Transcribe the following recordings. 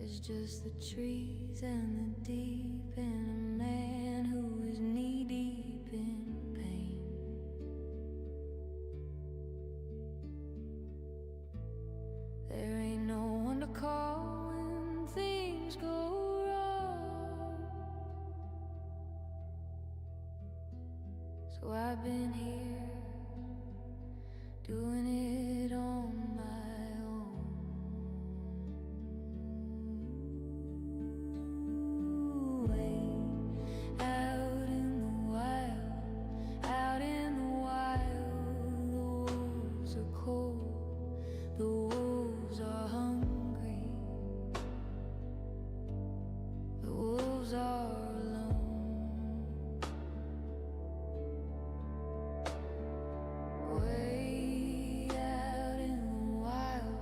There's just the trees and the deep and a man who is knee-deep in pain. There ain't no one to call when things go wrong. So I've been here doing it on my own. Way out in the wild, out in the wild, the wolves are cold, the wolves are hungry, the wolves are alone. Way out in the wild,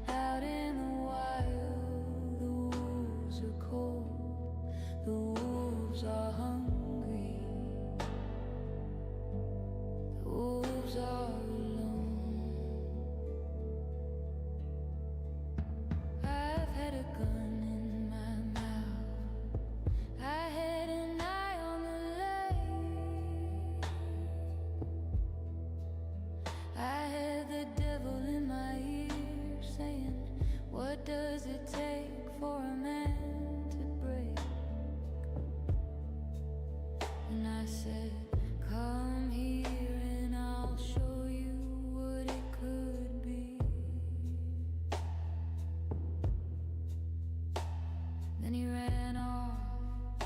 out in the wild, the wolves are cold, the wolves are hungry, the wolves are alone. I've had a gun in my mouth, I had an eye on the lake, I had the devil in my ear saying, what does it take for a man to break? And I said, come here and I'll show you what it could be. Then he ran off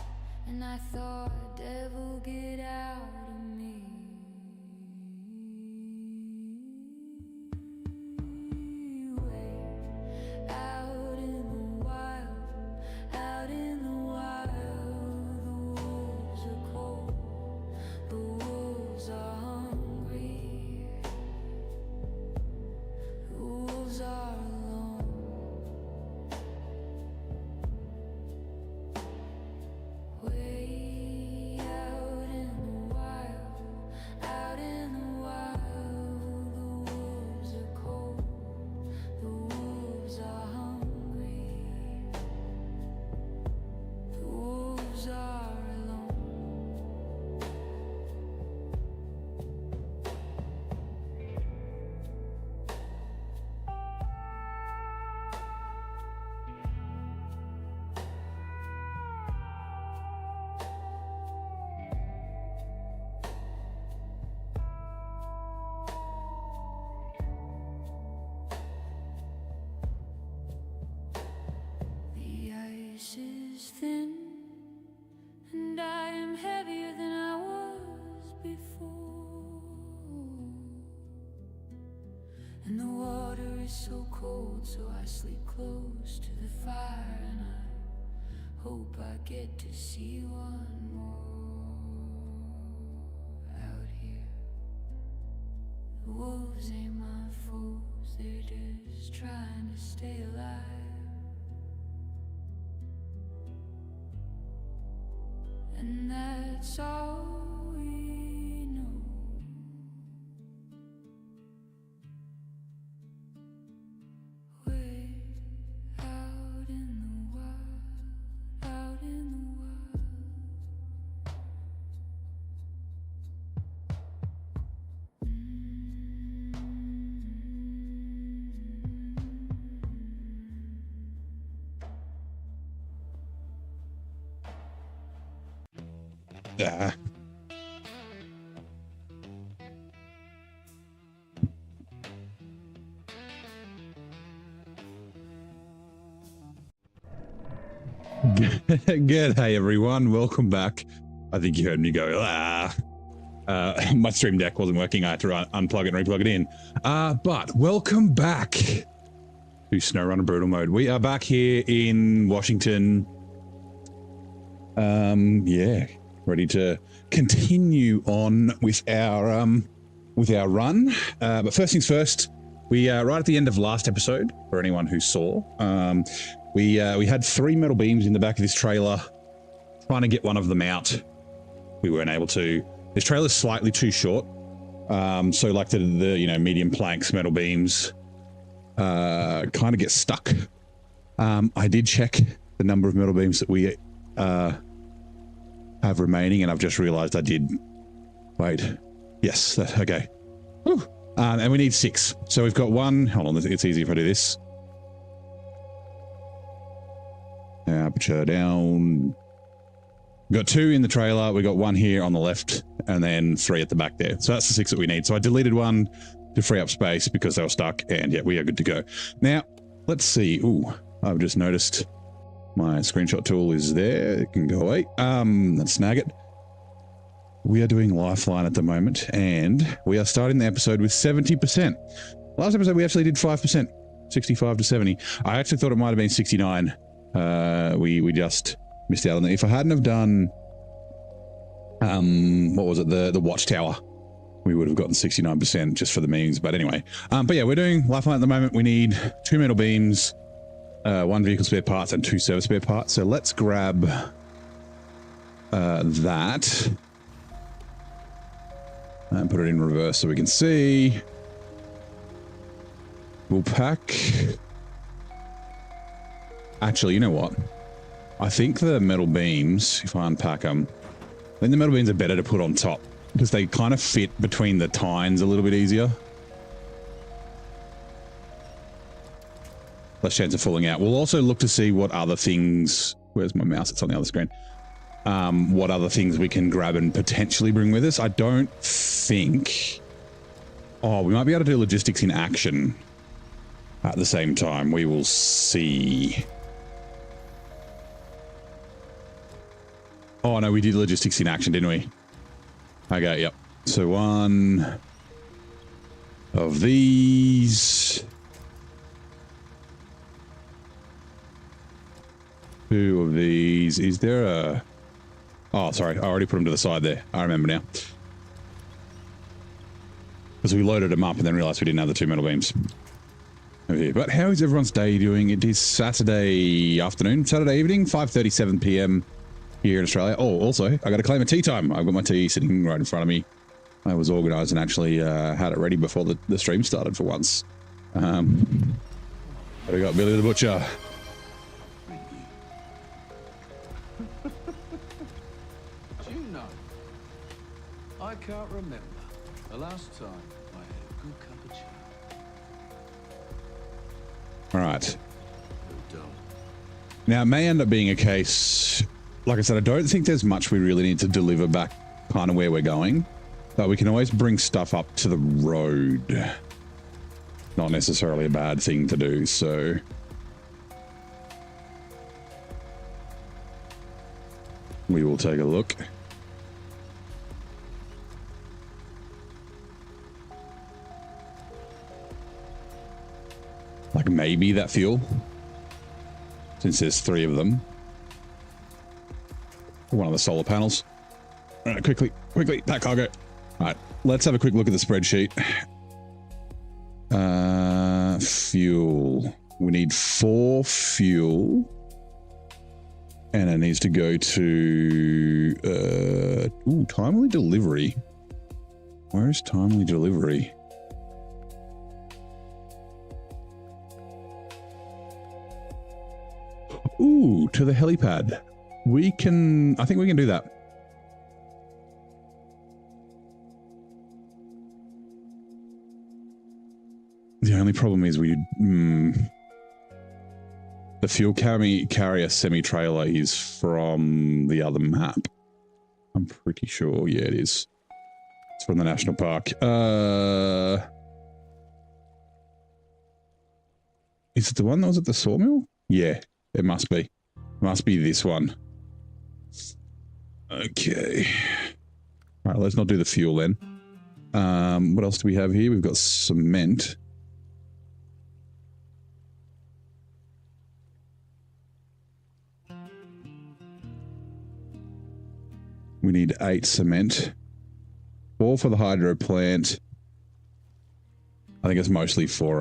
and I thought, devil, get out of me. Way out in the wild, out in the wild, the wolves are cold, the wolves are hungry, the wolves are alone. Way out in the wild, out in the wild, the wolves are cold, the wolves are hungry, the wolves are alone. The ice is thin, and I am heavier than I was before. And the water is so cold, so I sleep close to the fire, and I hope I get to see one more out here. The wolves ain't my foes, they're just trying to stay alive. And that's all we know. Way out in the wild, out in the wild. Ah. Good. Hey, everyone. Welcome back. I think you heard me go, my stream deck wasn't working. I had to unplug it and replug it in. But welcome back to SnowRunner Brutal Mode. We are back here in Washington. Yeah, ready to continue on with our run. But first things first, we right at the end of last episode, for anyone who saw, we had 3 metal beams in the back of this trailer, trying to get one of them out. We weren't able to. This trailer's slightly too short, so like the medium planks, metal beams, kind of get stuck I did check the number of metal beams that we have remaining, and I've just realized I did. Wait. Yes. Okay. Whew. And we need 6. So we've got 1. Hold on. It's easier if I do this. Aperture down. We've got 2 in the trailer. We've got 1 here on the left, and then 3 at the back there. So that's the 6 that we need. So I deleted 1 to free up space because they were stuck, and yeah, we are good to go. Now, let's see. Ooh, I've just noticed my screenshot tool is there. It can go away. Let's snag it. We are doing Lifeline at the moment, and we are starting the episode with 70%. Last episode, we actually did 5%, 65 to 70. I actually thought it might have been 69. We just missed out on that. If I hadn't have done, what was it, the watchtower, we would have gotten 69% just for the memes. But anyway, but yeah, we're doing Lifeline at the moment. We need 2 metal beams, 1 vehicle spare parts, and 2 service spare parts. So let's grab that and put it in reverse so we can see. We'll pack. Actually, you know what? I think the metal beams, if I unpack them, I think the metal beams are better to put on top because they kind of fit between the tines a little bit easier. Less chance of falling out. We'll also look to see what other things, where's my mouse? It's on the other screen. What other things we can grab and potentially bring with us. I don't think... Oh, we might be able to do logistics in action at the same time. We will see. Oh, no, we did logistics in action, didn't we? Okay, yep. So 1 of these. 2 of these. Is there a... Oh, sorry. I already put them to the side there. I remember now. Because we loaded them up and then realized we didn't have the 2 metal beams over here. But how is everyone's day doing? It is Saturday afternoon, Saturday evening, 5:37 p.m. here in Australia. Oh, also, I got to claim a tea time. I've got my tea sitting right in front of me. I was organized and actually had it ready before the stream started for once. But we got Billy the Butcher. Do you know, I can't remember the last time I had a good cup of tea. All right. Now, it may end up being a case, like I said, I don't think there's much we really need to deliver back kind of where we're going, but we can always bring stuff up to the road. Not necessarily a bad thing to do, so... we will take a look. Like maybe that fuel, since there's 3 of them. One of the solar panels. All right, quickly, pack cargo. All right, let's have a quick look at the spreadsheet. Fuel. We need 4 fuel. And it needs to go to, timely delivery. Where is timely delivery? Ooh, to the helipad. I think we can do that. The only problem is the fuel carrier semi-trailer is from the other map. I'm pretty sure. Yeah, it is. It's from the national park. Is it the one that was at the sawmill? Yeah, it must be. Must be this one. Okay. All right, let's not do the fuel then. What else do we have here? We've got cement. We need 8 cement. 4 for the hydro plant. I think it's mostly for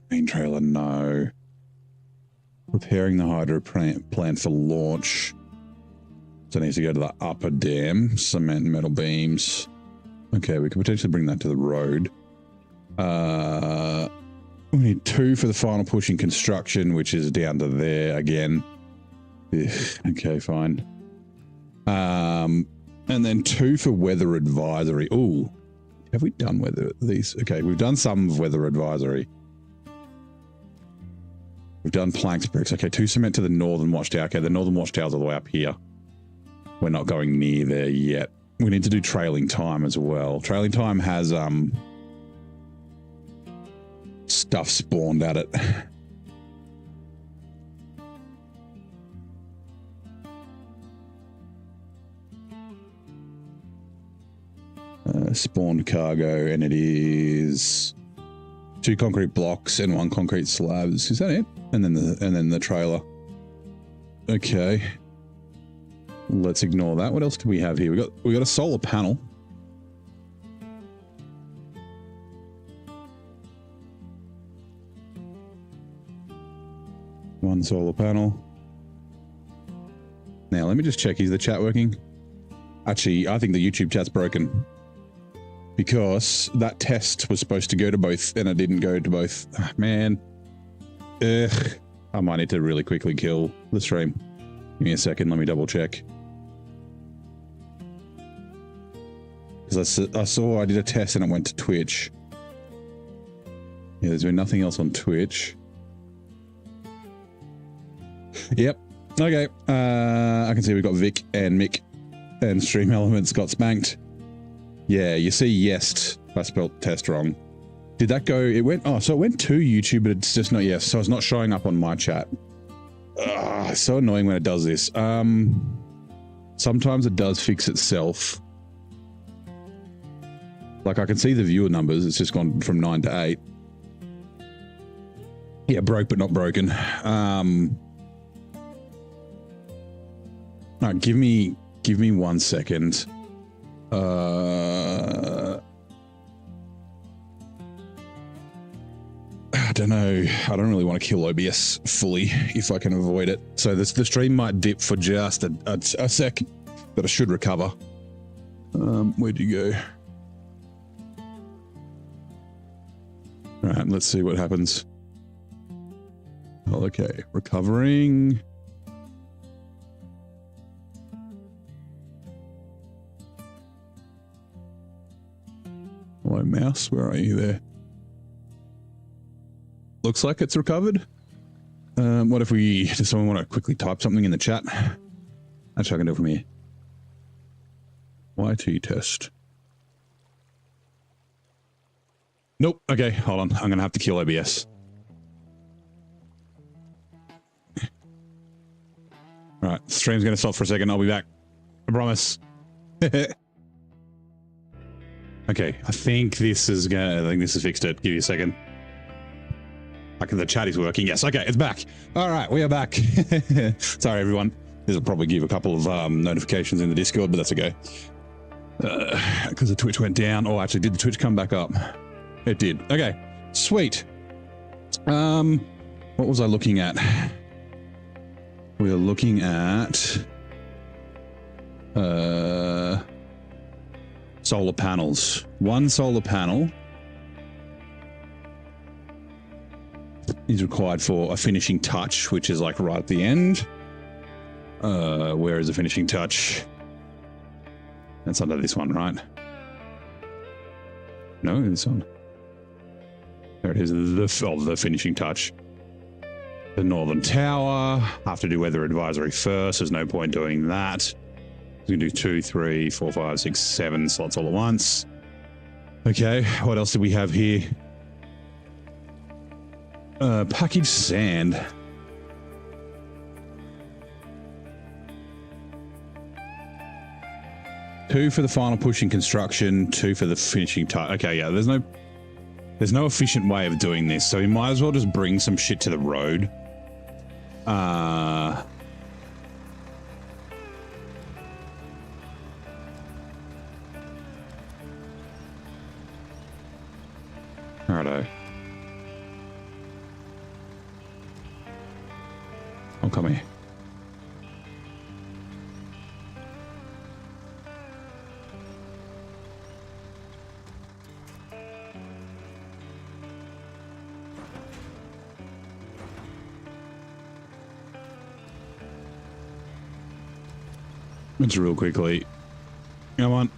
crane trailer, no. Repairing the hydro plant for launch. So it needs to go to the upper dam. Cement and metal beams. Okay, we could potentially bring that to the road. We need 2 for the final pushing construction, which is down to there again. Ugh, okay, fine. And then 2 for weather advisory. Ooh, have we done weather these? Okay, we've done some of weather advisory. We've done planks bricks. Okay, 2 cement to the northern watchtower. Okay, the northern watchtower's all the way up here. We're not going near there yet. We need to do trailing time as well. Trailing time has stuff spawned at it. Spawned cargo, and it is 2 concrete blocks and 1 concrete slabs. Is that it? And then the trailer. Okay. Let's ignore that. What else do we have here? We got a solar panel. One solar panel. Now let me just check. Is the chat working? Actually, I think the YouTube chat's broken because that test was supposed to go to both and it didn't go to both. Oh, man. Ugh. I might need to really quickly kill the stream. Give me a second. Let me double check. Because I saw I did a test and it went to Twitch. Yeah, there's been nothing else on Twitch. Yep. Okay. I can see we've got Vic and Mick and Stream Elements got spanked. Yeah, you see yes. I spelled test wrong. Did that go? It went. Oh, so it went to YouTube, but it's just not yes. So it's not showing up on my chat. It's so annoying when it does this. Sometimes it does fix itself. Like I can see the viewer numbers. It's just gone from 9 to 8. Yeah, broke but not broken. No, give me 1 second. I don't know. I don't really want to kill OBS fully if I can avoid it. So the stream might dip for just a sec, but I should recover. Where'd you go? All right, let's see what happens. Oh, okay, recovering. Hello, mouse. Where are you there? Looks like it's recovered. What if does someone want to quickly type something in the chat? Actually, I can do it from here. YT test. Nope. Okay, hold on. I'm going to have to kill OBS. All right, stream's going to stop for a second. I'll be back. I promise. Okay, I think this is fixed it. Give you a second. Okay, the chat is working. Yes, okay, it's back. All right, we are back. Sorry, everyone. This will probably give a couple of notifications in the Discord, but that's okay. Because the Twitch went down. Oh, actually, did the Twitch come back up? It did. Okay, sweet. What was I looking at? We are looking at solar panels. 1 solar panel is required for a finishing touch, which is like right at the end. Where is the finishing touch? That's under this one, right? No, this one. There it is, the finishing touch. The northern tower. Have to do weather advisory first. There's no point doing that. We can do 2, 3, 4, 5, 6, 7 slots all at once. Okay, what else do we have here? Packaged sand. Two for the final pushing construction, 2 for the finishing touch. Okay, yeah, there's no efficient way of doing this, so we might as well just bring some shit to the road. Righto. Oh, come here. It's real quickly. Come on.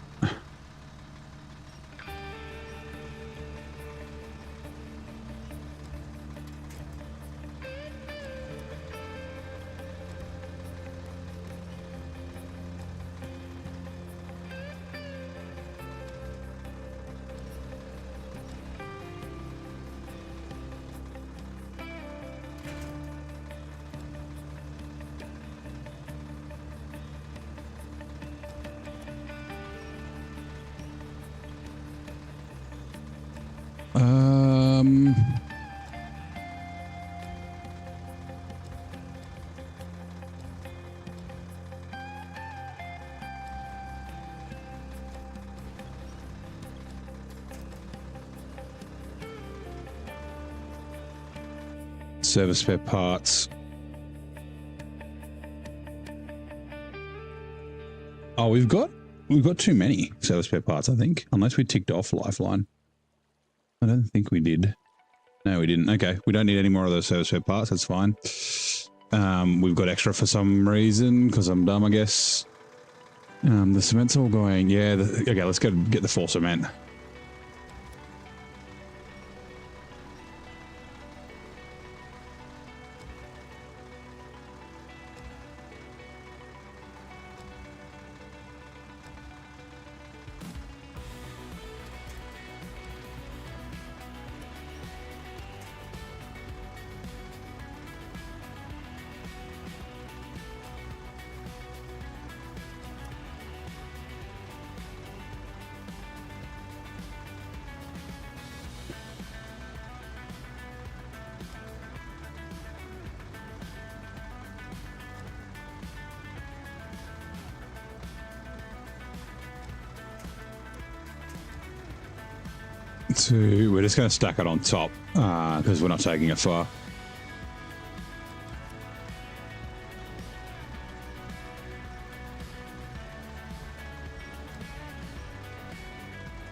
Service spare parts. Oh, we've got too many service spare parts, I think. Unless we ticked off Lifeline. I don't think we did. No, we didn't. Okay, we don't need any more of those service spare parts. That's fine. We've got extra for some reason because I'm dumb, I guess. The cement's all going. Yeah. Okay, let's go get the 4 cement. We're just going to stack it on top because we're not taking it far.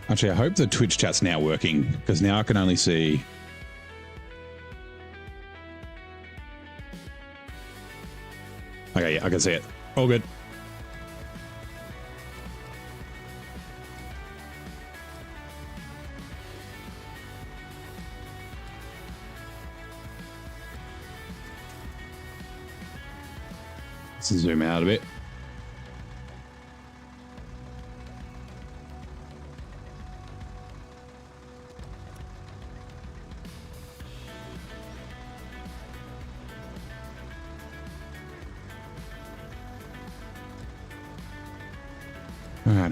Actually, I hope the Twitch chat's now working because now I can only see. Okay, yeah, I can see it. All good. Let's zoom out a bit.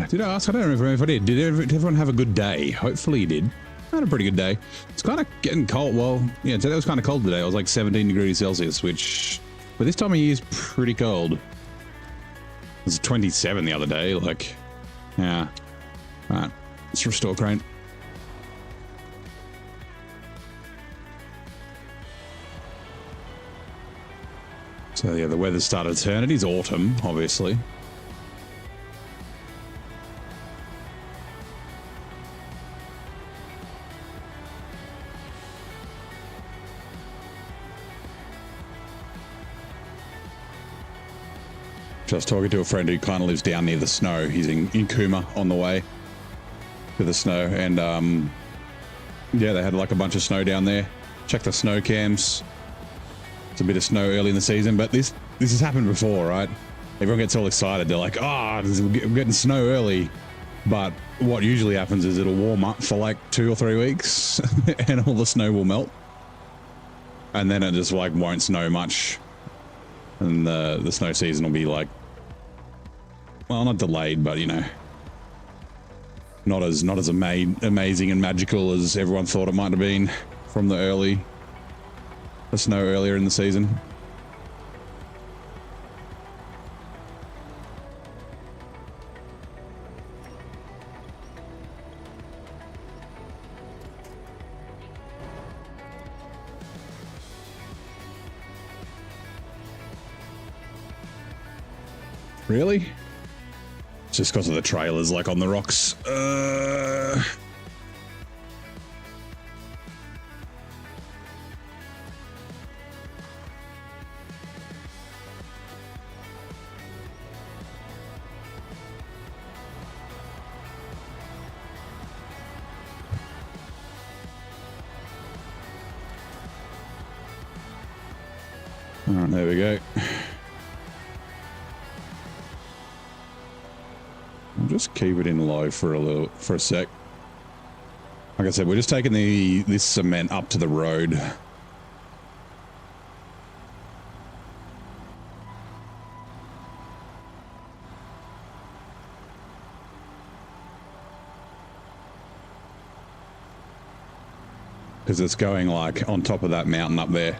Did I ask? I don't remember if I did. Did everyone have a good day? Hopefully you did. I had a pretty good day. It's kind of getting cold. Well, yeah, today was kind of cold today. It was like 17 degrees Celsius, which for this time of year is pretty cold. It was 27 the other day. Like, yeah. All right, let's restore crane. So yeah, the weather started to turn. It is autumn, obviously. I was talking to a friend who kind of lives down near the snow. He's in Kuma on the way to the snow, and yeah, they had like a bunch of snow down there. Check the snow cams. It's a bit of snow early in the season, but this has happened before, right? Everyone gets all excited. They're like, "Oh, we're getting snow early," but what usually happens is it'll warm up for like 2 or 3 weeks, and all the snow will melt, and then it just like won't snow much, and the snow season will be like, well, not delayed, but you know, not as amazing and magical as everyone thought it might have been from the snow earlier in the season. Really? Just because of the trailers, like on the rocks. All right, there we go. I'll just keep it in low for a sec. Like I said, we're just taking this cement up to the road. Because it's going like on top of that mountain up there.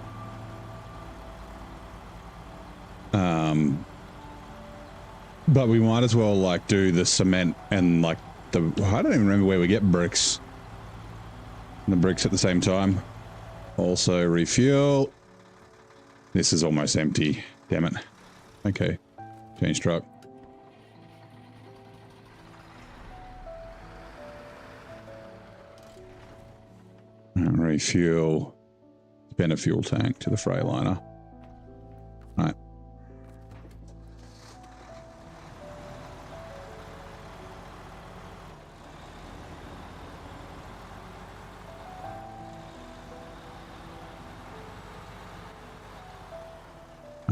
But we might as well like do the cement and like I don't even remember where we get bricks. The bricks at the same time. Also refuel. This is almost empty. Damn it. Okay. Change truck. And refuel. Spend a fuel tank to the Freightliner. All right.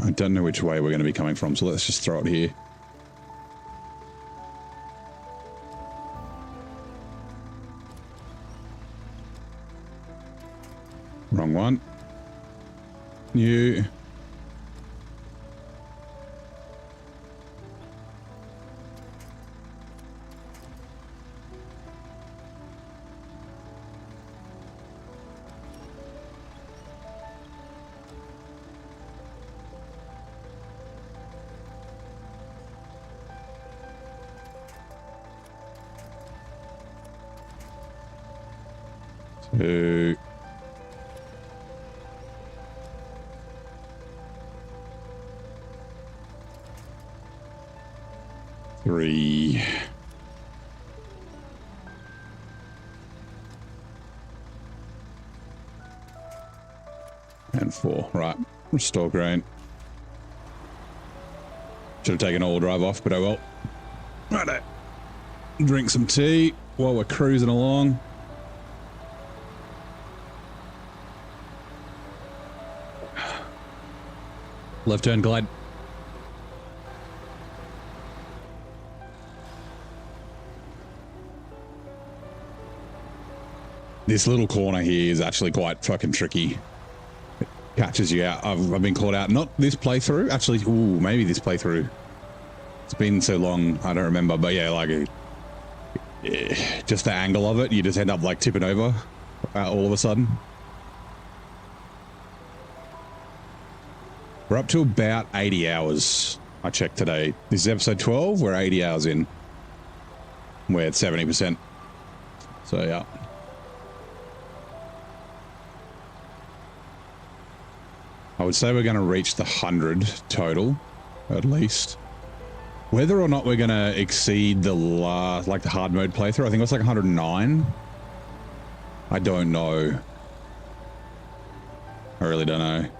I don't know which way we're going to be coming from, so let's just throw it here. Wrong one. New. Two. Three. And four. Right. Restore grain. Should have taken all drive off, but oh well. Righto. Drink some tea while we're cruising along. Left turn glide. This little corner here is actually quite fucking tricky. It catches you out. I've been caught out. Not this playthrough. Actually, ooh, maybe this playthrough. It's been so long, I don't remember. But yeah, like, just the angle of it, you just end up like tipping over all of a sudden. We're up to about 80 hours. I checked today. This is episode 12. We're 80 hours in. We're at 70%. So yeah. I would say we're going to reach the 100 total, at least. Whether or not we're going to exceed the last, like the hard mode playthrough, I think it was like 109. I don't know. I really don't know.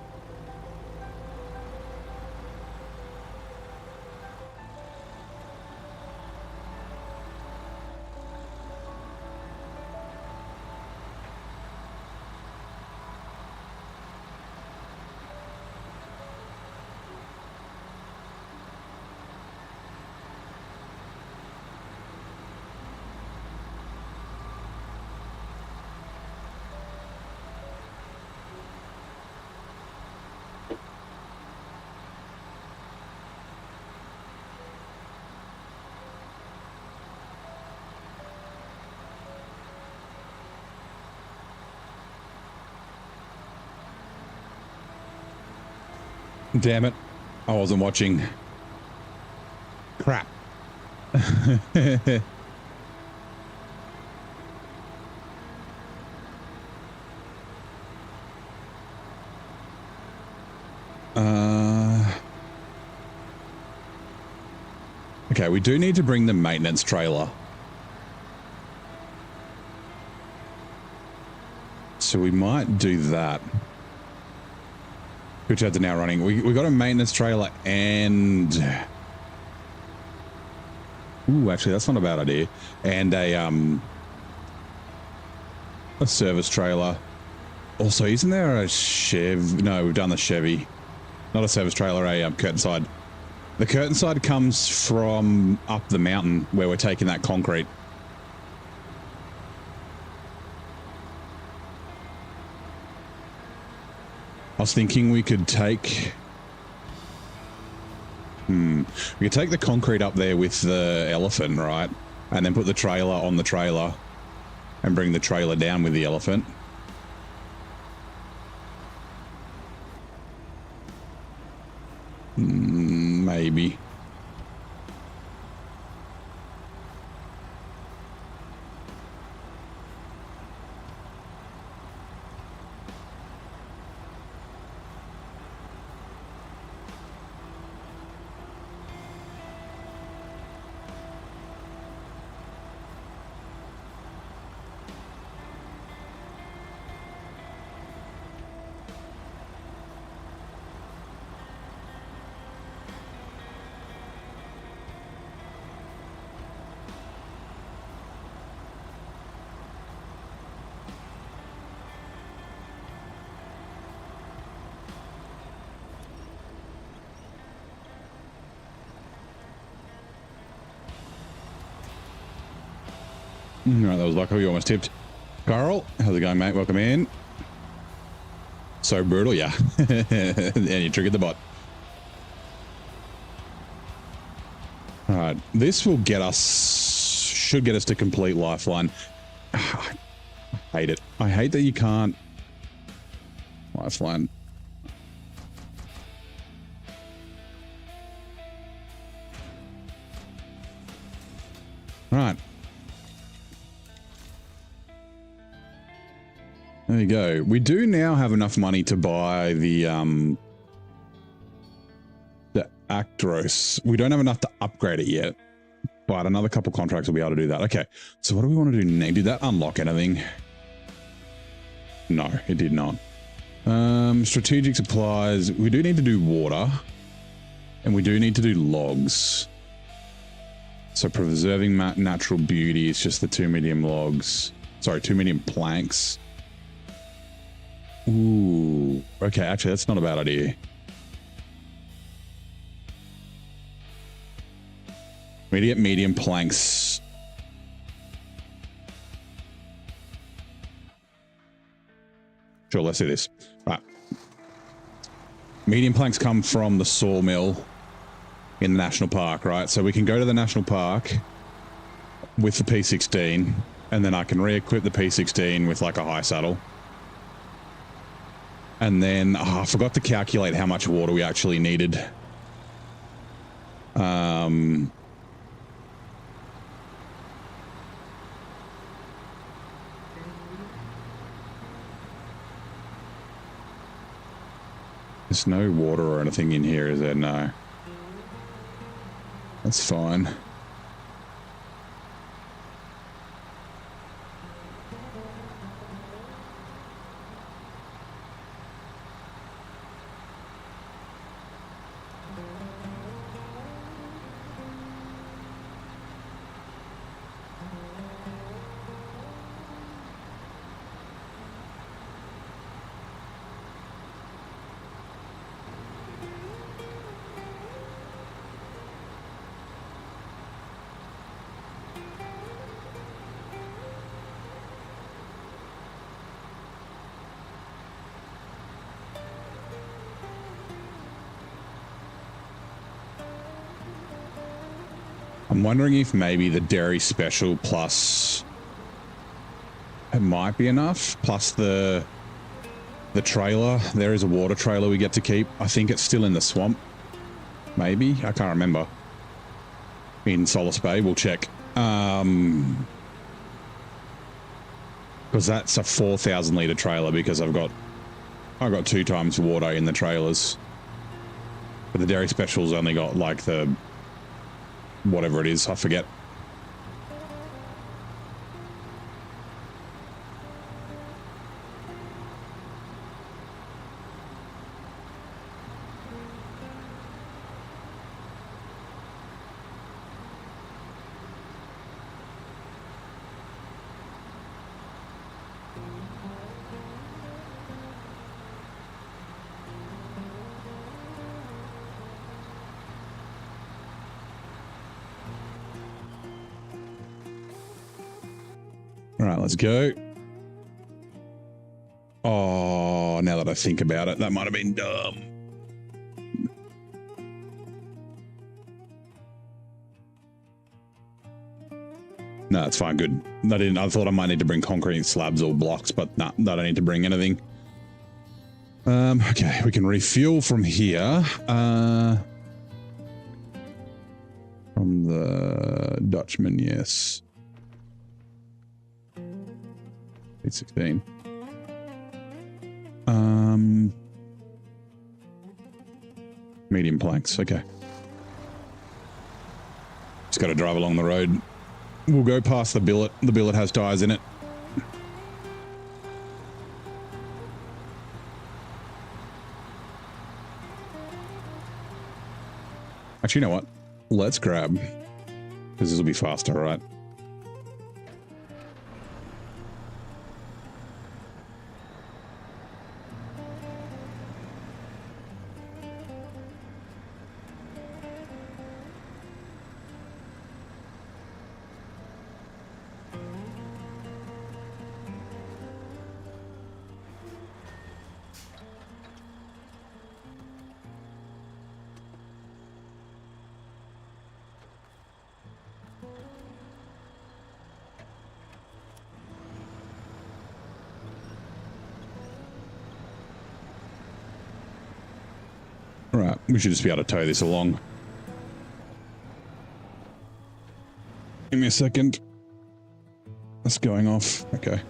Damn it. I wasn't watching. Crap. Okay, we do need to bring the maintenance trailer. So we might do that. Which ads are now running. We got a maintenance trailer and... Ooh, actually, that's not a bad idea. And a service trailer. Also, isn't there a Chev? No, we've done the Chevy. Not a service trailer, a curtain side. The curtain side comes from up the mountain where we're taking that concrete. I was thinking we could take... we could take the concrete up there with the elephant, right? And then put the trailer on the trailer and bring the trailer down with the elephant. Maybe. Right, that was lucky. You almost tipped. Carl, how's it going, mate? Welcome in. So brutal, yeah. And you triggered the bot. All right, this will get us, should get us to complete Lifeline. I hate it. I hate that you can't. Lifeline. Right. There you go. We do now have enough money to buy the Actros. We don't have enough to upgrade it yet, but another couple contracts will be able to do that. Okay, so what do we want to do next? Did that unlock anything? No, it did not. Strategic supplies. We do need to do water, and we do need to do logs. So preserving natural beauty is just the 2 medium logs. Sorry, 2 medium planks. Ooh, okay, actually, that's not a bad idea. We need to get medium planks. Sure, let's do this. Right. Medium planks come from the sawmill in the national park, right? So we can go to the national park with the P16, and then I can re-equip the P16 with like a high saddle. And then I forgot to calculate how much water we actually needed. There's no water or anything in here, is there? No. That's fine. I'm wondering if maybe the dairy special plus it might be enough, plus the trailer. There is a water trailer we get to keep. I think it's still in the swamp. Maybe. I can't remember. In Solace Bay, we'll check. Because that's a 4,000 litre trailer because I've got 2 times water in the trailers. But the dairy special's only got like the whatever it is, I forget. All right, let's go. Oh, now that I think about it, that might have been dumb. No, it's fine. Good. I thought I might need to bring concrete slabs or blocks, but no, I don't need to bring anything. Okay, we can refuel from here. From the Dutchman, yes. 816. Medium planks, okay. Just got to drive along the road. We'll go past the billet. The billet has tires in it. Actually, you know what? Let's grab, because this will be faster, right? Right, we should just be able to tow this along. Give me a second. That's going off. Okay.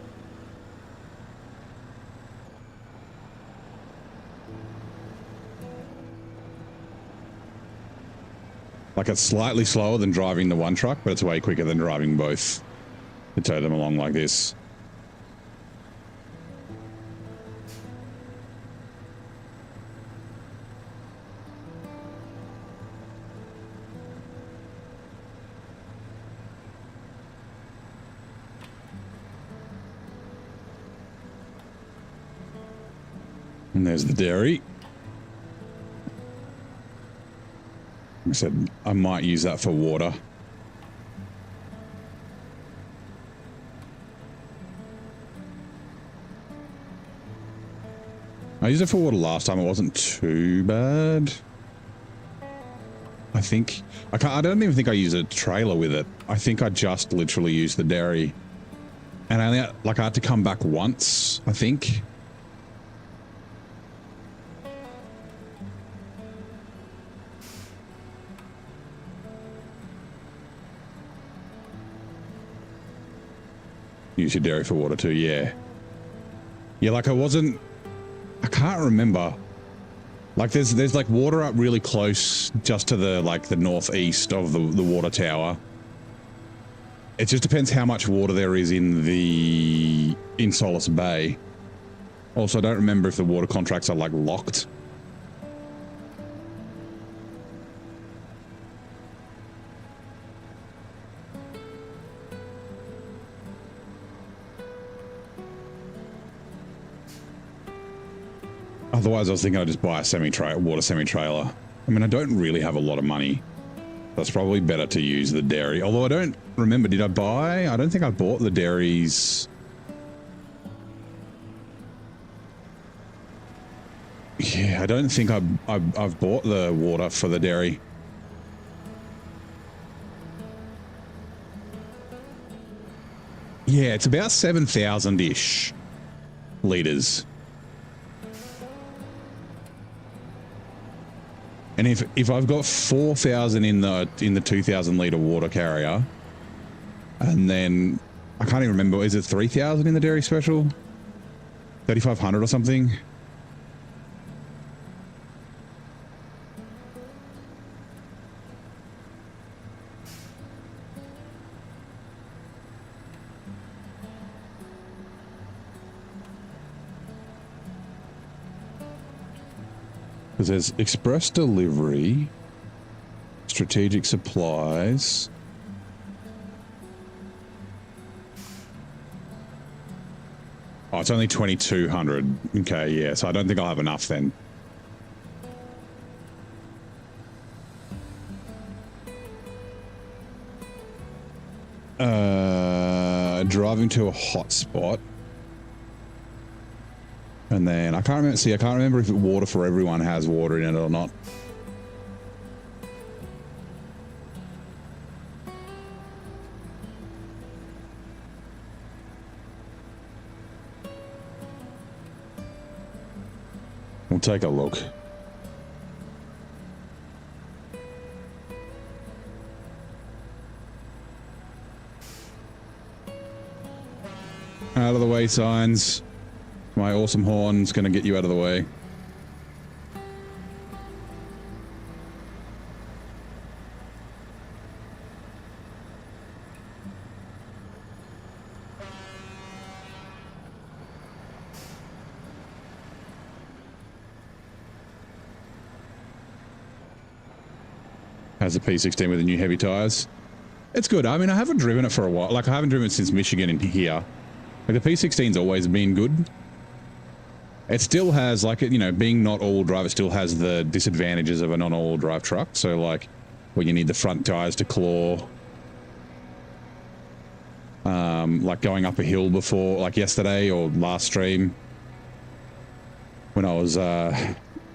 Like it's slightly slower than driving the one truck, but it's way quicker than driving both to tow them along like this. And there's the dairy. I said I might use that for water. I used it for water last time. It wasn't too bad. I think I don't even think I used a trailer with it. I think I just literally used the dairy, and I had to come back once, I think. Use your dairy for water too, yeah. Yeah, like I can't remember. Like there's like water up really close just to the the northeast of the water tower. It just depends how much water there is in Solace Bay. Also, I don't remember if the water contracts are like locked. Otherwise, I was thinking I'd just buy a water semi-trailer. I mean, I don't really have a lot of money. That's probably better to use the dairy. Although I don't remember, did I buy? I don't think I bought the dairies. Yeah, I don't think I've bought the water for the dairy. Yeah, it's about 7,000-ish liters. And if I've got 4,000 in the 2,000 liter water carrier, and then I can't even remember, is it 3,000 in the dairy special? 3,500 or something? Because there's express delivery, strategic supplies. Oh, it's only 2,200. Okay, yeah, so I don't think I'll have enough then. driving to a hot spot. And then I can't remember. See, I can't remember if water for everyone has water in it or not. We'll take a look. Out of the way signs. My awesome horn's going to get you out of the way. Has a P16 with the new heavy tires. It's good. I mean, I haven't driven it for a while. Like, I haven't driven it since Michigan in here. Like, the P16's always been good. It still has, like, you know, being not all-wheel drive, it still has the disadvantages of a non-all-wheel drive truck. So, like, where you need the front tires to claw. Like going up a hill before, like yesterday or last stream, when I was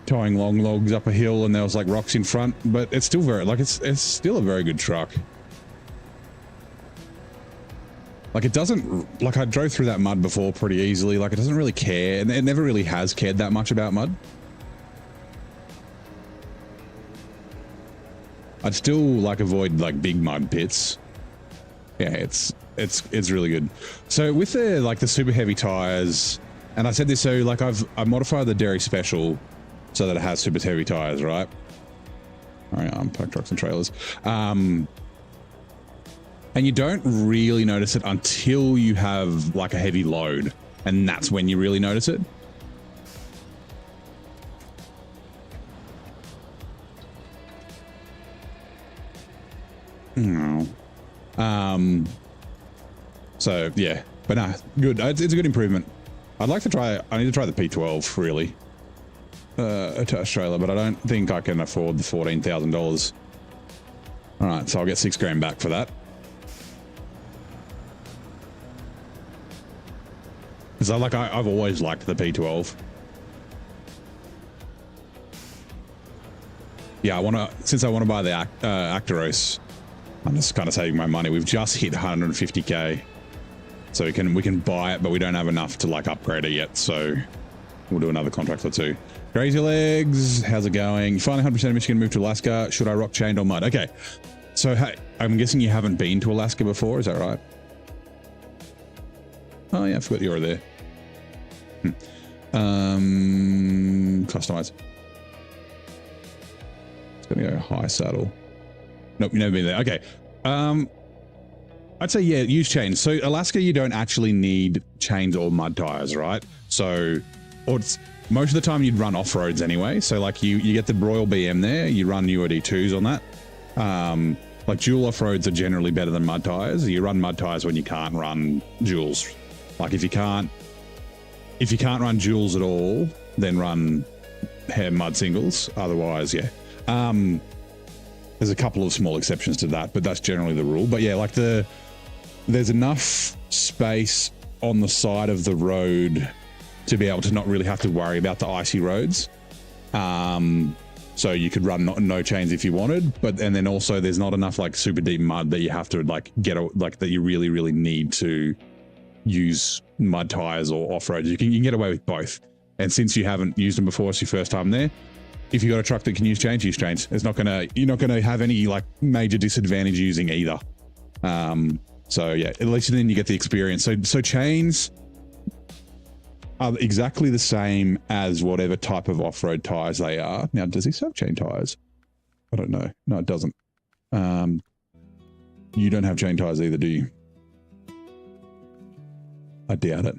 towing long logs up a hill and there was like rocks in front. But it's still very, like, it's still a very good truck. Like, it doesn't, like, I drove through that mud before pretty easily. Like, it doesn't really care, and it never really has cared that much about mud. I'd still, like, avoid, like, big mud pits. Yeah, it's really good. So with the, like, the super heavy tires, and I said this, so, like, I modified the Dairy Special so that it has super heavy tires, right? All right, pack trucks and trailers. And you don't really notice it until you have like a heavy load, and that's when you really notice it. No. So yeah, but nah, good. It's a good improvement. I'd like to try. I need to try the P12 really. Attached trailer, but I don't think I can afford the $14,000. All right, so I'll get $6,000 back for that. Because I've always liked the P12. Yeah, since I want to buy the Actros, I'm just kind of saving my money. We've just hit 150K, so we can buy it, but we don't have enough to like upgrade it yet. So we'll do another contract or two. Crazy Legs, how's it going? Finally 100% of Michigan moved to Alaska. Should I rock chained or mud? Okay, so hey, I'm guessing you haven't been to Alaska before, is that right? Oh yeah, I forgot you were there. Customize. It's gonna go high saddle. Nope, you've never been there. Okay. I'd say yeah, use chains. So Alaska, you don't actually need chains or mud tires, right? So, or it's most of the time you'd run off roads anyway. So like you get the Royal BM there, you run UAD2s on that. Like dual off roads are generally better than mud tires. You run mud tires when you can't run duals. Like if you can't run duals at all, then run mud singles. Otherwise, yeah. There's a couple of small exceptions to that, but that's generally the rule. But yeah, like there's enough space on the side of the road to be able to not really have to worry about the icy roads. So you could run no chains if you wanted, and then also there's not enough like super deep mud that you have to like that you really, really need to use mud tires or off-road. You can get away with both. And since you haven't used them before, it's your first time there, if you've got a truck that can use chains, use chains. You're not gonna have any like major disadvantage using either. So yeah, at least then you get the experience. So chains are exactly the same as whatever type of off-road tires they are. Now, does this have chain tires? I don't know. No, it doesn't. You don't have chain tires either, do you? I doubt it.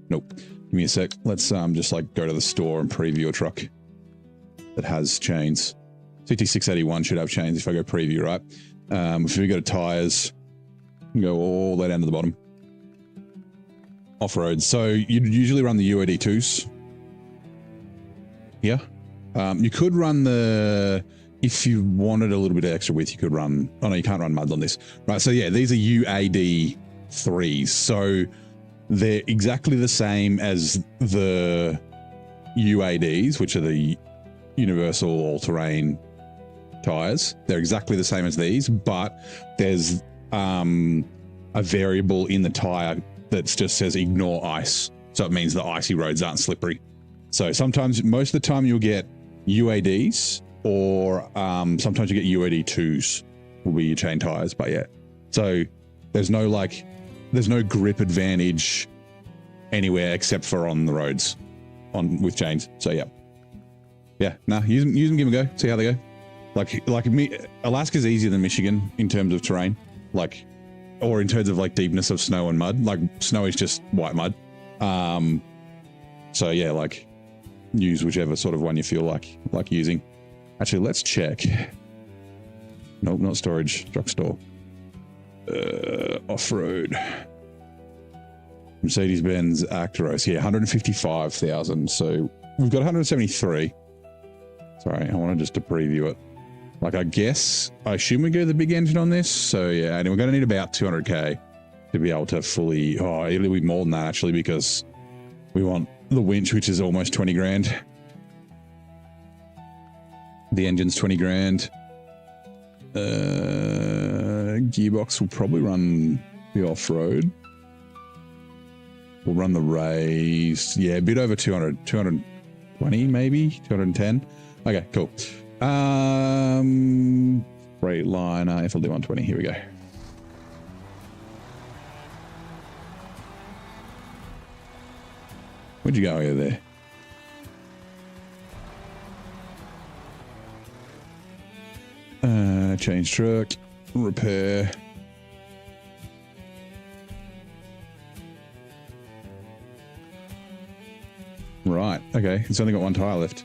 Nope. Give me a sec. Let's just like go to the store and preview a truck that has chains. CT681 should have chains if I go preview, right? If we go to tires, you can go all the way down to the bottom. Off-road. So you'd usually run the UAD2s. Yeah. You could run the if you wanted a little bit of extra width, you could run. Oh no, you can't run muds on this, right? So yeah, these are UAD 3s. So they're exactly the same as the UADs, which are the universal all-terrain tires. They're exactly the same as these, but there's a variable in the tire that just says ignore ice. So it means the icy roads aren't slippery. So sometimes, most of the time, you'll get UADs, or sometimes you get UAD 2s will be your chain tires. But yeah, so there's no grip advantage anywhere except for on the roads with chains. So yeah, use them, give them a go, see how they go. Like me, Alaska's easier than Michigan in terms of terrain, or in terms of like deepness of snow and mud. Like snow is just white mud. So yeah, like use whichever sort of one you feel like using. Actually, let's check. Nope, not storage, drugstore. Off-road. Mercedes-Benz Actros. Yeah, 155,000. So we've got 173. Sorry, I wanted just to preview it. Like, I assume we go the big engine on this. So yeah, and we're going to need about 200k to be able to fully, it'll be more than that actually, because we want the winch, which is almost 20 grand. The engine's 20 grand. Gearbox will probably run the off-road. We'll run the race. Yeah, a bit over 200, 220 maybe, 210. Okay, cool. Freightliner, FLD 120, here we go. Where'd you go over there? Change truck, repair. Right, okay, it's only got one tire left.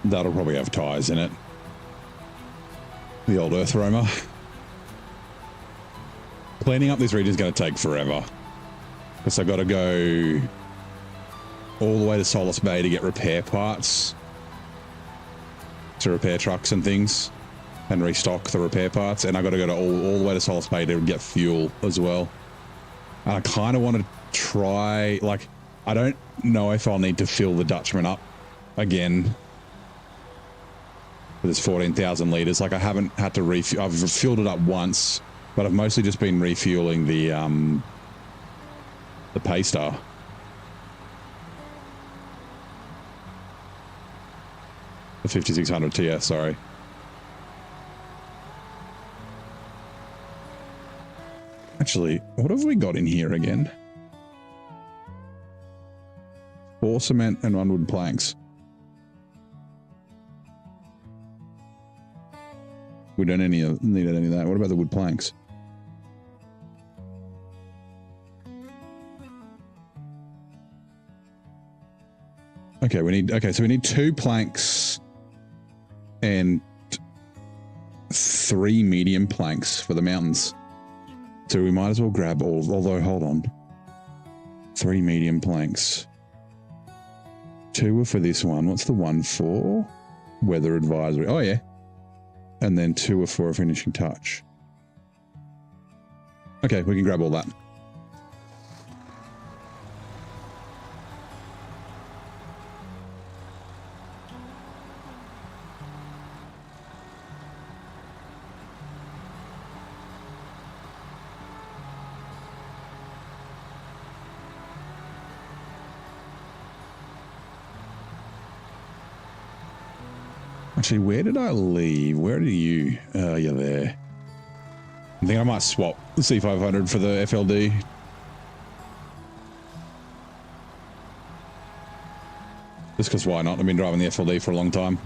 That'll probably have tires in it. The old earth roamer. Cleaning up this region is going to take forever, because I've got to go all the way to Solace Bay to get repair parts, to repair trucks and things, and restock the repair parts. And I've got to go all the way to Solace Bay to get fuel as well. And I kind of want to try, like, I don't know if I'll need to fill the Dutchman up again. There's 14,000 litres. Like, I haven't had to refuel. I've filled it up once, but I've mostly just been refueling the Paystar. The 5600 TS, sorry. Actually, what have we got in here again? 4 cement and 1 wood planks. We don't need any of that. What about the wood planks? Okay, so we need 2 planks and 3 medium planks for the mountains. So we might as well grab all, although hold on. 3 medium planks. 2 are for this one. What's the one for? Weather advisory. Oh yeah. And then 2 are for a finishing touch. Okay, we can grab all that. Actually, where did I leave? Where are you? You're there. I think I might swap the C500 for the FLD. Just because why not? I've been driving the FLD for a long time.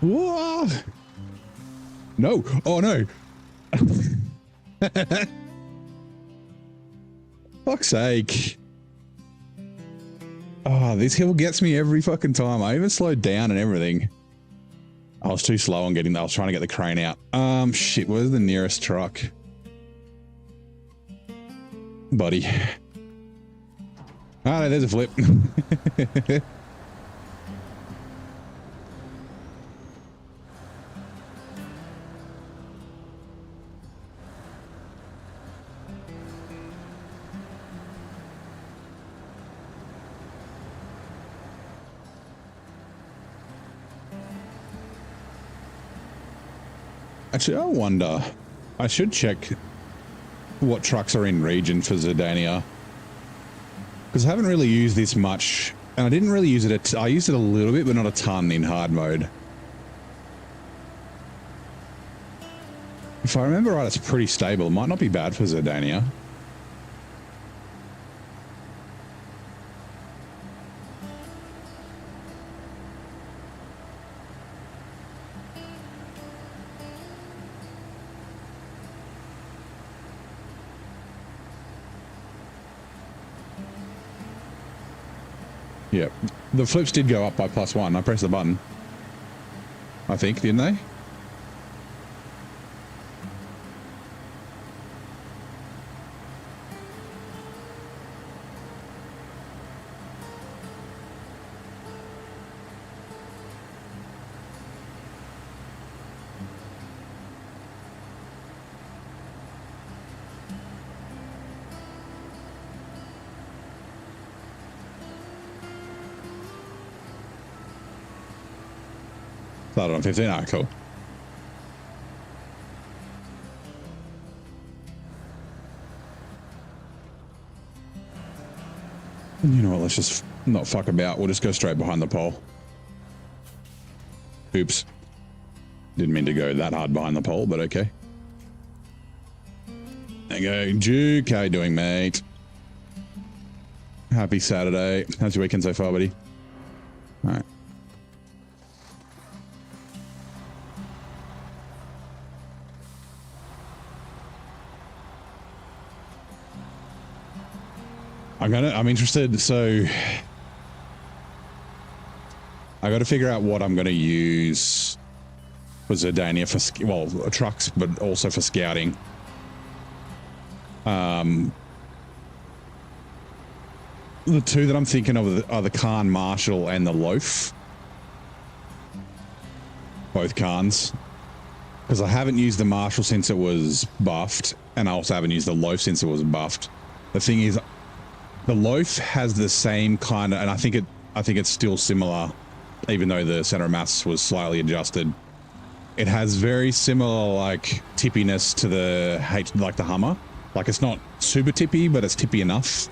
Whoa! No. Oh, no. Fuck's sake. Oh, this hill gets me every fucking time. I even slowed down and everything. I was too slow on getting, I was trying to get the crane out. Shit, where's the nearest truck? Buddy. Ah, no, there's a flip. Actually, I wonder, I should check what trucks are in region for Zidania. Because I haven't really used this much, and I didn't really use it, I used it a little bit, but not a ton in hard mode. If I remember right, it's pretty stable. It might not be bad for Zidania. Yep. The flips did go up by +1. I pressed the button. I think, didn't they? Started on 15. Ah, cool. You know what? Let's just not fuck about. We'll just go straight behind the pole. Oops. Didn't mean to go that hard behind the pole, but okay. There you go. Juke, how you doing, mate? Happy Saturday. How's your weekend so far, buddy? All right. I'm interested, so I got to figure out what I'm going to use for Zidania for, well, trucks, but also for scouting. The two that I'm thinking of are the Khan Marshall and the Loaf. Both Khans. Because I haven't used the Marshall since it was buffed, and I also haven't used the Loaf since it was buffed. The thing is, the Loaf has the same kind of, and I think it's still similar, even though the center of mass was slightly adjusted. It has very similar like tippiness to like the Hummer. Like it's not super tippy, but it's tippy enough.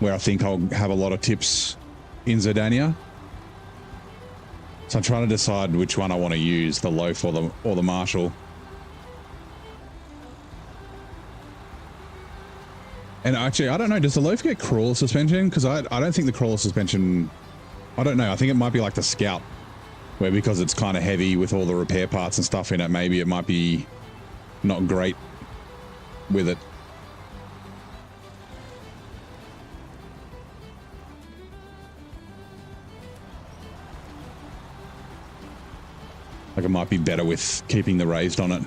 Where I think I'll have a lot of tips in Zidania. So I'm trying to decide which one I want to use, the Loaf or the Marshall. And actually, I don't know, does the Loaf get crawler suspension? Because I don't think the crawler suspension, I don't know, I think it might be like the Scout, where because it's kind of heavy with all the repair parts and stuff in it, maybe it might be not great with it. Like it might be better with keeping the raised on it.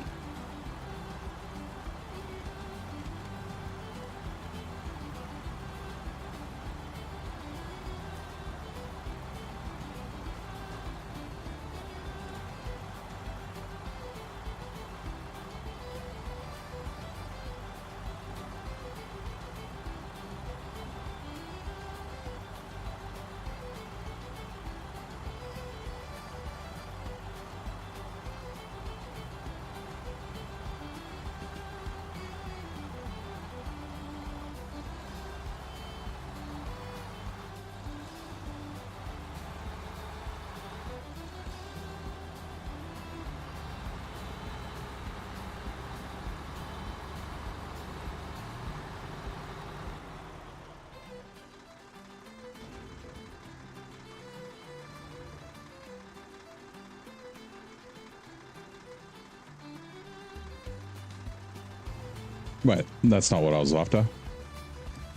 Wait, that's not what I was after.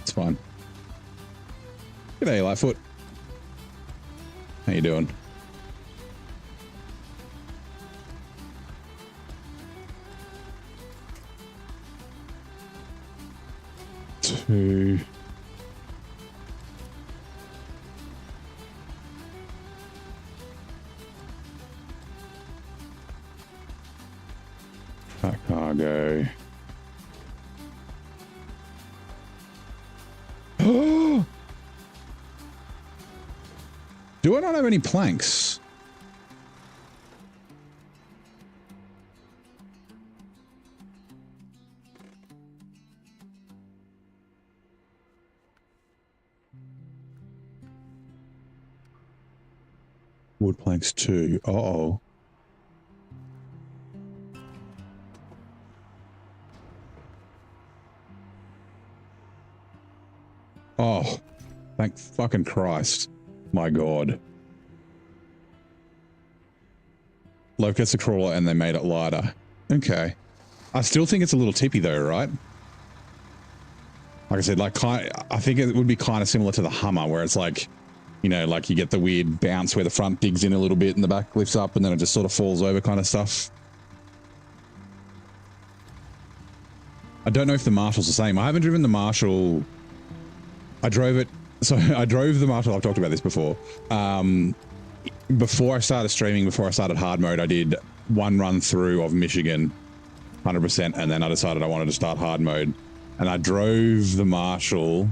It's fine. G'day, Lightfoot. How you doing? Two. That cargo. Do I not have any planks? Wood planks too. Uh-oh. Oh, thank fucking Christ. My God. Love gets a crawler and they made it lighter. Okay. I still think it's a little tippy though, right? Like I said, like I think it would be kind of similar to the Hummer where it's like, you know, like you get the weird bounce where the front digs in a little bit and the back lifts up and then it just sort of falls over kind of stuff. I don't know if the Marshal's the same. I haven't driven the Marshal. I drove it. So I drove the Marshal. I've talked about this before. Before I started streaming, before I started hard mode, I did one run through of Michigan, 100%, and then I decided I wanted to start hard mode. And I drove the Marshal.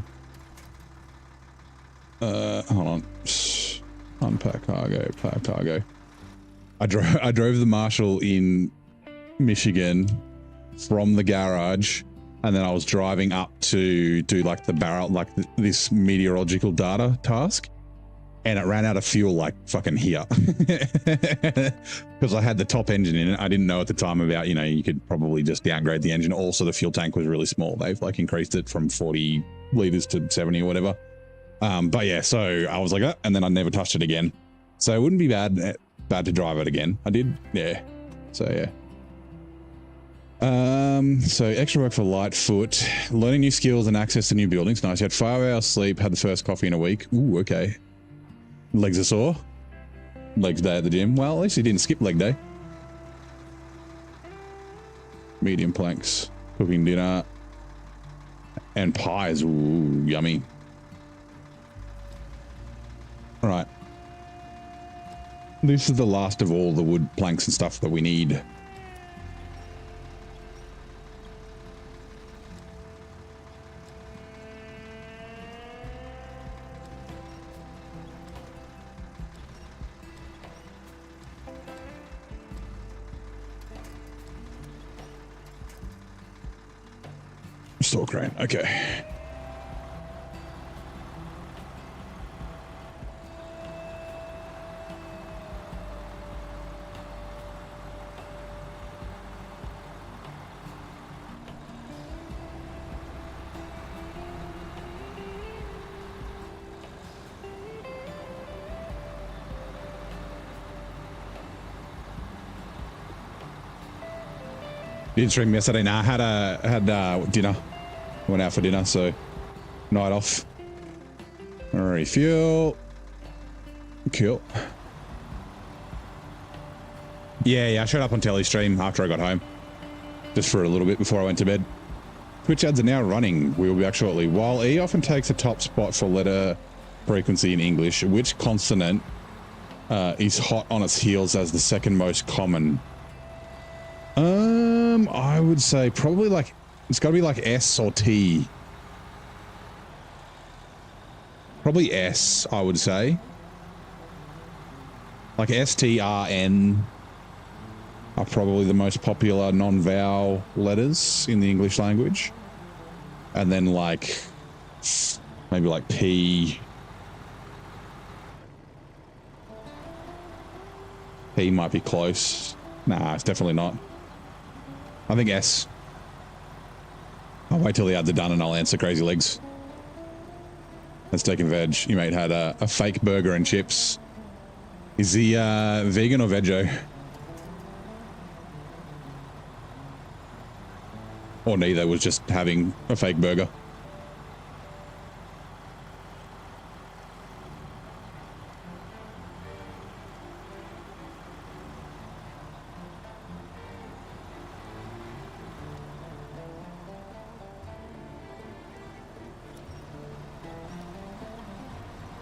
Hold on. Unpack cargo, pack cargo. I drove the Marshal in Michigan from the garage, and then I was driving up to do like the barrel, like this meteorological data task, and it ran out of fuel like fucking here because I had the top engine in it. I didn't know at the time about, you know, you could probably just downgrade the engine. Also, the fuel tank was really small. They've like increased it from 40 liters to 70 or whatever. But yeah, so I was like, and then I never touched it again. So it wouldn't be bad to drive it again. I did, yeah. So yeah. So extra work for Lightfoot, learning new skills and access to new buildings. Nice. You had 5 hours sleep, had the first coffee in a week. Ooh, okay. Legs are sore. Legs day at the gym. Well, at least he didn't skip leg day. Medium planks, cooking dinner, and pies. Ooh, yummy. All right. This is the last of all the wood planks and stuff that we need. Store crane, okay. Didn't stream yesterday. Nah, I had dinner. Went out for dinner, so night off. Refuel. Cool. Yeah, I showed up on telly stream after I got home. Just for a little bit before I went to bed. Twitch ads are now running. We will be back shortly. While E often takes the top spot for letter frequency in English, which consonant is hot on its heels as the second most common? I would say probably like, it's got to be like S or T. Probably S, I would say. Like STRN are probably the most popular non-vowel letters in the English language. And then like, maybe like P. P might be close. Nah, it's definitely not. I think S. I'll wait till the ads are done and I'll answer Crazy Legs. And steak and veg. You mate had a fake burger and chips. Is he vegan or veggie? Or neither, was just having a fake burger.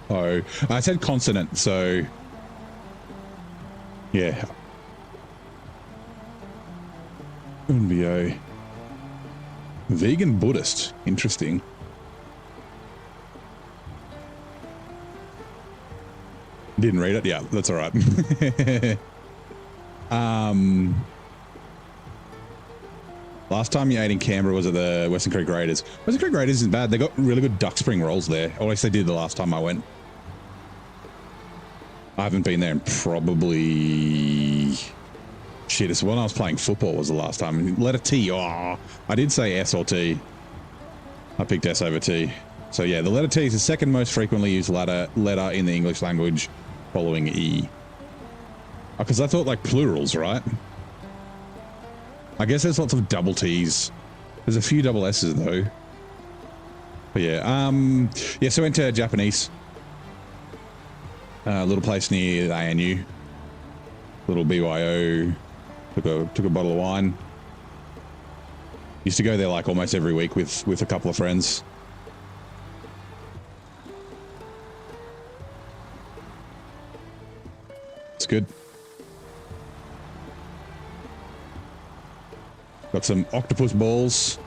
Oh, I said consonant, so yeah. NVO. Vegan Buddhist. Interesting. Didn't read it? Yeah, that's all right. Last time you ate in Canberra was at the Western Creek Raiders. Western Creek Raiders isn't bad. They got really good duck spring rolls there. Or at least they did the last time I went. I haven't been there in probably... Shit, it's when I was playing football was the last time. Letter T. Oh, I did say S or T. I picked S over T. So yeah, the letter T is the second most frequently used letter in the English language, following E. Because I thought like plurals, right? I guess there's lots of double T's. There's a few double S's though. But yeah, yeah, so I went to Japanese. Little place near the ANU. Little BYO. Took a bottle of wine. Used to go there like almost every week with a couple of friends. It's good. Got some octopus balls.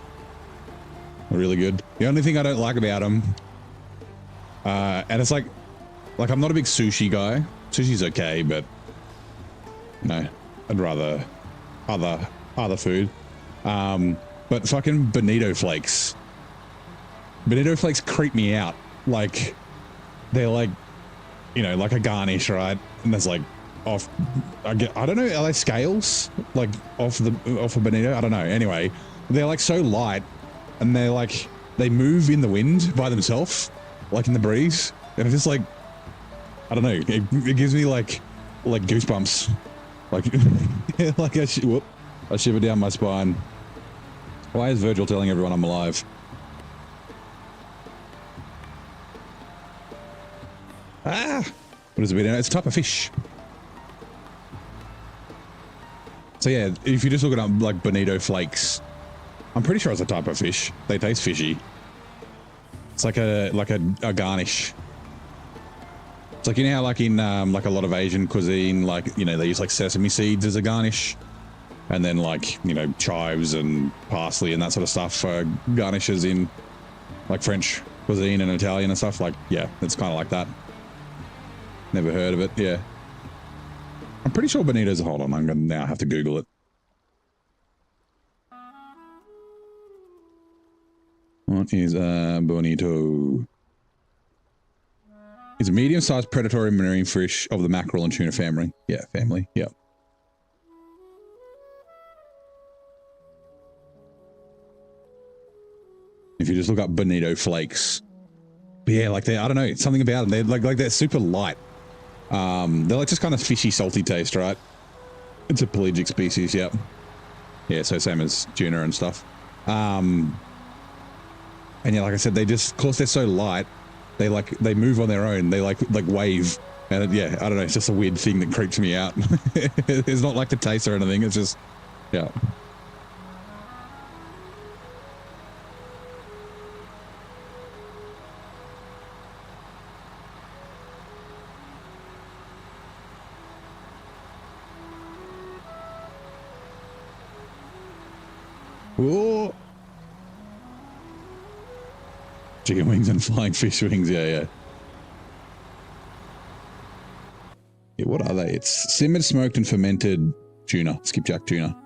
Really good. The only thing I don't like about them, and it's like I'm not a big sushi guy. Sushi's okay, but no, I'd rather other food. But fucking bonito flakes. Bonito flakes creep me out. Like they're like, you know, like a garnish, right? And there's like off. I don't know. Are they scales? Like off a bonito? I don't know. Anyway, they're like so light, and they're like they move in the wind by themselves, like in the breeze, and it's just like I don't know. It gives me like goosebumps. Like like I shiver down my spine. Why is Virgil telling everyone I'm alive? Ah! What is it? It's a type of fish. So yeah, if you just look it up, like bonito flakes, I'm pretty sure it's a type of fish. They taste fishy. It's like a garnish. It's like, you know how like in like a lot of Asian cuisine, like, you know, they use like sesame seeds as a garnish, and then like, you know, chives and parsley and that sort of stuff for garnishes in like French cuisine and Italian and stuff. Like, yeah, it's kind of like that. Never heard of it. Yeah, I'm pretty sure bonitos. Hold on, I'm gonna now have to Google it. What is a bonito? It's a medium-sized predatory marine fish of the mackerel and tuna family. Yeah, family. Yeah. If you just look up bonito flakes, but yeah, like they, I don't know, it's something about them. They're like they're super light. They're like just kind of fishy, salty taste, right? It's a pelagic species. Yep. Yeah, so same as tuna and stuff. And yeah, like I said, they just, of course, they're so light. They move on their own. They like wave, and yeah, I don't know. It's just a weird thing that creeps me out. It's not like the taste or anything. It's just, yeah. Whoa. Chicken wings and flying fish wings. Yeah, yeah. Yeah, what are they? It's simmered, smoked, and fermented tuna, skipjack tuna.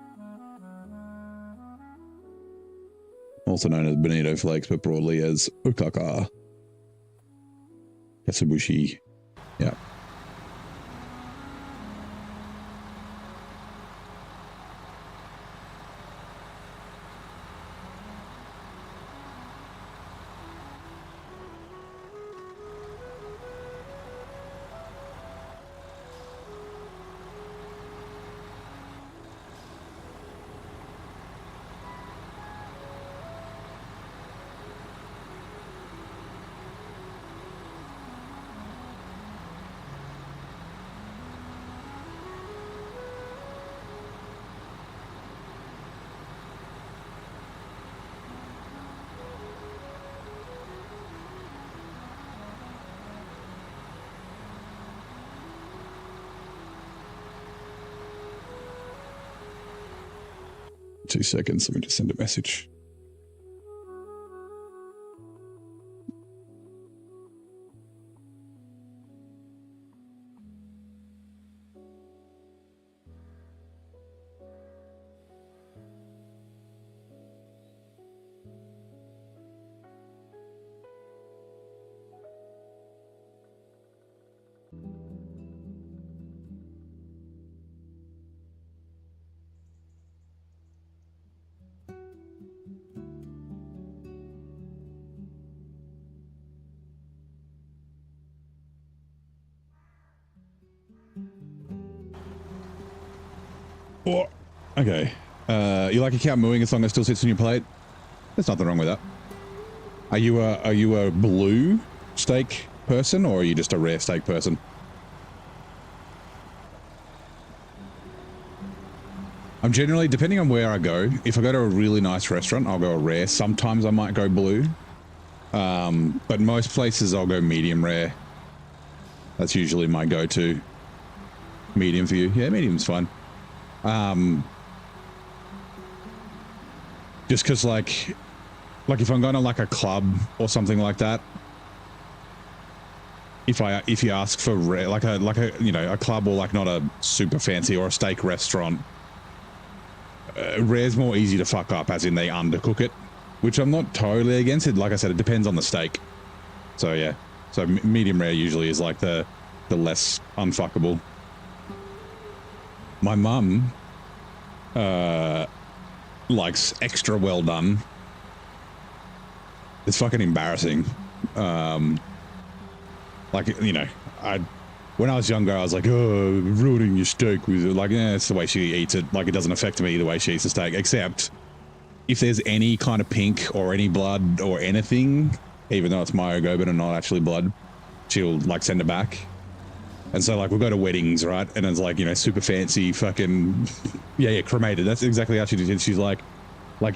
Also known as bonito flakes, but broadly as ukaka. Katsubushi. Yeah. 2 seconds. Let me just send a message. Oh, okay. You like a cow mooing as long as it still sits on your plate? There's nothing wrong with that. Are you a blue steak person, or are you just a rare steak person? I'm generally, depending on where I go, if I go to a really nice restaurant, I'll go a rare. Sometimes I might go blue. But most places I'll go medium rare. That's usually my go-to. Medium for you. Yeah, medium's fine. Just because like if I'm going to like a club or something like that, if you ask for rare, like a you know, a club, or like not a super fancy or a steak restaurant, rare's more easy to fuck up, as in they undercook it, which I'm not totally against it. Like I said, it depends on the steak. So yeah, so medium rare usually is like the less unfuckable. My mum likes extra well done. It's fucking embarrassing. Like, you know, when I was younger, I was like, oh, ruining your steak with it. Like, yeah, it's the way she eats it. Like, it doesn't affect me the way she eats the steak, except if there's any kind of pink or any blood or anything, even though it's myoglobin and not actually blood, she'll like send it back. And so like we'll go to weddings, right? And it's like, you know, super fancy fucking, yeah, cremated. That's exactly how she did it. She's like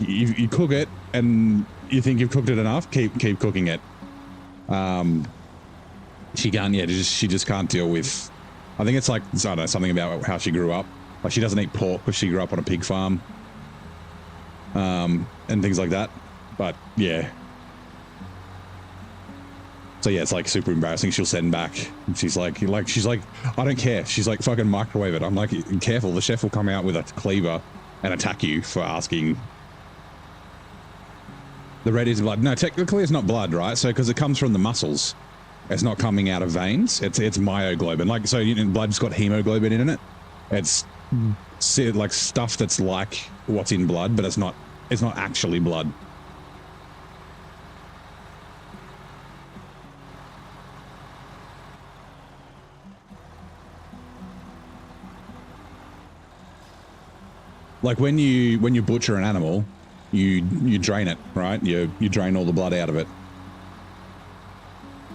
you cook it and you think you've cooked it enough, keep cooking it. She can't, yeah, she just can't deal with, I think it's like, I don't know, something about how she grew up. Like she doesn't eat pork because she grew up on a pig farm. And things like that. But yeah. So yeah, it's like super embarrassing. She'll send back. And she's like, I don't care. She's like, fucking microwave it. I'm like, careful. The chef will come out with a cleaver and attack you for asking. The red is blood. No, technically it's not blood, right? So because it comes from the muscles, it's not coming out of veins. It's myoglobin. Like, so blood's got hemoglobin in it. It's like stuff that's like what's in blood, but it's not actually blood. Like when you butcher an animal, you drain it, right? You drain all the blood out of it.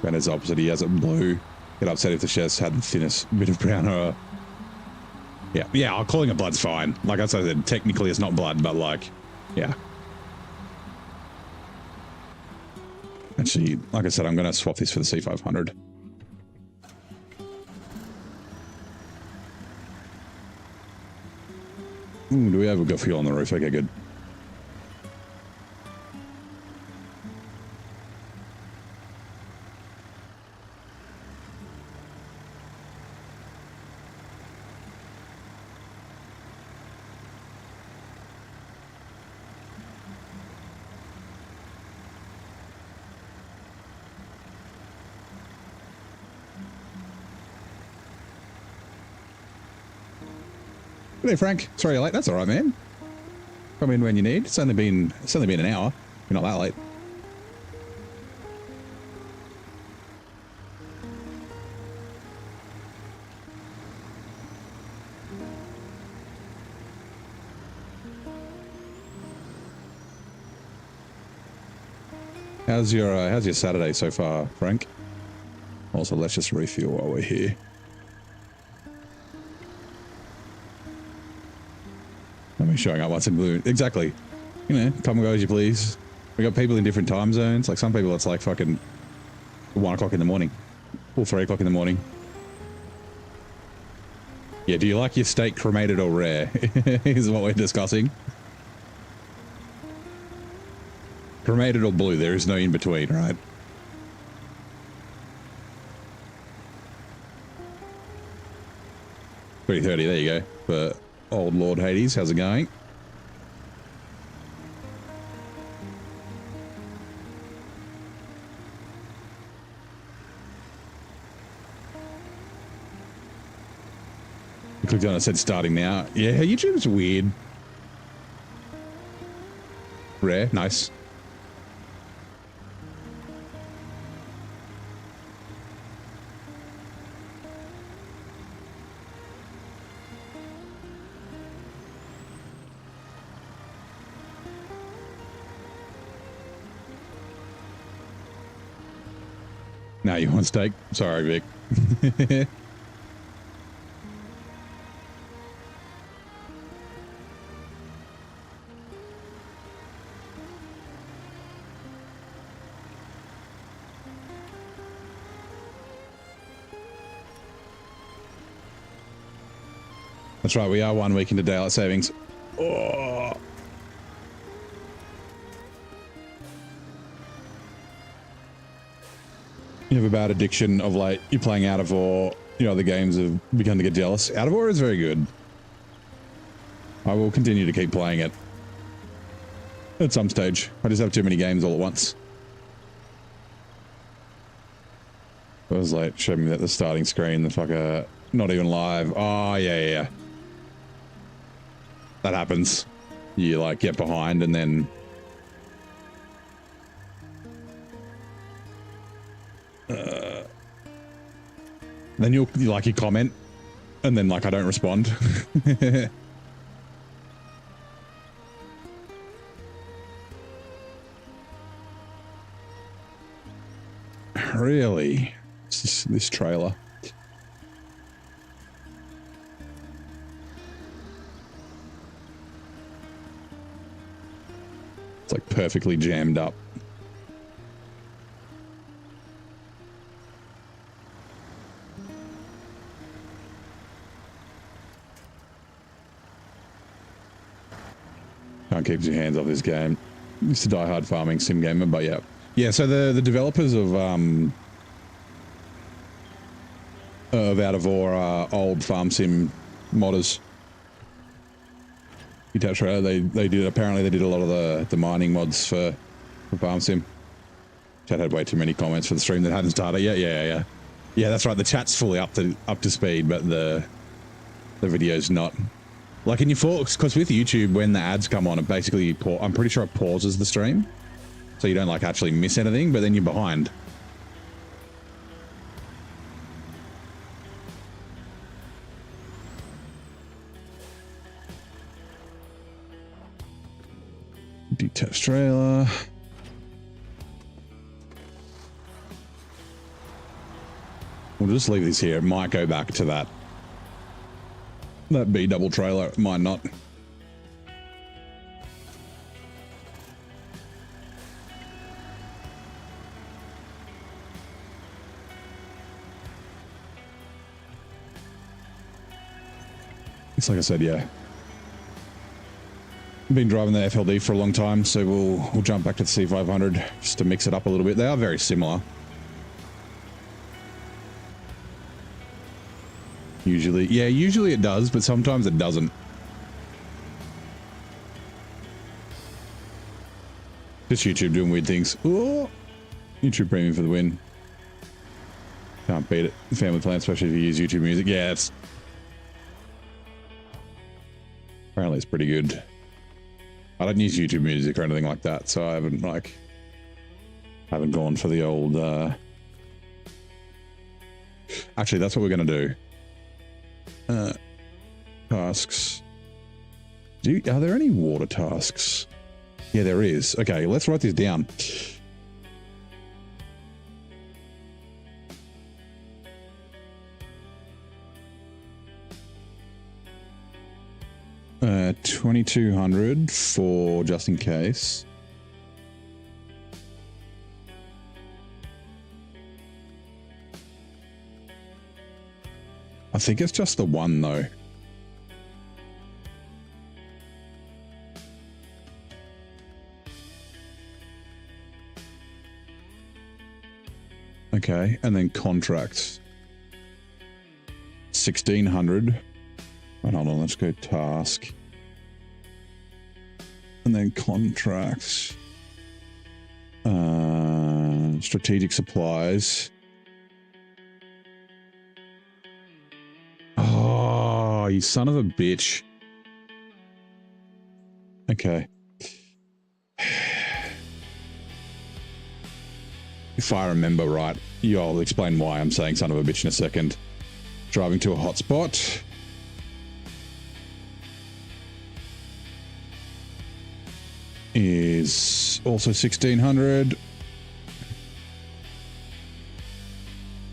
And it's opposite. He has it blue. Get upset if the chef's had the thinnest bit of brown or yeah. Calling it blood's fine. Like I said, technically it's not blood, but like, yeah. Actually, like I said, I'm gonna swap this for the C500. Ooh, do we have a good fuel on the roof? Okay, good. Hey Frank, sorry you're late. That's all right, man. Come in when you need. It's only been an hour. You're not that late. How's your Saturday so far, Frank? Also, let's just refuel while we're here. I'm showing up once in blue. Exactly. You know, come and go as you please. We got people in different time zones. Like some people, it's like fucking 1 o'clock in the morning, or 3 o'clock in the morning. Yeah. Do you like your steak cremated or rare? Is what we're discussing. cremated or blue. There is no in between, right? $3.30. There you go. For old Lord Hades, how's it going? I clicked on it, said starting now. Yeah, YouTube's weird. Rare, nice. Now you want steak? Sorry, Vic. That's right, we are 1 week into daylight savings. Oh. You have a bad addiction of late. You're playing Out of War. You know, the games have begun to get jealous. Out of War is very good. I will continue to keep playing it. At some stage. I just have too many games all at once. It was like, showed me that the starting screen, the fucker, not even live. Oh, yeah. That happens. You like get behind and then you comment and then like I don't respond. Really? This trailer. It's like perfectly jammed up. Can't keep your hands off this game. Used to die hard farming sim gamer, but yeah. Yeah, so the developers of Out of War are old farm sim modders. They did a lot of the mining mods for farm sim. Chat had way too many comments for the stream that hadn't started yet. Yeah, that's right. The chat's fully up to speed, but the video's not. Like in your forks, because with YouTube, when the ads come on, it basically I'm pretty sure it pauses the stream, so you don't like actually miss anything, but then you're behind. Detached trailer. We'll just leave this here. It might go back to that B double trailer. It might not. It's like I said, yeah. Been driving the FLD for a long time, so we'll jump back to the C500 just to mix it up a little bit. They are very similar. Usually it does, but sometimes it doesn't. Just YouTube doing weird things. Oh, YouTube Premium for the win. Can't beat it. Family plan, especially if you use YouTube Music. Yeah, apparently it's pretty good. I don't use YouTube Music or anything like that, so I haven't gone for the old. Actually, that's what we're gonna do. Tasks. Are there any water tasks? Yeah, there is. Okay, let's write this down. $2,200 for just in case. I think it's just the one though. Okay, and then contracts. 1600. And hold on, let's go task. And then contracts. Strategic supplies. Oh, you son of a bitch. Okay. If I remember right, I'll explain why I'm saying son of a bitch in a second. Driving to a hotspot. Is also 1600.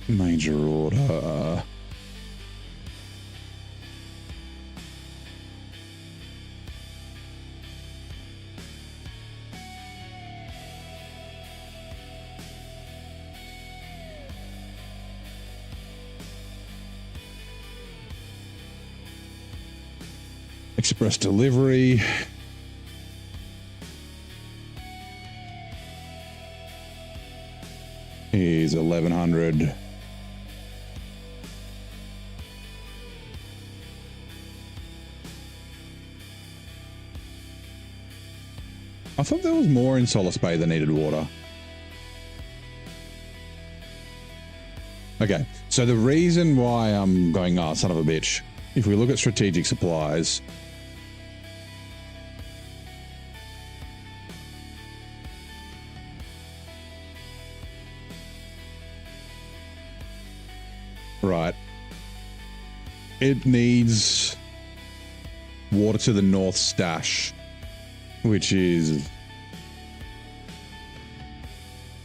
Major order. Express delivery. Is 1100. I thought there was more in Solace Bay that needed water. Okay, so the reason why I'm going, oh, son of a bitch, if we look at strategic supplies, right, it needs water to the North Stash, which is,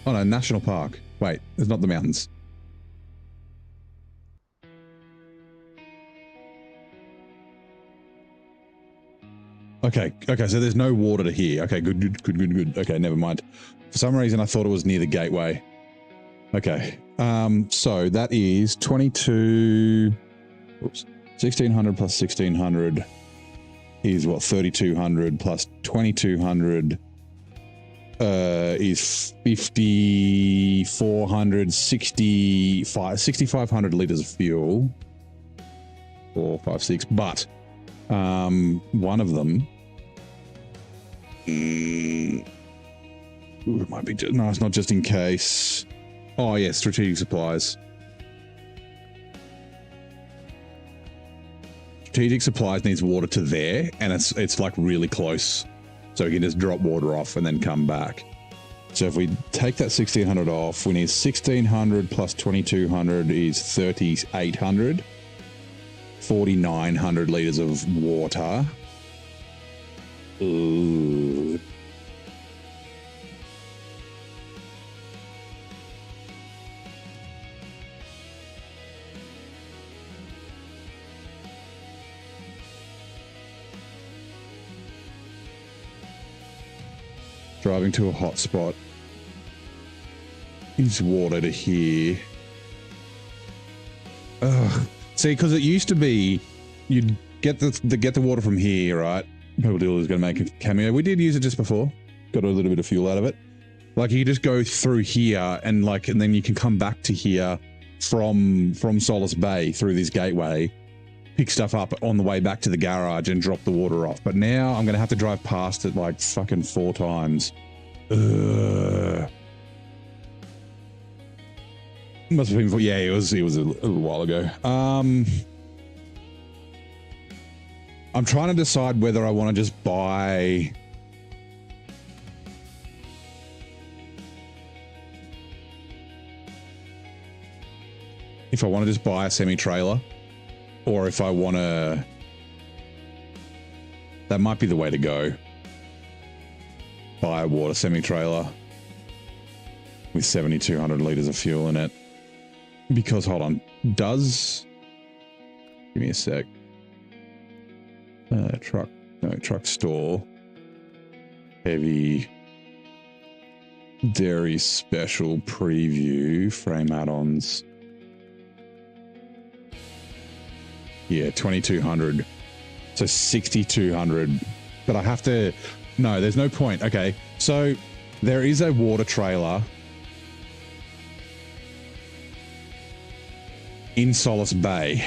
oh no, National Park. Wait, it's not the mountains. Okay, so there's no water to here. Okay, good. Okay, never mind. For some reason, I thought it was near the gateway. Okay, so that is 22, oops, 1600 plus 1600 is what, 3200 plus 2200 is 5400, 6500 liters of fuel. 4, 5, 6, but one of them, ooh, it might be, no, it's not just in case. Oh yeah, strategic supplies. Strategic supplies needs water to there, and it's like really close, so we can just drop water off and then come back. So if we take that 1600 off, we need 1600 plus 2200 is 3800. 4,900 liters of water. Ooh. Driving to a hotspot. Is water to here. Ugh. See, because it used to be, you'd get the water from here, right? Purple Dealer is going to make a cameo. We did use it just before. Got a little bit of fuel out of it. Like, you just go through here and then you can come back to here from Solace Bay through this gateway, pick stuff up on the way back to the garage and drop the water off. But now I'm going to have to drive past it like fucking 4 times. Ugh. Must have been, yeah, it was a little while ago. I'm trying to decide whether I want to just buy if I want to just buy a semi-trailer, or if I want to, that might be the way to go. Buy a water semi-trailer with 7,200 liters of fuel in it. Because, hold on, give me a sec. Truck store. Heavy. Dairy special preview. Frame add-ons. Yeah, 2,200. So 6,200. But I have to, no, there's no point. Okay, so there is a water trailer in Solace Bay.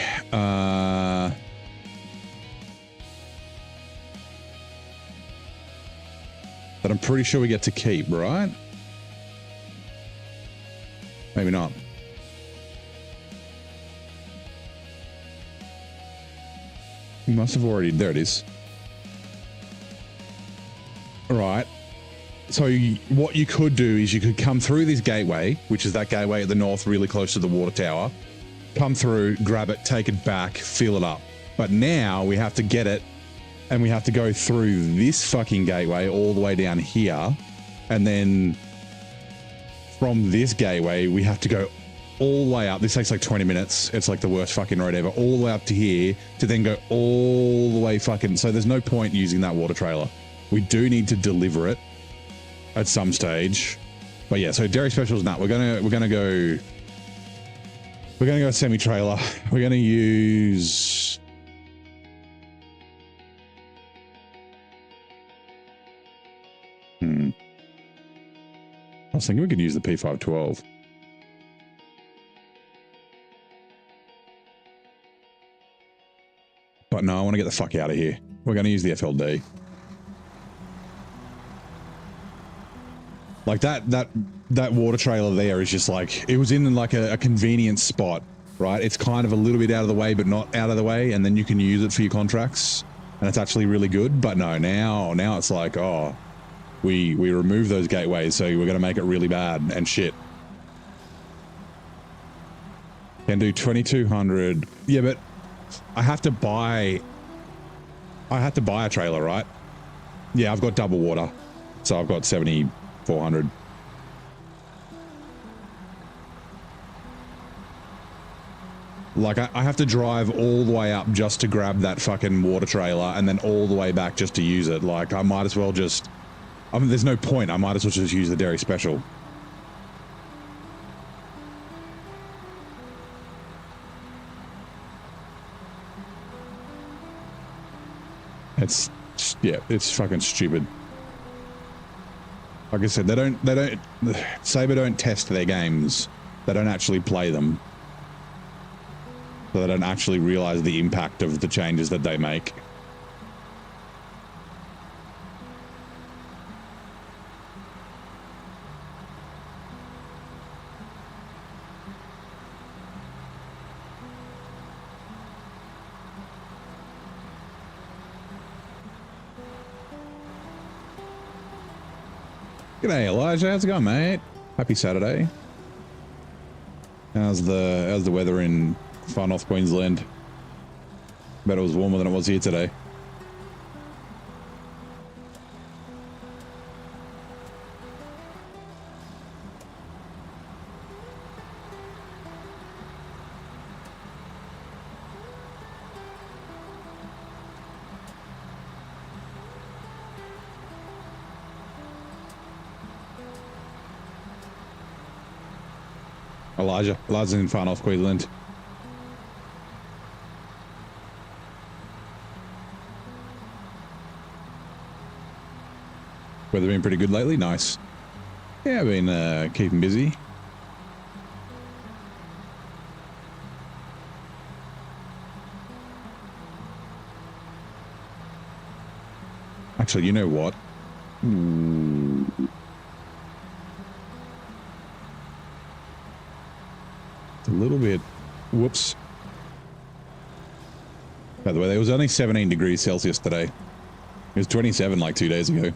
But I'm pretty sure we get to keep, right? Maybe not. We must have already, there it is. All right. So what you could do is you could come through this gateway, which is that gateway at the north, really close to the water tower. Come through, grab it, take it back, fill it up. But now we have to get it, and we have to go through this fucking gateway all the way down here. And then from this gateway, we have to go all the way up. This takes like 20 minutes. It's like the worst fucking road ever. All the way up to here to then go all the way fucking... So there's no point using that water trailer. We do need to deliver it at some stage. But yeah, so dairy specials, nah, we're gonna go semi-trailer. We're gonna use... I was thinking we could use the P512. But no, I want to get the fuck out of here. We're going to use the FLD. Like that water trailer there is just like, it was in like a convenient spot, right? It's kind of a little bit out of the way, but not out of the way. And then you can use it for your contracts. And it's actually really good. But no, now it's like, oh, we remove those gateways. So we're going to make it really bad and shit. Can do 2,200. Yeah, but I have to buy a trailer, right? Yeah, I've got double water. So I've got 7,400. Like, I have to drive all the way up just to grab that fucking water trailer and then all the way back just to use it. Like, I might as well just... I mean, there's no point. I might as well just use the dairy special. It's... yeah, it's fucking stupid. Like I said, they don't... Saber don't test their games. They don't actually play them. So they don't actually realize the impact of the changes that they make. G'day, Elijah. How's it going, mate? Happy Saturday. How's the weather in far north Queensland? Bet it was warmer than it was here today. Elijah's in far north Queensland. Weather been pretty good lately. Nice. Yeah, I've been keeping busy. Actually, you know what? It's a little bit... whoops. By the way, there was only 17 degrees Celsius today. It was 27 like 2 days ago.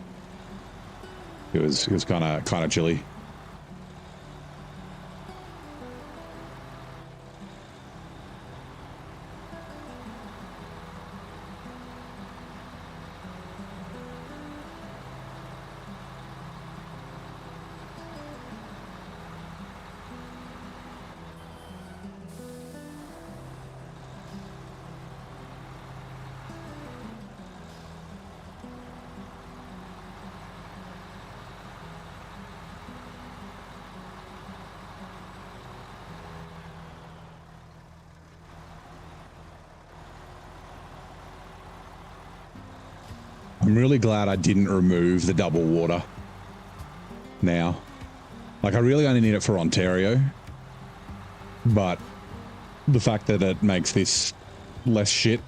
It was kind of chilly. I'm really glad I didn't remove the double water now. Like, I really only need it for Ontario. But the fact that it makes this less shit,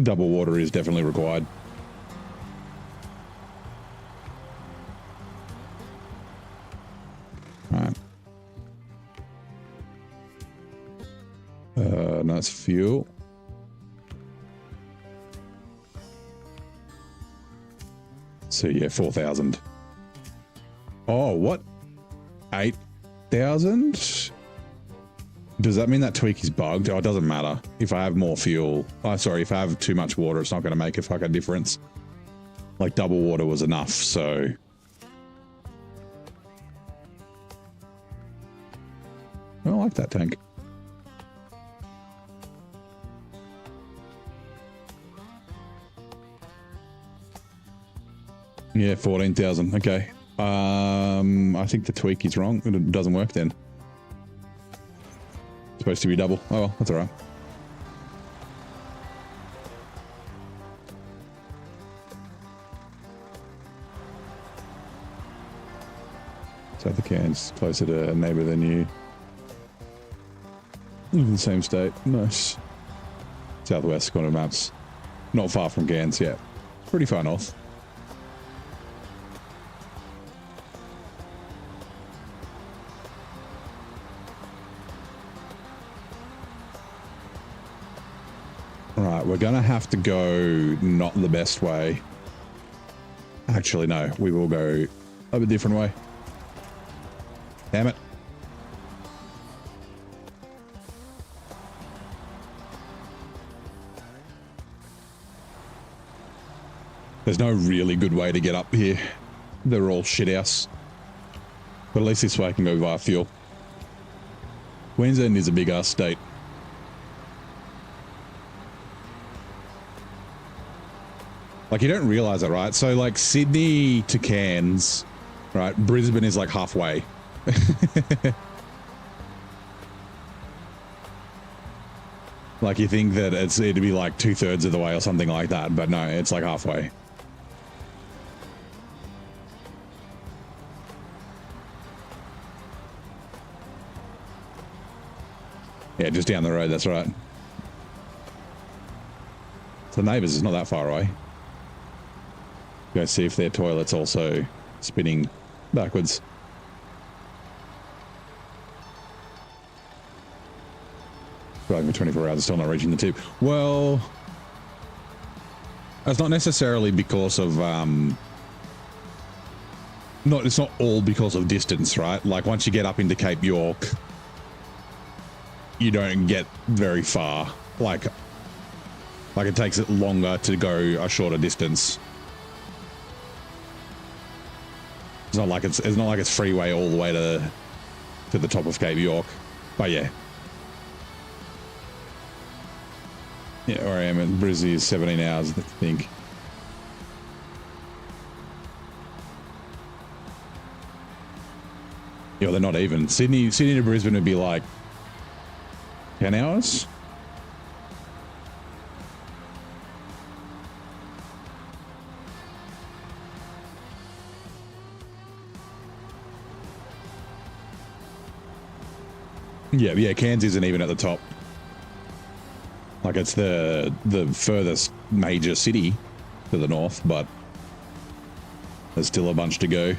double water is definitely required. Alright. Nice fuel. So yeah, 4,000. Oh, what? 8,000? Does that mean that tweak is bugged? Oh, it doesn't matter. If I have more fuel, oh, sorry, if I have too much water, it's not going to make a fucking difference. Like double water was enough, so. I like that tank. Yeah, 14,000. Okay. I think the tweak is wrong. It doesn't work then. It's supposed to be double. Oh, well, that's all right. South of Cairns, closer to a neighbour than you. Live in the same state. Nice. Southwest corner maps. Not far from Cairns yet. Pretty far north. Right, we're gonna have to go not the best way. Actually, no, we will go a bit different way. Damn it. There's no really good way to get up here. They're all shithouse. But at least this way I can go via fuel. Queensland is a big ass state. Like, you don't realize it, right? So, like, Sydney to Cairns, right? Brisbane is like halfway. Like, you think that it'd be like 2/3 of the way or something like that, but no, it's like halfway. Yeah, just down the road, that's right. The neighbours is not that far away. Go see if their toilet's also spinning backwards. Driving for 24 hours, still not reaching the tip. Well, it's not necessarily because of it's not all because of distance, right? Like, once you get up into Cape York, you don't get very far. Like it takes it longer to go a shorter distance. It's not like it's freeway all the way to the top of Cape York. But yeah. Yeah, where I am at Brizzy is 17 hours, I think. Yeah, they're not even. Sydney to Brisbane would be like 10 hours. Yeah, Cairns isn't even at the top. Like, it's the furthest major city to the north, but there's still a bunch to go.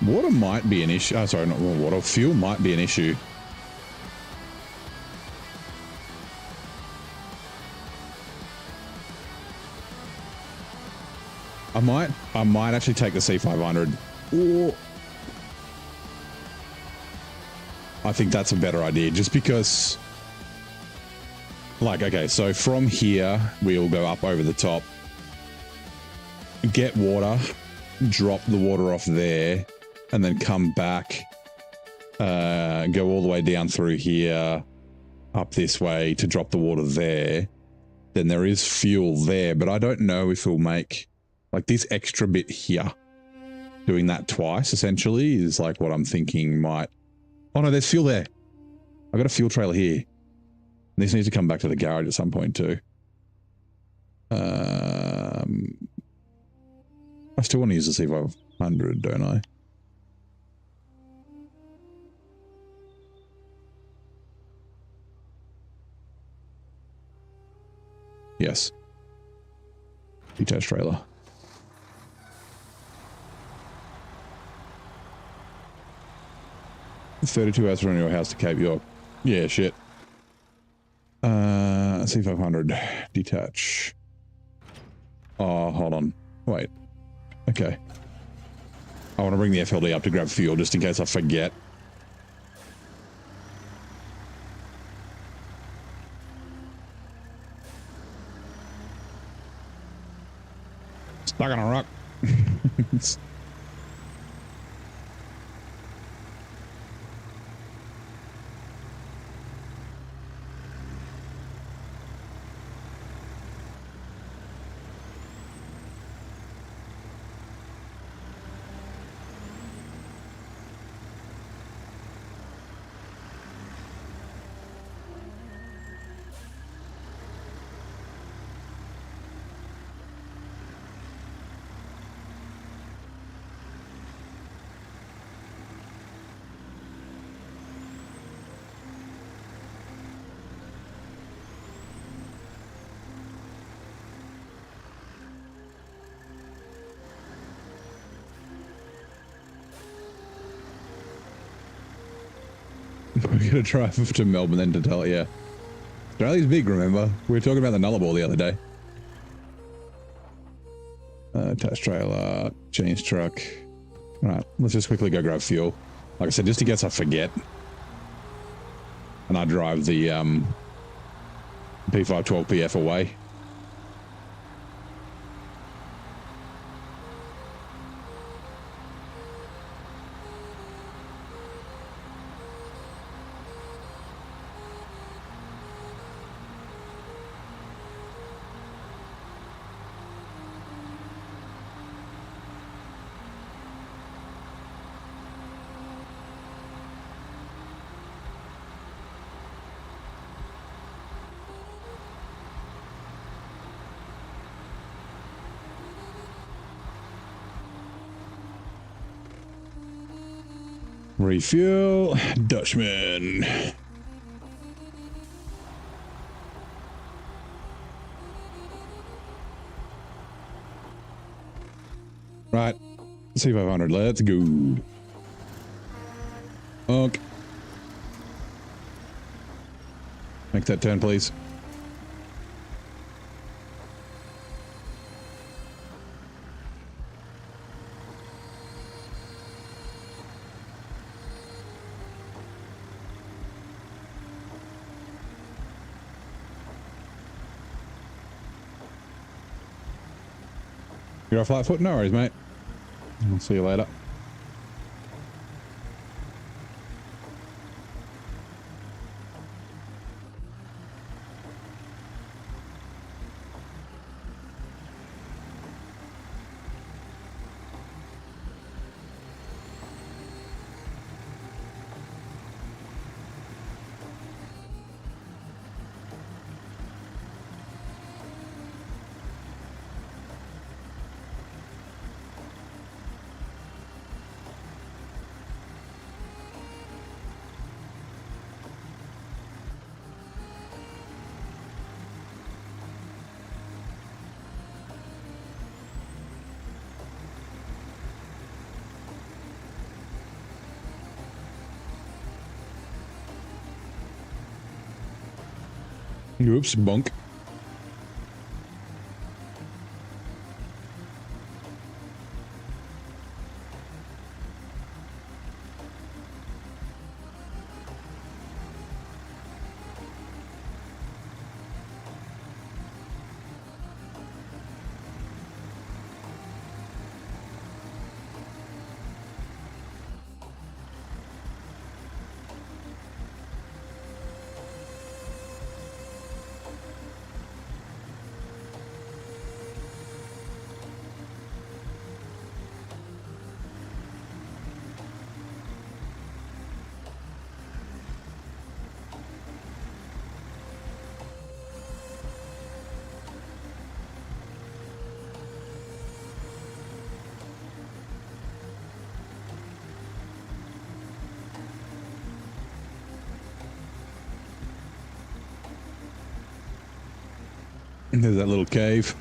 Water might be an issue. Oh, sorry, not water. Fuel might be an issue. I might actually take the C500. Or I think that's a better idea, just because, Like, okay, so from here, we'll go up over the top, get water, drop the water off there, and then come back, go all the way down through here, up this way to drop the water there. Then there is fuel there, but I don't know if it'll make, like, this extra bit here. Doing that twice, essentially, is like what I'm thinking might... Oh no, there's fuel there. I've got a fuel trailer here. This needs to come back to the garage at some point too. I still want to use the C500, don't I? Yes. Detached trailer. $32 hours from your house to Cape York. Yeah, shit. C500. Detach. Oh, hold on. Wait. Okay. I want to bring the FLD up to grab fuel just in case I forget. Stuck on a rock. We're going to drive to Melbourne then to tell it, yeah. Australia's big, remember? We were talking about the Nullarbor the other day. Attached trailer, change truck. Alright, let's just quickly go grab fuel. Like I said, just in case I forget. And I drive the P512PF away. Refuel, Dutchman. Right, C500, let's go. Okay. Make that turn, please. You're off light foot? No worries, mate. I'll see you later. Oops, bunk. There's that little cave.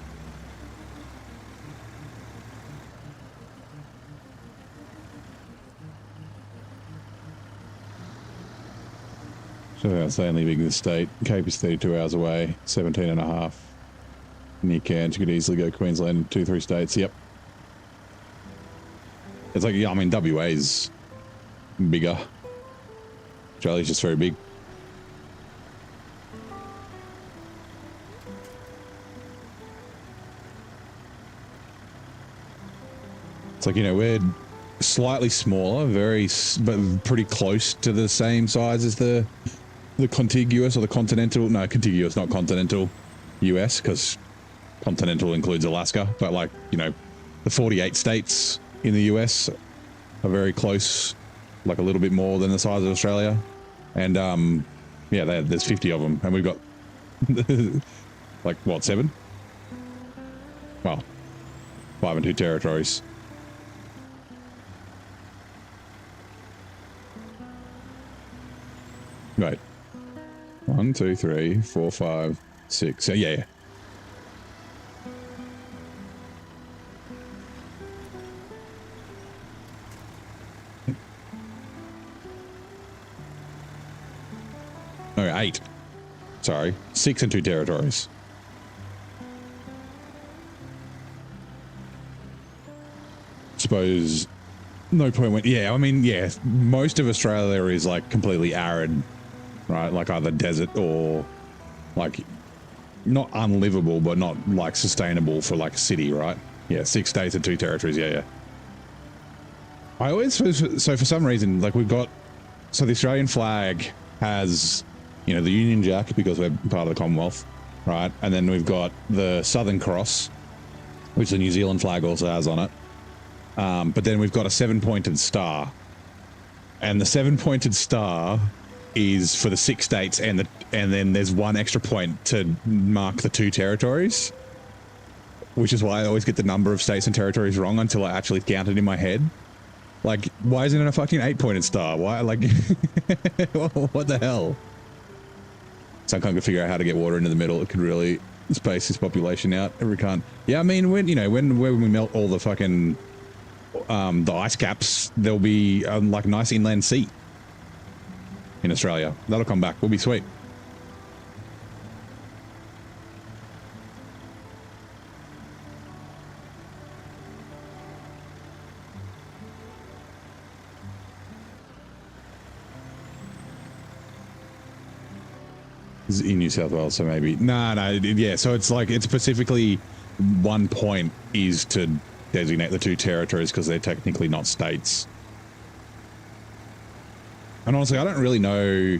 So insanely big, this state. Cape is 32 hours away, 17 and a half. Near Cairns, you could easily go Queensland in 2-3 states. Yep. It's like, yeah, I mean, WA's bigger. Australia's just very big. It's like, you know, we're slightly smaller, but pretty close to the same size as the contiguous or the continental, no, contiguous, not continental US, because continental includes Alaska, but like, you know, the 48 states in the US are very close, like a little bit more than the size of Australia. And yeah, there's 50 of them, and we've got like, what, 7? Well, 5 and 2 territories. Right. 1, 2, 3, 4, 5, 6. Yeah. No, 8. Sorry. 6 and 2 territories. Suppose no point when, yeah, I mean, yeah, most of Australia is like completely arid, right? Like either desert or like not unlivable, but not like sustainable for like a city, right? Yeah, 6 states and 2 territories. Yeah. I always, so for some reason, like we've got, so the Australian flag has, you know, the Union Jack because we're part of the Commonwealth, right? And then we've got the Southern Cross, which the New Zealand flag also has on it. But then we've got a 7-pointed star, and the 7-pointed star is for the 6 states, and then there's 1 extra point to mark the 2 territories, which is why I always get the number of states and territories wrong until I actually count it in my head. Like, why isn't it a fucking 8-pointed star? Why, like, what the hell? Some kind of figure out how to get water into the middle. It could really space this population out. If we can't. Yeah, I mean, when, you know, when we melt all the fucking the ice caps, there'll be like a nice inland sea in Australia. That'll come back. We'll be sweet. In New South Wales, so maybe no, yeah. So it's like, it's specifically 1 point is to designate the 2 territories because they're technically not states. And honestly, I don't really know.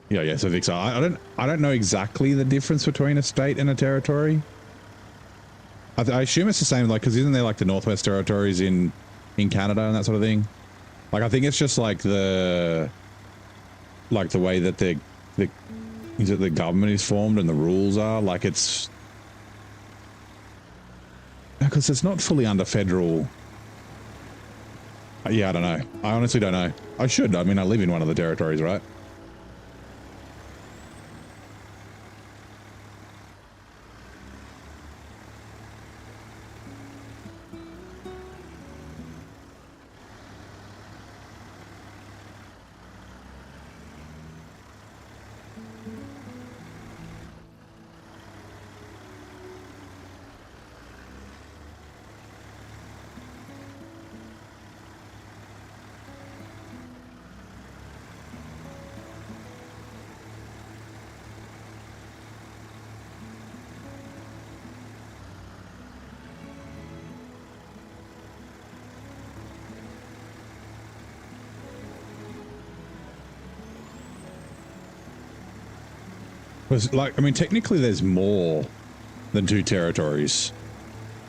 Yeah. So Vixar, I don't know exactly the difference between a state and a territory. I assume it's the same, like, because isn't there like the Northwest Territories in Canada and that sort of thing? Like, I think it's just like the way that the government is formed and the rules are, like, it's because it's not fully under federal. Yeah, I don't know. I honestly don't know. I should. I mean, I live in one of the territories, right? Was like, I mean, technically there's more than 2 territories,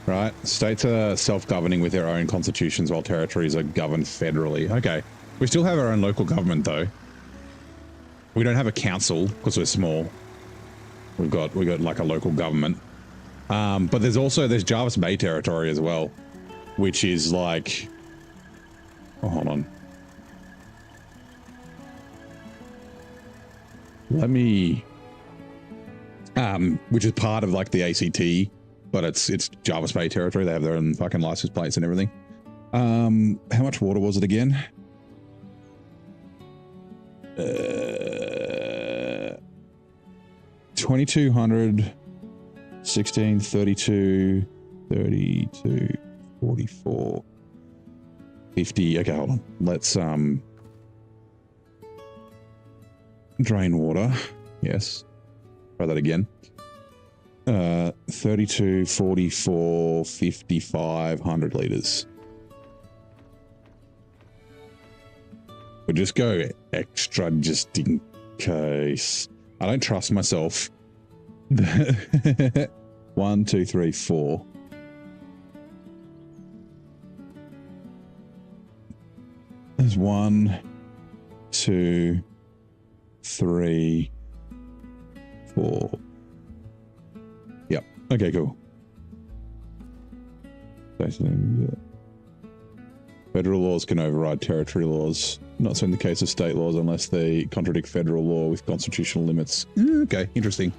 right? States are self-governing with their own constitutions while territories are governed federally. Okay. We still have our own local government though. We don't have a council because we're small. We've got like a local government. But there's Jarvis Bay territory as well, which is like, oh, hold on. which is part of like the ACT, but it's Jarvis Bay territory. They have their own fucking license plates and everything. How much water was it again? 2200, 16, 32, 32, 44, 50. Okay, hold on. Let's drain water. Yes. Try that again. 32, 44, 55, 100 liters. We'll just go extra just in case. I don't trust myself. 1, 2, 3, 4. There's 1, 2, 3, 4. Yep. Okay, cool. Federal laws can override territory laws. Not so in the case of state laws unless they contradict federal law with constitutional limits. Okay, interesting.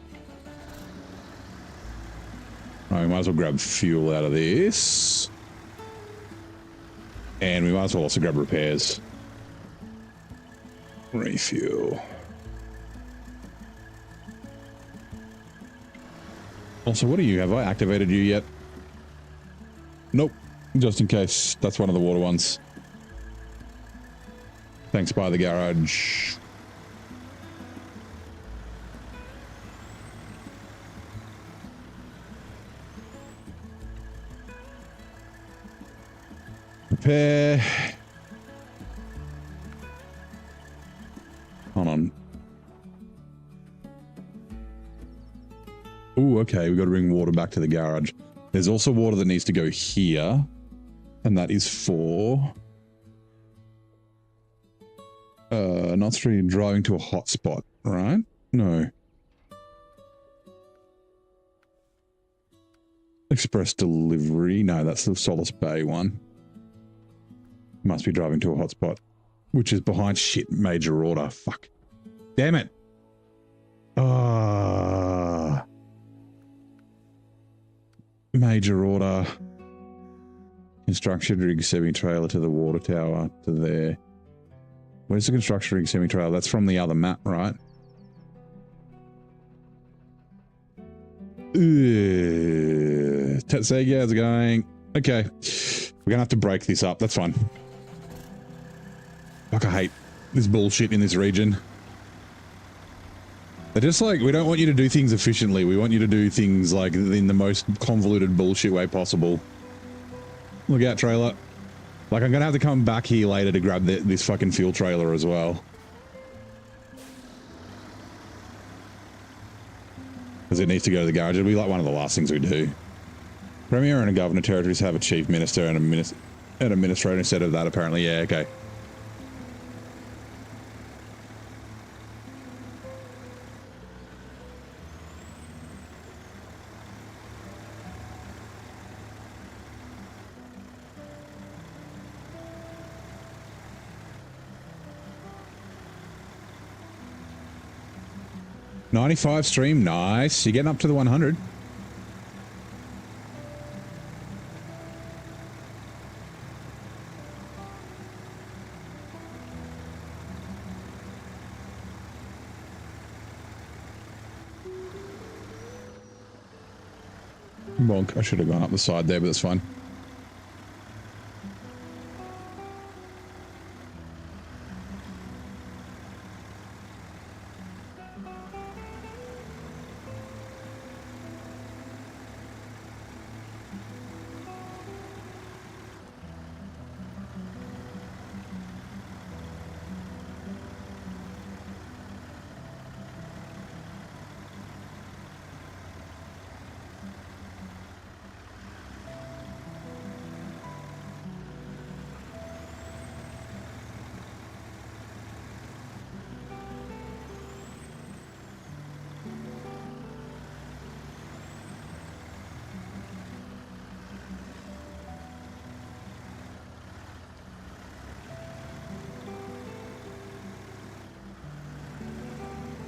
All right, we might as well grab fuel out of this. And we might as well also grab repairs. Refuel. Also, what do you have? I activated you yet? Nope. Just in case. That's one of the water ones. Thanks, by the garage. Repair. Hold on. Ooh, okay. We've got to bring water back to the garage. There's also water that needs to go here. And that is for... not street driving to a hotspot, right? No. Express delivery. No, that's the Solace Bay one. Must be driving to a hotspot, which is behind shit major order. Fuck. Damn it. Major order. Construction rig semi-trailer to the water tower to there. Where's the construction rig semi-trailer? That's from the other map, right? Tetsega, how's it going? Okay. We're gonna have to break this up. That's fine. Fuck, I hate this bullshit in this region. They're just like, we don't want you to do things efficiently. We want you to do things like in the most convoluted bullshit way possible. Look out, trailer. Like, I'm gonna have to come back here later to grab this fucking fuel trailer as well. Because it needs to go to the garage. It'll be like one of the last things we do. Premier and a governor territories have a chief minister and an administrator instead of that, apparently. Yeah, okay. $95 stream, nice. You're getting up to the 100. Bonk, I should have gone up the side there, but that's fine.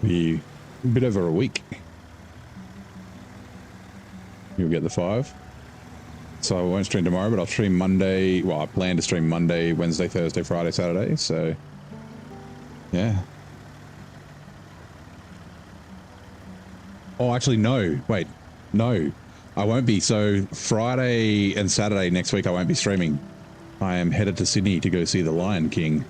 Be a bit over a week. you'll get the 5. So I won't stream tomorrow, but I'll stream Monday. Well, I plan to stream Monday, Wednesday, Thursday, Friday, Saturday. So, yeah. Oh, actually, no. Wait, no. I won't be. So Friday and Saturday next week, I won't be streaming. I am headed to Sydney to go see The Lion King.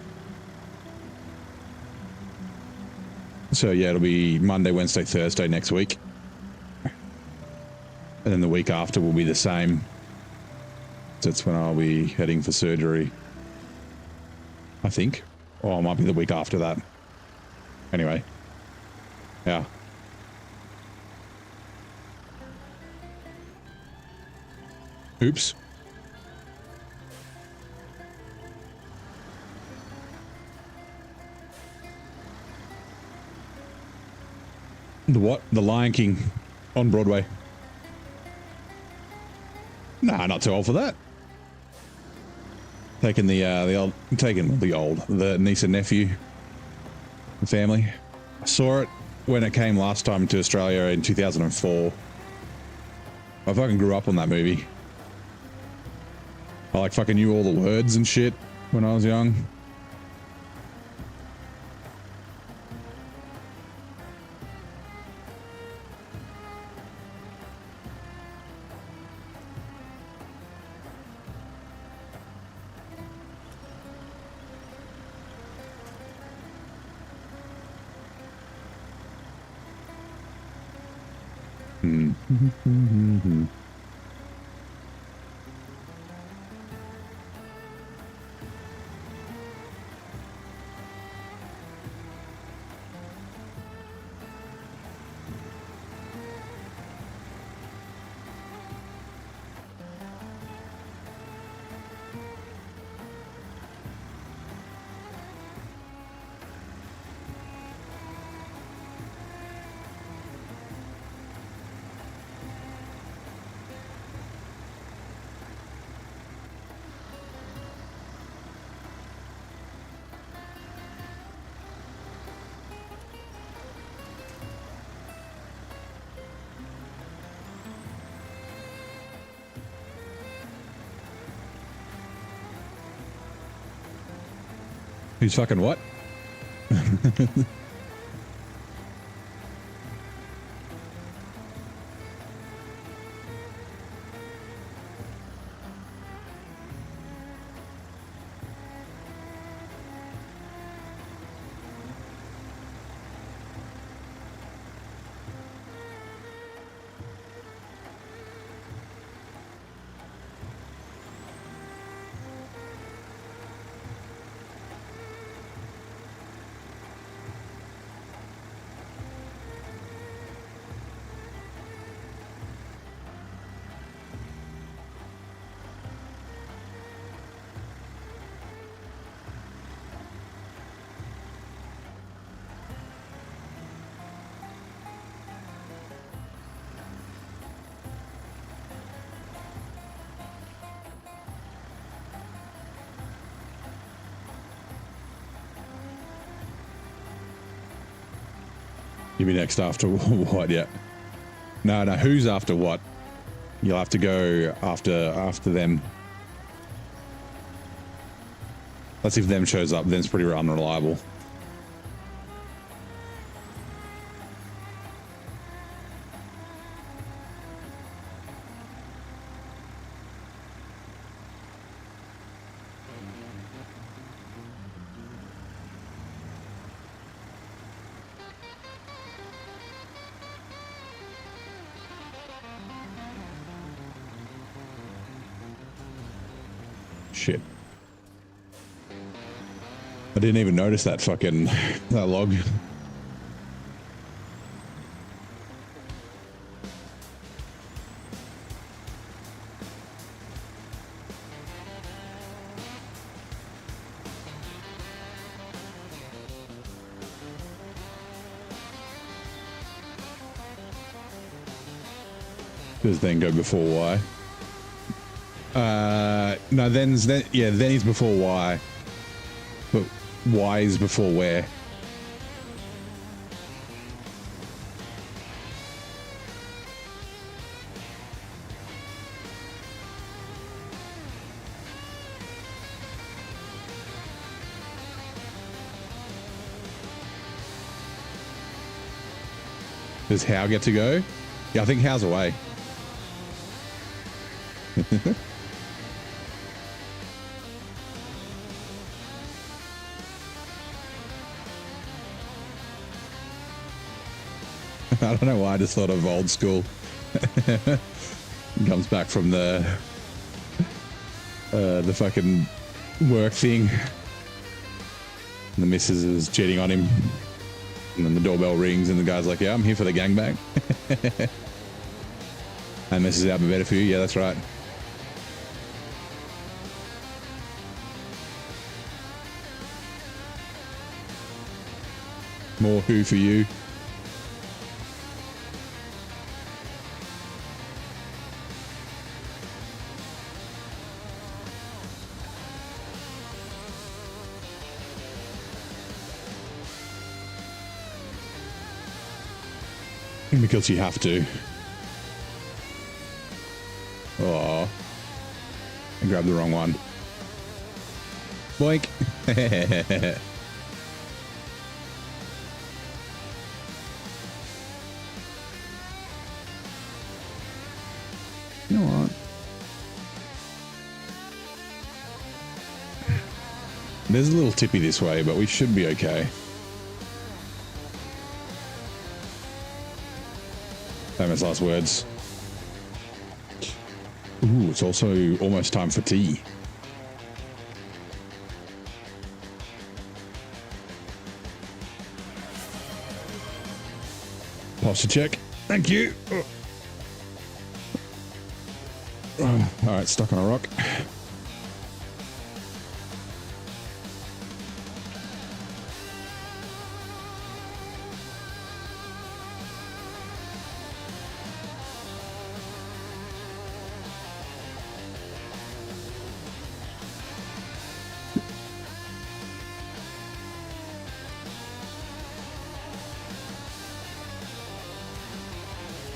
So, yeah, it'll be Monday, Wednesday, Thursday next week. And then the week after will be the same. That's when I'll be heading for surgery, I think. Or it might be the week after that. Anyway. Yeah. Oops. The what? The Lion King on Broadway. Nah, not too old for that. Taking the niece and nephew, the family. I saw it when it came last time to Australia in 2004. I fucking grew up on that movie. I like fucking knew all the words and shit when I was young. Who's fucking what? You be next after what? Yeah. No, who's after what? You'll have to go after them. Let's see if them shows up. Them's pretty unreliable. Shit. I didn't even notice that fucking, that log. Does then go before Y? No, then he's before Y. But Y is before where? Does How get to go? Yeah, I think How's away. I don't know why I just thought of old school. Comes back from the fucking work thing. And the missus is cheating on him. And then the doorbell rings and the guy's like, yeah, I'm here for the gangbang. And this is out better for you. Yeah, that's right. More who for you. Because you have to. Oh, I grabbed the wrong one. Boink. You know what? There's a little tippy this way, but we should be okay. Famous last words. Ooh, it's also almost time for tea. Posture check. Thank you. All right, stuck on a rock.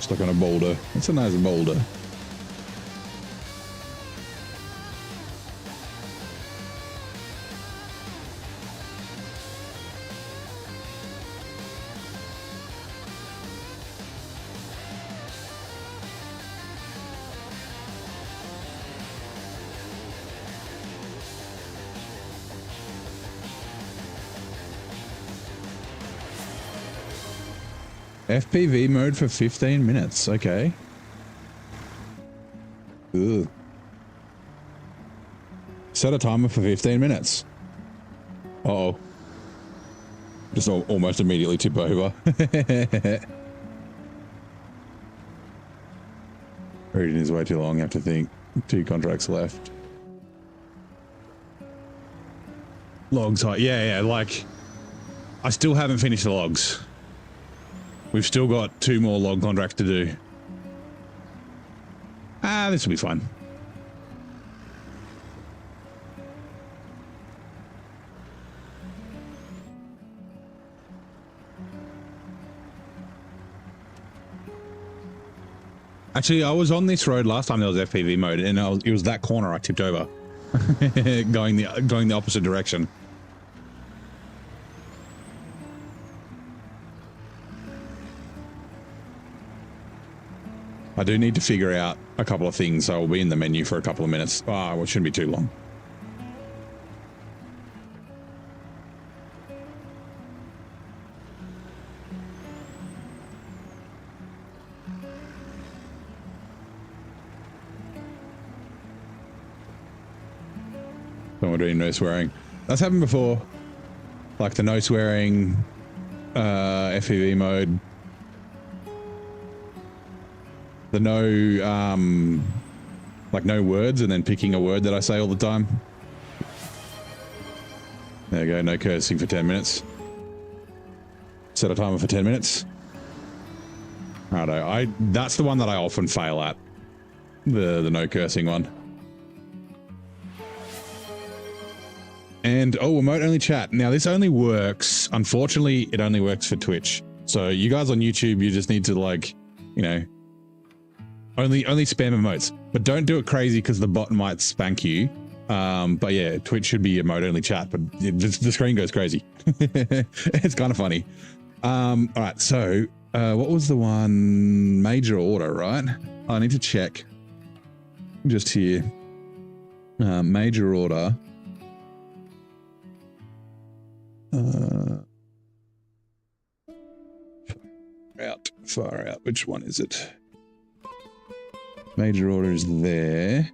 Stuck on a boulder. It's a nice boulder. FPV mode for 15 minutes. Okay. Ugh. Set a timer for 15 minutes. Uh-oh. Just almost immediately tip over. Reading is way too long. I have to think. 2 contracts left. Logs high. Yeah, like I still haven't finished the logs. We've still got 2 more log contracts to do. This will be fun. Actually, I was on this road last time there was FPV mode, and it was that corner I tipped over, going the opposite direction. I do need to figure out a couple of things, so I'll be in the menu for a couple of minutes. Oh, it shouldn't be too long. When we're doing no swearing. That's happened before. Like the no swearing FPV mode. The no, like no words and then picking a word that I say all the time. There you go, no cursing for 10 minutes. Set a timer for 10 minutes. Righto, that's the one that I often fail at. The no cursing one. And, oh, remote only chat. Now this only works, unfortunately, it only works for Twitch. So you guys on YouTube, you just need to like, you know, only spam emotes, but don't do it crazy because the bot might spank you. But yeah, Twitch should be emote only chat, but the screen goes crazy. It's kind of funny. All right, so What was the one? Major order, right? I need to check. Just here. Major order. Far out. Which one is it? Major order is there.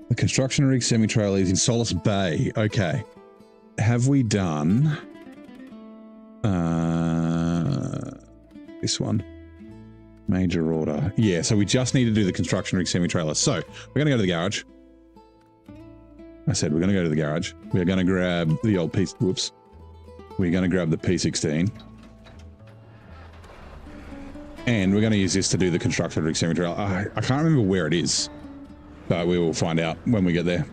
The construction rig semi-trailer is in Solace Bay. Okay. Have we done this one? Major order. Yeah, so we just need to do the construction rig semi-trailer. So we're going to go to the garage. I said we're going to go to the garage. We're going to grab the old piece. Whoops. We're going to grab the P16. And we're going to use this to do the construction rig semi-trailer. I can't remember where it is, but we will find out when we get there.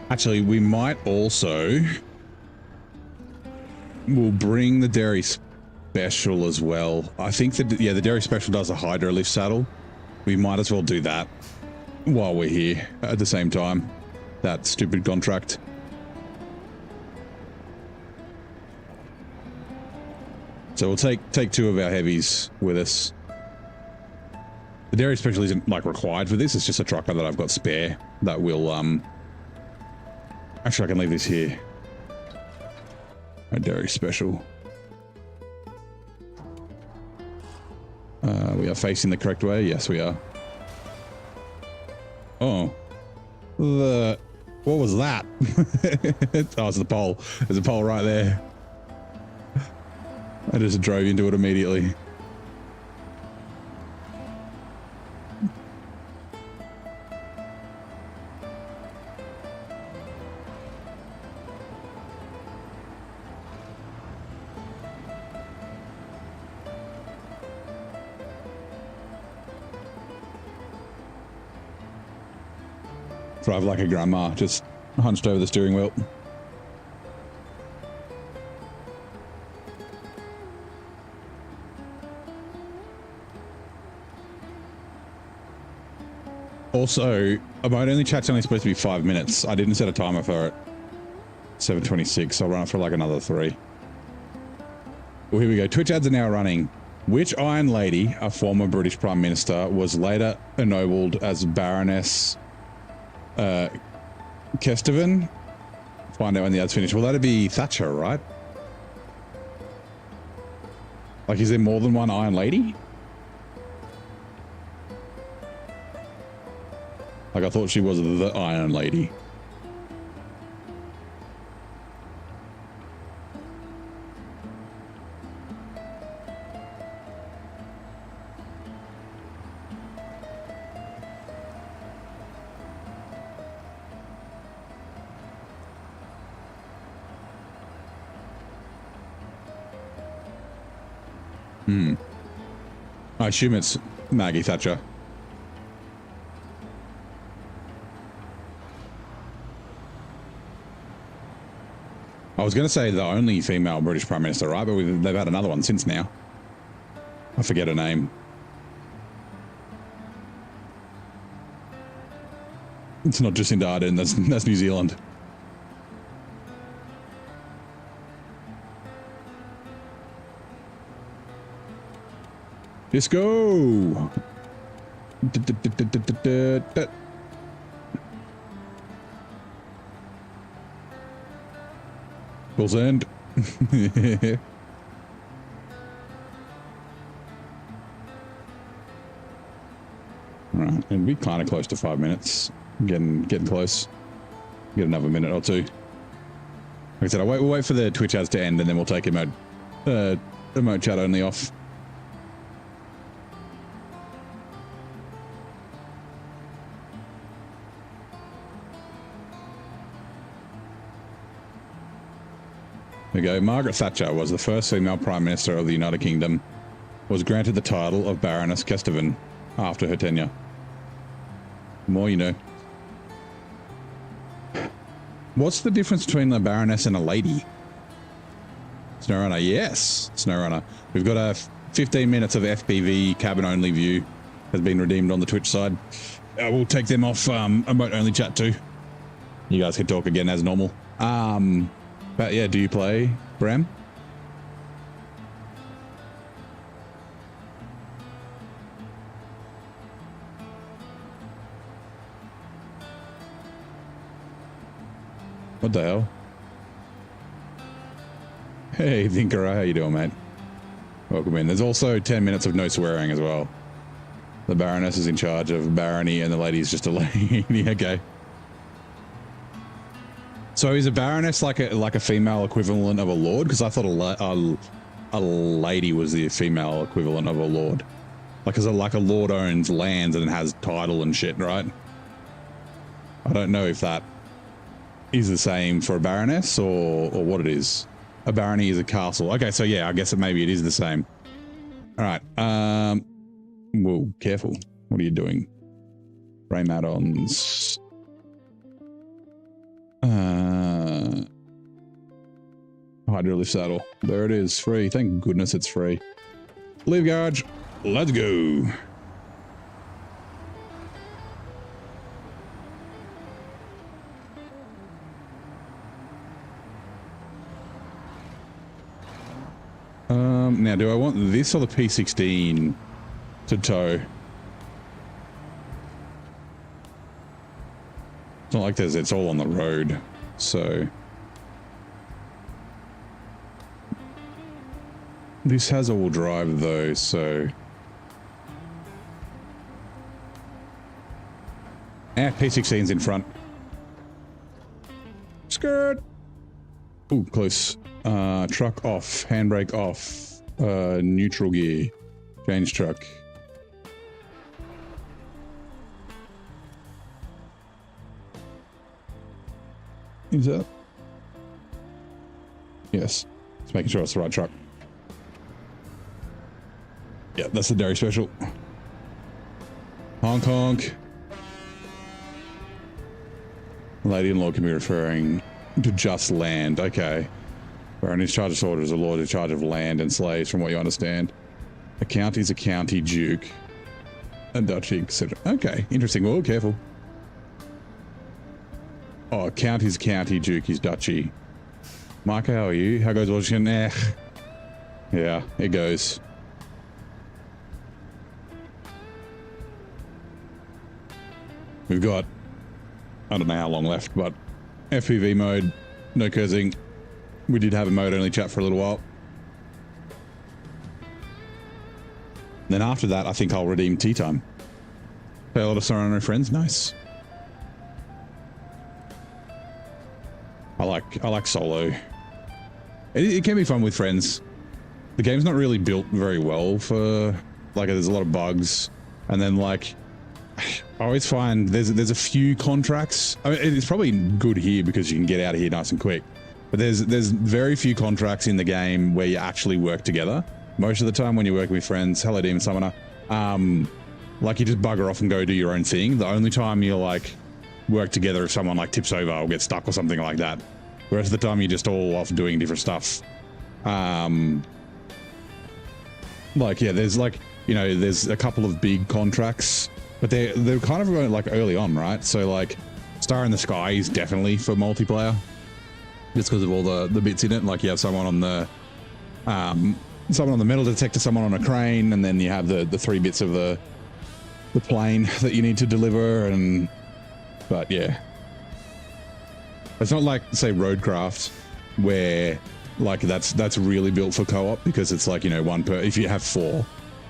Actually, we might also... We'll bring the dairy special as well. I think that, yeah, the dairy special does a hydro lift saddle. We might as well do that while we're here at the same time. That stupid contract. So we'll take two of our heavies with us. The dairy special isn't like required for this. It's just a trucker that I've got spare that will actually I can leave this here. A dairy special. We are facing the correct way. Yes, we are. Oh, what was that? Oh, it's the pole. There's a pole right there. I just drove into it immediately. Drive like a grandma, just hunched over the steering wheel. Also, my only chat's only supposed to be 5 minutes. I didn't set a timer for it. 7:26. I'll run it for like another 3. Well, here we go. Twitch ads are now running. Which Iron Lady, a former British Prime Minister, was later ennobled as Baroness Kesteven? Find out when the ad's finished. Well, that'd be Thatcher, right? Like, is there more than one Iron Lady? Like, I thought she was the Iron Lady. I assume it's Maggie Thatcher. I was going to say the only female British Prime Minister, right? But they've had another one since now. I forget her name. It's not Jacinda Ardern, that's New Zealand. Let's go! Full end. Right, and be kind of close to 5 minutes. Getting close. Get another minute or two. Like I said, we'll wait for the Twitch ads to end, and then we'll take emote chat only off. There we go. Margaret Thatcher was the first female Prime Minister of the United Kingdom, was granted the title of Baroness Kesteven after her tenure. The more you know. What's the difference between a Baroness and a lady? SnowRunner, yes, SnowRunner. We've got a 15 minutes of FPV cabin only view has been redeemed on the Twitch side. We'll take them off emote only chat too. You guys can talk again as normal. But yeah, do you play, Bram? What the hell? Hey, Thinker, how you doing, mate? Welcome in. There's also 10 minutes of no swearing as well. The Baroness is in charge of barony and the lady is just a lady. Okay. So is a Baroness like a female equivalent of a lord? Because I thought a lady was the female equivalent of a lord. Like a lord owns lands and has title and shit, right? I don't know if that is the same for a Baroness or what it is. A barony is a castle. Okay, so yeah, I guess maybe it is the same. All right. Whoa, careful. What are you doing? Frame add-ons. Hydrolift saddle. There it is. Free. Thank goodness it's free. Leave garage. Let's go. Now do I want this or the P16 to tow? It's not like it's all on the road, so this has all-wheel drive though, so P16's in front. Skirt. Ooh, close. Truck off, handbrake off, neutral gear, change truck. Is that? Yes. Just making sure it's the right truck. Yeah, that's the dairy special. Honk honk. Lady-in-law can be referring to just land. Okay. Baron is charge of orders, a lord in charge of land and slaves, from what you understand. A county is a county duke. A duchy, etc. Okay, interesting. Well, careful. Oh, county's county, duke is duchy. Marco, how are you? How goes Washington? Yeah, it goes. We've got, I don't know how long left, but FPV mode, no cursing. We did have a mode only chat for a little while. Then after that, I think I'll redeem tea time. Play a lot of SnowRunner friends. Nice. I like solo. It can be fun with friends. The game's not really built very well for, like, there's a lot of bugs, and then like I always find there's a few contracts. I mean, it's probably good here because you can get out of here nice and quick. But there's very few contracts in the game where you actually work together. Most of the time when you're working with friends, hello Demon Summoner, like you just bugger off and go do your own thing. The only time you like work together if someone like tips over or gets stuck or something like that. The rest of the time you're just all off doing different stuff. Like yeah, there's like, you know, there's a couple of big contracts, but they're kind of like early on, right? So like Star in the Sky is definitely for multiplayer. Just because of all the bits in it, like you have someone on the metal detector, someone on a crane, and then you have the 3 bits of the plane that you need to deliver. And but yeah, it's not like say Roadcraft where like that's really built for co-op, because it's like, you know, if you have 4,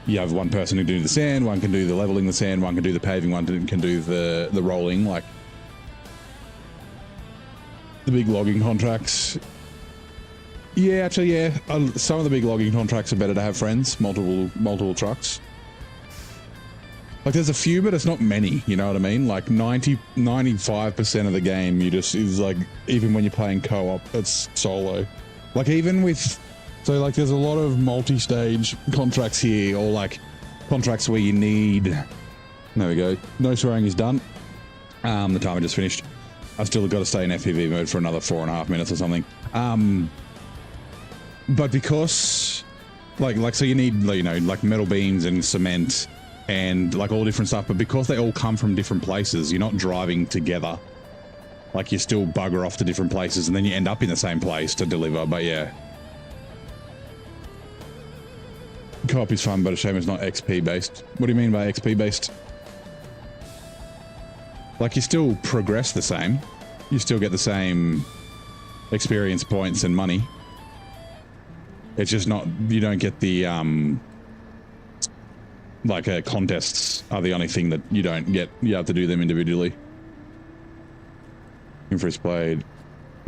you have one person who can do the sand, one can do the leveling the sand, one can do the paving, one can do the rolling, like. The big logging contracts. Yeah, actually, yeah. Some of the big logging contracts are better to have friends, multiple trucks. Like there's a few, but it's not many, you know what I mean? Like 95% of the game, is like, even when you're playing co-op, it's solo. Like even with, so like there's a lot of multi-stage contracts here, or like contracts where you need, there we go. No swearing is done. The timer just finished. I've still got to stay in FPV mode for another 4.5 minutes or something. But because, like, so you need, you know, like metal beams and cement and like all different stuff, but because they all come from different places, you're not driving together. Like you still bugger off to different places and then you end up in the same place to deliver, but yeah. Co-op is fun, but a shame it's not XP based. What do you mean by XP based? Like you still progress the same. You still get the same experience points and money. It's just not, you don't get the like contests are the only thing that you don't get. You have to do them individually. Infra's played,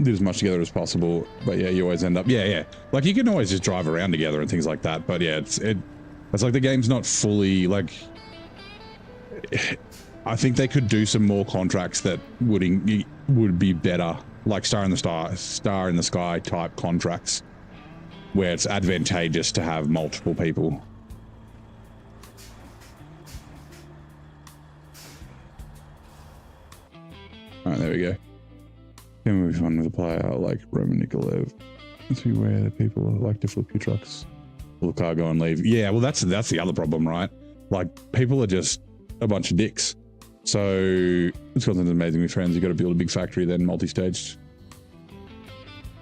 do as much together as possible, but yeah, you always end up, yeah, like you can always just drive around together and things like that, but yeah, it's like the game's not fully, like, I think they could do some more contracts that would be better, like star in the sky type contracts, where it's advantageous to have multiple people. All right, there we go. Can move on with a player like Roman Nikolaev. Let's be where the people like to flip your trucks, pull the cargo and leave. Yeah, well, that's the other problem, right? Like, people are just a bunch of dicks. So Wisconsin's amazing with friends. You got to build a big factory, then multi-staged.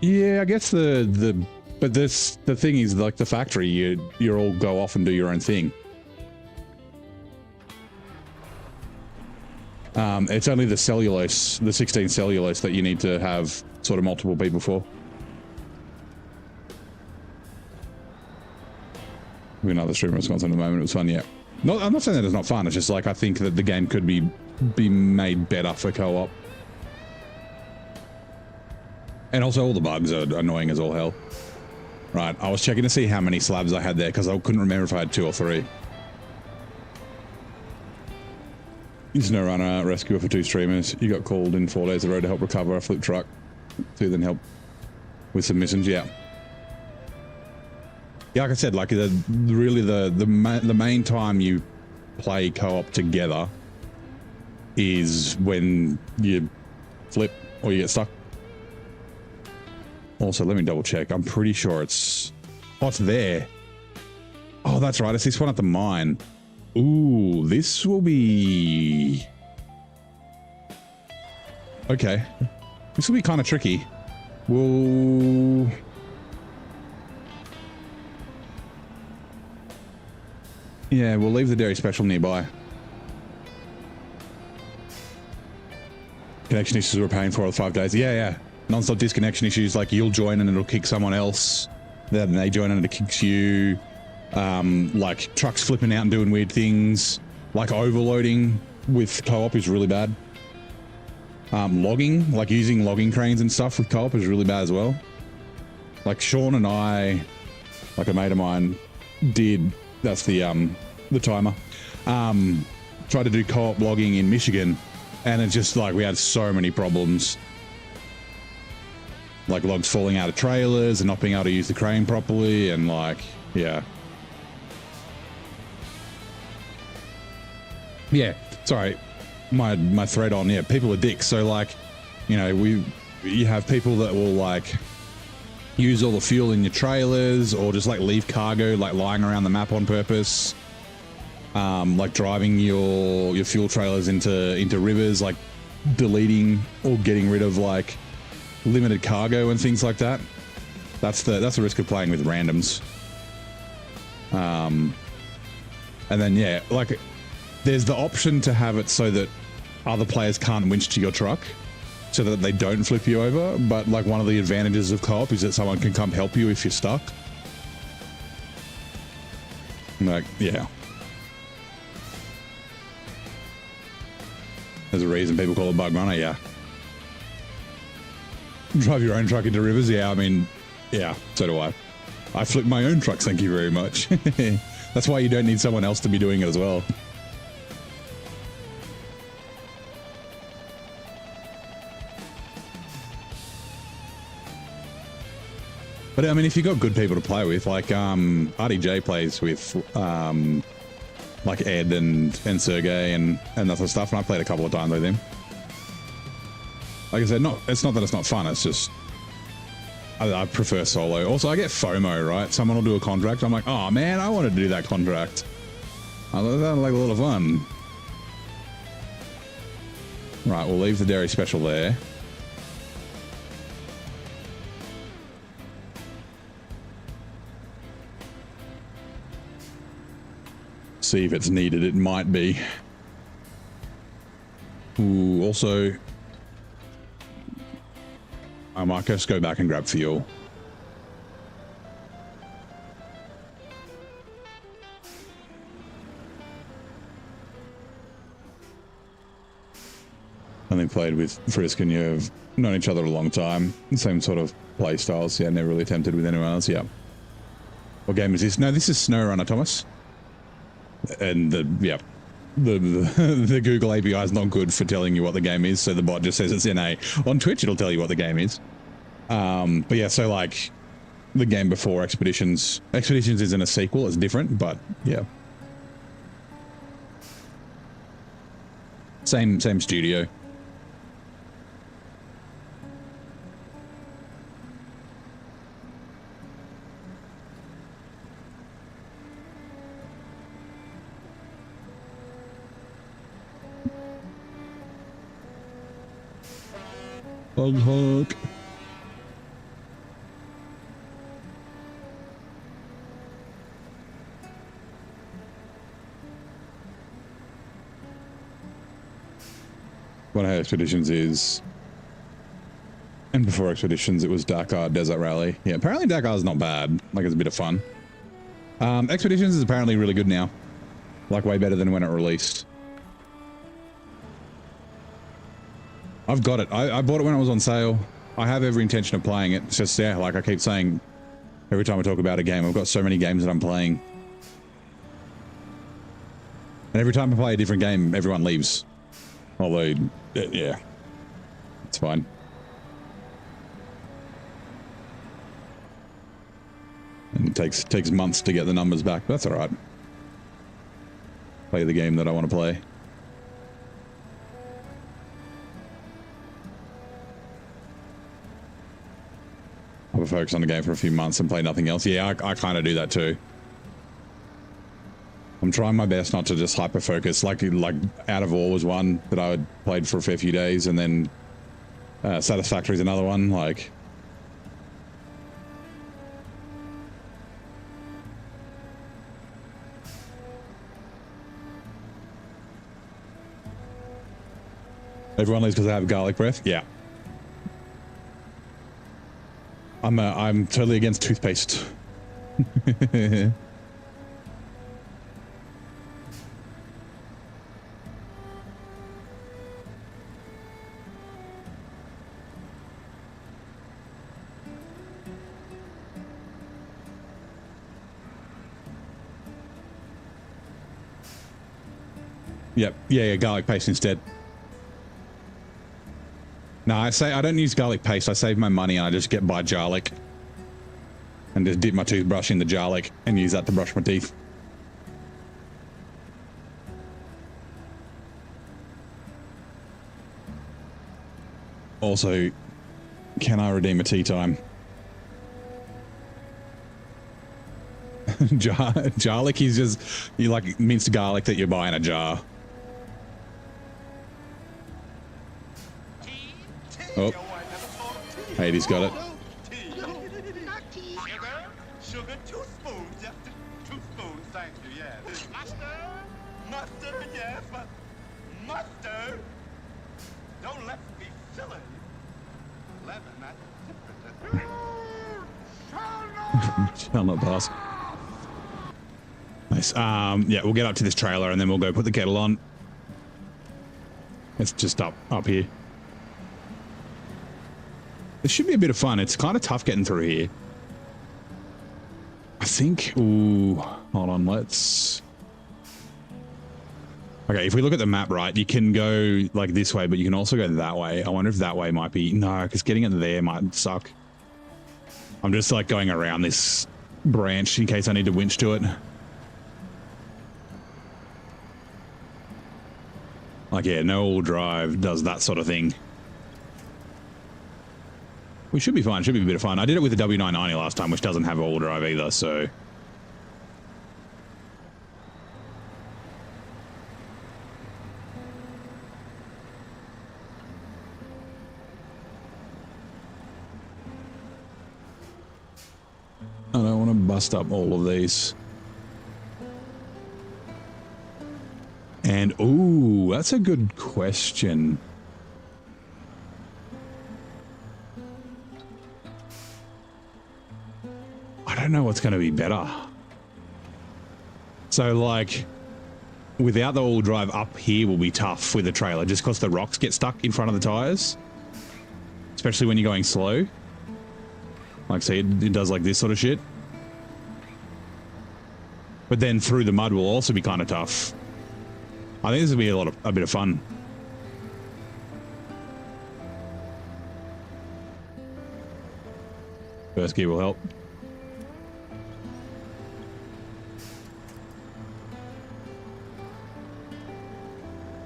Yeah, I guess but the thing is, like, the factory, you all go off and do your own thing. It's only the cellulose, the 16 cellulose that you need to have sort of multiple people for. We're another streamer in Wisconsin at the moment. It was fun, yeah. No, I'm not saying that it's not fun. It's just like, I think that the game could be made better for co-op. And also all the bugs are annoying as all hell. Right, I was checking to see how many slabs I had there because I couldn't remember if I had 2 or 3. SnowRunner rescuer for 2 streamers. You got called in 4 days of road to help recover a flip truck. To then help with submissions. Yeah. Yeah, like I said, like really the main time you play co-op together is when you flip or you get stuck. Also, let me double check. I'm pretty sure it's there. Oh, that's right. It's this one at the mine. Ooh, this will be... Okay. This will be kind of tricky. We'll... Yeah, we'll leave the dairy special nearby. Connection issues we're paying for all 5 days. Yeah. Non-stop disconnection issues, like you'll join and it'll kick someone else. Then they join and it kicks you. Like trucks flipping out and doing weird things, like overloading with co-op is really bad. Logging, like using logging cranes and stuff with co-op is really bad as well. Like Sean and I, like a mate of mine, did, that's the timer, tried to do co-op logging in Michigan, and it's just like we had so many problems. Like logs falling out of trailers and not being able to use the crane properly, and like, yeah. Yeah, sorry, my thread on, yeah, people are dicks. So like, you know, you have people that will like use all the fuel in your trailers, or just like leave cargo like lying around the map on purpose. Like driving your fuel trailers into rivers, like deleting or getting rid of like limited cargo and things like that. That's the risk of playing with randoms. And then yeah, like there's the option to have it so that other players can't winch to your truck so that they don't flip you over. But like one of the advantages of co-op is that someone can come help you if you're stuck. Like, yeah. There's a reason people call it bug runner, yeah. Drive your own truck into rivers, yeah, I mean, yeah, so do I. I flip my own trucks, thank you very much. That's why you don't need someone else to be doing it as well. But I mean, if you've got good people to play with, like RDJ plays with like Ed and Sergey and that sort of stuff, and I played a couple of times with him. Like I said, it's not that it's not fun, it's just I prefer solo. Also, I get FOMO, right? Someone will do a contract, I'm like, oh man, I wanted to do that contract. I like a lot of fun. Right, we'll leave the dairy special there. See if it's needed. It might be. Ooh, also, I I might just go back and grab fuel. Only played with Frisk and you have known each other a long time. Same sort of play styles. Yeah, never really attempted with anyone else. Yeah. What game is this? No, this is SnowRunner, Thomas. And the Google API is not good for telling you what the game is, so the bot just says it's NA. On Twitch, it'll tell you what the game is. But yeah, so like the game before Expeditions. Expeditions isn't a sequel, it's different, but yeah. Same studio. Bug hook. What I had Expeditions is, and before Expeditions it was Dakar Desert Rally. Yeah, apparently Dakar's not bad. Like, it's a bit of fun. Expeditions is apparently really good now. Like, way better than when it released. I've got it. I bought it when it was on sale. I have every intention of playing it. It's just, yeah, like I keep saying every time I talk about a game, I've got so many games that I'm playing. And every time I play a different game, everyone leaves. Although, yeah, it's fine. And it takes months to get the numbers back, but that's all right. Play the game that I want to play. I'll focus on the game for a few months and play nothing else. Yeah, I kind of do that too. I'm trying my best not to just hyper focus. Like Out of War was one that I had played for a fair few days, and then Satisfactory is another one. Like, everyone leaves because they have garlic breath. Yeah. I'm totally against toothpaste. Yep. Yeah, garlic paste instead. No, I don't use garlic paste. I save my money and I just buy garlic and just dip my toothbrush in the garlic and use that to brush my teeth. Also, can I redeem a tea time? Garlic is just, you like minced garlic that you buy in a jar. Oh, Hades got it. Sugar, 2 spoons, just 2 spoons, thank you, yes. Mustard, yes, but mustard. Don't let's be silly. Lemon, that's different. Shall not pass. Nice. Yeah, we'll get up to this trailer and then we'll go put the kettle on. It's just up here. This should be a bit of fun. It's kind of tough getting through here. I think, ooh, hold on, let's... Okay, if we look at the map, right, you can go like this way, but you can also go that way. I wonder if that way might be... No, because getting it there might suck. I'm just like going around this branch in case I need to winch to it. Like, yeah, no all drive does that sort of thing. We should be fine. Should be a bit of fun. I did it with the W990 last time, which doesn't have all drive either, so... I don't want to bust up all of these. And, ooh, that's a good question. don't know what's going to be better. So like without the all-wheel drive up here will be tough with the trailer just because the rocks get stuck in front of the tires, especially when you're going slow. Like see, it does like this sort of shit. But then through the mud will also be kind of tough. I think this will be a bit of fun. First gear will help.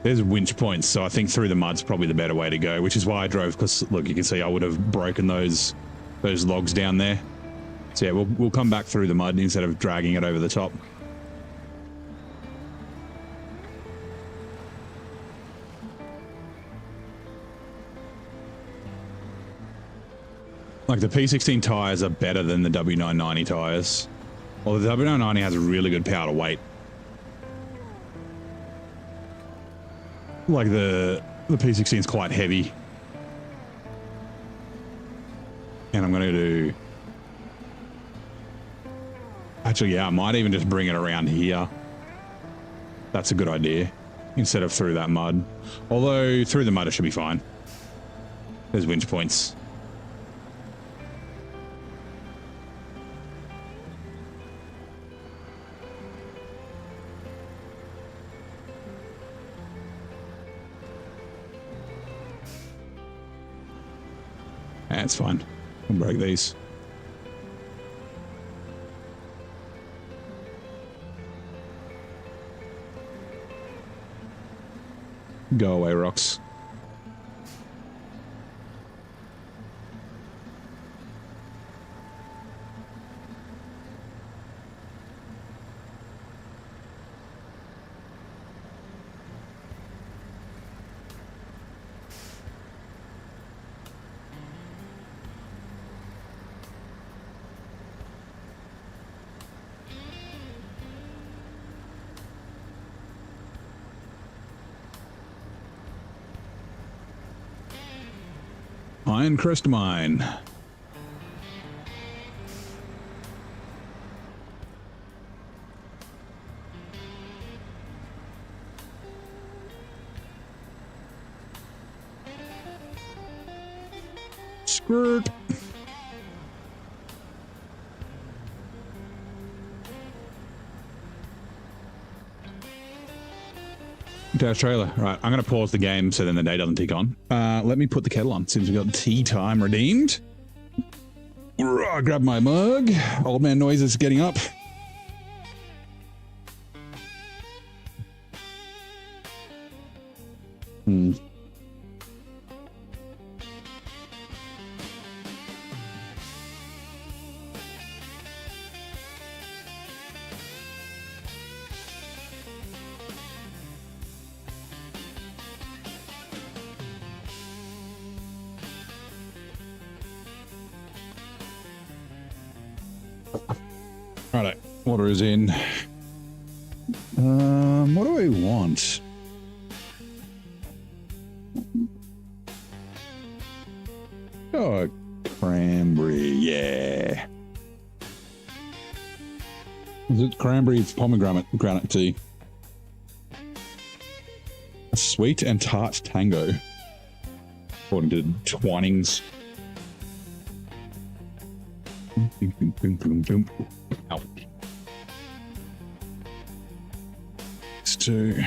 There's winch points, so I think through the mud's probably the better way to go, which is why I drove, because look, you can see I would have broken those logs down there. So yeah, we'll come back through the mud instead of dragging it over the top. Like the P16 tires are better than the W990 tires. Well, the W990 has a really good power to weight. Like the P16 is quite heavy. And I'm going to do... Actually, yeah, I might even just bring it around here. That's a good idea. Instead of through that mud. Although, through the mud it should be fine. There's winch points. That's fine. I'll break these. Go away, rocks. Iron Crest Mine. Skirt. Dash trailer. Right, I'm going to pause the game so then the day doesn't tick on. Let me put the kettle on since we've got tea time redeemed. Grab my mug. Old man noise is getting up. Righto, water is in. What do I want? Oh, cranberry, yeah. Is it cranberry pomegranate tea? A sweet and tart tango, according to Twinings. Ow. It's two.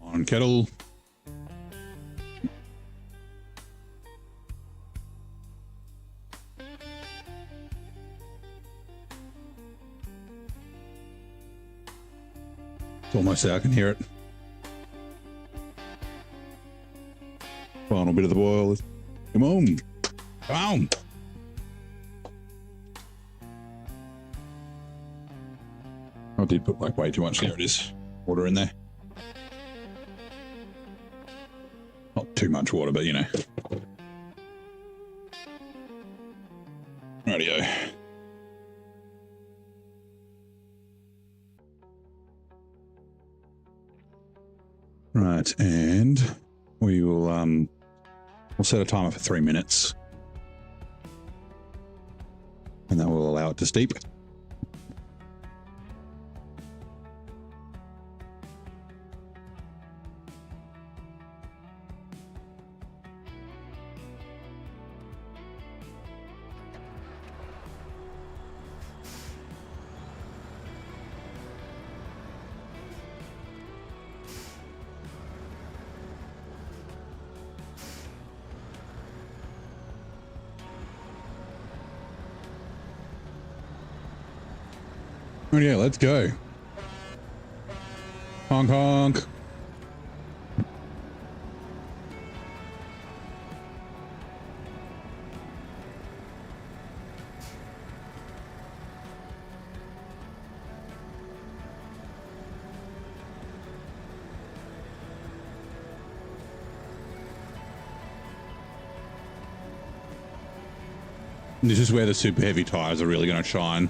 On kettle. Almost there, I can hear it. Final bit of the boil. Come on. Come on. I did put like way too much. There it is. Water in there. Not too much water, but you know. Rightio. Right, and we will we'll set a timer for 3 minutes. And that will allow it to steep. Oh yeah, let's go. Honk honk. This is where the super heavy tires are really going to shine.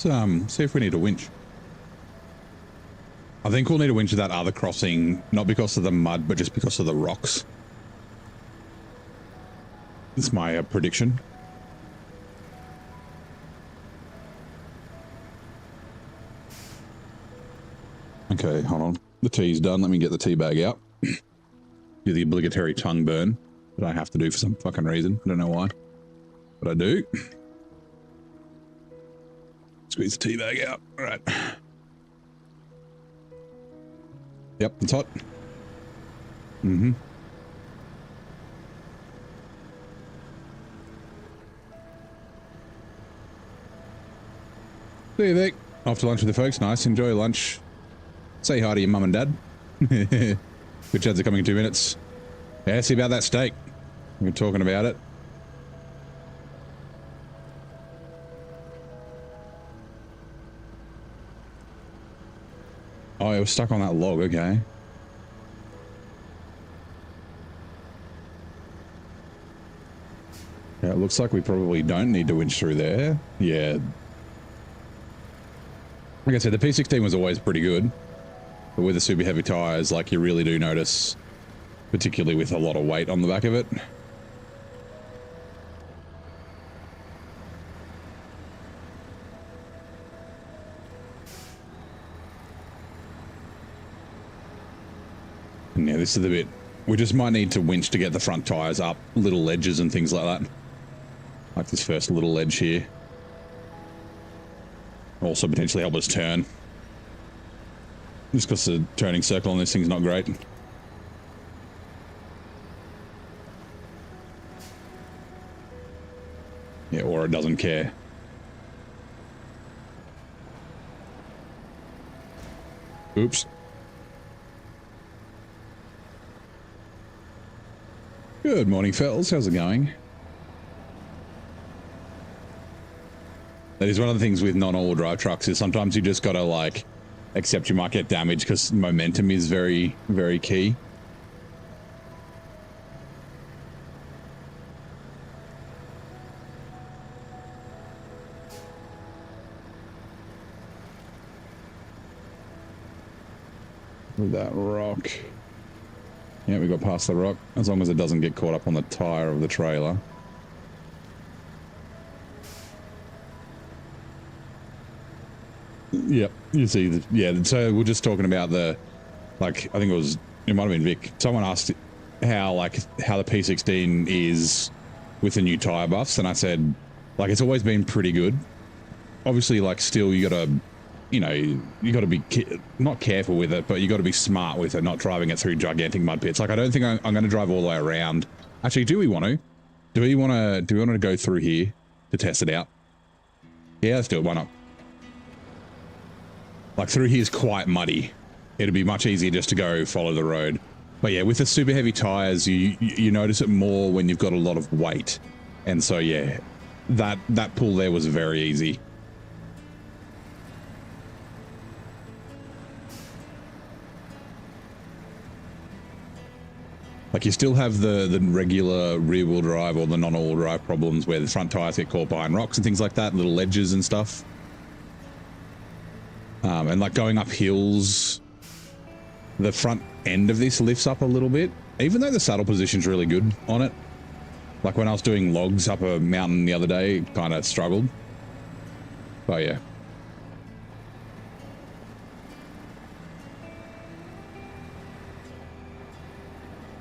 Let's see if we need a winch. I think we'll need a winch at that other crossing, not because of the mud, but just because of the rocks. That's my prediction. Okay, hold on. The tea's done. Let me get the tea bag out. Do the obligatory tongue burn that I have to do for some fucking reason. I don't know why, but I do. Squeeze the tea bag out. All right. Yep, it's hot. Mm-hmm. See you, Vic. Off to lunch with the folks. Nice. Enjoy lunch. Say hi to your mum and dad. Good chads are coming in 2 minutes. Yeah, see about that steak. We're talking about it. Oh, it was stuck on that log, okay. Yeah, it looks like we probably don't need to winch through there. Yeah. Like I said, the P16 was always pretty good. But with the super heavy tires, like you really do notice, particularly with a lot of weight on the back of it. And yeah, this is the bit We just might need to winch to get the front tires up little ledges and things like that. Like this first little ledge here. Also potentially help us turn. Just because the turning circle on this thing's not great. Yeah, or it doesn't care. Oops. Good morning, fellas. How's it going? That is one of the things with non-all-wheel drive trucks is sometimes you just gotta like accept you might get damage because momentum is very, very key. With that rock. Yeah, we got past the rock. As long as it doesn't get caught up on the tire of the trailer. Yep, you see, yeah, so we're just talking about the, like, I think it might have been Vic. Someone asked how the P16 is with the new tire buffs, and I said, like, it's always been pretty good. Obviously, like, still you gotta, you know, you gotta be not careful with it, but you gotta be smart with it, not driving it through gigantic mud pits. Like, I don't think I'm gonna drive all the way around. Actually, do we want to? Do we want to go through here to test it out? Yeah, let's do it. Why not? Like, through here is quite muddy. It'd be much easier just to go follow the road. But yeah, with the super heavy tires, you notice it more when you've got a lot of weight. And so yeah, that pull there was very easy. Like, you still have the regular rear wheel drive or the non-all drive problems where the front tires get caught behind rocks and things like that, little ledges and stuff. And like going up hills, the front end of this lifts up a little bit, even though the saddle position's really good on it. Like when I was doing logs up a mountain the other day, it kind of struggled. Oh yeah.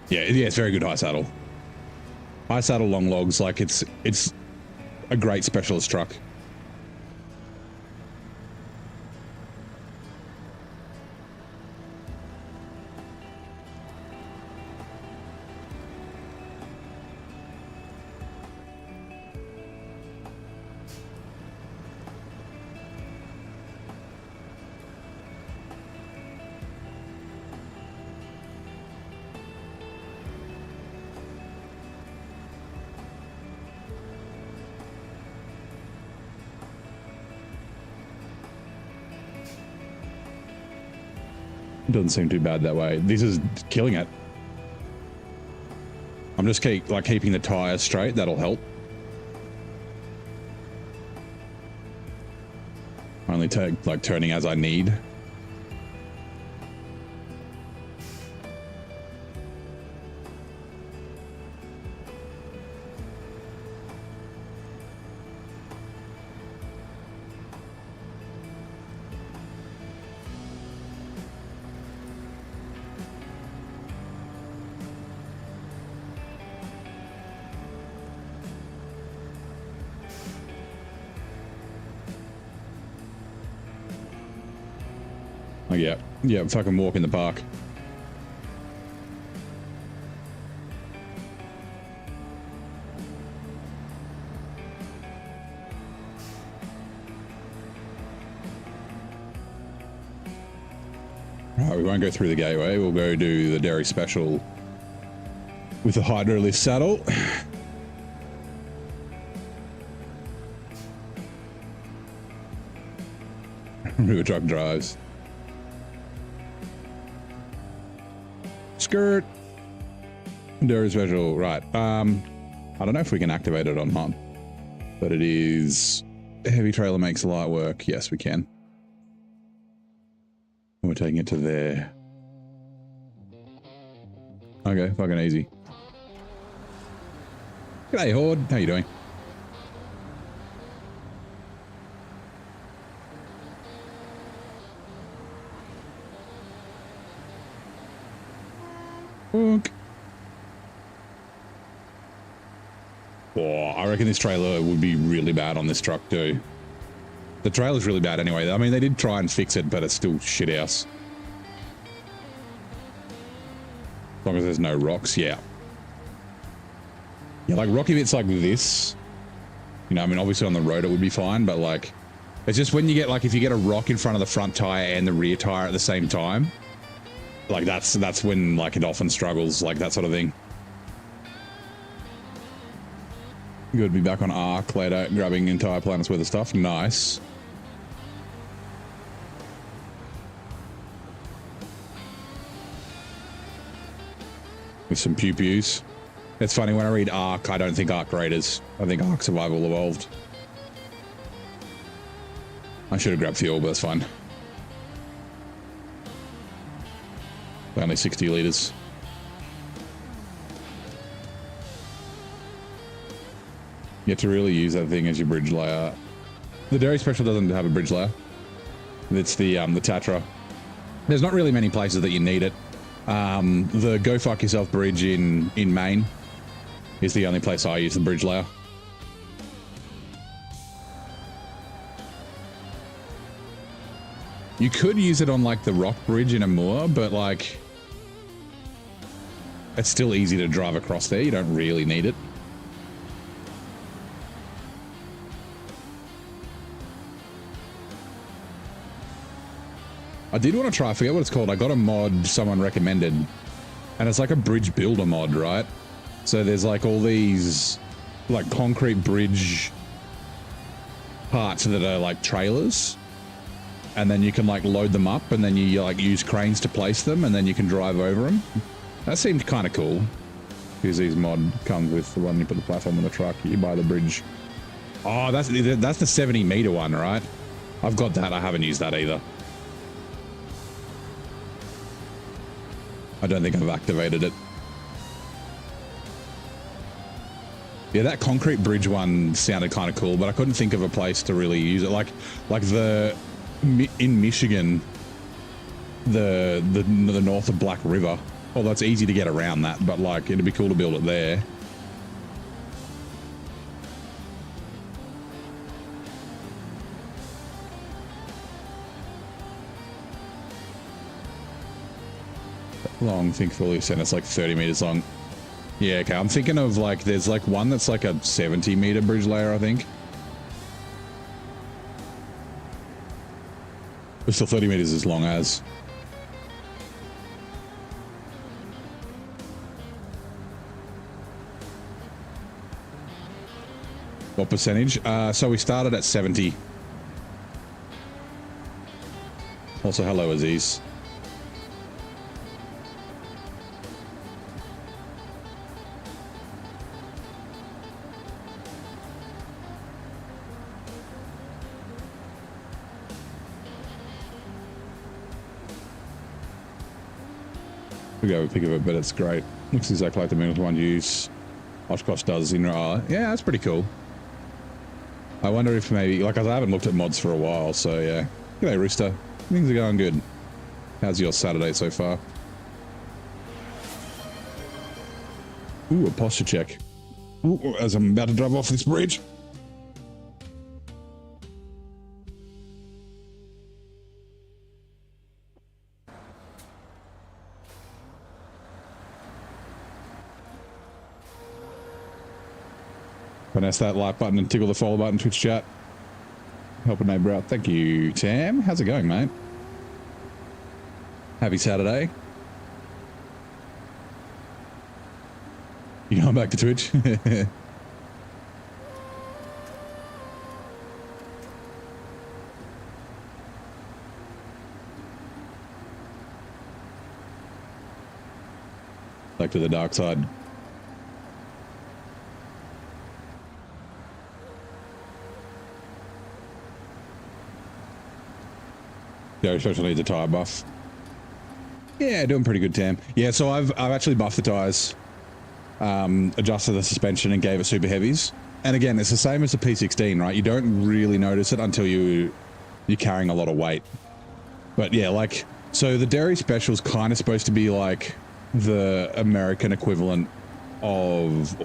Yeah, it's very good high saddle. High saddle, long logs, like it's a great specialist truck. Doesn't seem too bad that way. This is killing it. I'm just keeping the tires straight. That'll help. Only turning as I need. Oh yeah, fucking walk in the park. Right, we won't go through the gateway. We'll go do the dairy special with the hydro lift saddle. River truck drives. Skirt. Dairy special. Right. I don't know if we can activate it or not, but it is heavy trailer makes light work. Yes, we can. We're taking it to there. Okay, fucking easy. G'day, Horde. How you doing? Bonk. I reckon this trailer would be really bad on this truck too. The trailer's really bad anyway. I mean, they did try and fix it, but it's still shit house. As long as there's no rocks, yeah. Yeah, like rocky bits like this, you know, I mean, obviously on the road it would be fine, but like, it's just when you get, like, if you get a rock in front of the front tire and the rear tire at the same time, like that's when, like, it often struggles, like that sort of thing. Good to be back on Arc later, grabbing entire planets worth of stuff. Nice. With some pew-pews. It's funny, when I read Arc, I don't think Arc Raiders. I think Arc Survival Evolved. I should have grabbed fuel, but that's fine. Only 60 litres. You have to really use that thing as your bridge layer. The Dairy Special doesn't have a bridge layer. It's the Tatra. There's not really many places that you need it. The Go Fuck Yourself bridge in Maine is the only place I use the bridge layer. You could use it on like the rock bridge in Amur, but like it's still easy to drive across there. You don't really need it. I did want to try, I forget what it's called. I got a mod someone recommended, and it's like a bridge builder mod, right? So there's like all these like concrete bridge parts that are like trailers, and then you can like load them up, and then you like use cranes to place them, and then you can drive over them. That seemed kind of cool. Because these mod comes with the one you put the platform on the truck, you buy the bridge. Oh, that's the 70-meter one, right? I've got that. I haven't used that either. I don't think I've activated it. Yeah, that concrete bridge one sounded kind of cool, but I couldn't think of a place to really use it. Like in Michigan, the north of Black River. Although it's easy to get around that, but like it'd be cool to build it there. Long, think fully extend. It's like 30 meters long. Yeah, okay. I'm thinking of like, there's like one that's like a 70-meter bridge layer, I think. But still 30 meters as long as. What percentage? So we started at 70. Also, hello, Aziz. We go with pick of it, but it's great. Looks exactly like the Minus one use. Oshkosh does in yeah, that's pretty cool. I wonder if maybe, like, I haven't looked at mods for a while, so yeah. G'day, Rooster. Things are going good. How's your Saturday so far? Ooh, a posture check. Ooh, as I'm about to drive off this bridge. Finesse that like button and tickle the follow button, Twitch chat. Help a neighbor out. Thank you, Tam. How's it going, mate? Happy Saturday. You going back to Twitch? Back to the dark side. Yeah, especially needs a tire buff. Yeah, doing pretty good, Tam. Yeah, so I've actually buffed the tires, adjusted the suspension, and gave it super heavies. And again, it's the same as the P16, right? You don't really notice it until you're carrying a lot of weight. But yeah, like, so the Dairy Special is kind of supposed to be like the American equivalent of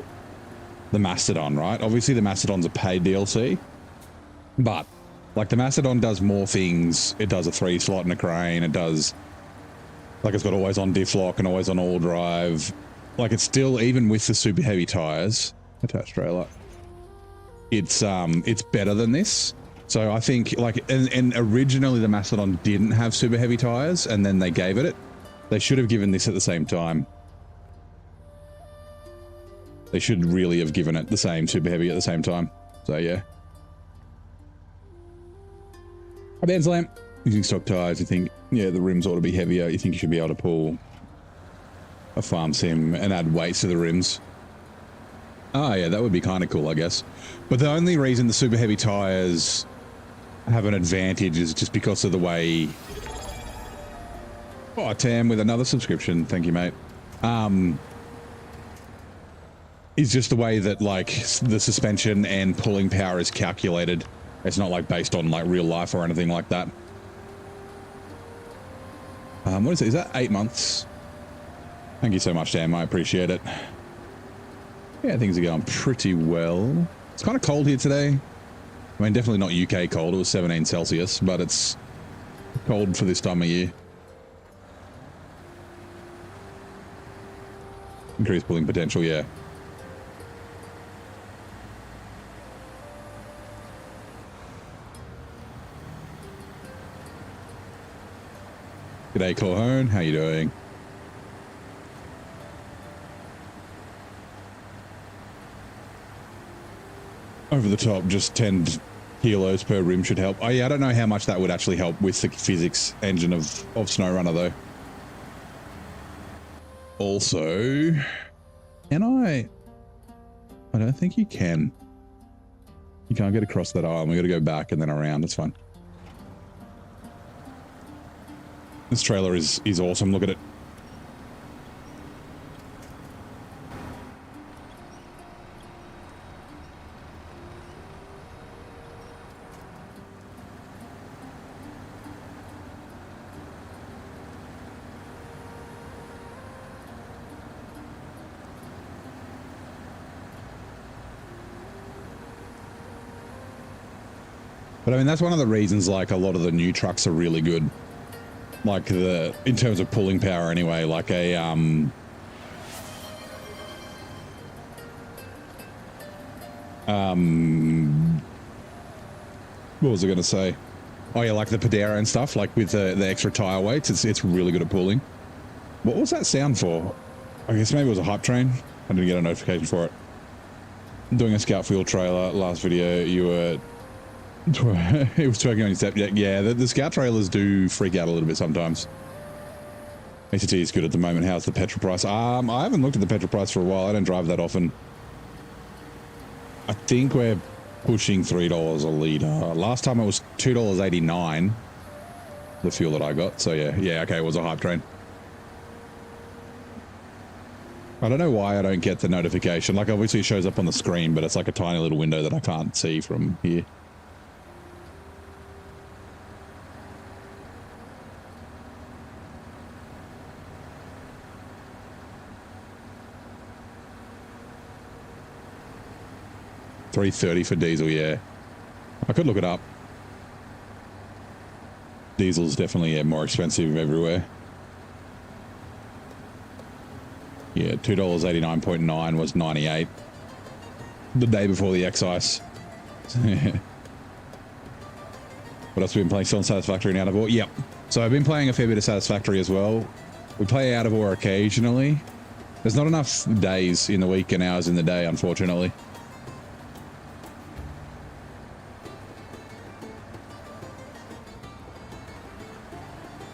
the Mastodon, right? Obviously the Mastodon's a paid DLC, but like the Mastodon does more things. It does a 3 slot and a crane. It does, like, it's got always on diff lock and always on all drive. Like, it's still, even with the super heavy tires, attached trailer, it's better than this. So I think, like, and originally the Mastodon didn't have super heavy tires, and then they gave it. They should have given this at the same time. They should really have given it the same super heavy at the same time. So yeah. A band's lamp. Using stock tires, you think, yeah, the rims ought to be heavier. You think you should be able to pull a farm sim and add weights to the rims. Oh yeah, that would be kind of cool, I guess. But the only reason the super heavy tires have an advantage is just because of the way... Oh, Tam with another subscription. Thank you, mate. Is just the way that, like, the suspension and pulling power is calculated. It's not, like, based on, like, real life or anything like that. What is it? Is that 8 months? Thank you so much, Tam. I appreciate it. Yeah, things are going pretty well. It's kind of cold here today. I mean, definitely not UK cold. It was 17 Celsius, but it's cold for this time of year. Increased pulling potential, yeah. G'day, Corhone. How you doing? Over the top, just 10 kilos per rim should help. Oh yeah, I don't know how much that would actually help with the physics engine of SnowRunner though. Also, can I don't think you can. You can't get across that aisle. We got to go back and then around. That's fine. This trailer is awesome. Look at it. But I mean, that's one of the reasons, like, a lot of the new trucks are really good. Like, in terms of pulling power anyway, like a, what was I going to say? Oh yeah, like the Padera and stuff, like with the extra tire weights, it's really good at pulling. What was that sound for? I guess maybe it was a hype train. I didn't get a notification for it. Doing a scout fuel trailer. Last video, you were... It was twerking on your step. Yeah, the scout trailers do freak out a little bit sometimes. ACT is good at the moment. How's the petrol price? I haven't looked at the petrol price for a while. I don't drive that often. I think we're pushing $3 a litre. Last time it was $2.89, the fuel that I got. So yeah, okay, it was a hype train. I don't know why I don't get the notification. Like, obviously it shows up on the screen, but it's like a tiny little window that I can't see from here. $3.30 for diesel, yeah. I could look it up. Diesel's definitely more expensive everywhere. Yeah, $2.89.9 was 98 the day before the excise. What else have we been playing? Still on Satisfactory and Out of Ore? Yep. So I've been playing a fair bit of Satisfactory as well. We play Out of Ore occasionally. There's not enough days in the week and hours in the day, unfortunately.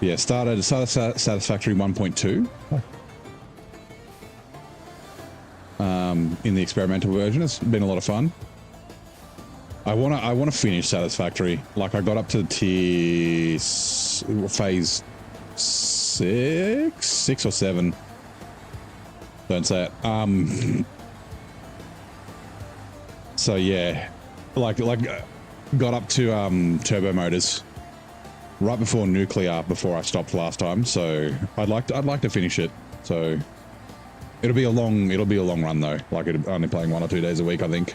Yeah, started Satisfactory 1.2 in the experimental version. It's been a lot of fun. I wanna finish Satisfactory. Like, I got up to phase 6 or 7. Don't say it. So yeah, like got up to turbo motors right before nuclear, before I stopped last time. So I'd like to finish it. So It'll be a long run though. Like only playing 1 or 2 days a week, I think.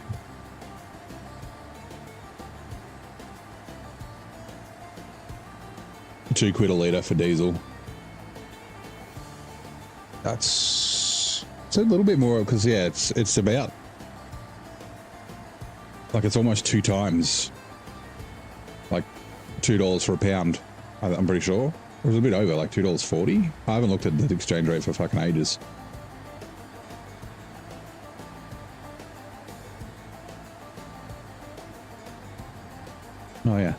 £2 a litre for diesel. It's a little bit more because yeah, it's about like it's almost 2 times like $2 for a pound. I'm pretty sure. Or was it a bit over, like $2.40? I haven't looked at the exchange rate for fucking ages. Oh yeah.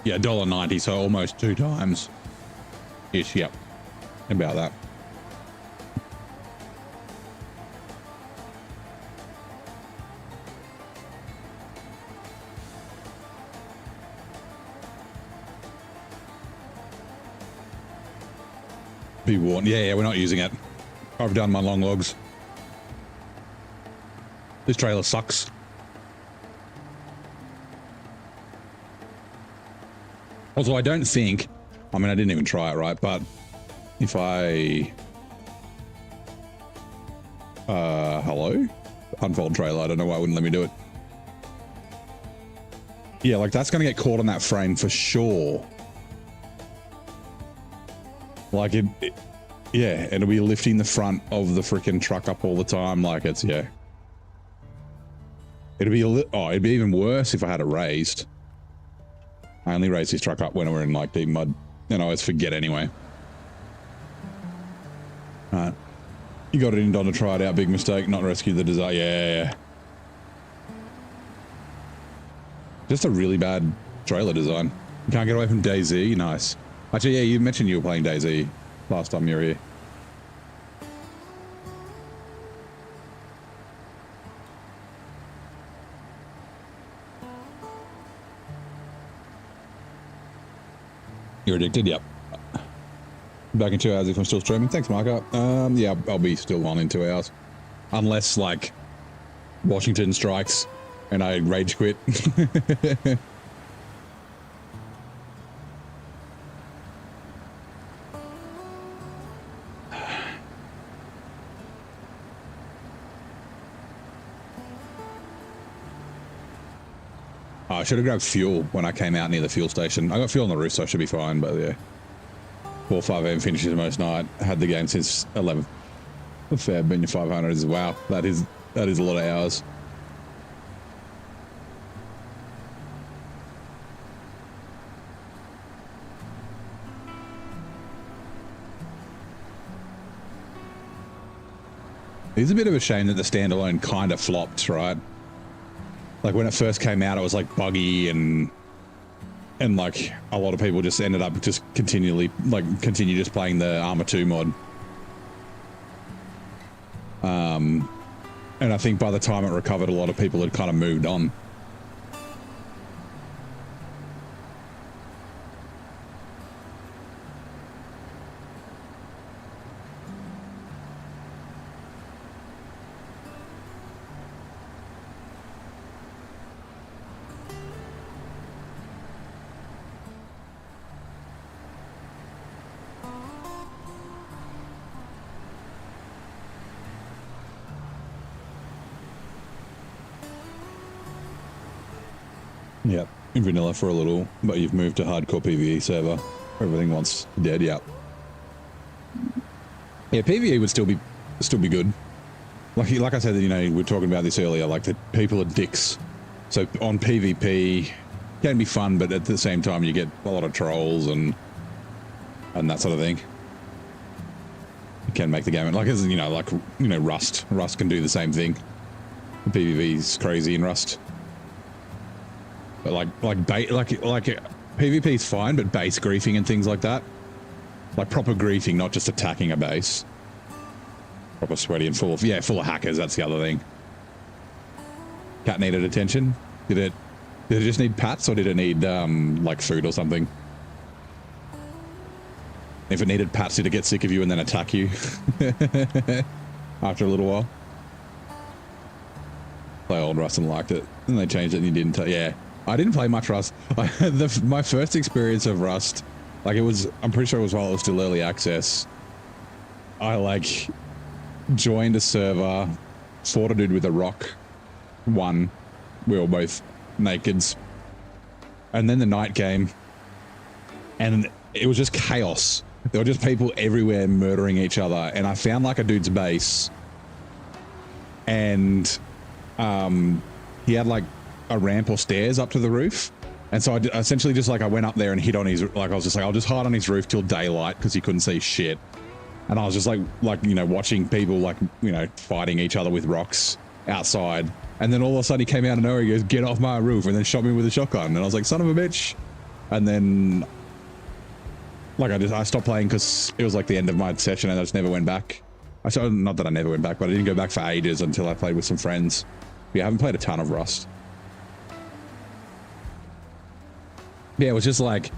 Yeah, $1.90, so almost 2 times ish. Yep, about that. Be warned. Yeah, we're not using it. I've done my long logs. This trailer sucks. Also, I don't think, I mean, I didn't even try it, right? But if I, hello? Unfold trailer, I don't know why it wouldn't let me do it. Yeah, like that's going to get caught on that frame for sure. Like yeah, it'll be lifting the front of the freaking truck up all the time. Like it's, yeah. It'd be it'd be even worse if I had it raised. I only raise this truck up when we're in like deep mud, and I always forget anyway. Alright. You got it in, Don, to try it out. Big mistake, not rescue the design. Yeah. Just a really bad trailer design. You can't get away from DayZ. Nice. Actually, yeah, you mentioned you were playing DayZ last time you were here. You're addicted? Yep. Back in 2 hours if I'm still streaming. Thanks, Marco. Yeah, I'll be still on in 2 hours. Unless, like, Washington strikes and I rage quit. I should have grabbed fuel when I came out near the fuel station. I got fuel on the roof, so I should be fine, but yeah. 4 5 AM finishes most night. Had the game since 11th of Feb, and your 500 is, wow, that is a lot of hours. It's a bit of a shame that the standalone kind of flopped, right? Like when it first came out, it was like buggy and like a lot of people just ended up just continue just playing the Arma 2 mod. And I think by the time it recovered, a lot of people had kind of moved on. Yep, in vanilla for a little, but you've moved to hardcore PvE server. Everything once dead, yep. Yeah, PvE would still be good. Like I said, you know, we were talking about this earlier, like the people are dicks. So on PvP can be fun, but at the same time you get a lot of trolls and that sort of thing. It can make the game, like, as you know, Rust can do the same thing. PvP is crazy in Rust. But like PvP is fine, but base griefing and things like that, like proper griefing, not just attacking a base. Proper sweaty and full of hackers. That's the other thing. Cat needed attention. Did it just need pats, or did it need like food or something? If it needed pats, did it get sick of you and then attack you after a little while? Play old Rust and liked it, and they changed it and you didn't. Yeah, I didn't play much Rust. My first experience of Rust, like I'm pretty sure it was while it was still early access. I like joined a server, fought a dude with a rock, won. We were both nakeds, and then the night game, and it was just chaos. There were just people everywhere murdering each other, and I found like a dude's base, and he had like a ramp or stairs up to the roof, and so I essentially just like I went up there and hid on his, like I was just like, I'll just hide on his roof till daylight because he couldn't see shit, and I was just like you know, watching people like, you know, fighting each other with rocks outside, and then all of a sudden he came out of nowhere, he goes, "Get off my roof," and then shot me with a shotgun, and I was like, son of a bitch. And then like I stopped playing because it was like the end of my session and I just never went back. Not that I never went back, but I didn't go back for ages until I played with some friends. Yeah, I haven't played a ton of Rust. Yeah, it was just like,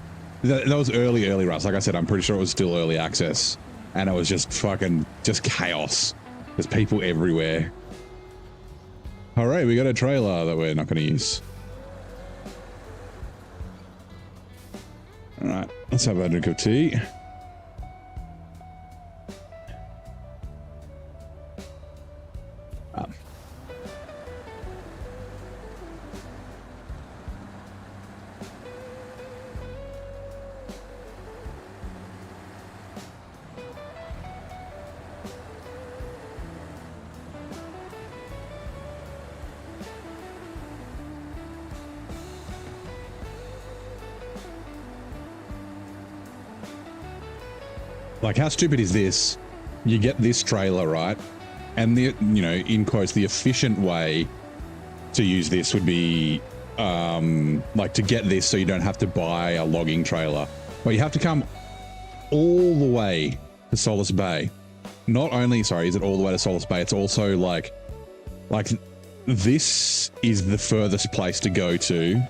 that was early Rust. Like I said, I'm pretty sure it was still early access. And it was just fucking, just chaos. There's people everywhere. All right, we got a trailer that we're not going to use. All right, let's have a drink of tea. Like, how stupid is this? You get this trailer, right? And the, you know, in quotes, the efficient way to use this would be like to get this so you don't have to buy a logging trailer. Well, you have to come all the way to Solace Bay. Not only, sorry, is it all the way to Solace Bay, it's also like this is the furthest place to go to,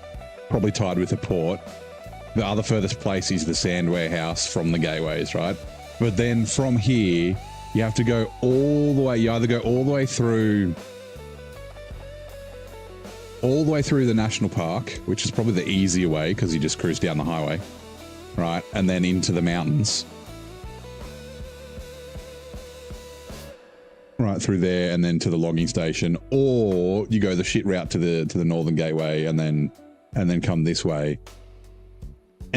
probably tied with the port. The other furthest place is the sand warehouse from the gateways, right? But then from here, you have to go all the way. You either go all the way through the national park, which is probably the easier way because you just cruise down the highway, right? And then into the mountains, right through there, and then to the logging station, or you go the shit route to the northern gateway, and then come this way.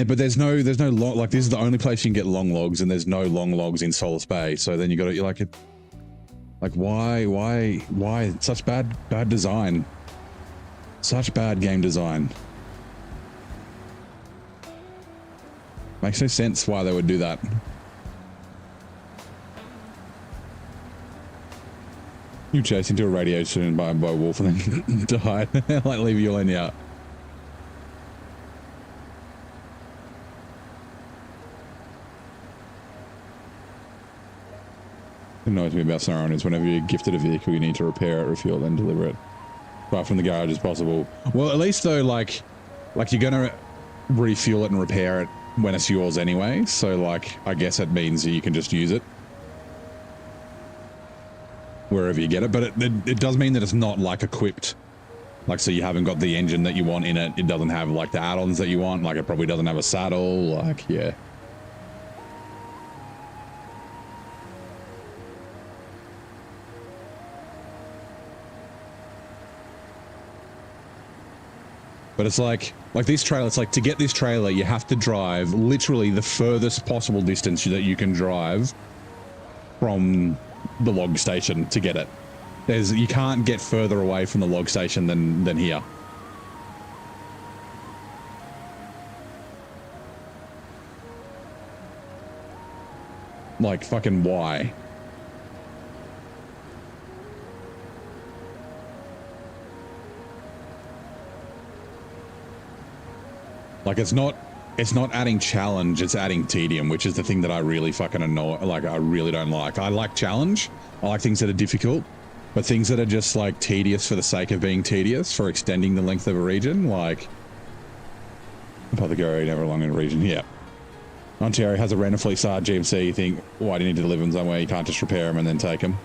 But there's no long, like this is the only place you can get long logs, and there's no long logs in Solace Bay. So then you're like why such bad design, such bad game design. Makes no sense why they would do that. You chased into a radio station by a wolf and then died. Like leave you alone out. Annoys me about SnowRunner is whenever you're gifted a vehicle, you need to repair it, refuel, then deliver it right from the garage as possible. Well, at least though, like you're gonna refuel it and repair it when it's yours anyway. So like, I guess it means you can just use it wherever you get it. But it does mean that it's not like equipped. Like, so you haven't got the engine that you want in it. It doesn't have like the add-ons that you want. Like, it probably doesn't have a saddle. Like, yeah. But it's like this trailer, it's like to get this trailer, you have to drive literally the furthest possible distance that you can drive from the log station to get it. You can't get further away from the log station than here. Like, fucking why? Like it's not adding challenge, it's adding tedium, which is the thing that I really fucking annoy. Like I really don't like. I like challenge. I like things that are difficult, but things that are just like tedious for the sake of being tedious, for extending the length of a region, like Apothecary never along in a region. Yeah. Ontario has a random fleet star GMC. You think, why do you need to deliver them somewhere? You can't just repair them and then take them.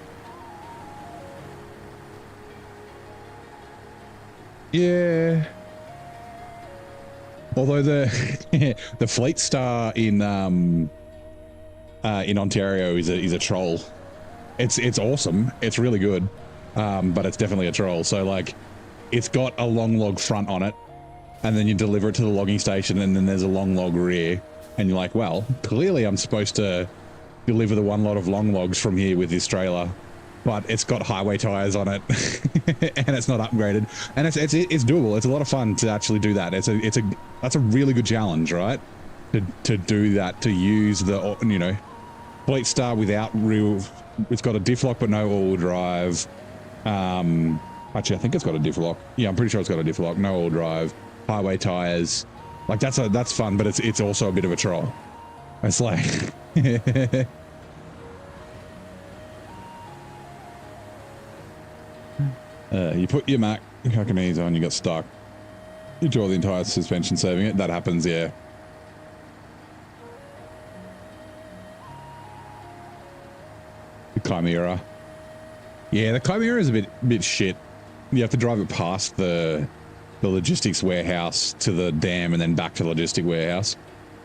Yeah. Although the the fleet star in Ontario is a troll. It's awesome. It's really good, but it's definitely a troll. So like, it's got a long log front on it, and then you deliver it to the logging station, and then there's a long log rear, and you're like, well, clearly I'm supposed to deliver the one lot of long logs from here with this trailer, but it's got highway tires on it, and it's not upgraded, and it's doable. It's a lot of fun to actually do that. That's a really good challenge, right? To do that, to use the, you know, fleet star without real. It's got a diff lock but no all-wheel drive. Actually, I think it's got a diff lock. Yeah, I'm pretty sure it's got a diff lock, no all-wheel drive, highway tires. Like that's fun, but it's also a bit of a troll. It's like you put your Mac Hakanese on, you got stuck. You draw the entire suspension, saving it. That happens, yeah. The Chimera. Yeah, the Chimera is a bit shit. You have to drive it past the logistics warehouse to the dam and then back to the logistic warehouse.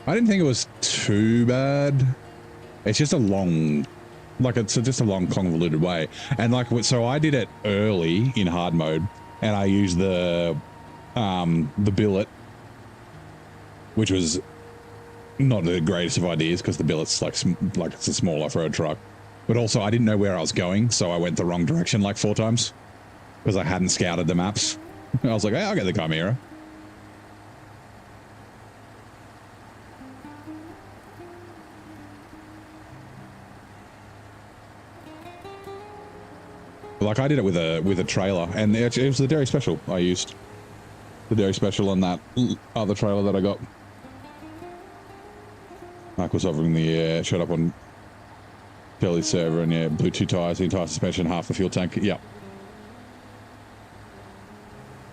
I didn't think it was too bad. It's just a long, like it's just a long convoluted way. And like, so I did it early in hard mode, and I used the billet, which was not the greatest of ideas because the billet's like it's a small off-road truck. But also I didn't know where I was going, so I went the wrong direction like 4 times because I hadn't scouted the maps. I was like, hey, I'll get the Chimera. Like I did it with a trailer, and it was the dairy special I used. The dairy special on that other trailer that I got. Mark was hovering the air, showed up on Kelly's server, and yeah, blew 2 tires, the entire suspension, half the fuel tank. Yeah.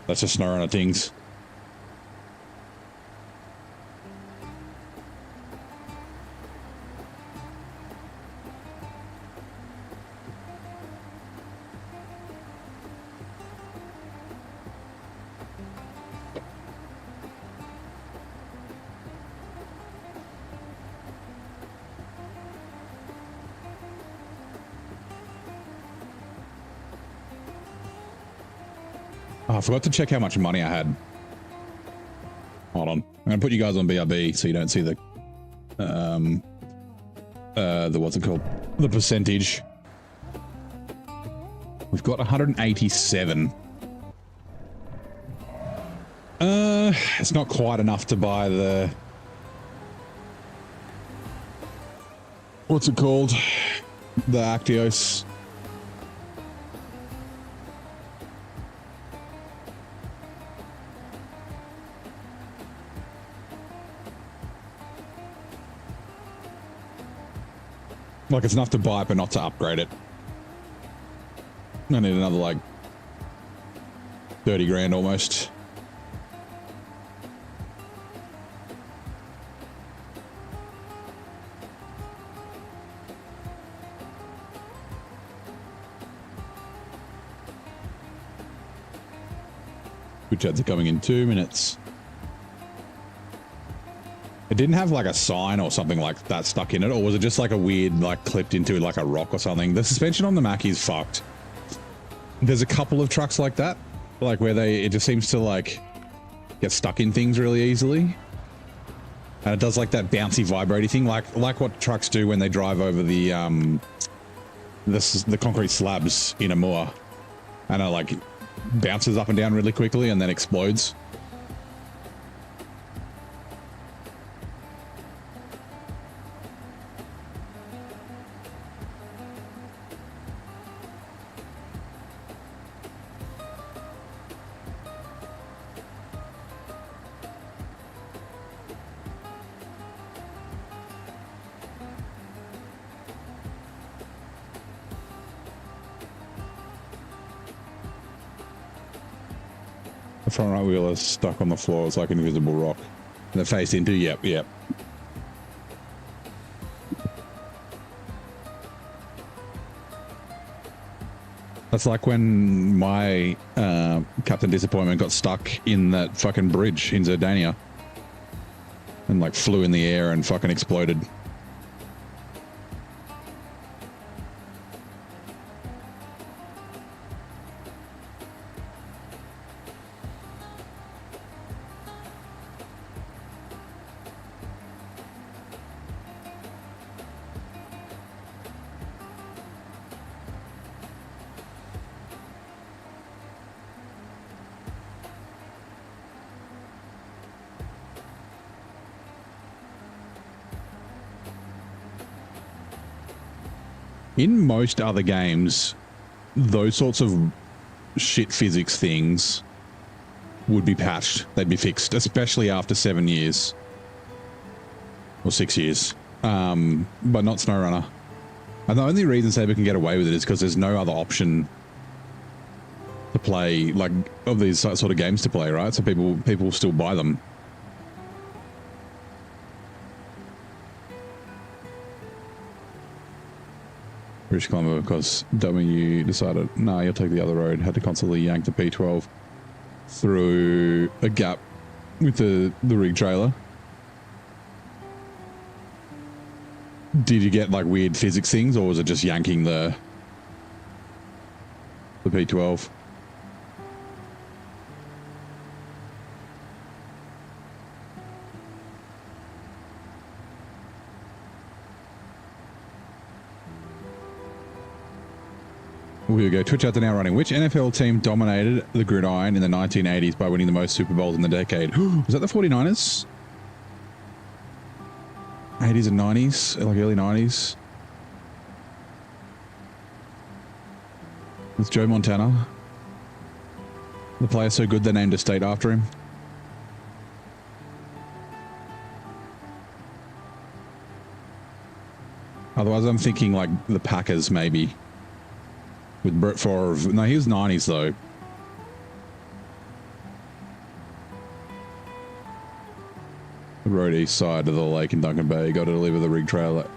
That's just SnowRunner things. Oh, I forgot to check how much money I had. Hold on. I'm going to put you guys on BRB so you don't see the what's it called? The percentage. We've got 187. It's not quite enough to buy the... What's it called? The Actros. Like, it's enough to buy it, but not to upgrade it. I need another, like, 30 grand almost. Which ads are coming in 2 minutes. It didn't have like a sign or something like that stuck in it, or was it just like a weird, like clipped into like a rock or something? The suspension on the Mackie is fucked. There's a couple of trucks like that, like where it just seems to like get stuck in things really easily. And it does like that bouncy vibrating thing, like what trucks do when they drive over the concrete slabs in a moor. And it like bounces up and down really quickly and then explodes. The front right wheel is stuck on the floor. It's like an invisible rock. And they're faced into, yep. That's like when my Captain Disappointment got stuck in that fucking bridge in Zerdania. And like flew in the air and fucking exploded. In most other games, those sorts of shit physics things would be patched. They'd be fixed, especially after 7 years. Or 6 years. But not SnowRunner. And the only reason Saber can get away with it is because there's no other option to play, like, of these sort of games to play, right? So people still buy them. British Columbia, because W decided, nah, you'll take the other road. Had to constantly yank the P12 through a gap with the rig trailer. Did you get like weird physics things, or was it just yanking the P12? Here we go. Twitch out to now running. Which NFL team dominated the gridiron in the 1980s by winning the most Super Bowls in the decade? Was that the 49ers? 80s and 90s? Like early 90s? It's Joe Montana. The player's so good they named a state after him. Otherwise, I'm thinking like the Packers, maybe. With Brett Favre. No, he was 90s though. The road east side of the lake in Duncan Bay. Got to deliver the rig trailer.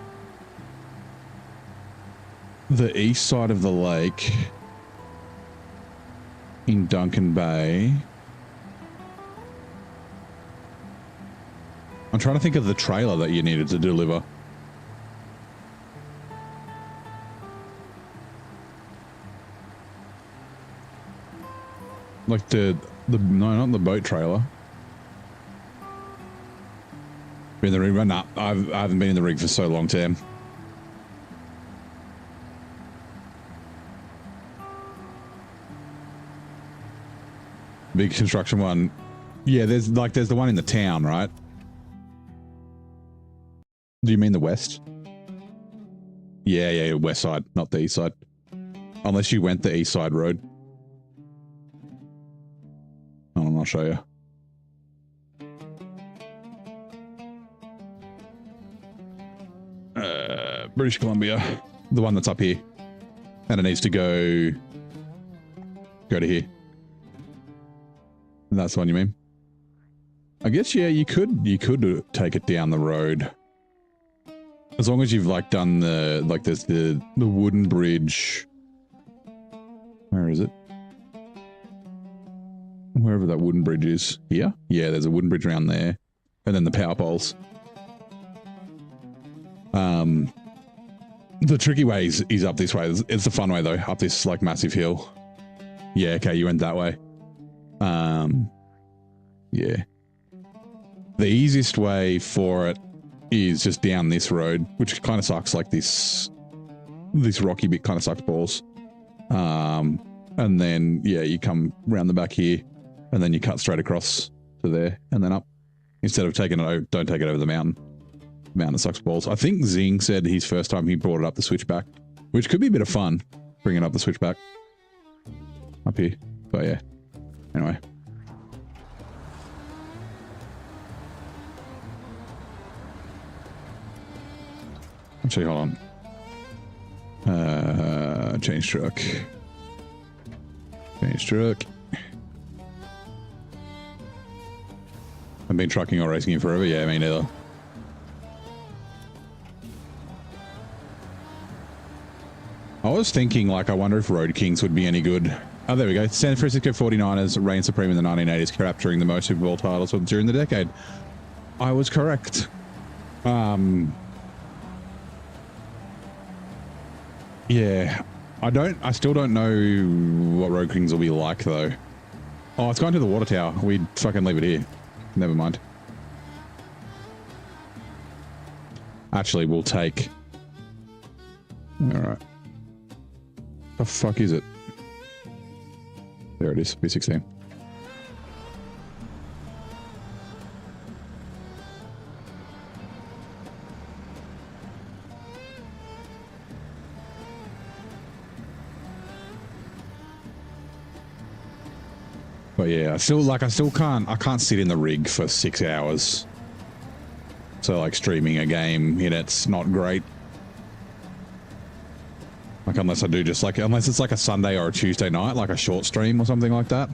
The east side of the lake in Duncan Bay. I'm trying to think of the trailer that you needed to deliver. Like no, not the boat trailer. Been in the rig? Nah, I haven't been in the rig for so long, Tam. Big construction one. Yeah, there's the one in the town, right? Do you mean the west? Yeah, west side, not the east side. Unless you went the east side road. I'll show you. British Columbia, the one that's up here, and it needs to go to here. That's the one you mean? I guess yeah, you could take it down the road, as long as you've like done there's the wooden bridge. Where is it? Wherever that wooden bridge is. Here? Yeah, there's a wooden bridge around there. And then the power poles. The tricky way is up this way. It's the fun way though, up this like massive hill. Yeah, okay, you went that way. Yeah. The easiest way for it is just down this road, which kind of sucks, like this rocky bit kind of sucks balls. And then, yeah, you come around the back here, and then you cut straight across to there, and then up. Instead of taking it over, don't take it over the mountain. Mountain sucks balls. I think Zing said his first time he brought it up the switchback, which could be a bit of fun, bringing up the switchback. Up here. But yeah. Anyway. Actually, hold on. Change truck. Change truck. been trucking or racing in forever. Yeah, me neither. I was thinking, like, I wonder if Road Kings would be any good. Oh, there we go. San Francisco 49ers reigned supreme in the 1980s, capturing the most Super Bowl titles during the decade. I was correct. Yeah. I still don't know what Road Kings will be like, though. Oh, it's going to the water tower. We'd fucking leave it here. Never mind. Actually, we'll take... Alright. The fuck is it? There it is, B16. But yeah, I still can't sit in the rig for 6 hours. So like streaming a game, it's not great. Like unless I do just like, unless it's like a Sunday or a Tuesday night, like a short stream or something like that.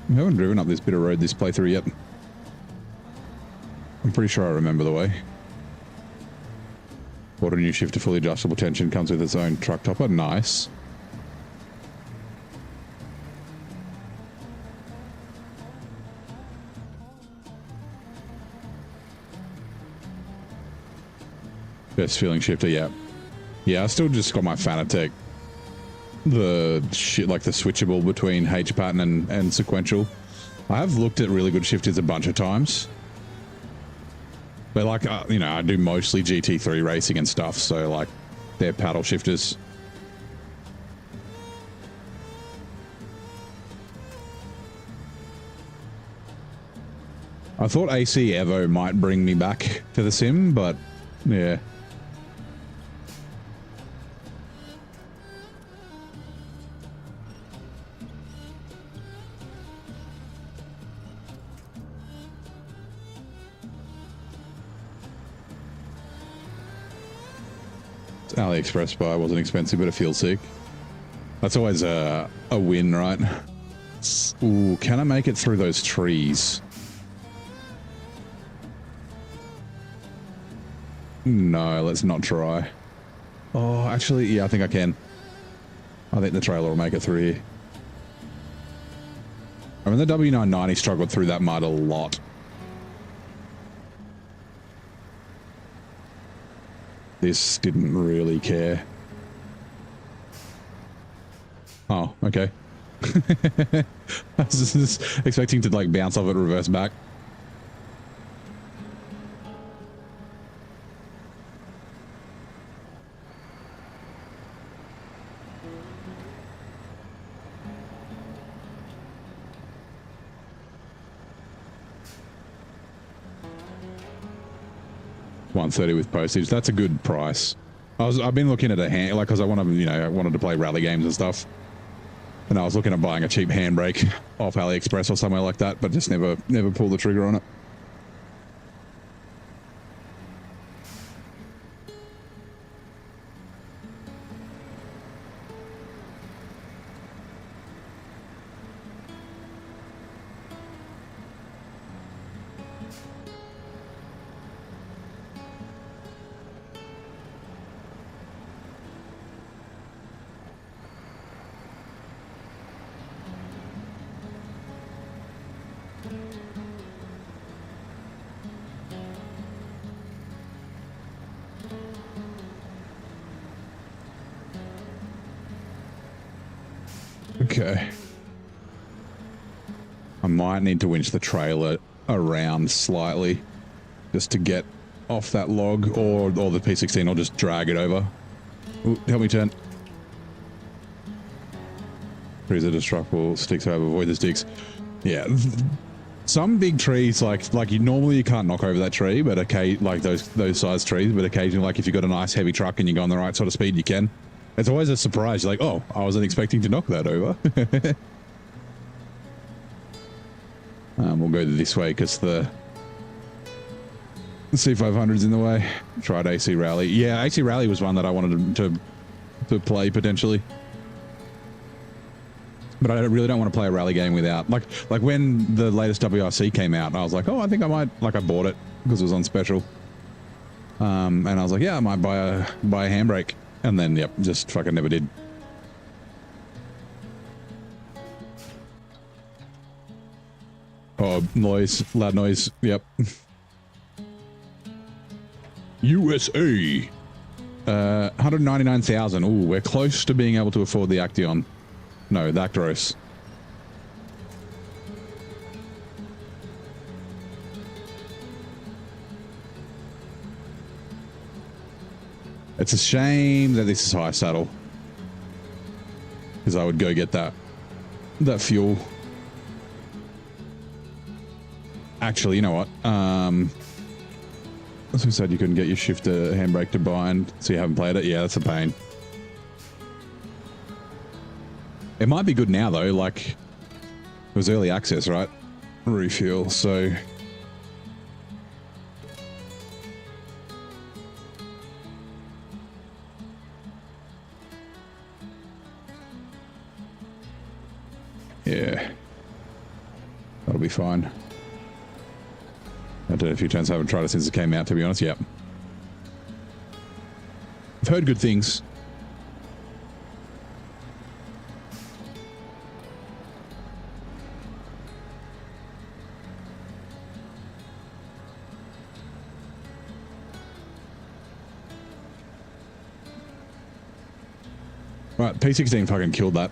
I haven't driven up this bit of road this playthrough yet. I'm pretty sure I remember the way. Bought a new shifter, fully adjustable tension, comes with its own truck topper. Nice. Best feeling shifter, yeah. Yeah, I still just got my Fanatec. The shit, like the switchable between H pattern and sequential. I have looked at really good shifters a bunch of times. But like, you know, I do mostly GT3 racing and stuff, so like, they're paddle shifters. I thought AC Evo might bring me back to the sim, but yeah. AliExpress buy wasn't expensive, but it feels sick. That's always a win, right? Ooh, can I make it through those trees? No, let's not try. Oh, actually, yeah, I think I can. I think the trailer will make it through here. I mean, the W990 struggled through that mud a lot. This didn't really care. Oh, okay. I was just expecting to like bounce off it, reverse back. $130 with postage. That's a good price. I've been looking at a hand, like, because I want to, you know, I wanted to play rally games and stuff, and I was looking at buying a cheap handbrake off AliExpress or somewhere like that, but just never pulled the trigger on it. Okay. I might need to winch the trailer around slightly just to get off that log, or the P16 will just drag it over. Ooh, help me turn. Trees are destructible, sticks over, avoid the sticks. Yeah. Some big trees, like you normally can't knock over that tree, but like those size trees, but occasionally, like if you've got a nice heavy truck and you go on the right sort of speed, you can. It's always a surprise. You're like, oh, I wasn't expecting to knock that over. we'll go this way because the C500's in the way. Tried AC Rally. Yeah, AC Rally was one that I wanted to play potentially. But I really don't want to play a rally game without, like when the latest WRC came out, I was like, oh, I think I might, like I bought it because it was on special. And I was like, yeah, I might buy a handbrake. And then, yep, just fucking never did. Oh, noise, loud noise, yep. USA. 199,000. Ooh, we're close to being able to afford the Action. No, the Actros. It's a shame that this is high saddle, because I would go get that fuel. Actually, you know what? As we said, you couldn't get your shifter handbrake to bind, so you haven't played it. Yeah, that's a pain. It might be good now though, like it was early access, right? Refuel, so yeah, that'll be fine. I did it a few times. I haven't tried it since it came out, to be honest. Yep. I've heard good things. Right, P16 fucking killed that.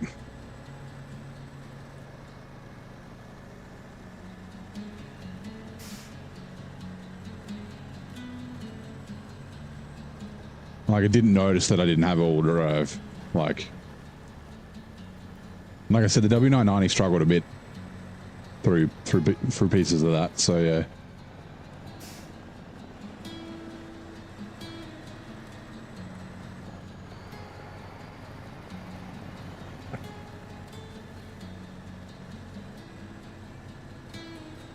Like, I didn't notice that I didn't have all drive. Like I said, the W990 struggled a bit through pieces of that, so yeah.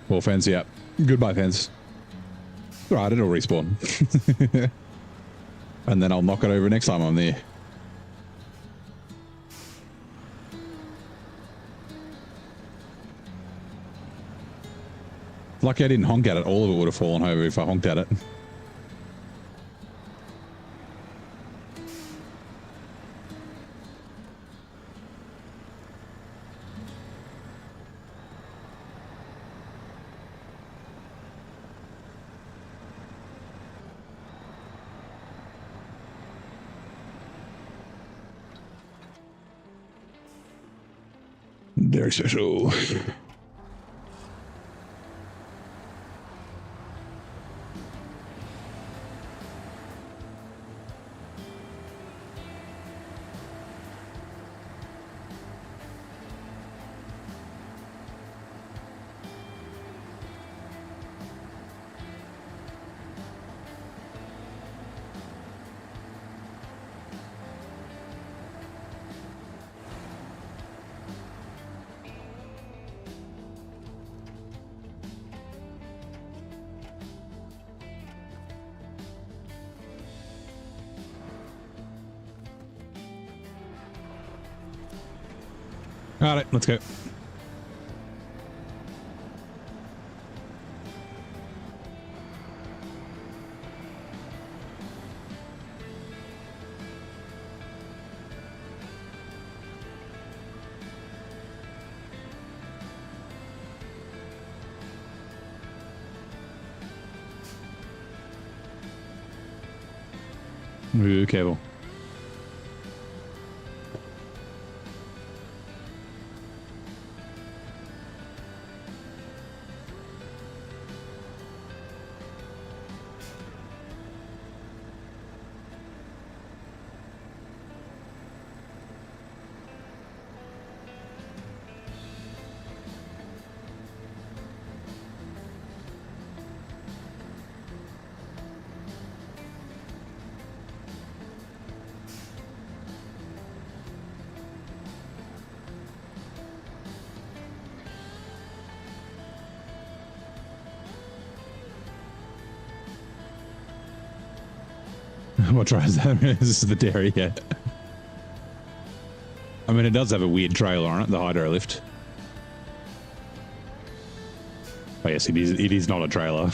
Well, fence, yeah. Goodbye, fence. Right, it'll respawn. And then I'll knock it over next time I'm there. Lucky I didn't honk at it. All of it would have fallen over if I honked at it. Very special. All right, let's go. Ooh, cable. What tries that? This is the dairy, yeah. I mean, it does have a weird trailer on it, the hydro lift. Oh yes, it is not a trailer.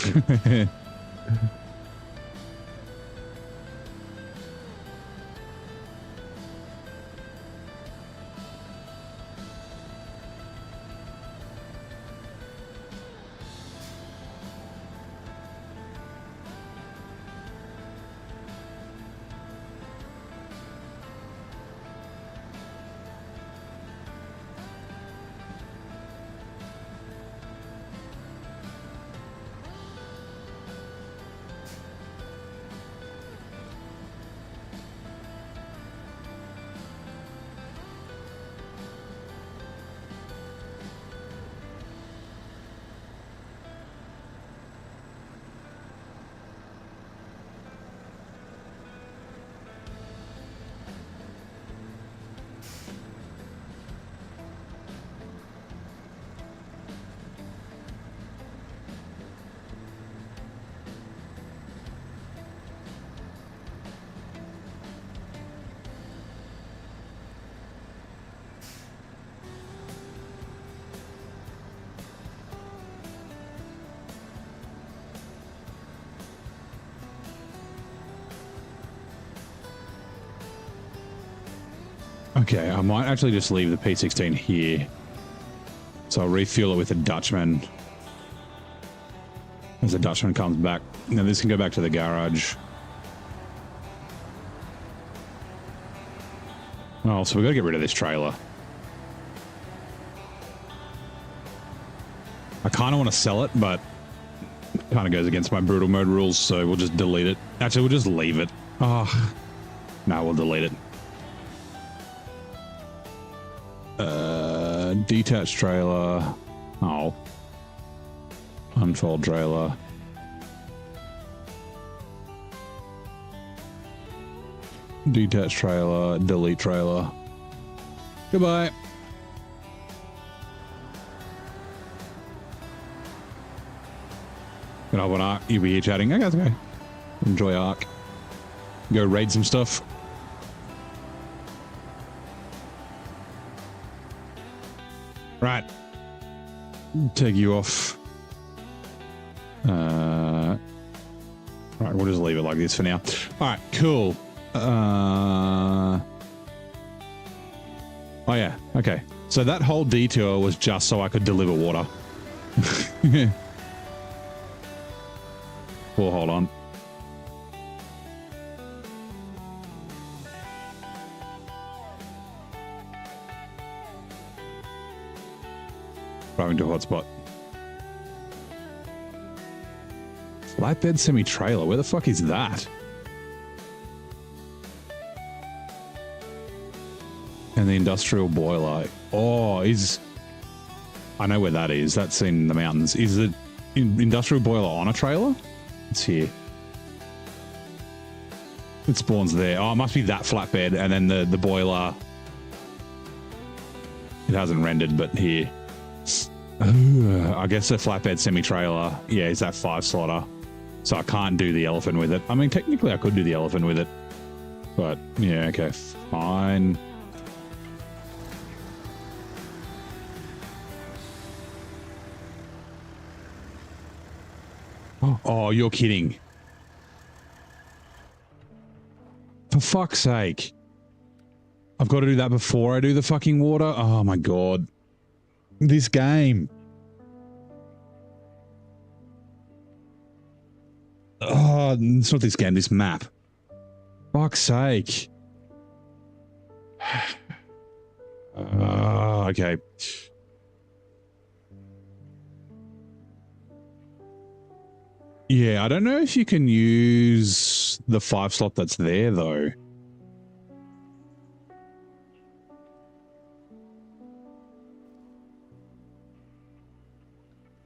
Okay, I might actually just leave the P16 here. So I'll refuel it with a Dutchman. As the Dutchman comes back. Now this can go back to the garage. Oh, so we've got to get rid of this trailer. I kind of want to sell it, but it kind of goes against my brutal mode rules, so we'll just delete it. Actually, we'll just leave it. Oh, no, we'll delete it. Detached trailer. Oh. Unfold trailer. Detached trailer. Delete trailer. Goodbye. Gonna hop on Ark. You'll be here chatting. Okay, that's okay. Enjoy Ark. Go raid some stuff. Right. Take you off. Right, we'll just leave it like this for now. All right, cool. Oh yeah, okay. So that whole detour was just so I could deliver water. Well, hold on. Driving to a hotspot. Flatbed semi-trailer. Where the fuck is that? And the industrial boiler. Oh, I know where that is. That's in the mountains. Is the industrial boiler on a trailer? It's here. It spawns there. Oh, it must be that flatbed, and then the boiler. It hasn't rendered, but here. I guess the flatbed semi-trailer, yeah, is that 5-slotter. So I can't do the elephant with it. I mean, technically I could do the elephant with it. But, yeah, okay, fine. Oh, you're kidding. For fuck's sake. I've got to do that before I do the fucking water? Oh my god. This game. Oh, it's not this game, this map. Fuck's sake. Okay. Yeah, I don't know if you can use the 5-slot that's there, though.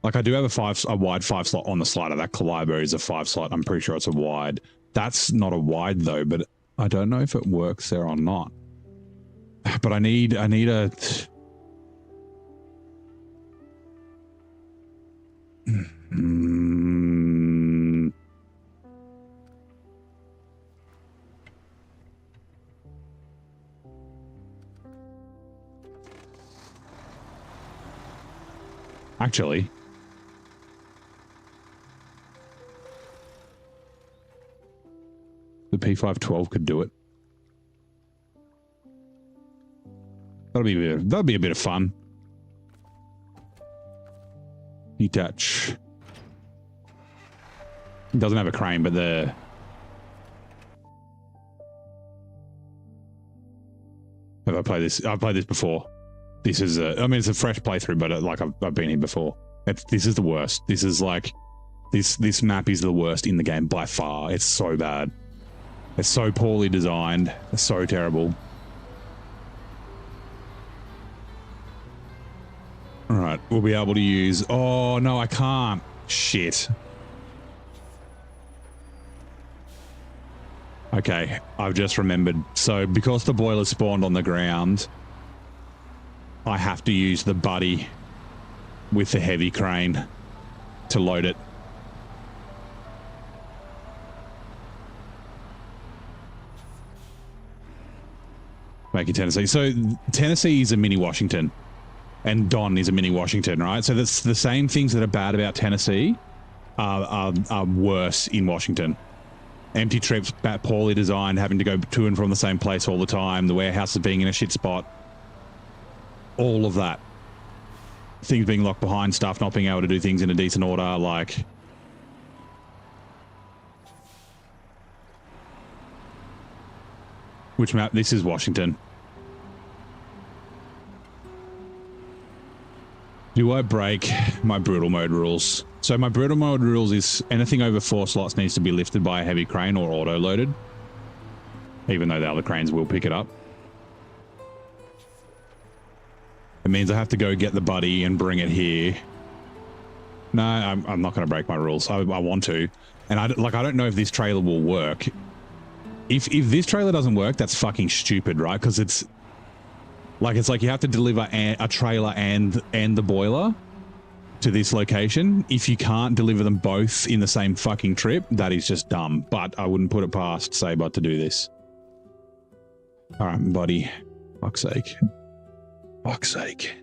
Like, I do have a wide 5-slot on the slider. That Caliber is a 5-slot. I'm pretty sure it's a wide. That's not a wide, though, but I don't know if it works there or not. But I need a... Actually. The P512 could do it. That'll be a bit of fun. Detach. It doesn't have a crane, but have I played this? I've played this before. This is I mean, it's a fresh playthrough, but like I've been here before. This is the worst. This is like, this map is the worst in the game by far. It's so bad. It's so poorly designed. It's so terrible. All right, we'll be able to use... Oh, no, I can't. Shit. Okay, I've just remembered. So, because the boiler spawned on the ground, I have to use the buddy with the heavy crane to load it. Making Tennessee. So, Tennessee is a mini Washington. And Don is a mini Washington, right? So that's the same things that are bad about Tennessee are worse in Washington. Empty trips, poorly designed, having to go to and from the same place all the time, the warehouses being in a shit spot. All of that. Things being locked behind stuff, not being able to do things in a decent order, like... Which map? This is Washington. Do I break my brutal mode rules? So my brutal mode rules is anything over 4 slots needs to be lifted by a heavy crane or auto-loaded. Even though the other cranes will pick it up. It means I have to go get the buddy and bring it here. No, I'm not going to break my rules. I want to. And I don't know if this trailer will work. If this trailer doesn't work, that's fucking stupid, right? Because it's like you have to deliver a trailer and the boiler to this location. If you can't deliver them both in the same fucking trip, that is just dumb. But I wouldn't put it past Saber to do this. All right, buddy. Fuck's sake. Fuck's sake.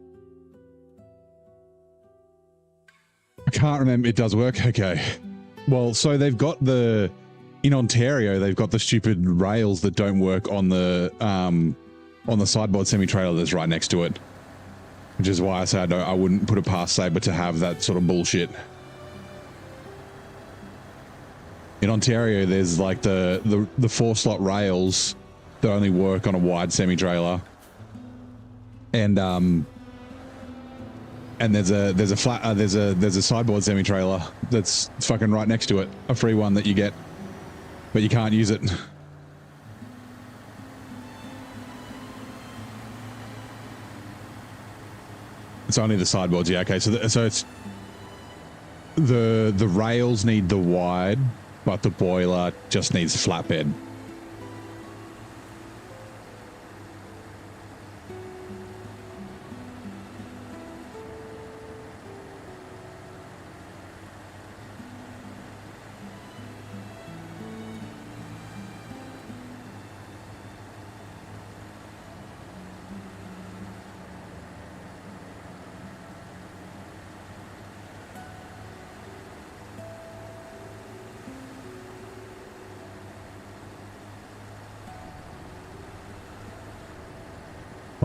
I can't remember. It does work? Okay. Well, so they've got in Ontario, they've got the stupid rails that don't work on the sideboard semi-trailer that's right next to it. Which is why I said I wouldn't put it past Saber to have that sort of bullshit. In Ontario, there's like the 4-slot rails that only work on a wide semi-trailer. And there's a sideboard semi-trailer that's fucking right next to it. A free one that you get, but you can't use it. It's only the sideboards, yeah. Okay, so it's the rails need the wide, but the boiler just needs flatbed.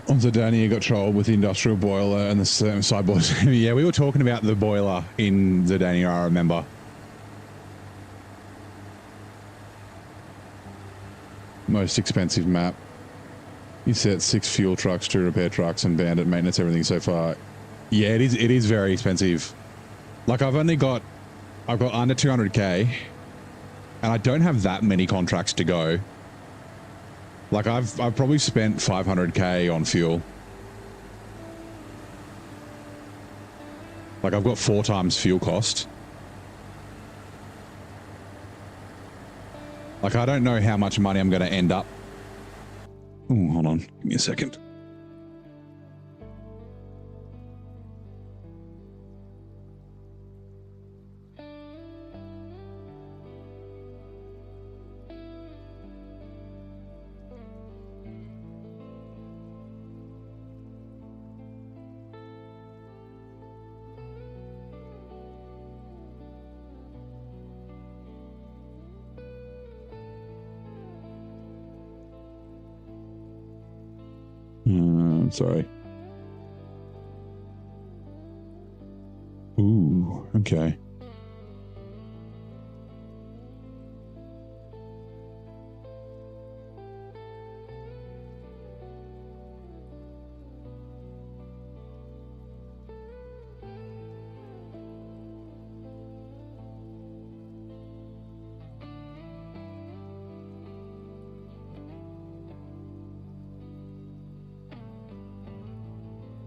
On Zidane, you got trouble with the industrial boiler and the sideboard. Yeah, we were talking about the boiler in Zidane, I remember. Most expensive map. You said 6 fuel trucks, 2 repair trucks, and bandit maintenance, everything so far. Yeah, it is very expensive. Like I've got under 200k, and I don't have that many contracts to go. Like I've probably spent 500k on fuel. Like I've got 4 times fuel cost. Like I don't know how much money I'm going to end up. Oh, hold on. Give me a second. I'm sorry. Ooh, okay.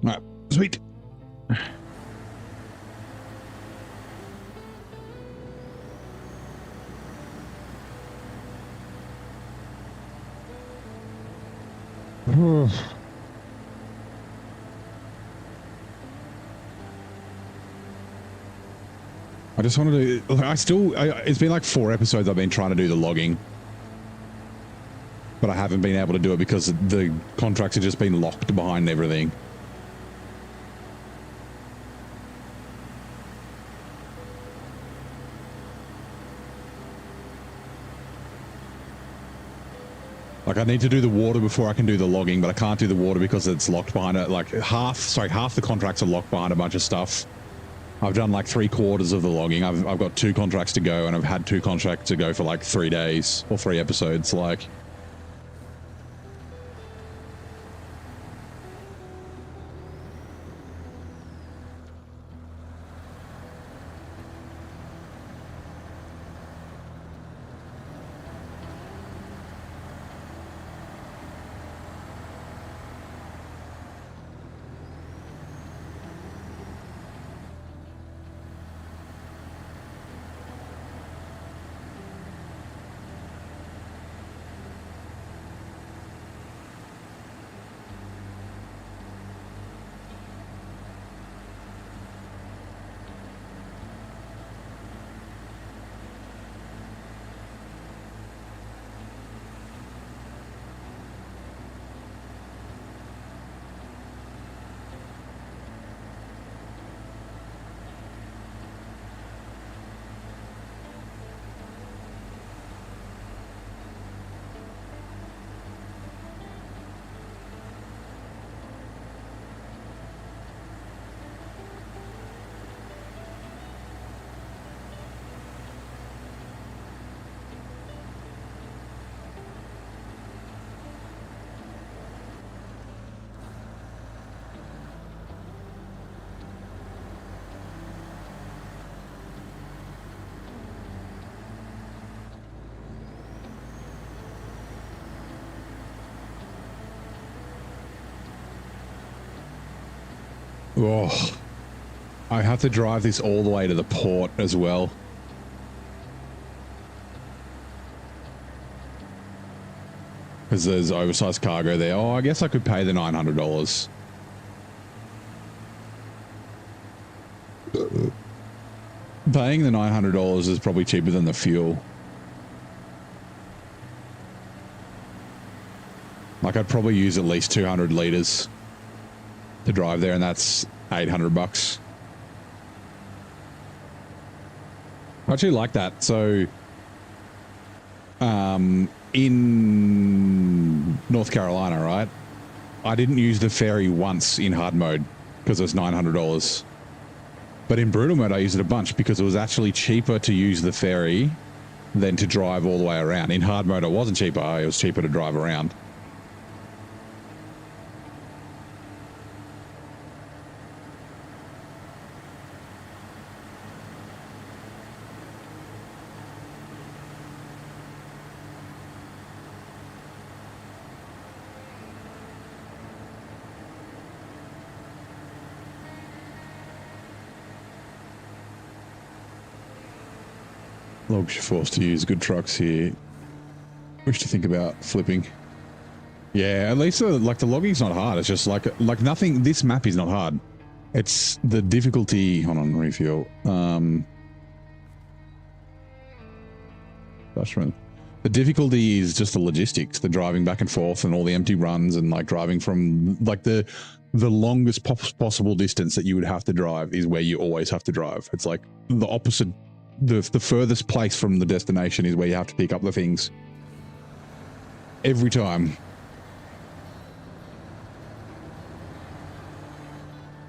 All right, sweet. I just wanted to, it's been like 4 episodes I've been trying to do the logging, but I haven't been able to do it because the contracts have just been locked behind everything. Like I need to do the water before I can do the logging, but I can't do the water because it's locked behind it. Like half the contracts are locked behind a bunch of stuff. I've done like 3/4 of the logging. I've got 2 contracts to go, and I've had 2 contracts to go for like 3 days or 3 episodes. Like, oh, I have to drive this all the way to the port as well. Because there's oversized cargo there. Oh, I guess I could pay the $900. Paying the $900 is probably cheaper than the fuel. Like I'd probably use at least 200 liters to drive there, and that's $800. I actually like that. So, in North Carolina, right? I didn't use the ferry once in hard mode because it was $900. But in brutal mode, I used it a bunch because it was actually cheaper to use the ferry than to drive all the way around. In hard mode, it wasn't cheaper. It was cheaper to drive around. Logs you're forced to use good trucks here. Wish to think about flipping. Yeah, at least like the logging's not hard. It's just like nothing. This map is not hard. It's the difficulty. Hold on, refuel. The difficulty is just the logistics, the driving back and forth, and all the empty runs, and like driving from like the longest possible distance that you would have to drive is where you always have to drive. It's like the opposite. The furthest place from the destination is where you have to pick up the things. Every time.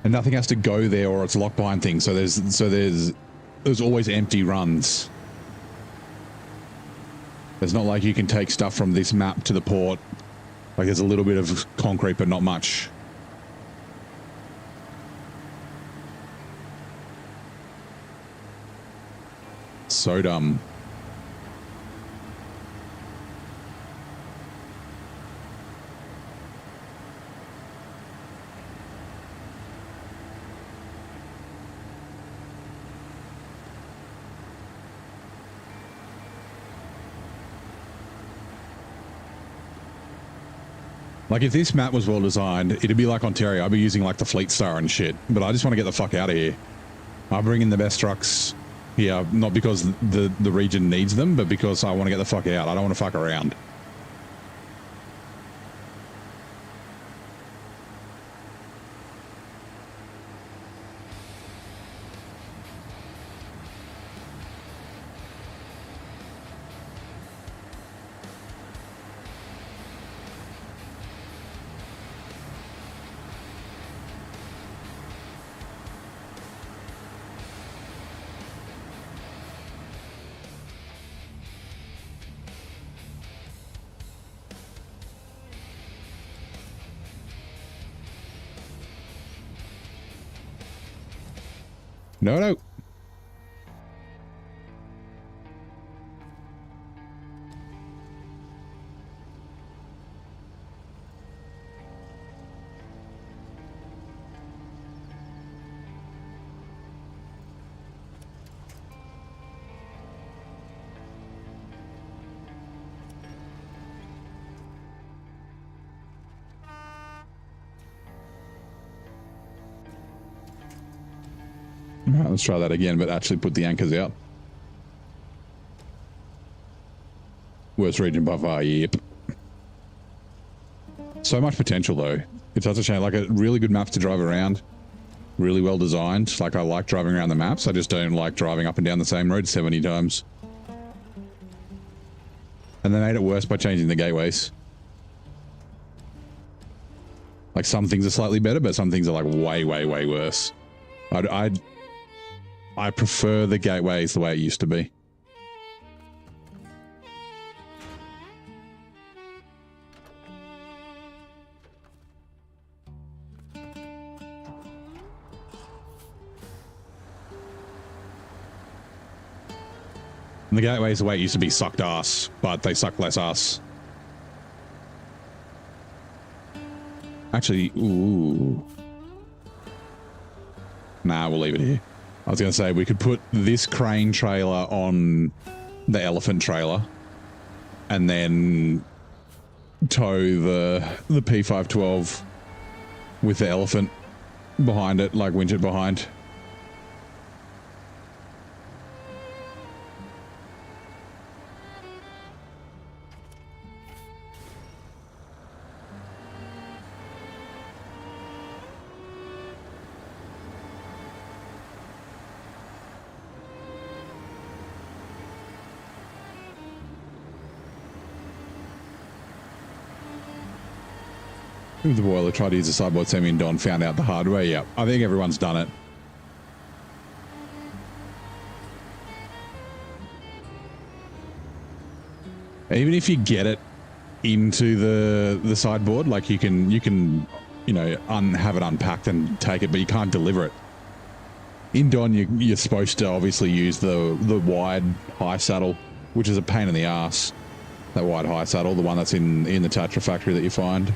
and nothing has to go there or it's locked behind things. So there's always empty runs. It's not like you can take stuff from this map to the port. Like there's a little bit of concrete, but not much. So dumb. Like if this map was well designed, it'd be like Ontario. I'd be using like the Fleet Star and shit. But I just want to get the fuck out of here. I bring in the best trucks here, not because the region needs them, but because I want to get the fuck out. I don't want to fuck around. No, no. All right, let's try that again, but actually put the anchors out. Worst region by far, yep. So much potential though. It's such a shame. Like a really good map to drive around. Really well designed. Like I like driving around the maps. I just don't like driving up and down the same road 70 times. And they made it worse by changing the gateways. Like some things are slightly better, but some things are like way, way, way worse. I prefer the gateways the way it used to be. And the gateways the way it used to be sucked ass, but they suck less ass. Actually, ooh. Nah, we'll leave it here. I was going to say, we could put this crane trailer on the elephant trailer and then tow the P512 with the elephant behind it, like winch it behind. The boiler tried to use a sideboard semi and Don found out the hard way. Yeah, I think everyone's done it. Even if you get it into the sideboard, like you can you know have it unpacked and take it, but you can't deliver it. In Don, you're supposed to obviously use the wide high saddle, which is a pain in the ass. That wide high saddle, the one that's in the Tatra factory that you find.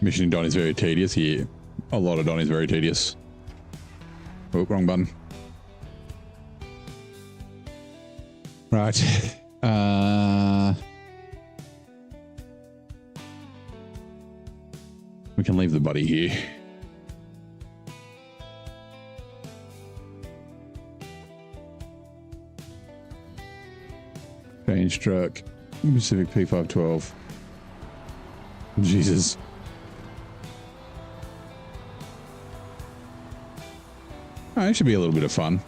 Mission in Don is very tedious here. A lot of Don is very tedious. Oh, wrong button. Right. We can leave the buddy here. Change truck. Pacific P512. Jesus. Oh, it should be a little bit of fun.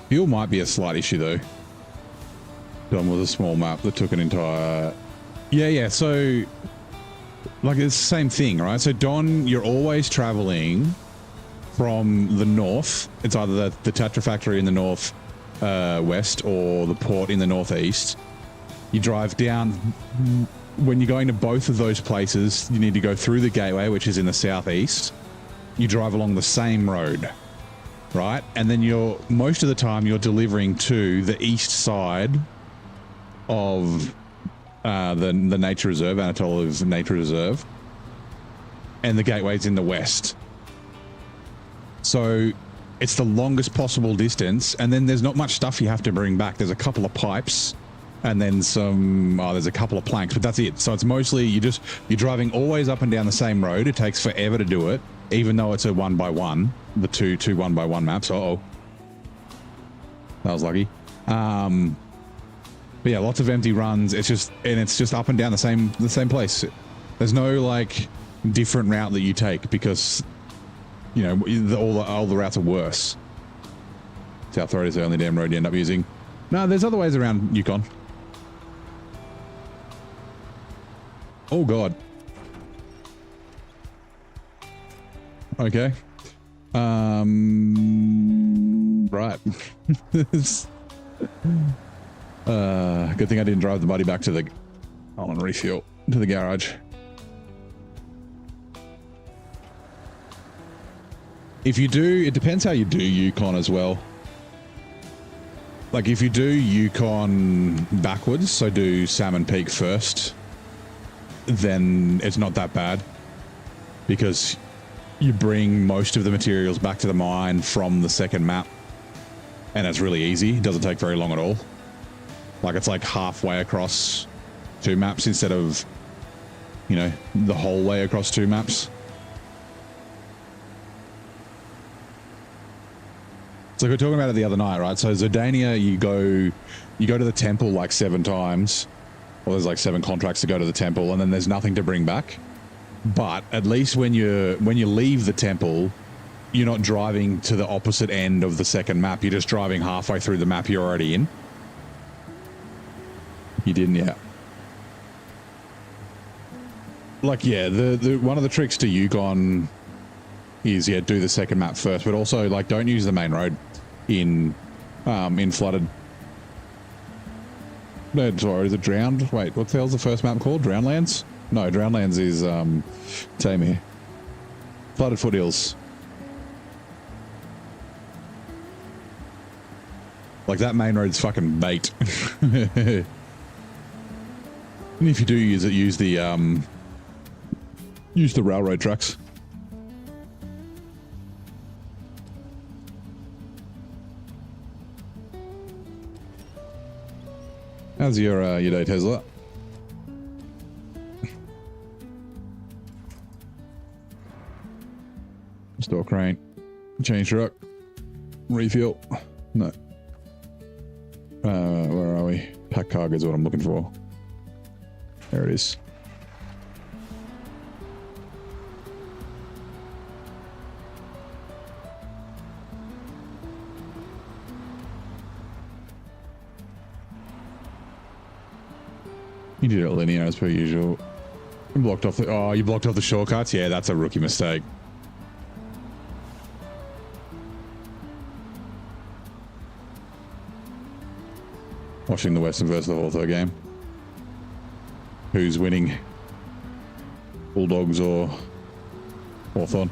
Fuel might be a slight issue though. Don was a small map that took an entire... Yeah, so... Like, it's the same thing, right? So Don, you're always traveling from the north. It's either the Tatra factory in the north west or the port in the northeast. You drive down... When you're going to both of those places, you need to go through the gateway, which is in the southeast. You drive along the same road, right? And then most of the time you're delivering to the east side of the nature reserve, Anatolia's nature reserve, and the gateway's in the west. So it's the longest possible distance, and then there's not much stuff you have to bring back. There's a couple of pipes, and then there's a couple of planks, but that's it. So it's mostly you're driving always up and down the same road. It takes forever to do it, even though it's a 1x1, the two 1x1 maps. Uh-oh, that was lucky. But yeah, lots of empty runs. It's just up and down the same place. There's no like different route that you take because you know all the routes are worse. South Road is the only damn road you end up using. No, there's other ways around Yukon. Oh god. Okay. Right. Good thing I didn't drive the buddy back to the... Hold on, refuel. To the garage. If you do... It depends how you do Yukon as well. Like, if you do Yukon backwards, so do Salmon Peak first, then it's not that bad. Because you bring most of the materials back to the mine from the second map. And it's really easy. It doesn't take very long at all. Like, it's like halfway across 2 maps instead of, you know, the whole way across 2 maps. It's like we were talking about it the other night, right? So Zodania, you go to the temple like 7 times. Well, there's like 7 contracts to go to the temple, and then there's nothing to bring back. But at least when you leave the temple, you're not driving to the opposite end of the second map. You're just driving halfway through the map you're already in. You didn't yet. Like, yeah, the one of the tricks to Yukon is, yeah, do the second map first, but also, like, don't use the main road in flooded. No, sorry, is it drowned? Wait, what the hell's the first map called? Drownlands? No, Drownlands is Tamir. Flooded foothills. Like, that main road's fucking bait. And if you do use it, use the railroad tracks. How's your day, Tesla? Store crane, change truck, refuel. No. Where are we? Pack cargo is what I'm looking for. There it is. You did it linear as per usual. You blocked off the shortcuts? Yeah, that's a rookie mistake. Watching the Western versus the Hawthorne game. Who's winning? Bulldogs or Hawthorne?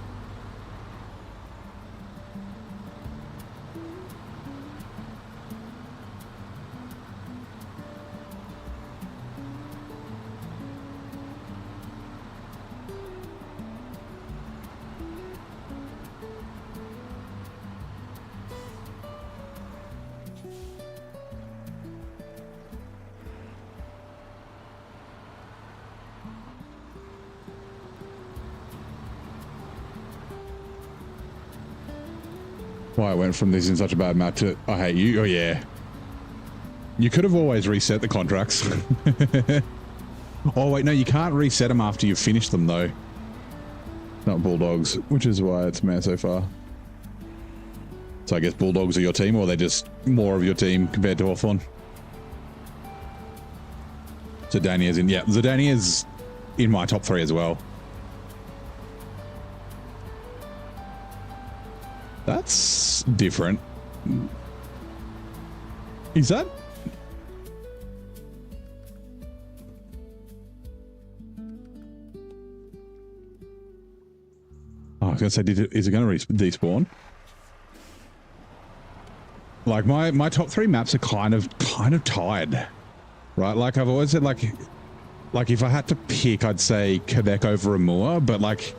why I went from this in such a bad map to I hate you. Oh yeah. You could have always reset the contracts. Oh wait, no, you can't reset them after you've finished them though. Not Bulldogs, which is why it's meh so far. So I guess Bulldogs are your team, or they're just more of your team compared to Hawthorn. Zidania's in, yeah, Zidania's in my top 3 as well. That's different. Is that? Oh, I was gonna say, is it gonna despawn? Like my top 3 maps are kind of tied, right? Like I've always said, like if I had to pick, I'd say Quebec over Amur, but like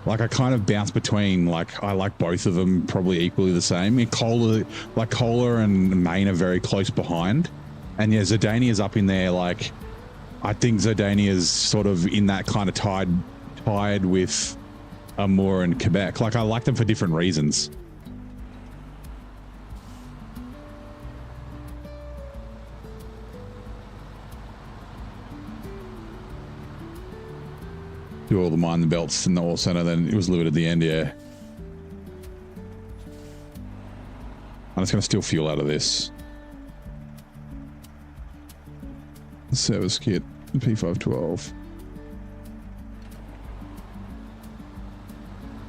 I kind of bounce between, like I like both of them probably equally the same. I mean, Cola and Maine are very close behind, and yeah, Zidania's up in there. Like I think Zidania's sort of in that kind of tied with Amur and Quebec. Like I like them for different reasons. Do all the mine the belts in the ore center, then it was delivered at the end, yeah. I'm just going to steal fuel out of this. Service kit, P512.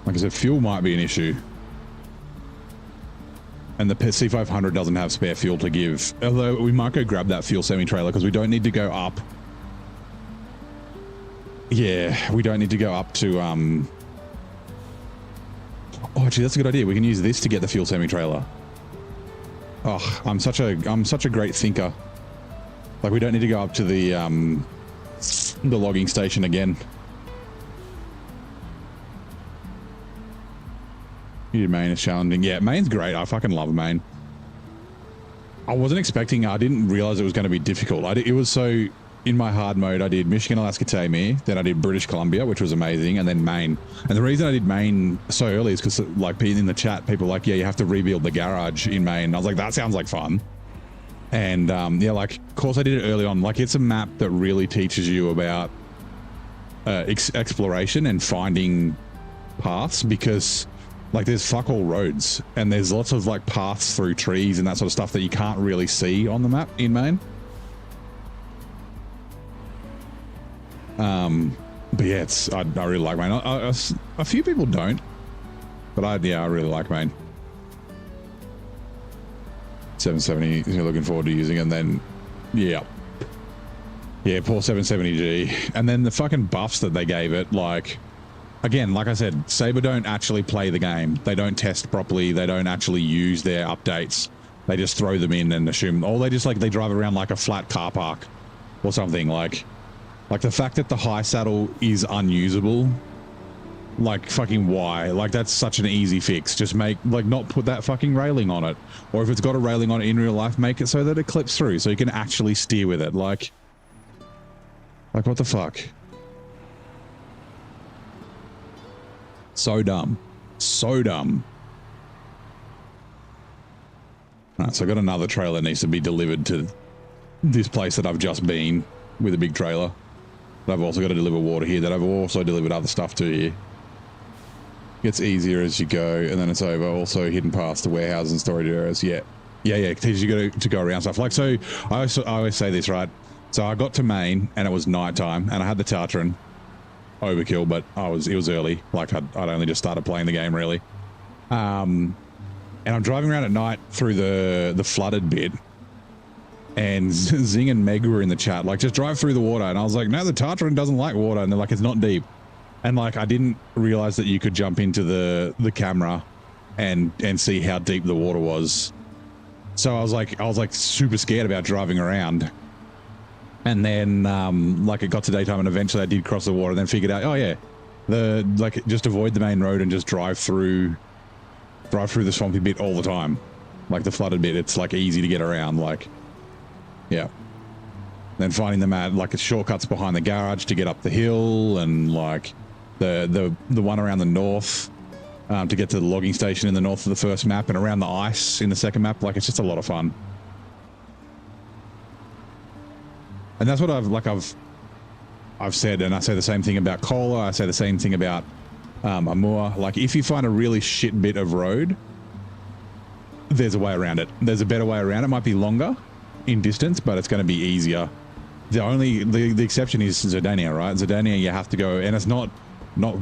Like I said, fuel might be an issue. And the C500 doesn't have spare fuel to give. Although we might go grab that fuel semi-trailer because we don't need to go up. Yeah, we don't need to go up to, oh, actually, that's a good idea. We can use this to get the fuel semi-trailer. Oh, I'm such a great thinker. Like, we don't need to go up to the logging station again. Maine is challenging. Yeah, Maine's great. I fucking love Maine. I wasn't expecting, I didn't realize it was going to be difficult. It was so... In my hard mode, I did Michigan, Alaska, Tamir, then I did British Columbia, which was amazing, and then Maine. And the reason I did Maine so early is because, like, in the chat, people were like, yeah, you have to rebuild the garage in Maine. And I was like, that sounds like fun. And, yeah, like, of course I did it early on. Like, it's a map that really teaches you about exploration and finding paths because, like, there's fuck all roads. And there's lots of, like, paths through trees and that sort of stuff that you can't really see on the map in Maine. But yeah, I really like Maine. A few people don't, but I really like Maine. 770, you're looking forward to using it, and then, yeah, poor 770G. And then the fucking buffs that they gave it, like, again, like I said, Sabre don't actually play the game. They don't test properly. They don't actually use their updates. They just throw them in and assume, or they just, like, they drive around like a flat car park or something, like the fact that the high saddle is unusable, like fucking why? Like that's such an easy fix. Just not put that fucking railing on it. Or if it's got a railing on it in real life, make it so that it clips through so you can actually steer with it. Like what the fuck? So dumb. So dumb. Alright, so I got another trailer that needs to be delivered to this place that I've just been with a big trailer. I've also got to deliver water here that I've also delivered other stuff to here. Gets easier as you go, and then it's over. Also hidden past the warehouse and storage areas. Yeah. It teaches you to go around stuff. Like, so I always say this, right? So I got to Maine and it was nighttime and I had the Tartran overkill, but it was early. Like I'd only just started playing the game really. And I'm driving around at night through the flooded bit. And Zing and Meg were in the chat, like, just drive through the water. And I was like, no, the Tartran doesn't like water. And they're like, it's not deep. And like, I didn't realize that you could jump into the camera and see how deep the water was. So I was like super scared about driving around. And then like it got to daytime and eventually I did cross the water and then figured out, oh yeah, just avoid the main road and just drive through the swampy bit all the time. Like the flooded bit, it's like easy to get around, like. Yeah. Then finding them at like shortcuts behind the garage to get up the hill, and like the one around the north to get to the logging station in the north of the first map and around the ice in the second map. Like, it's just a lot of fun. And that's what I've said, and I say the same thing about Cola. I say the same thing about Amur. Like, if you find a really shit bit of road, there's a way around it. There's a better way around it. It might be longer in distance, but it's going to be easier. The exception is Zerdania, right? Zerdania, you have to go, and it's not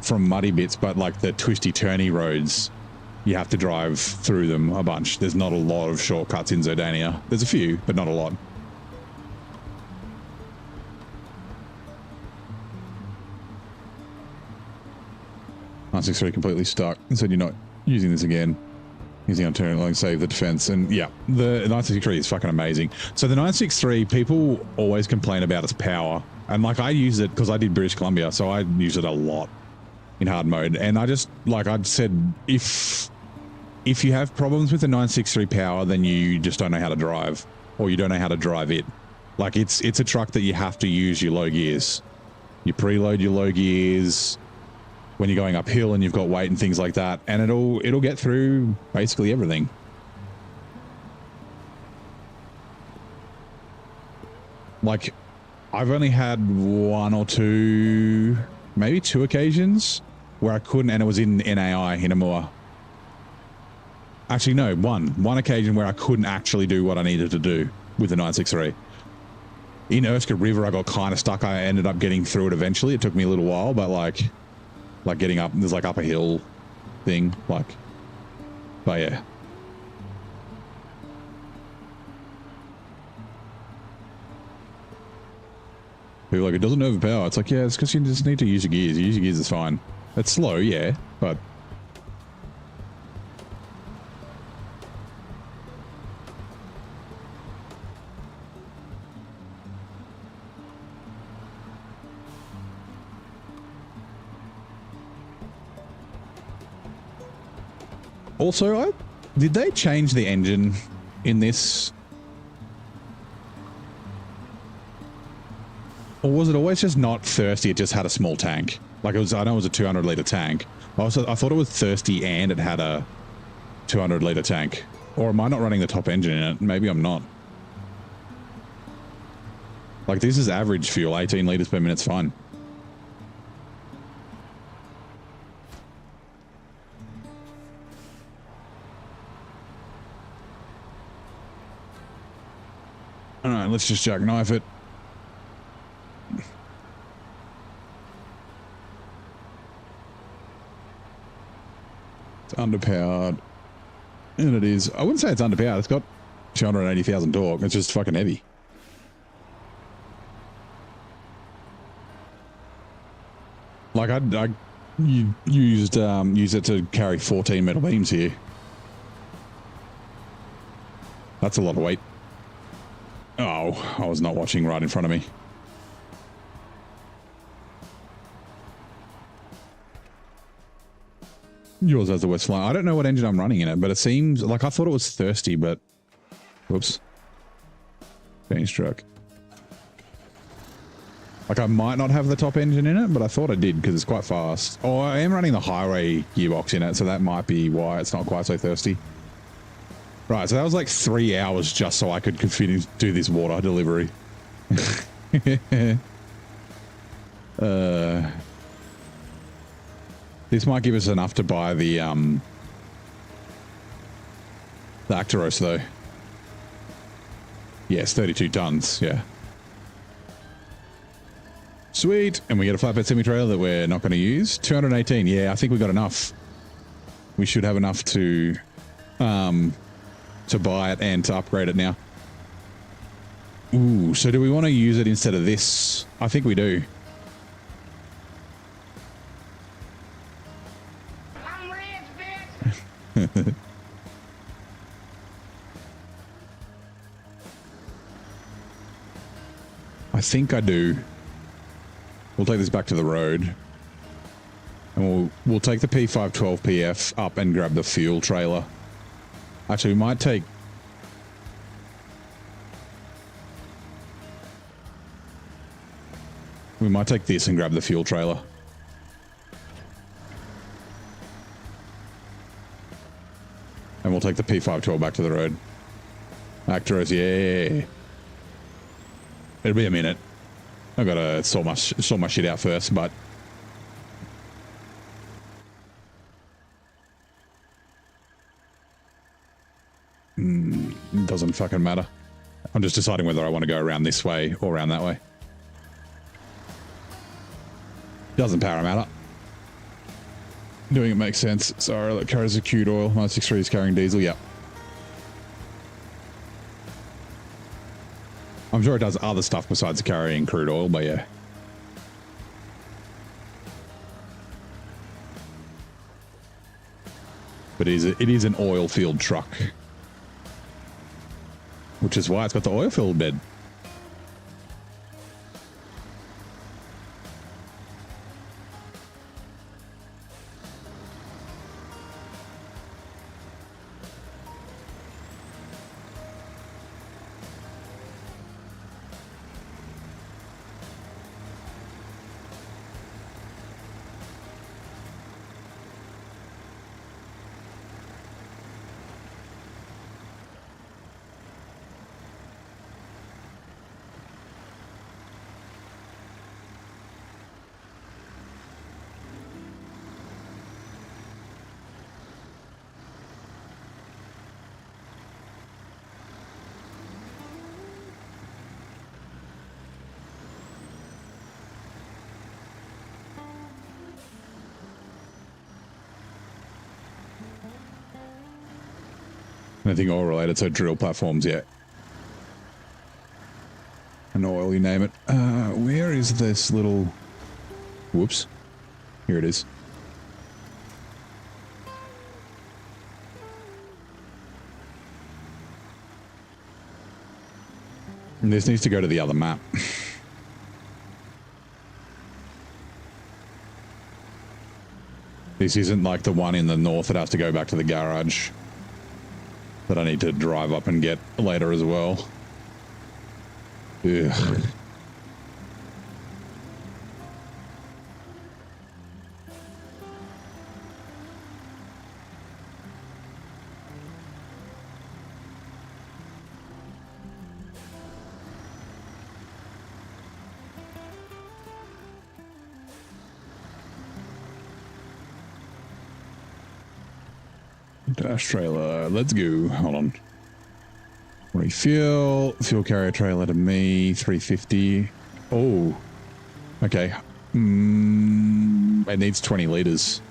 from muddy bits, but like the twisty turny roads, you have to drive through them a bunch. There's not a lot of shortcuts in Zerdania. There's a few, but not a lot. .963 completely stuck. And said you're not using this again. Using on turn, like save the defense. And yeah, the 963 is fucking amazing. So the 963, people always complain about its power. And like, I use it because I did British Columbia, so I use it a lot in hard mode. And I just, like I said, if you have problems with the 963 power, then you just don't know how to drive, or you don't know how to drive it. Like, it's a truck that you have to use your low gears. You preload your low gears when you're going uphill and you've got weight and things like that, and it'll get through basically everything. Like, I've only had one or two, maybe two occasions where I couldn't, and it was in NAI in Amur. Actually, no, one occasion where I couldn't actually do what I needed to do with the 963. In Erskine River, I got kind of stuck. I ended up getting through it eventually. It took me a little while, but like getting up, there's like up a hill thing, like, but yeah. People are like, it doesn't overpower. It's like, yeah, it's because you just need to use your gears. You use your gears, it's fine. It's slow, yeah, but also, did they change the engine in this? Or was it always just not thirsty? It just had a small tank. Like, it was, I know it was a 200 litre tank. I thought it was thirsty and it had a 200 litre tank. Or am I not running the top engine in it? Maybe I'm not. Like, this is average fuel, 18 litres per minute's fine. All right, let's just jackknife it. It's underpowered. And it is. I wouldn't say it's underpowered. It's got 280,000 torque. It's just fucking heavy. Like, I used it to carry 14 metal beams here. That's a lot of weight. Oh, I was not watching right in front of me. Yours has the Westline. I don't know what engine I'm running in it, but it seems like I thought it was thirsty, but whoops. Change truck. Like, I might not have the top engine in it, but I thought I did because it's quite fast. Oh, I am running the highway gearbox in it, so that might be why it's not quite so thirsty. Right, so that was like 3 hours just so I could do this water delivery. This might give us enough to buy the Actros though. Yes, 32 tons, yeah. Sweet, and we get a flatbed semi-trailer that we're not going to use. 218, yeah, I think we got enough. We should have enough to buy it and to upgrade it now. Ooh, so do we want to use it instead of this? I think we do. I'm rich, bitch! I think I do. We'll take this back to the road. And we'll take the P512 PF up and grab the fuel trailer. Actually, we might take... We might take this and grab the fuel trailer. we'll take the P512 back to the road. Actros, yeah. It'll be a minute. I gotta sort my shit out first, but it doesn't fucking matter. I'm just deciding whether I want to go around this way or around that way. Doesn't power matter. Doing it makes sense. Sorry, that carries a crude oil. 963 is carrying diesel. Yep. I'm sure it does other stuff besides carrying crude oil, but yeah. But it is an oil-filled truck. Which is why it's got the oil-filled bed. Anything oil related, so drill platforms, yeah. And oil, you name it. Where is this little... Whoops. Here it is. And this needs to go to the other map. This isn't like the one in the north that has to go back to the garage. That I need to drive up and get later as well. Ugh. Dash trailer, let's go. Hold on. Refuel, fuel carrier trailer to me, 350. Oh, okay. It needs 20 liters.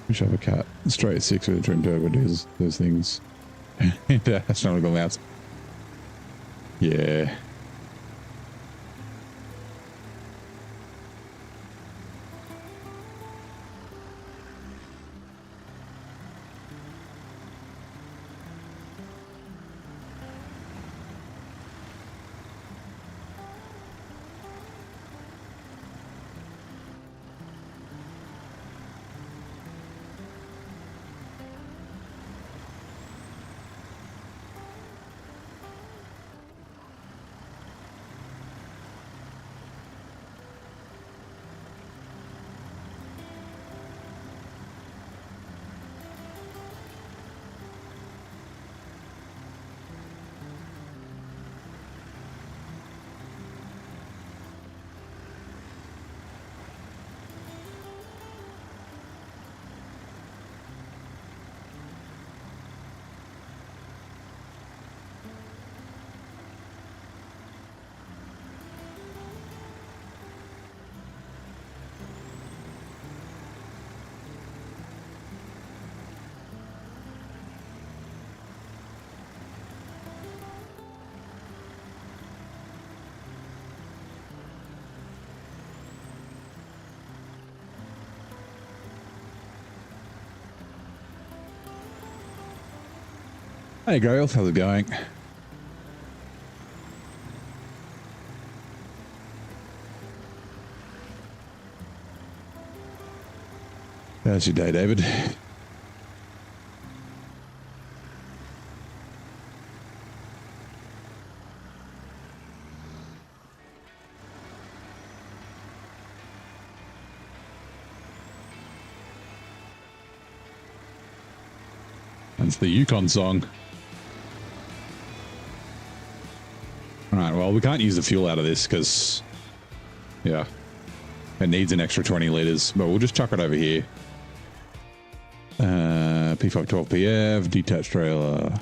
We should have a cat. Straight 6 with a twin turbo does those things. Astronomical amounts. Yeah. Hey Grail, how's it going? How's your day, David? That's the Yukon song. All right, well, we can't use the fuel out of this because, yeah, it needs an extra 20 liters, but we'll just chuck it over here. P512 PF, detached trailer.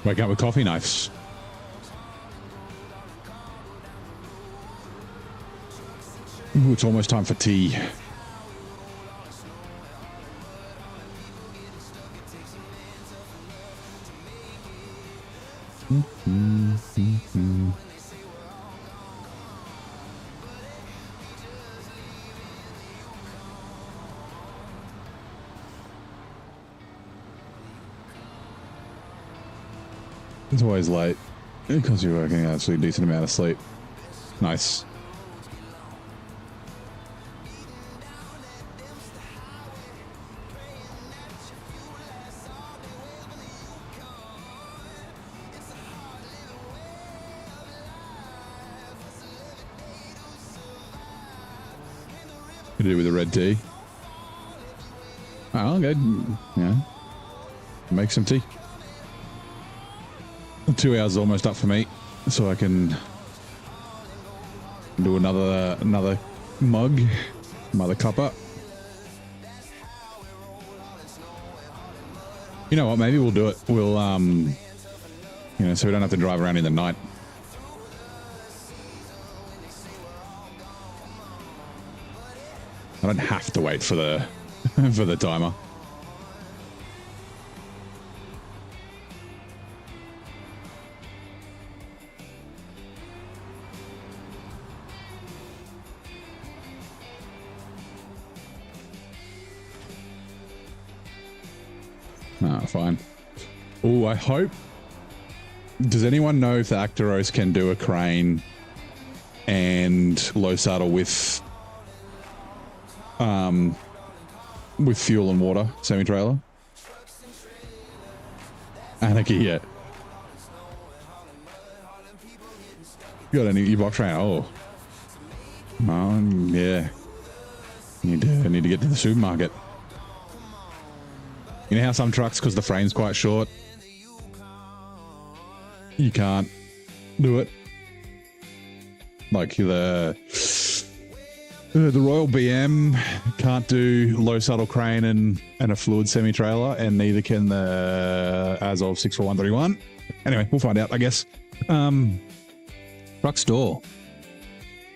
Wake up with coffee knives. Ooh, it's almost time for tea. It's always late because you're working actually a decent amount of sleep. Nice. What do you do with the red tea? Oh, good. Yeah. Make some tea. 2 hours is almost up for me, so I can do another mug, another cuppa. You know what? Maybe we'll do it. We'll you know, so we don't have to drive around in the night. I don't have to wait for the for the timer. Fine. Oh, I hope. Does anyone know if the Actros can do a crane and low saddle with fuel and water semi-trailer? Anarchy, yeah. You got any E-box train? Oh, yeah. Need to get to the supermarket. You know how some trucks, because the frame's quite short, you can't do it. Like the Royal BM can't do low saddle crane and a fluid semi-trailer, and neither can the Azov 64131. Anyway, we'll find out, I guess. Truck store.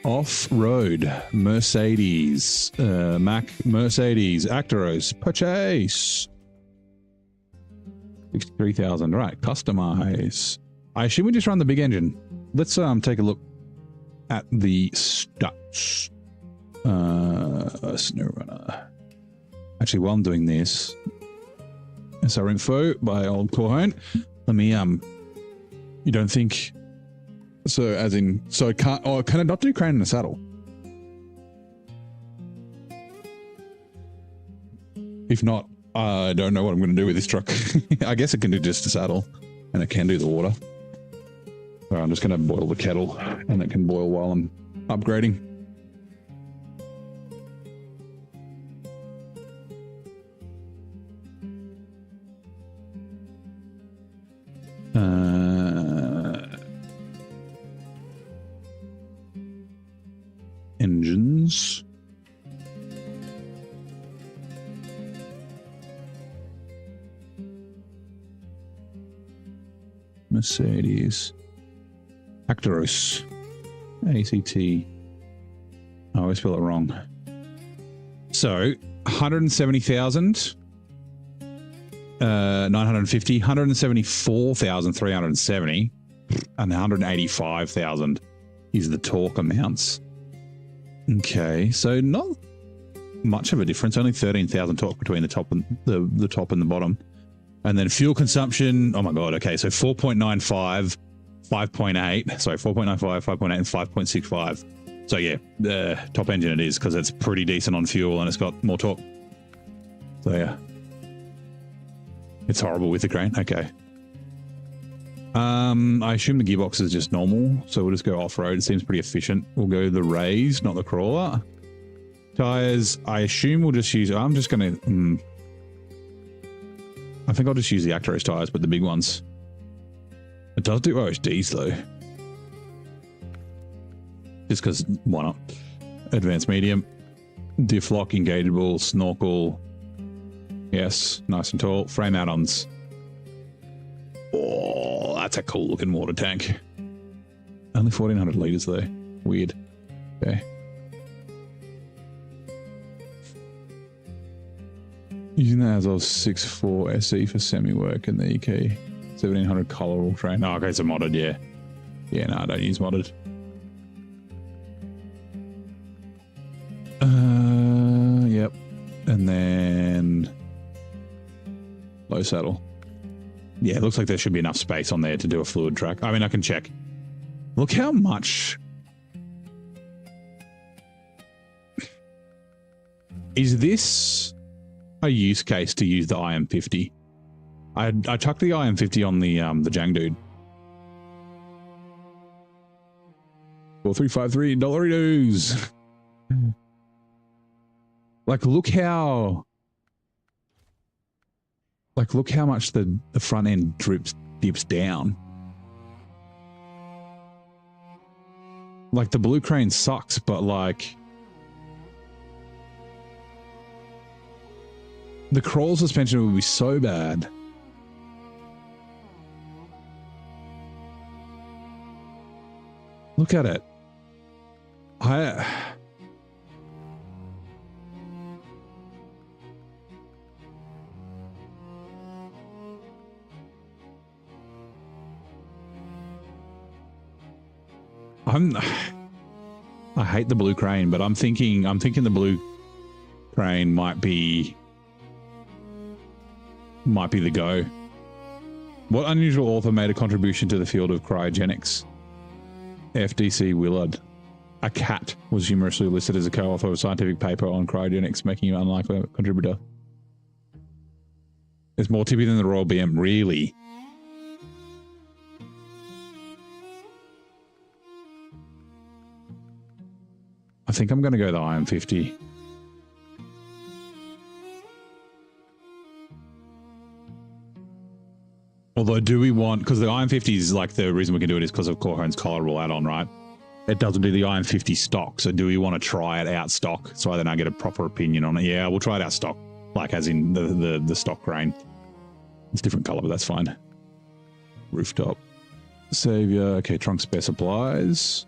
Off-road. Mercedes. Mac Mercedes. Actros. Purchase. 63,000. Right. Customize. I assume we just run the big engine. Let's take a look at the stats. SnowRunner. Actually, while I'm doing this, SR info by old Corhone. Let me you don't think so? As in, so it can't? Oh, can it not do crane in the saddle? If not, I don't know what I'm going to do with this truck. I guess it can do just a saddle, and it can do the water. So I'm just going to boil the kettle, and it can boil while I'm upgrading. Engines. Mercedes. Actros. ACT. I always spell it wrong. So 170,000. 950, 174,370, and 185,000 is the torque amounts. Okay, so not much of a difference. Only 13,000 torque between the top and the top and the bottom. And then fuel consumption, oh my God, okay, so 4.95, 5.8, sorry, 4.95, 5.8, and 5.65. So yeah, the top engine it is because it's pretty decent on fuel and it's got more torque. So yeah. It's horrible with the crane, okay. I assume the gearbox is just normal, so we'll just go off-road. It seems pretty efficient. We'll go the raised, not the crawler. Tires, I assume we'll just use, I'm just going to, I think I'll just use the Actros tires, but the big ones. It does do OHDs though. Just because, why not? Advanced medium, diff lock, engageable, snorkel. Yes, nice and tall. Frame add-ons. Oh, that's a cool looking water tank. Only 1,400 litres though. Weird. Okay. Using that as of 6.4 SE for semi-work and the EK 1700 colorable train. Oh, okay, it's a modded, yeah. Yeah, no, I don't use modded. Yep. And then low saddle. Yeah, it looks like there should be enough space on there to do a fluid track. I mean, I can check. Look how much... Is this a use case to use the IM50? I chucked the IM50 on the Jang dude. 4353 Dollaritos. Like, look how much the front end dips down. Like, the blue crane sucks, but like the crawl suspension would be so bad. Look at it. I hate the blue crane, but I'm thinking the blue crane might be the go. What unusual author made a contribution to the field of cryogenics? FDC Willard. A cat was humorously listed as a co-author of a scientific paper on cryogenics, making him an unlikely contributor. It's more tippy than the Royal BM, really? I think I'm going to go the IM50. Although, do we want... Because the IM50 is like, the reason we can do it is because of Corhone's colorable add-on, right? It doesn't do the IM50 stock, so do we want to try it out stock so then I get a proper opinion on it? Yeah, we'll try it out stock, like as in the stock crane. It's different color, but that's fine. Rooftop. Savior. Okay, trunk spare supplies.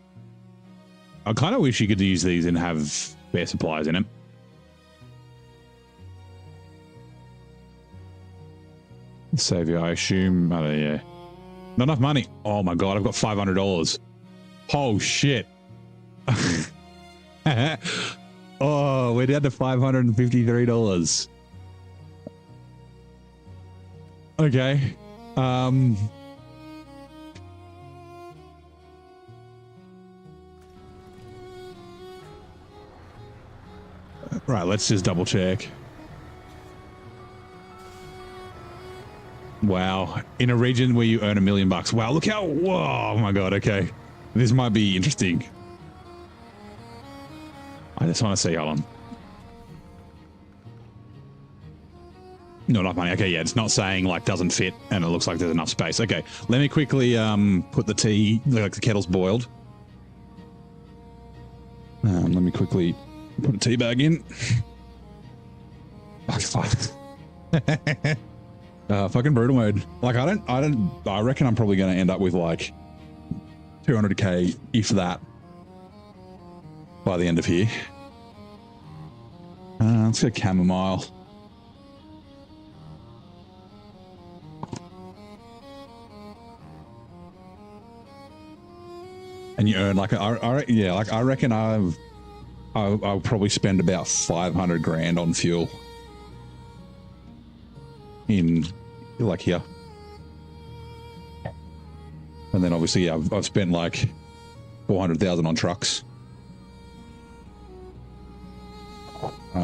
I kind of wish you could use these and have spare supplies in them. Savior, I assume. Oh, yeah. Not enough money. Oh my God, I've got $500. Oh shit. Oh, we're down to $553. Okay. Right, let's just double check. Wow. In a region where you earn $1 million. Wow, look how... Whoa, oh my God, okay. This might be interesting. I just want to see, hold on. Not enough money. Okay, yeah, it's not saying like doesn't fit and it looks like there's enough space. Okay, let me quickly put the tea, like the kettle's boiled. Let me quickly put a tea bag in. Oh, fuck. Fucking brutal mode. Like I reckon I'm probably going to end up with like 200k, if that, by the end of here. Let's go chamomile. And you earn like I reckon I'll probably spend about 500 grand on fuel in like here. And then obviously, yeah, I've spent like 400,000 on trucks.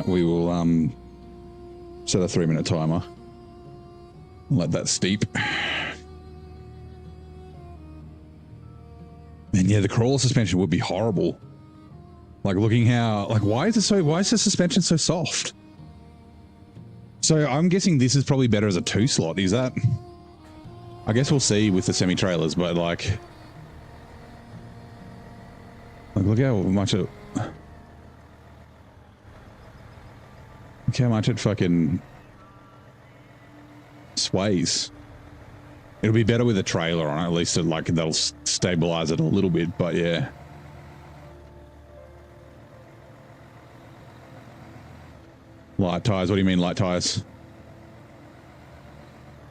We will set a 3-minute timer. Let that steep. And yeah, the crawler suspension would be horrible. Like looking how, like why is the suspension so soft? So I'm guessing this is probably better as a 2-slot. Is that? I guess we'll see with the semi-trailers, but like look how much it, look how much it fucking sways. It'll be better with a trailer on it, at least it, like that'll stabilize it a little bit, but yeah. Light tires, what do you mean light tires?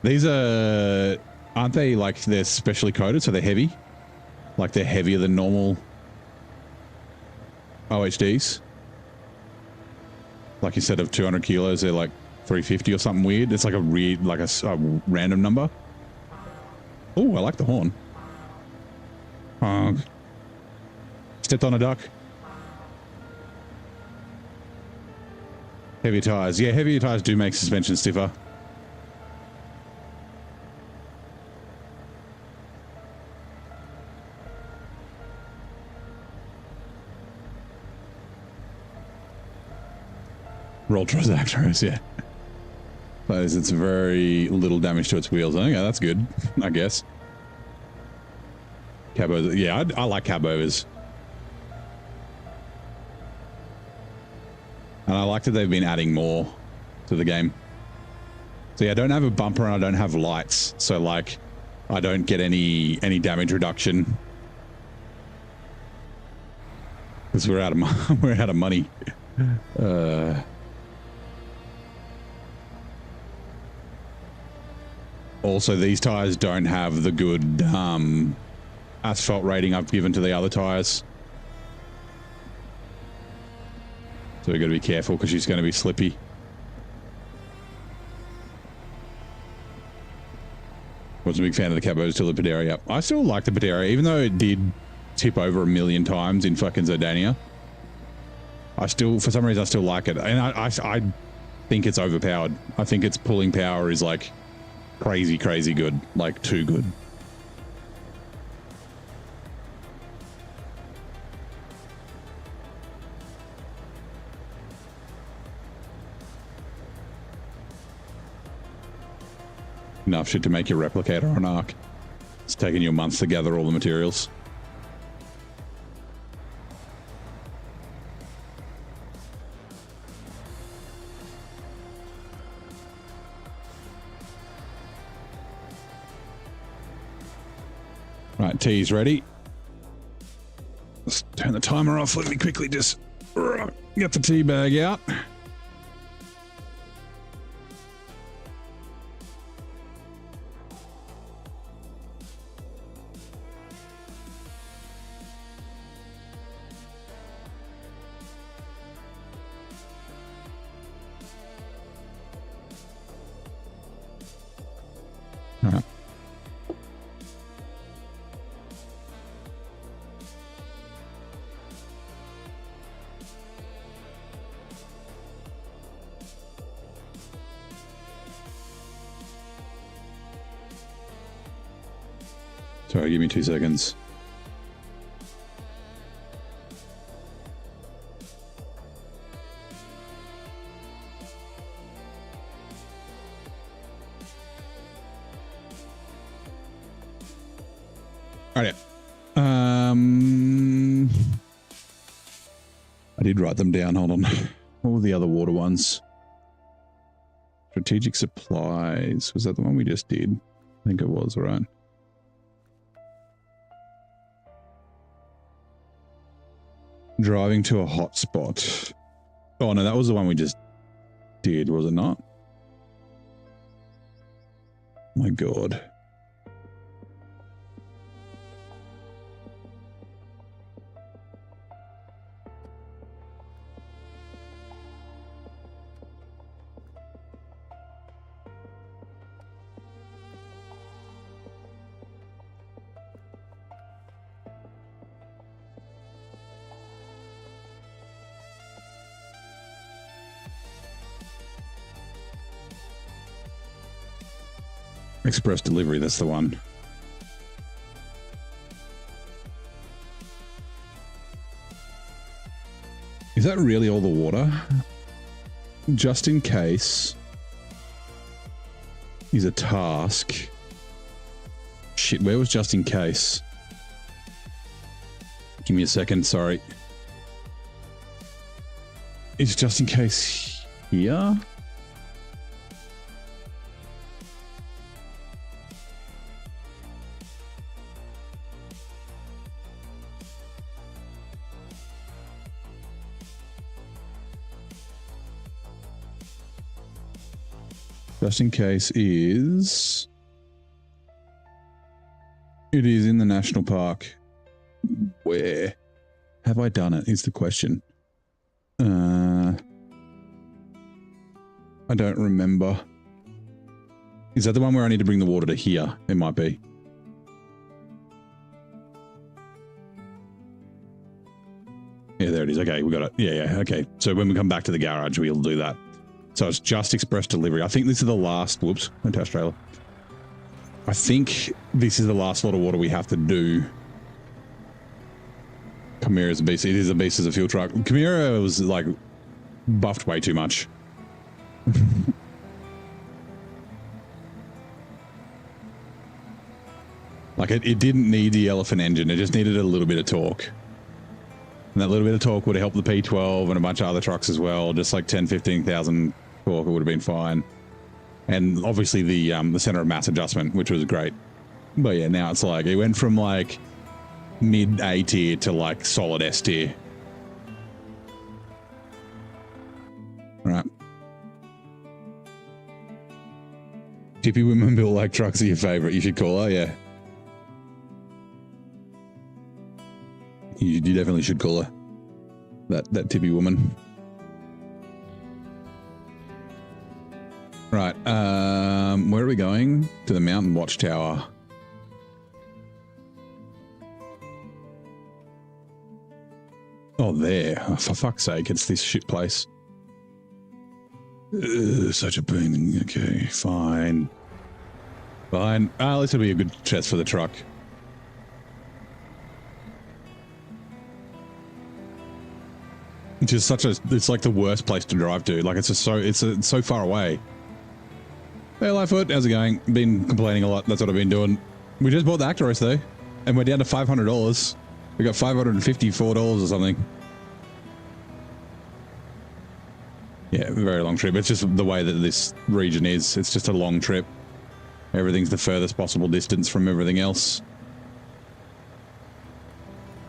These are, aren't they like they're specially coated so they're heavy? Like they're heavier than normal OHDs? Like instead of 200 kilos, they're like 350 or something weird. It's like a weird, like a random number. Oh, I like the horn. Stepped on a duck. Heavier tires. Yeah, heavier tires do make suspension stiffer. Roltros Actros, yeah. But it's very little damage to its wheels. I think that's good, I guess. Cabos, yeah, I like cabos. And I like that they've been adding more to the game. So yeah, I don't have a bumper and I don't have lights. So like, I don't get any damage reduction. Because we're out of money. Also, these tires don't have the good asphalt rating I've given to the other tires. So we've got to be careful because she's going to be slippy. Wasn't a big fan of the cabos till the Paderia. I still like the Paderia, even though it did tip over 1,000,000 times in fucking Zodania. I still, for some reason, I still like it. And I think it's overpowered. I think its pulling power is like crazy good, like too good. Enough shit to make your replicator or an arc. It's taking you months to gather all the materials. Right, tea's ready. Let's turn the timer off. Let me quickly just get the tea bag out. All right. Sorry, give me 2 seconds. All right. I did write them down. Hold on. What were the other water ones? Strategic supplies. Was that the one we just did? I think it was, right? Driving to a hotspot. Oh no, that was the one we just did, was it not? My God. Express delivery, that's the one. Is that really all the water? Just in case is a task. Shit, where was just in case? Give me a second, sorry. Is just in case here? Just in case is... It is in the national park. Where have I done it is the question. I don't remember. Is that the one where I need to bring the water to here? It might be. Yeah, there it is. Okay, we got it. Yeah, okay. So when we come back to the garage, we'll do that. So it's just express delivery. I think this is the last... Whoops, went to Australia. I think this is the last lot of water we have to do. Chimera's a beast. It is a beast as a fuel truck. Chimera was like buffed way too much. Like it didn't need the elephant engine. It just needed a little bit of torque. And that little bit of torque would have helped the P12 and a bunch of other trucks as well. Just like 10, 15,000 torque, it would have been fine. And obviously the center of mass adjustment, which was great. But yeah, now it's like, it went from like mid A tier to like solid S tier. All right. Tippy women built like trucks are your favorite. You should call her, yeah. You definitely should call her. That tippy woman. Right, where are we going? To the mountain watchtower. Oh, there. Oh, for fuck's sake, it's this shit place. Such a pain. Okay, fine. Fine. This will be a good test for the truck. Which is such a... It's like the worst place to drive to. Like, it's just so... It's so far away. Hey, Lightfoot, how's it going? Been complaining a lot. That's what I've been doing. We just bought the Actros, though. And we're down to $500. We got $554 or something. Yeah, very long trip. It's just the way that this region is. It's just a long trip. Everything's the furthest possible distance from everything else.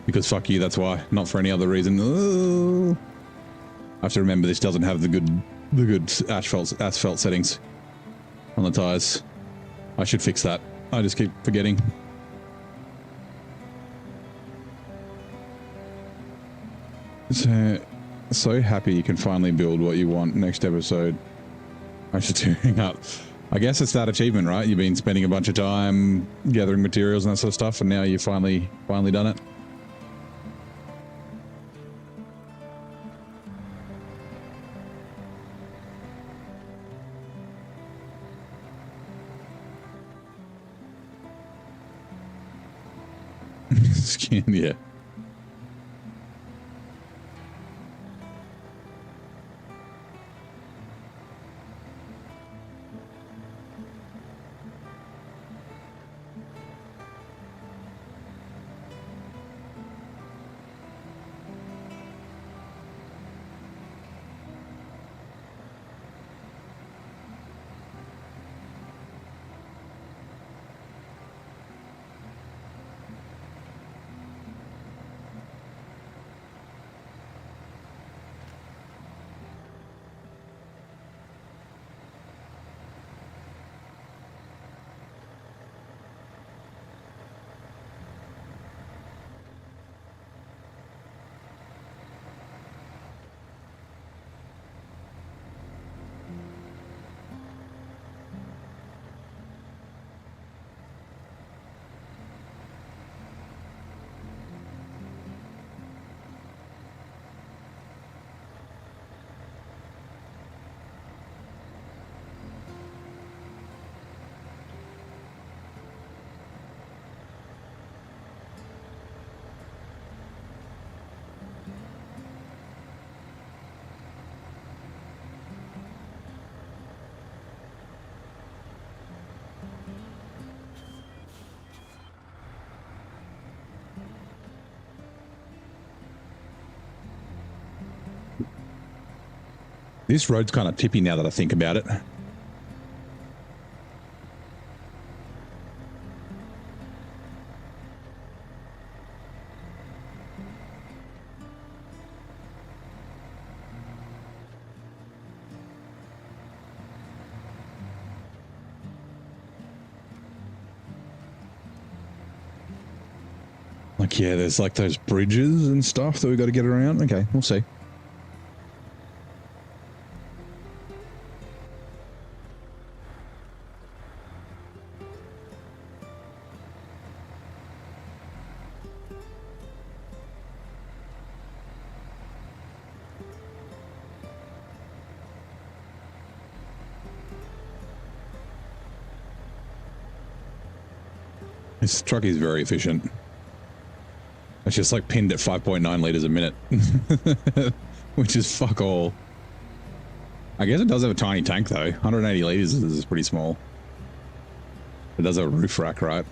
Because fuck you, that's why. Not for any other reason. Oh. I have to remember this doesn't have the good asphalt settings on the tires. I should fix that. I just keep forgetting. So happy you can finally build what you want next episode. I should hang up. I guess it's that achievement, right? You've been spending a bunch of time gathering materials and that sort of stuff, and now you've finally done it. Skin, yeah. This road's kind of tippy now that I think about it. Like, yeah, there's like those bridges and stuff that we got to get around. Okay, we'll see. This truck is very efficient. It's just like pinned at 5.9 liters a minute, which is fuck all. I guess it does have a tiny tank though. 180 liters is pretty small. It does have a roof rack, right?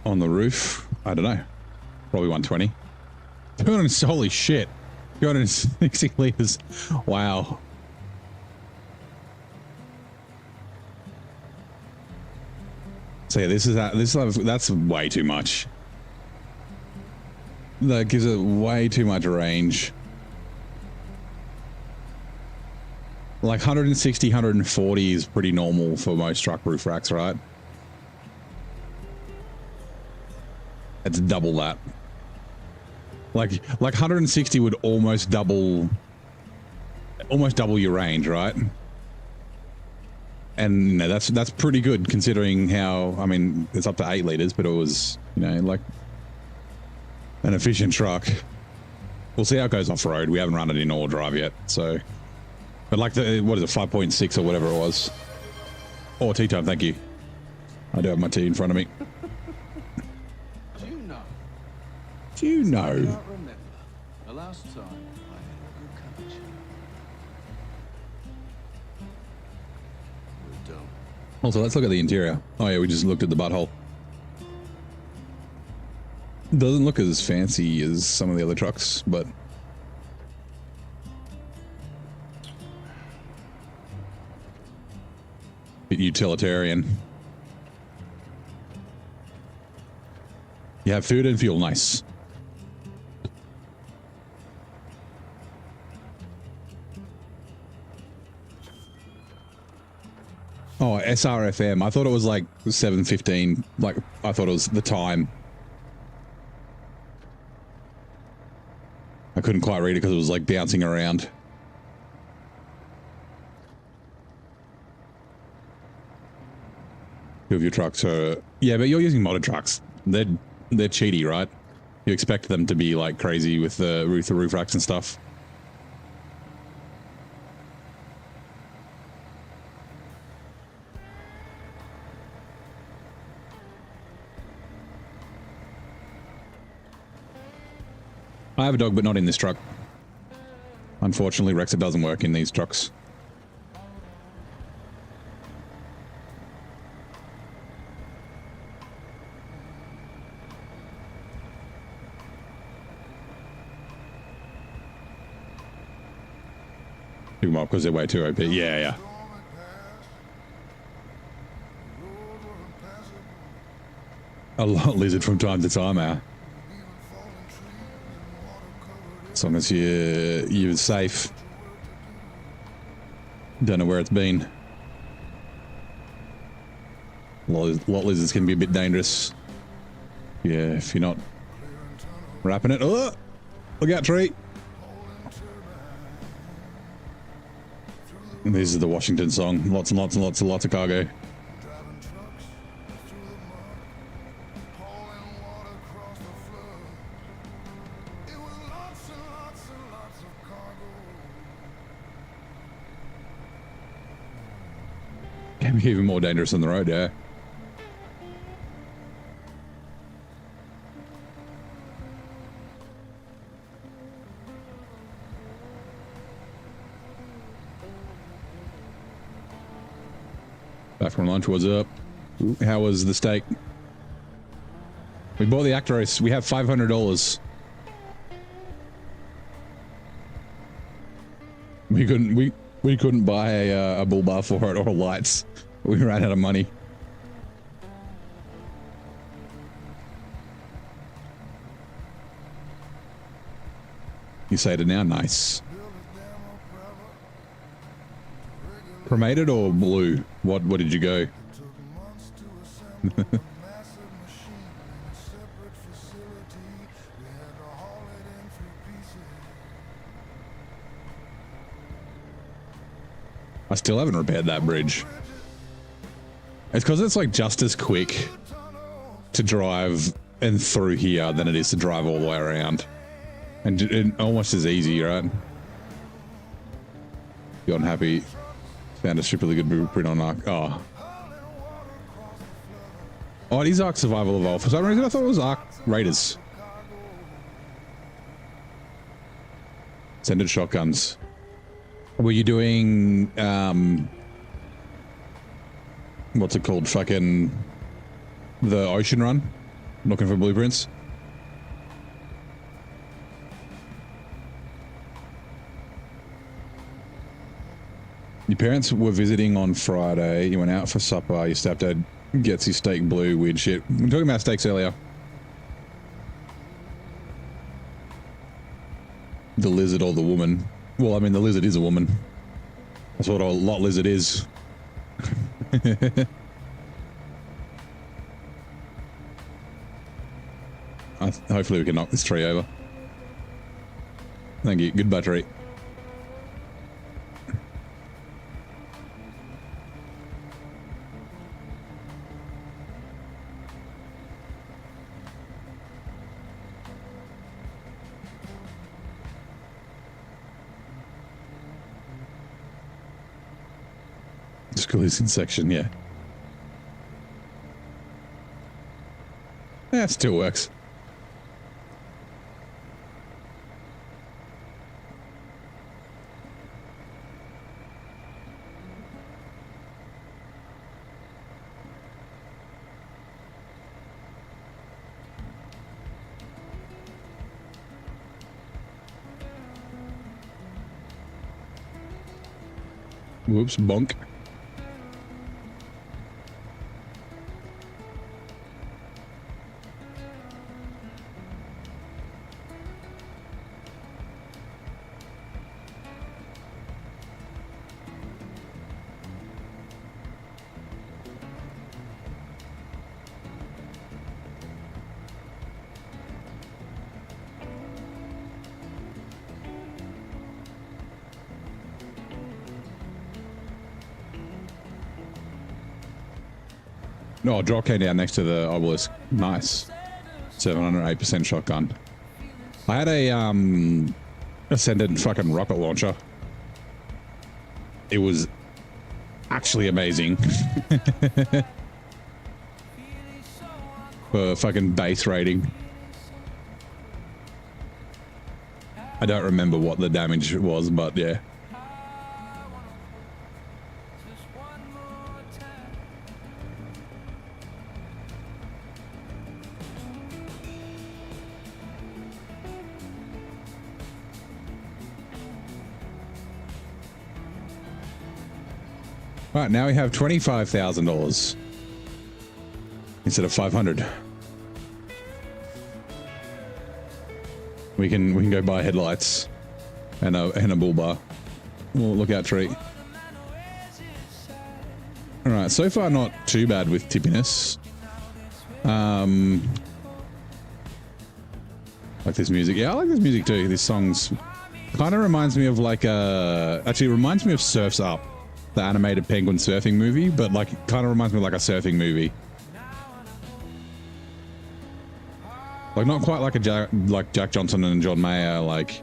On the roof, I don't know, probably 120. 200, holy shit, 260 liters. Wow. So yeah, that's way too much. That gives it way too much range. Like 160, 140 is pretty normal for most truck roof racks, right? It's double that. Like 160 would almost double your range, right? And you know, that's pretty good considering how, I mean, it's up to 8 liters, but it was, you know, like an efficient truck. We'll see how it goes off road. We haven't run it in all drive yet, so. But like the, what is it, 5.6 or whatever it was. Oh, tea time, thank you. I do have my tea in front of me. Do you know? I can't remember the last time I had a good cup of tea. We're done. Also, let's look at the interior. Oh yeah, we just looked at the butthole. Doesn't look as fancy as some of the other trucks, but bit utilitarian. You have food and fuel, nice. Oh, SRFM. I thought it was like 7:15. Like, I thought it was the time. I couldn't quite read it because it was like bouncing around. Two of your trucks are... Yeah, but you're using modded trucks. They're cheaty, right? You expect them to be like crazy with the roof racks and stuff. I have a dog, but not in this truck. Unfortunately, Rex, it doesn't work in these trucks. Pick them up because they're way too OP. Yeah, yeah. A lot lizard from time to time, eh? As long as you're safe. Don't know where it's been. Lot lizards can be a bit dangerous. Yeah, if you're not wrapping it. Oh, look out, tree. And this is the Washington song. Lots and lots and lots and lots of cargo. Can be even more dangerous on the road, yeah. Back from lunch, what's up? Ooh, how was the steak? We bought the Actros. We have $500. We couldn't buy a bull bar for it or lights. We ran out of money. You say it now, nice. Cremated or blue? What did you go? I still haven't repaired that bridge. It's because it's like just as quick to drive and through here than it is to drive all the way around. And almost as easy, right? You're unhappy. Found a stupidly good blueprint on Ark. Oh. Oh, it is Ark Survival Evolved. For some reason, I thought it was Ark Raiders. Sended shotguns. Were you doing, what's it called? Fucking the ocean run? Looking for blueprints? Your parents were visiting on Friday. You went out for supper. Your stepdad gets his steak blue. Weird shit. We were talking about steaks earlier. The lizard or the woman. Well, I mean, the lizard is a woman. That's what a lot lizard is. Hopefully we can knock this tree over. Thank you. Good battery. Collision section, yeah. Yeah, it still works. Whoops, bonk. No, draw came down next to the obelisk. Nice. 708% shotgun. I had a Ascendant fucking rocket launcher. It was actually amazing. For fucking base rating. I don't remember what the damage was, but yeah. Right, now we have $25,000 instead of 500. We can go buy headlights and a bull bar. Well, look out tree. All right, so far not too bad with tippiness. Like this music. Yeah, I like this music too. This song's kind of reminds me of like actually reminds me of Surf's Up, the animated penguin surfing movie, but like it kind of reminds me of like a surfing movie. Like not quite like like Jack Johnson and John Mayer, like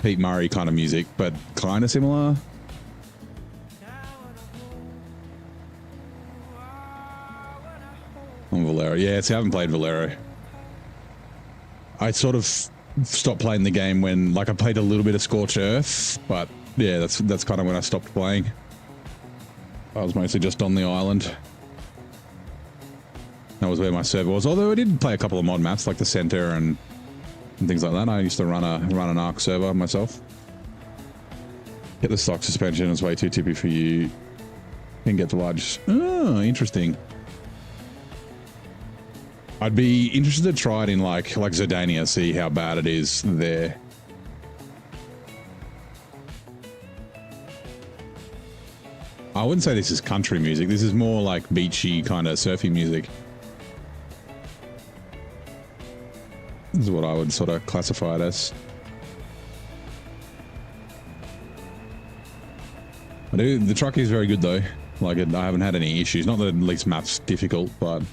Pete Murray kind of music, but kind of similar. On Valero. Yeah, see, I haven't played Valero. I sort of stopped playing the game when, like, I played a little bit of Scorched Earth, but yeah, that's kind of when I stopped playing. I was mostly just on the island. That was where my server was. Although I did play a couple of mod maps like the center and things like that. I used to run an Arc server myself. Get the stock suspension. It's way too tippy for you. Can get the large. Oh, interesting. I'd be interested to try it in like Zidania, see how bad it is there. I wouldn't say this is country music. This is more like beachy kind of surfy music. This is what I would sort of classify it as. The truck is very good though. Like I haven't had any issues. Not that at least map's difficult, but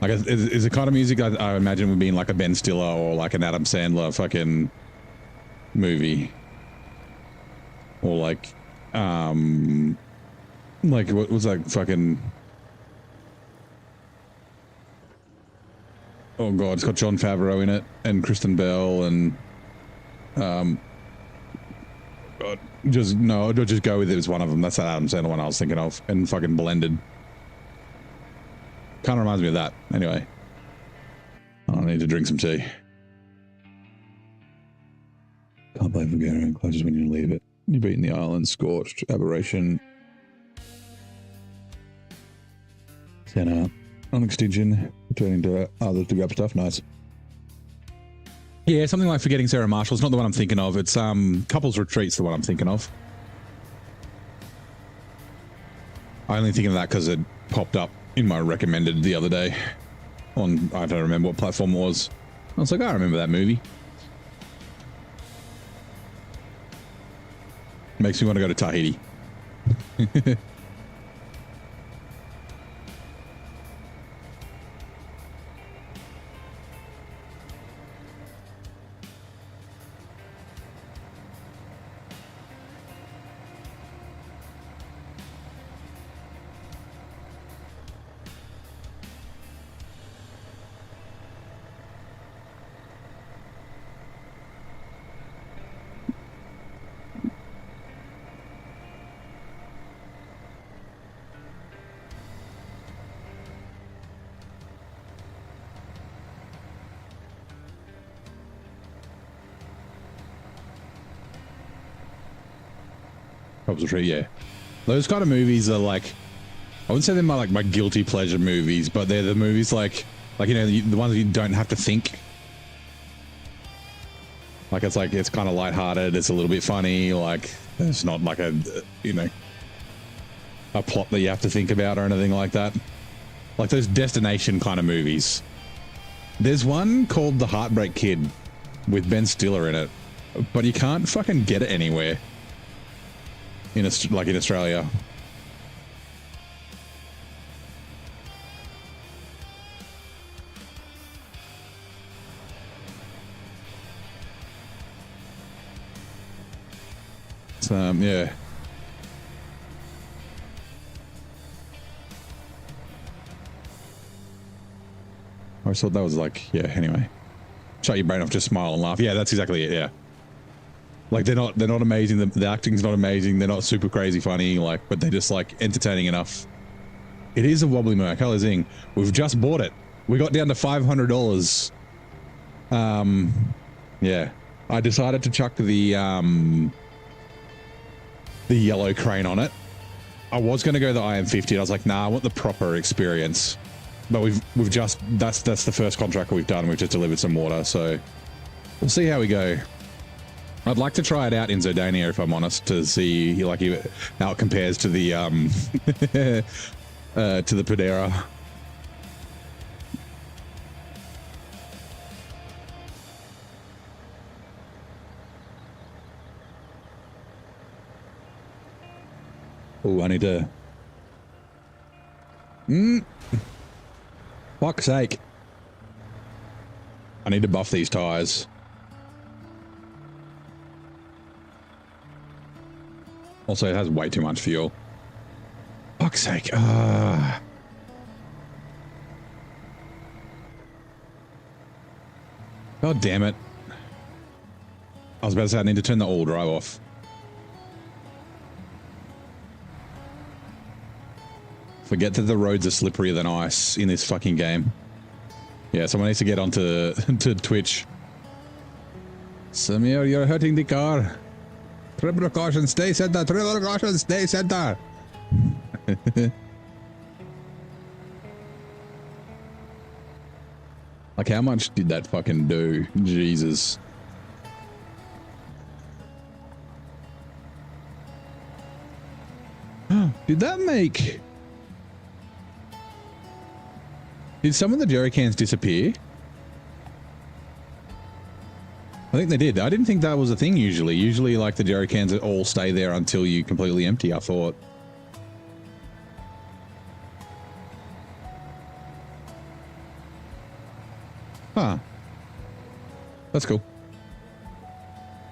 like is the kind of music I imagine would be in like a Ben Stiller or like an Adam Sandler fucking movie, or like what was that fucking? Oh god, it's got Jon Favreau in it and Kristen Bell and God, just go with it as one of them. That's that Adam Sandler one I was thinking of, and fucking Blended. Kind of reminds me of that. Anyway, I need to drink some tea. Can't blame forgetting closes when you leave it. You've eaten the island, scorched, aberration. Center. On extinction, returning to others to grab stuff. Nice. Yeah, something like Forgetting Sarah Marshall. It's not the one I'm thinking of. It's Couples Retreat's the one I'm thinking of. I only think of that because it popped up in my recommended the other day on, I don't remember what platform it was. I was like, I remember that movie. Makes me want to go to Tahiti. Yeah, those kind of movies are like, I wouldn't say they're my guilty pleasure movies, but they're the movies like you know, the ones you don't have to think. Like it's kind of lighthearted. It's a little bit funny. Like it's not like a plot that you have to think about or anything like that. Like those destination kind of movies. There's one called The Heartbreak Kid with Ben Stiller in it, but you can't fucking get it anywhere. In Australia. Yeah. I always thought that was like, yeah, anyway. Shut your brain off, just smile and laugh. Yeah, that's exactly it, yeah. Like they're not amazing. The acting's not amazing. They're not super crazy funny. Like, but they're just like entertaining enough. It is a wobbly Merc. Hell is Zing. We've just bought it. We got down to $500. Yeah. I decided to chuck the yellow crane on it. I was going to go the IM50. I was like, nah, I want the proper experience. But we've just that's the first contract we've done. We've just delivered some water, so we'll see how we go. I'd like to try it out in Zidania, if I'm honest, to see like how it compares to the to the Pudera. Oh, I need to. Fuck's sake! I need to buff these tires. Also, it has way too much fuel. Fuck's sake. God damn it. I was about to say I need to turn the all drive off. Forget that the roads are slipperier than ice in this fucking game. Yeah, someone needs to get onto to Twitch. Samir, you're hurting the car. Triple caution, stay center. Triple caution, stay center. Like, how much did that fucking do? Jesus. Did that make... Did some of the jerry cans disappear? I think they did. I didn't think that was a thing usually. Usually, like, the jerry cans all stay there until you completely empty, I thought. Huh. That's cool.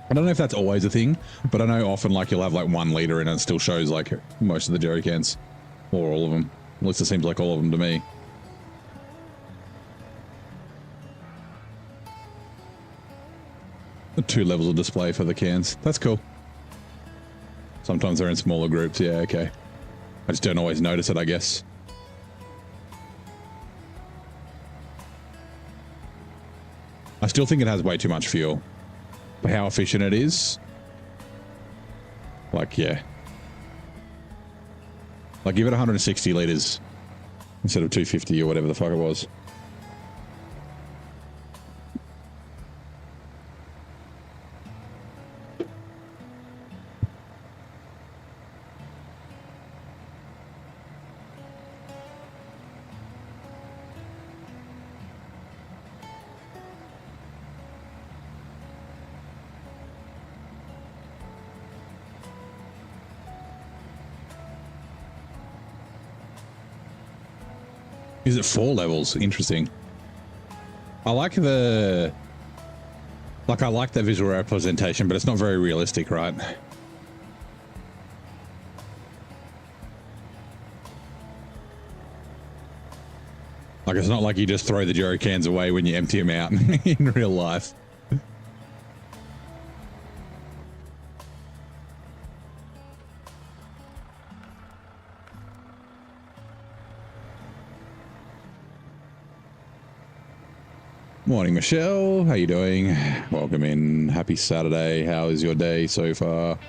I don't know if that's always a thing, but I know often, like, you'll have, like, 1 liter and it still shows, like, most of the jerry cans. Or all of them. At least it seems like all of them to me. The 2 levels of display for the cans. That's cool. Sometimes they're in smaller groups. Yeah, okay. I just don't always notice it, I guess. I still think it has way too much fuel. For how efficient it is. Like, yeah. Like, give it 160 liters instead of 250 or whatever the fuck it was. Is it 4 levels? Interesting. I like the... Like, I like the visual representation, but it's not very realistic, right? Like, it's not like you just throw the jerry cans away when you empty them out in real life. Morning, Michelle. How you doing? Welcome in. Happy Saturday. How is your day so far?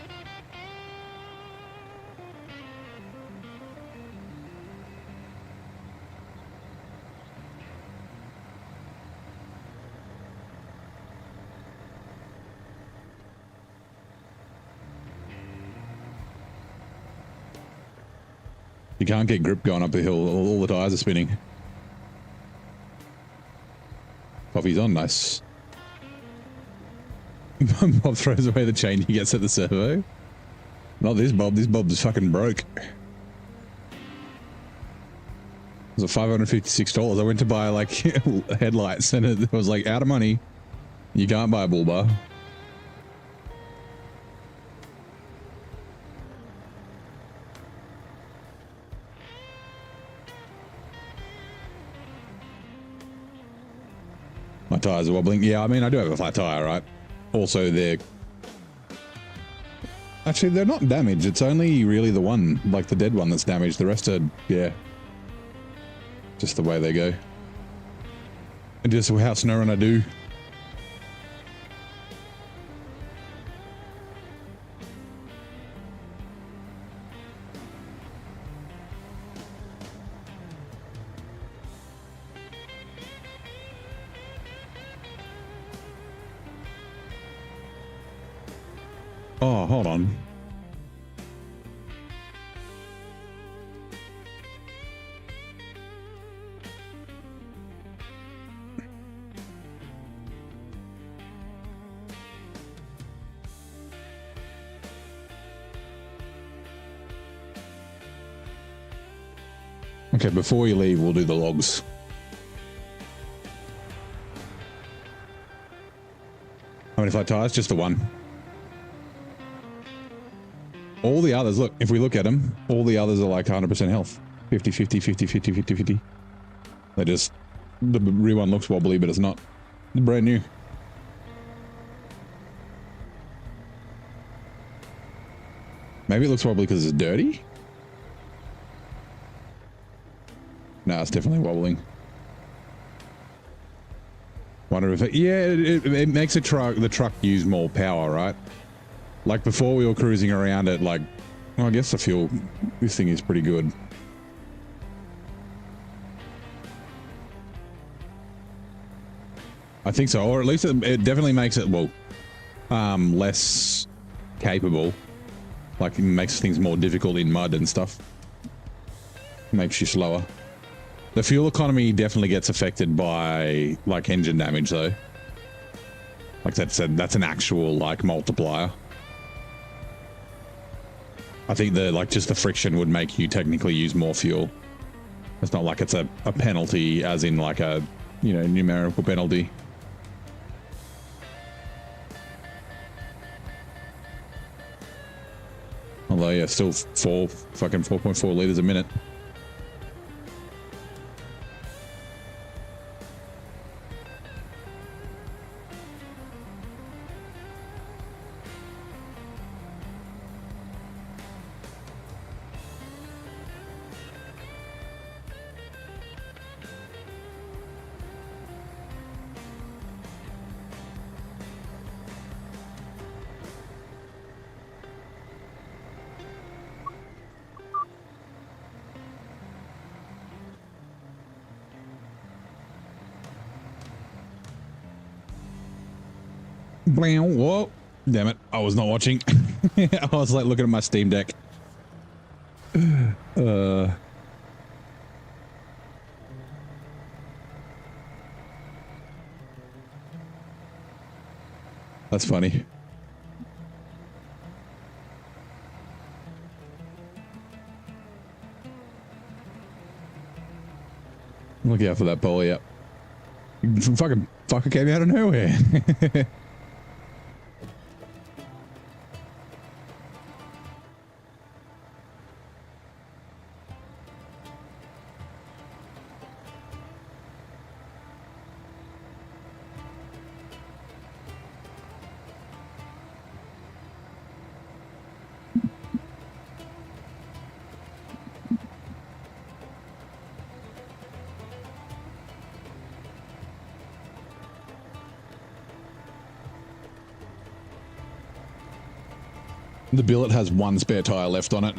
You can't get grip going up a hill. All the tires are spinning. Coffee's on, nice. Bob throws away the chain he gets at the servo. Not this Bob. This Bob's fucking broke. It was $556. I went to buy, like, headlights and it was like, out of money. You can't buy a bull bar. My tires are wobbling. Yeah, I mean, I do have a flat tire, right? Also, they're... Actually, they're not damaged. It's only really the one, like the dead one, that's damaged. The rest are, yeah, just the way they go. And just how SnowRunner do. Oh, hold on. Okay, before you leave, we'll do the logs. How many flat tires? Just the one. All the others, look, if we look at them, all the others are like 100% health. 50, 50, 50, 50, 50, 50. They just, the rear one looks wobbly, but it's not. It's brand new. Maybe it looks wobbly because it's dirty. No, it's definitely wobbling. Wonder if it makes the truck use more power, right? Like before we were cruising around it, like, well, I guess the fuel, this thing is pretty good. I think so, or at least it definitely makes it, well, less capable. Like it makes things more difficult in mud and stuff. Makes you slower. The fuel economy definitely gets affected by like engine damage though. Like that's an actual like multiplier. I think just the friction would make you technically use more fuel. It's not like it's a penalty as in like a, you know, numerical penalty. Although yeah, still 4.4 liters a minute. Whoa, damn it, I was not watching. I was like looking at my Steam Deck. That's funny. Look out for that pulley up. Fucking fucker came out of nowhere. The billet has one spare tire left on it.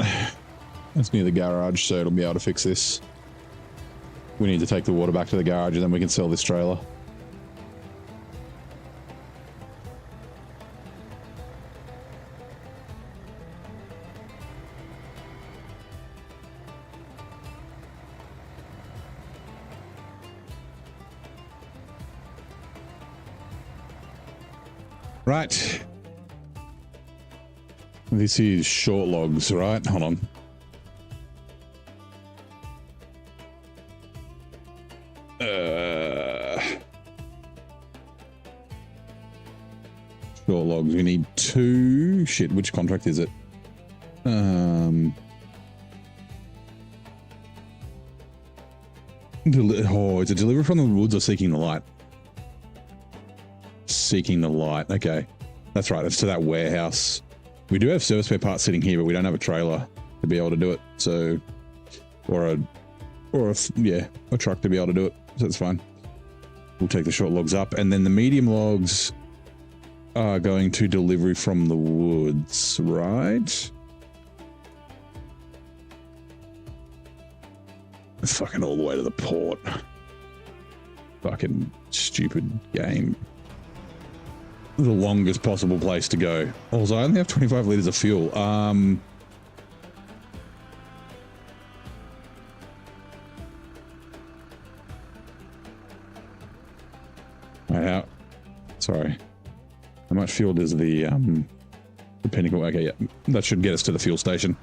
It's near the garage, so it'll be able to fix this. We need to take the water back to the garage and then we can sell this trailer. Right. This is short logs, right? Hold on. Short logs. We need 2. Shit, which contract is it? It's a delivery from the woods or seeking the light. Seeking the light. Okay, that's right. It's to that warehouse. We do have service spare parts sitting here, but we don't have a trailer to be able to do it. So, or a truck to be able to do it. So that's fine. We'll take the short logs up, and then the medium logs are going to delivery from the woods, right? Fucking all the way to the port. Fucking stupid game. The longest possible place to go. Also, I only have 25 liters of fuel. Sorry. How much fuel does the Pinnacle? Okay, yeah, that should get us to the fuel station.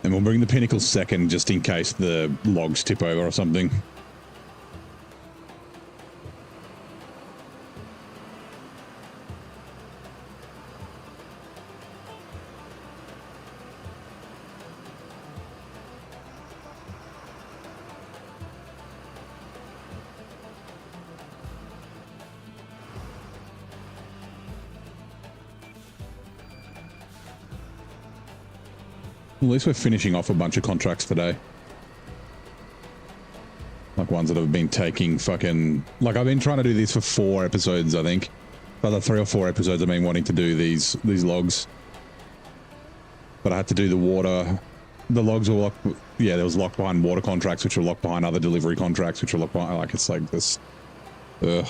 And we'll bring the Pinnacle second, just in case the logs tip over or something. least we're finishing off a bunch of contracts today. Like ones that have been taking fucking... Like I've been trying to do this for 4 episodes, I think. But the 3 or 4 episodes I've been wanting to do these logs. But I had to do the water... The logs were locked... Yeah, there was locked behind water contracts, which were locked behind other delivery contracts, which were locked behind... Like, it's like this... Ugh.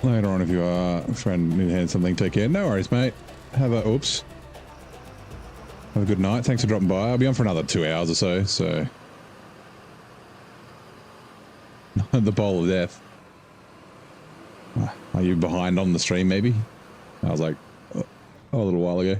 Later on, if you are a friend need hand something, take care. No worries, mate. Have a oops. Have a good night. Thanks for dropping by. I'll be on for another 2 hours or so. So the bowl of death. Are you behind on the stream? Maybe. I was like, oh, a little while ago.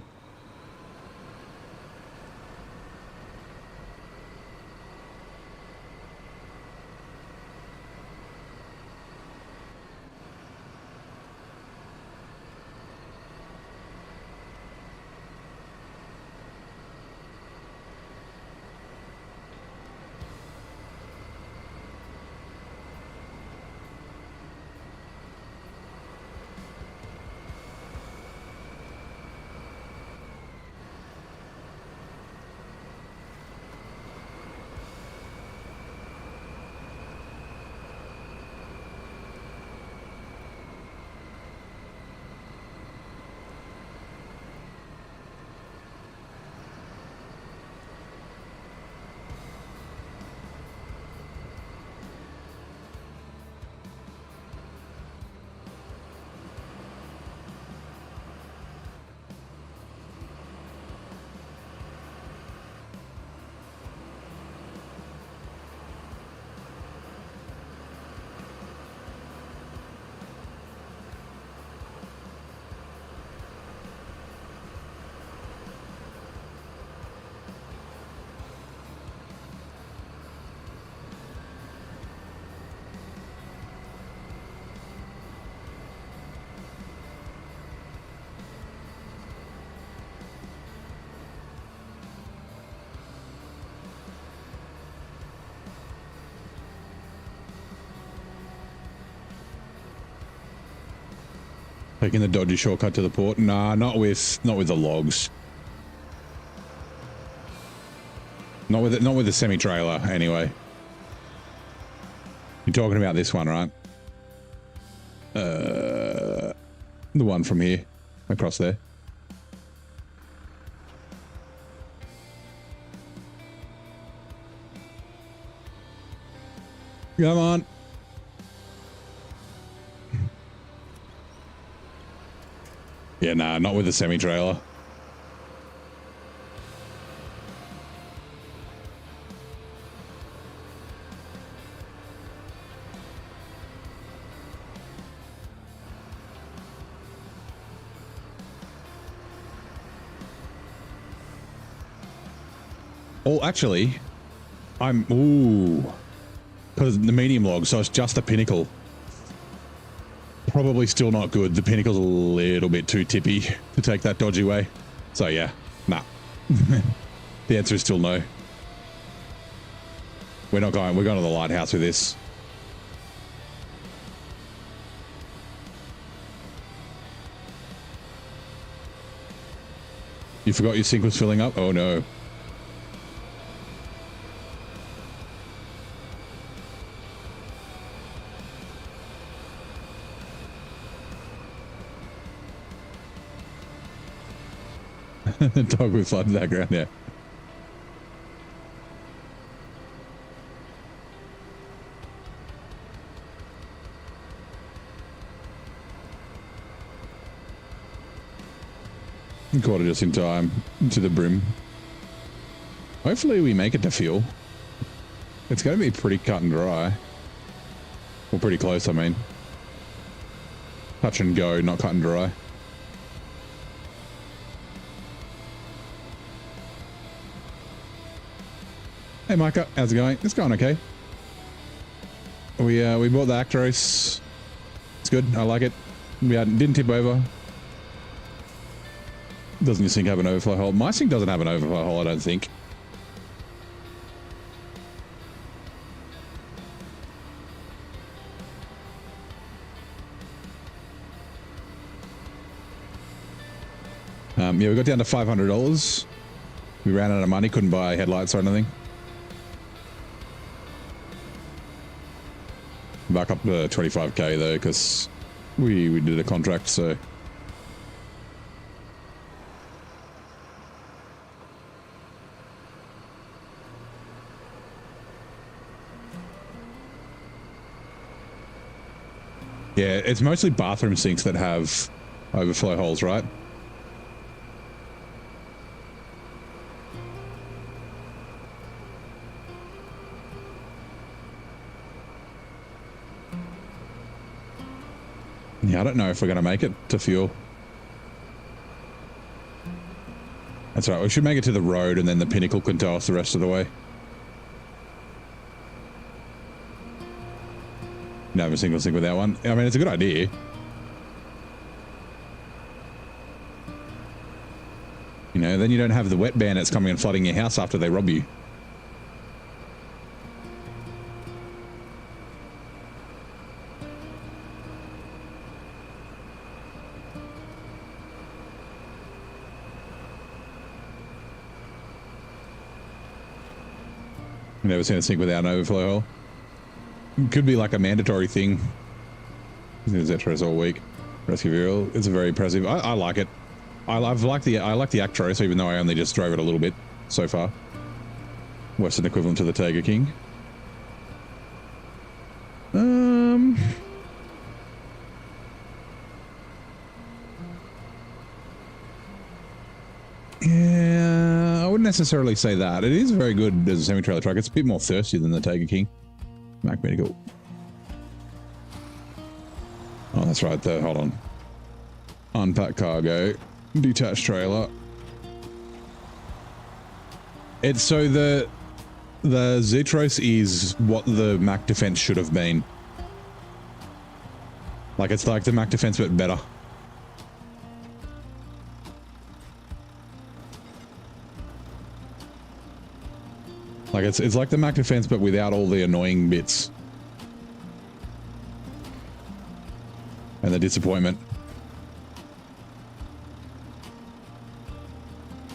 Taking the dodgy shortcut to the port? Nah, not with the logs. Not with the semi-trailer, anyway. You're talking about this one, right? The one from here, across there. Come on. Yeah, nah, not with the semi-trailer. Oh, actually, because the medium log, so it's just the pinnacle. Probably still not good. The pinnacle's a little bit too tippy to take that dodgy way. So yeah, nah. The answer is still no. We're going to the lighthouse with this. You forgot your sink was filling up? Oh no. Dog with flood in the background, yeah. Caught it just in time to the brim. Hopefully we make it to fuel. It's going to be pretty cut and dry. Well, pretty close, I mean. Touch and go, not cut and dry. Hey Micah, how's it going? It's going okay. We bought the Actros. It's good. I like it. We didn't tip over. Doesn't your sink have an overflow hole? My sink doesn't have an overflow hole, I don't think. Yeah, we got down to $500. We ran out of money, couldn't buy headlights or anything. Back up to 25k though, because we did a contract, so. Yeah, it's mostly bathroom sinks that have overflow holes, right? Yeah, I don't know if we're going to make it to fuel. That's right, we should make it to the road and then the Pinnacle can tow us the rest of the way. No, have a single sink with that one. I mean, it's a good idea. You know, then you don't have the wet bandits coming and flooding your house after they rob you. Never seen a sink without an overflow hole. Could be like a mandatory thing. There's Actros all week. Rescue vehicle. It's very impressive. I like it. I like the Actros, even though I only just drove it a little bit so far. Western equivalent to the Tiger King. Yeah, I wouldn't necessarily say that. It is very good as a semi-trailer truck. It's a bit more thirsty than the Tiger King. Mac Medical. Oh, that's right. Hold on. Unpack cargo. Detached trailer. It's so the Zetros is what the Mac Defense should have been. Like, it's like the Mac Defense but better. Like, it's like the Mac Defense but without all the annoying bits. And the disappointment.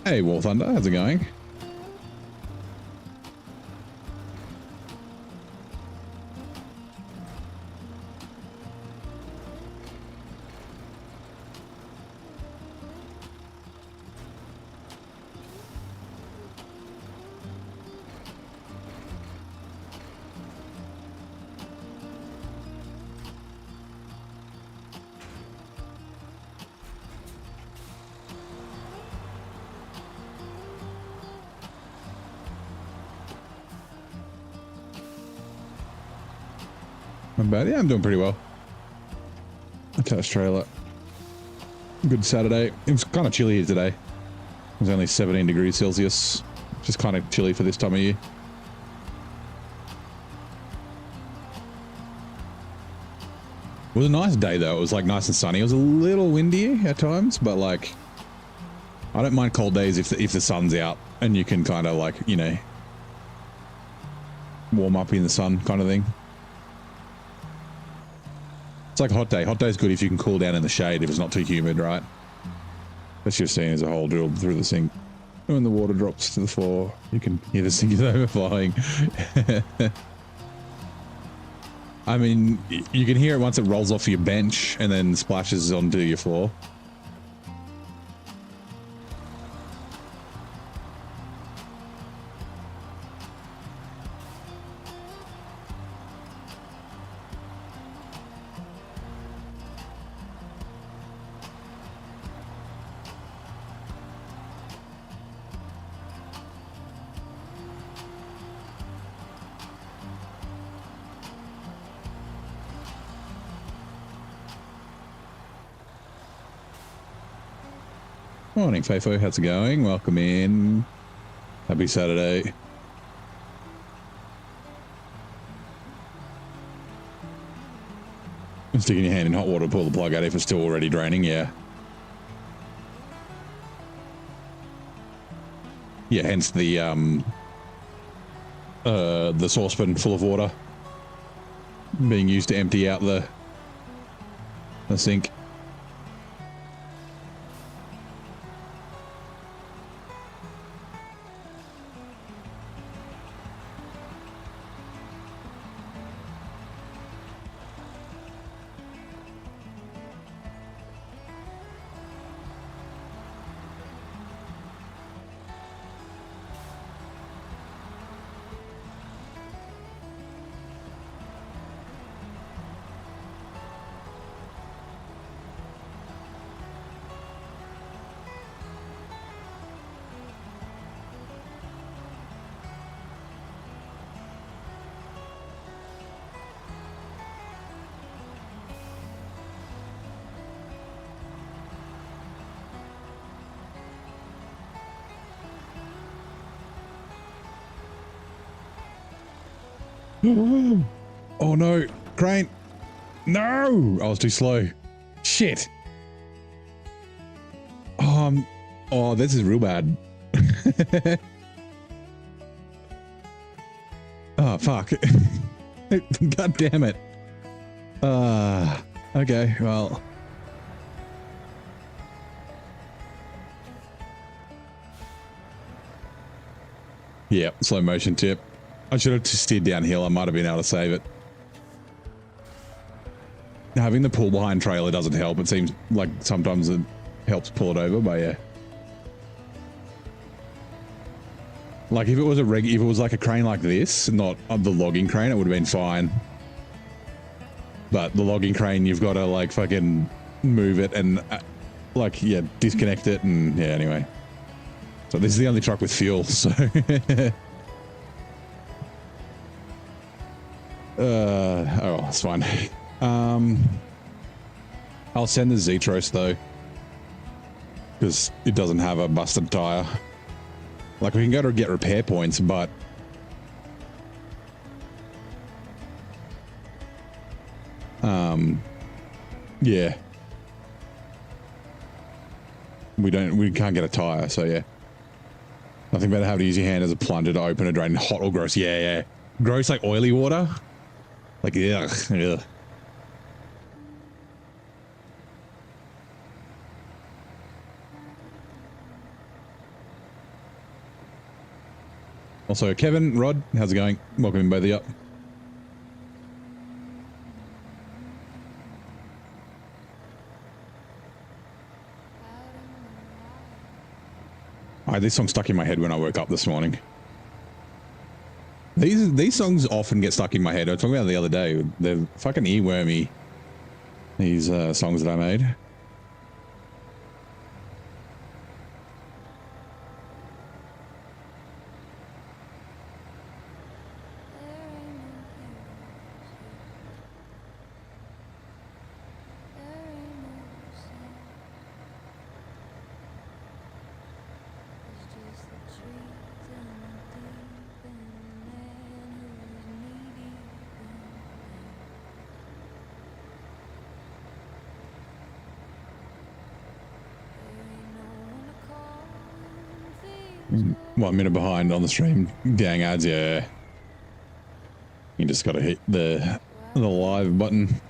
Hey, War Thunder, how's it going? Not bad. Yeah, I'm doing pretty well. Attached trailer. Good Saturday. It was kind of chilly here today. It was only 17 degrees Celsius. Just kind of chilly for this time of year. It was a nice day though. It was like nice and sunny. It was a little windy at times, but like, I don't mind cold days if the sun's out and you can kind of like, you know, warm up in the sun kind of thing. It's like a hot day. Hot day's good if you can cool down in the shade, if it's not too humid, right? That's just seeing as a hole drilled through the sink. When the water drops to the floor, you can hear the sink is overflowing. I mean, you can hear it once it rolls off your bench and then splashes onto your floor. Morning, Fafo. How's it going? Welcome in. Happy Saturday. Sticking your hand in hot water to pull the plug out if it's still already draining, yeah. yeah, hence the saucepan full of water being used to empty out the sink. Oh no, crane. No, I was too slow. Shit. Oh, this is real bad. Oh, fuck. God damn it. Okay, well. Yeah, slow motion tip. I should have just steered downhill. I might have been able to save it. Having the pull behind trailer doesn't help. It seems like sometimes it helps pull it over, but yeah. Like if it was if it was like a crane like this, not the logging crane, it would have been fine. But the logging crane, you've got to like fucking move it and like, yeah, disconnect it and yeah, anyway. So this is the only truck with fuel, so. Oh, that's fine. I'll send the Actros though, because it doesn't have a busted tire. Like we can go to get repair points, but yeah, we can't get a tire, so yeah. Nothing better how to use your hand as a plunger to open a drain, hot or gross. Yeah, yeah. Gross like oily water. Like, ugh, ugh. Also, Kevin, Rod, how's it going? Welcome in both of you. This song stuck in my head when I woke up this morning. These songs often get stuck in my head. I was talking about it the other day. They're fucking earwormy, these songs that I made. One minute behind on the stream. Dang ads, yeah. You just gotta hit the live button.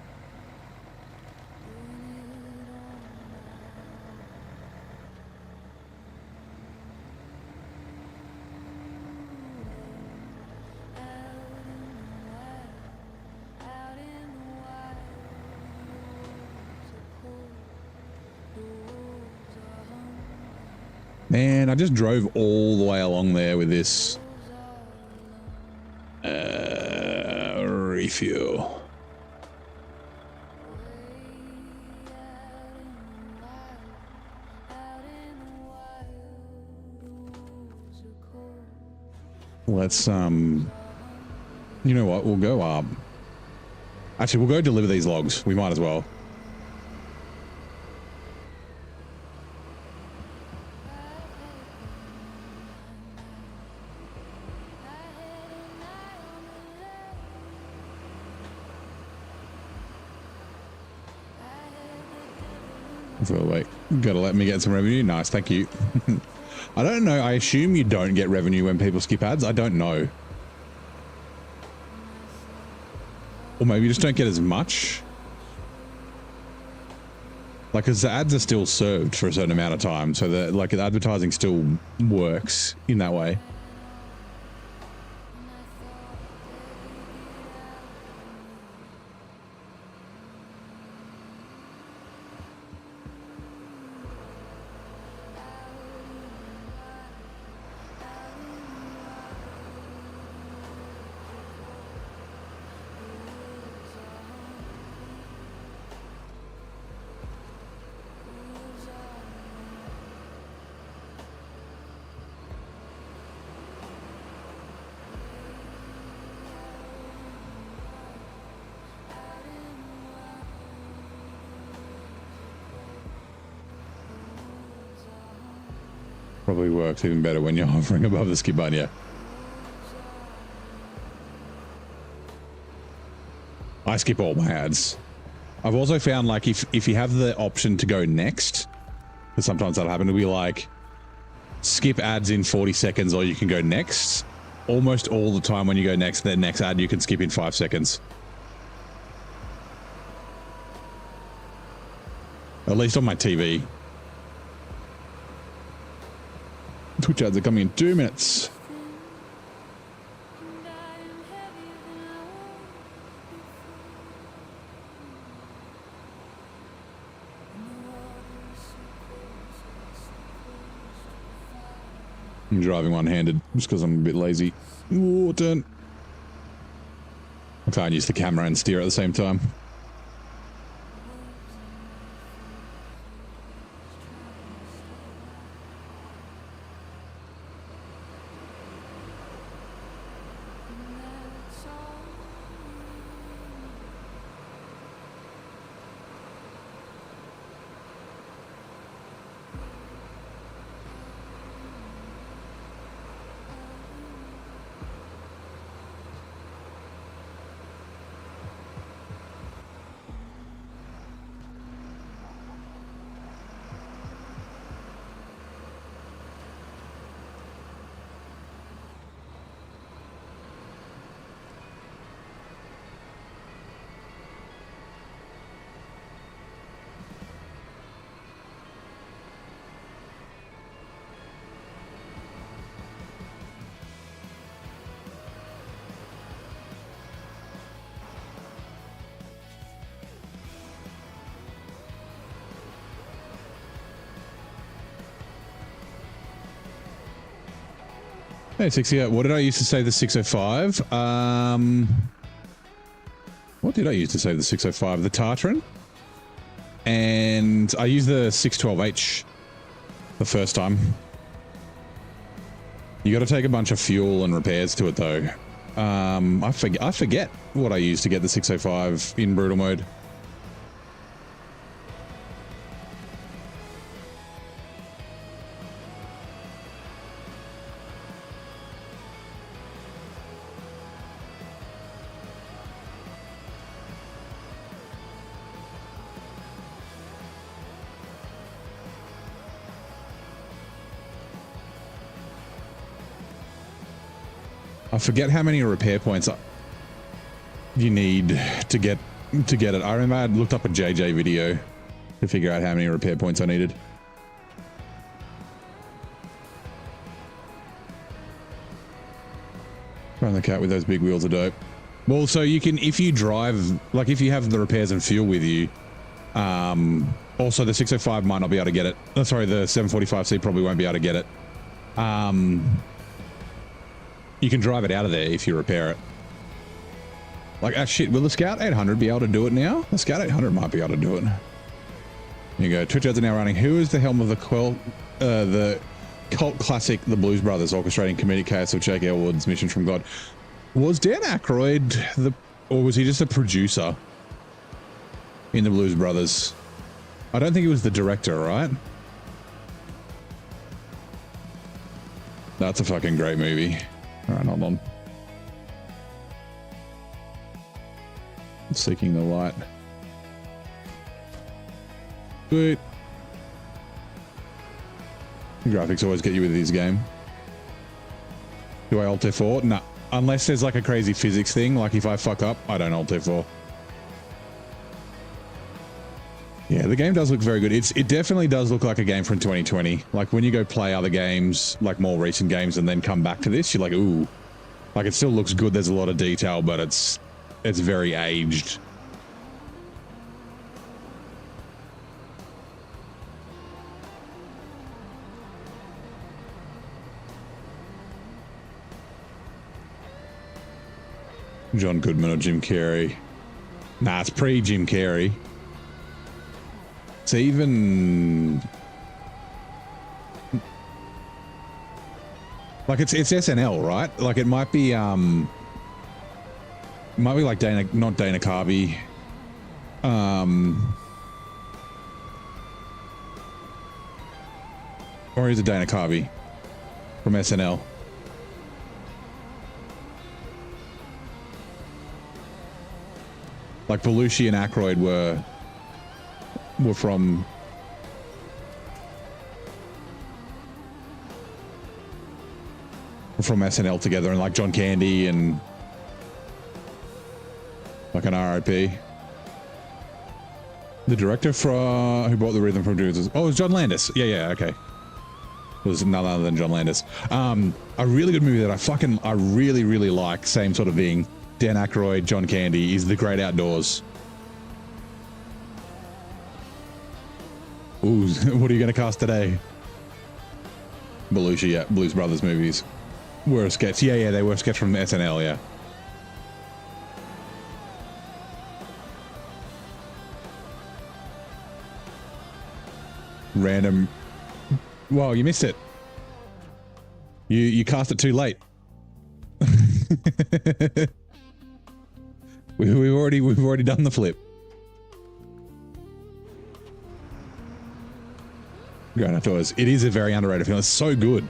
Man, I just drove all the way along there with this refuel. Let's you know what, we'll go up. Actually, we'll go deliver these logs. We might as well. So wait, gotta let me get some revenue. Nice, thank you. I don't know. I assume you don't get revenue when people skip ads. I don't know. Or maybe you just don't get as much. Like, because the ads are still served for a certain amount of time. So that, like, the advertising still works in that way. Probably works even better when you're hovering above the skip button, yeah. I skip all my ads. I've also found, like, if you have the option to go next, because sometimes that'll happen, to be like, skip ads in 40 seconds or you can go next. Almost all the time when you go next, the next ad you can skip in 5 seconds. At least on my TV. Twitch ads are coming in 2 minutes. I'm driving one-handed just because I'm a bit lazy. Ooh, turn. I can't use the camera and steer at the same time. Hey, 68. What did I use to save the 605? What did I use to save the 605? The Tartarin. And I used the 612H the first time. You got to take a bunch of fuel and repairs to it, though. I forget what I used to get the 605 in brutal mode. I forget how many repair points you need to get it. I remember I looked up a JJ video to figure out how many repair points I needed. Run the cat with those big wheels are dope. Well, so you can, if you drive, like if you have the repairs and fuel with you, also the 605 might not be able to get it. Oh, sorry, the 745C probably won't be able to get it. You can drive it out of there if you repair it. Like, ah, shit, will the Scout 800 be able to do it now? The Scout 800 might be able to do it. Here you go. Twitch ads are now running. Who is the helm of the cult classic The Blues Brothers orchestrating comedic chaos of Jake Elwood's Mission from God? Was Dan Aykroyd or was he just a producer in The Blues Brothers? I don't think he was the director, right? That's a fucking great movie. All right, hold on. Seeking the light. Sweet. The graphics always get you with this game. Do I Alt F4? No. Unless there's like a crazy physics thing, like if I fuck up, I don't Alt F4. Yeah, the game does look very good. It definitely does look like a game from 2020. Like when you go play other games, like more recent games, and then come back to this, you're like, ooh. Like it still looks good. There's a lot of detail, but it's very aged. John Goodman or Jim Carrey? Nah, it's pre-Jim Carrey. It's even like it's SNL, right? Like it might be like Dana, not Dana Carvey. Or is it Dana Carvey from SNL? Like Belushi and Aykroyd were from SNL together, and like John Candy and like an RIP. The director who brought the rhythm from Dreams. Oh, it was John Landis. Yeah, okay. It was none other than John Landis. A really good movie that I really like, same sort of thing. Dan Aykroyd, John Candy, is The Great Outdoors. Ooh, what are you going to cast today? Belushi, yeah, Blues Brothers movies. Were a sketch. Yeah, they were a sketch from SNL, yeah. Random. Well, you missed it. You cast it too late. We've already done the flip. Great Outdoors. It is a very underrated film. It's so good.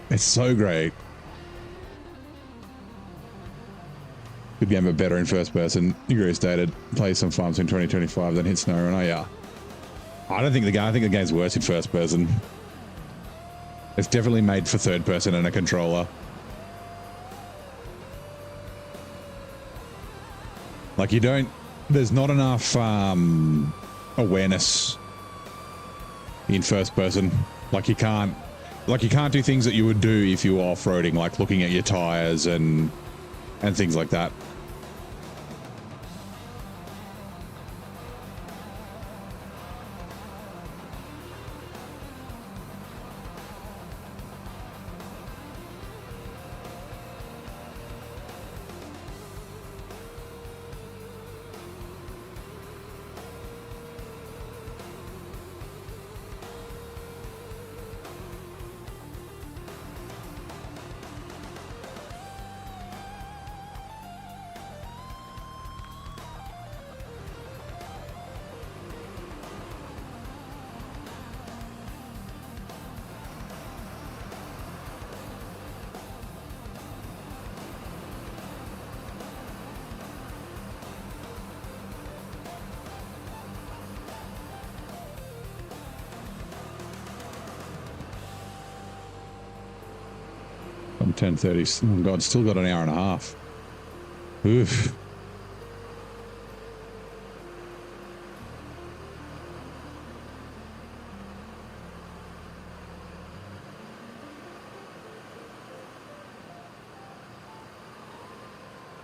It's so great. Good game, but better in first person. Agree stated. Play some farms in 2025, then hit SnowRunner. Yeah. I think the game's worse in first person. It's definitely made for third person and a controller. Like there's not enough awareness in first person. Like you can't do things that you would do if you were off-roading, like looking at your tires and things like that. I'm 10:30. Oh God, still got an hour and a half. Oof.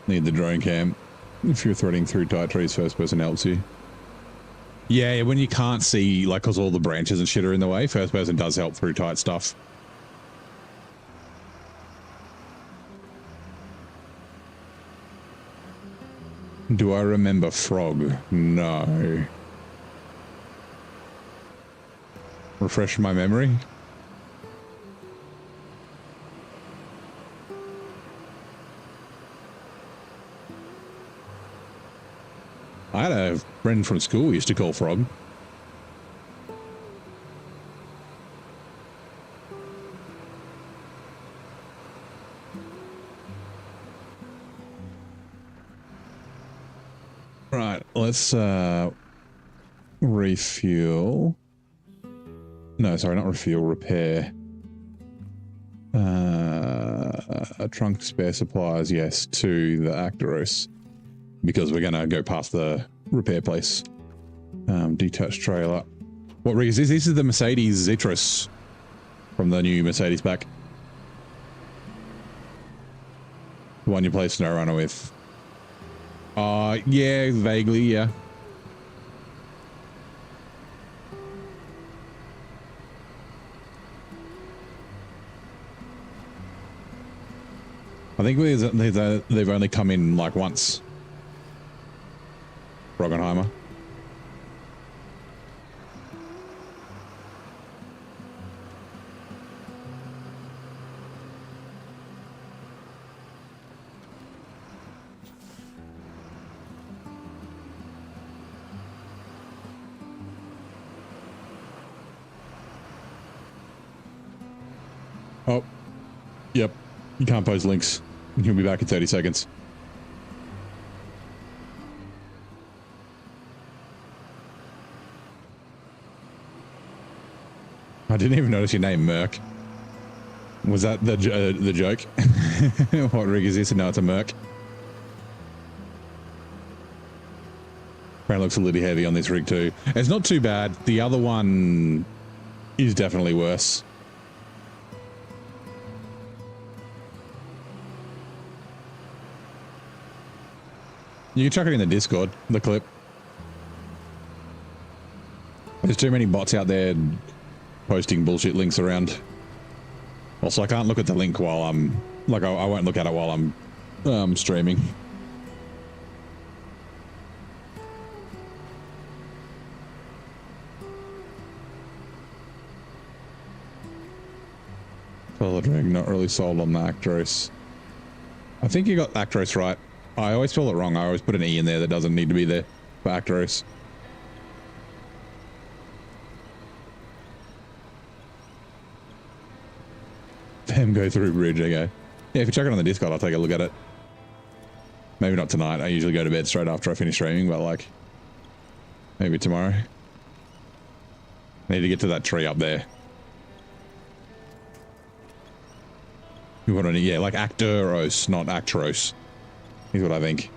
Need the drone cam. If you're threading through tight trees, first person helps you. Yeah, when you can't see, like, because all the branches and shit are in the way, first person does help through tight stuff. Do I remember Frog? No. Refresh my memory. I had a friend from school who used to call Frog. Right, let's refuel. No, sorry, not refuel, repair. A trunk spare supplies, yes, to the Actros. Because we're going to go past the repair place. Detached trailer. What rig is this? This is the Mercedes Actros from the new Mercedes pack. The one you play SnowRunner with. Yeah, vaguely, yeah. I think they've only come in like once. Roggenheimer. Oh, yep. You can't post links. He'll be back in 30 seconds. I didn't even notice your name, Merc. Was that the joke? What rig is this? No, it's a Merc. Apparently looks a little heavy on this rig too. It's not too bad. The other one is definitely worse. You can chuck it in the Discord, the clip. There's too many bots out there posting bullshit links around. Also, I can't look at the link while I'm... Like, I won't look at it while I'm streaming. Solid rig, not really sold on the Actros. I think you got Actros right. I always spell it wrong. I always put an E in there that doesn't need to be there for Actros. Them go through bridge, okay. Yeah, if you check it on the Discord, I'll take a look at it. Maybe not tonight. I usually go to bed straight after I finish streaming, but like, maybe tomorrow. I need to get to that tree up there. You want to, yeah, like Actros, not Actros. Is what I think.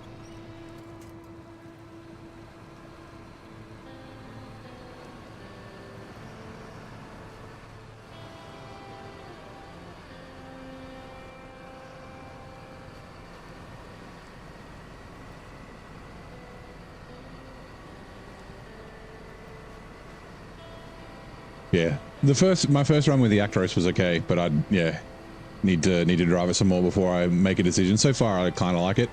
Yeah, my first run with the Actros was okay, but I'd need to drive it some more before I make a decision. So far, I kind of like it.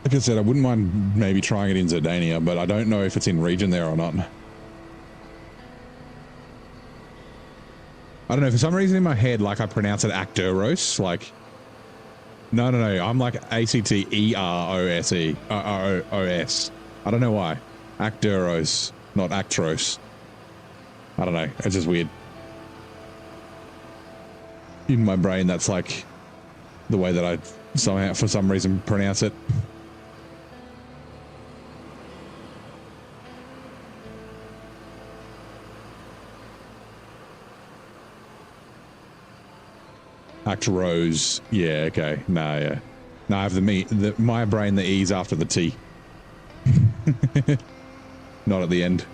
Like I said, I wouldn't mind maybe trying it in Zerdania, but I don't know if it's in region there or not. I don't know, for some reason in my head, like I pronounce it Actros, like... No, I'm like A-C-T-E-R-O-S-E, O-S. I don't know why. Actros, not Actros. I don't know, it's just weird. In my brain, that's like the way that I somehow, for some reason, pronounce it. Actros, yeah, okay, nah, yeah. No, I have my brain, the E's after the T. Not at the end.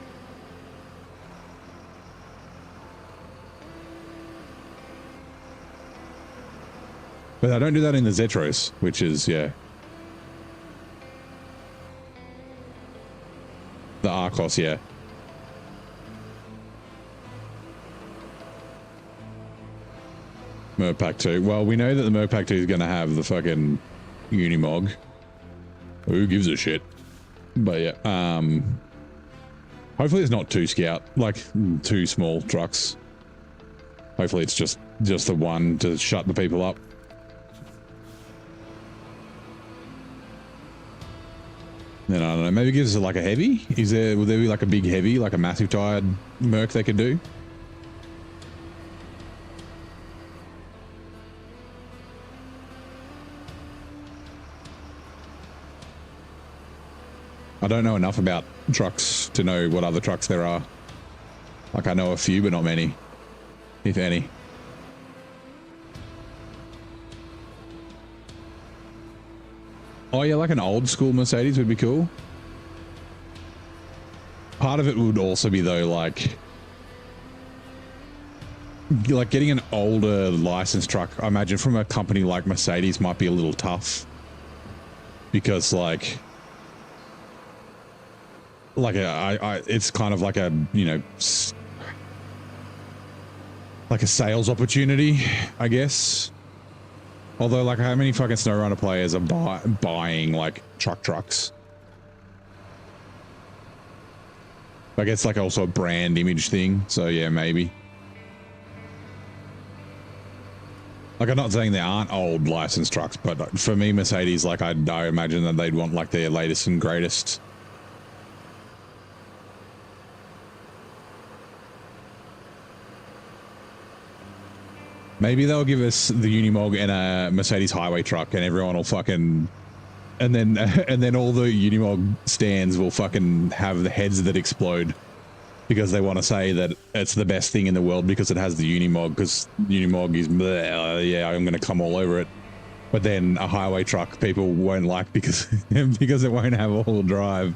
But I don't do that in the Zetros, which is, yeah. The Arcos, yeah. Merpack 2. Well, we know that the Merpack 2 is going to have the fucking Unimog. Who gives a shit? But yeah, hopefully it's not 2 Scout, like 2 small trucks. Hopefully it's just the one to shut the people up. Then I don't know, maybe it gives us like a heavy? Will there be like a big heavy, like a massive tired Merc they could do? I don't know enough about trucks to know what other trucks there are. Like I know a few, but not many, if any. Oh yeah, like an old school Mercedes would be cool. Part of it would also be though, like getting an older licensed truck, I imagine from a company like Mercedes might be a little tough. Because it's kind of like a, you know, like a sales opportunity, I guess. Although, like, how many fucking SnowRunner players are buying like trucks? I guess like also a brand image thing. So yeah, maybe. Like, I'm not saying there aren't old licensed trucks, but for me, Mercedes, like, I imagine that they'd want like their latest and greatest. Maybe they'll give us the Unimog and a Mercedes highway truck, and everyone will fucking, and then all the Unimog stands will fucking have the heads that explode because they want to say that it's the best thing in the world because it has the Unimog, because Unimog is bleh, yeah, I'm going to come all over it. But then a highway truck people won't like because because it won't have all-wheel drive.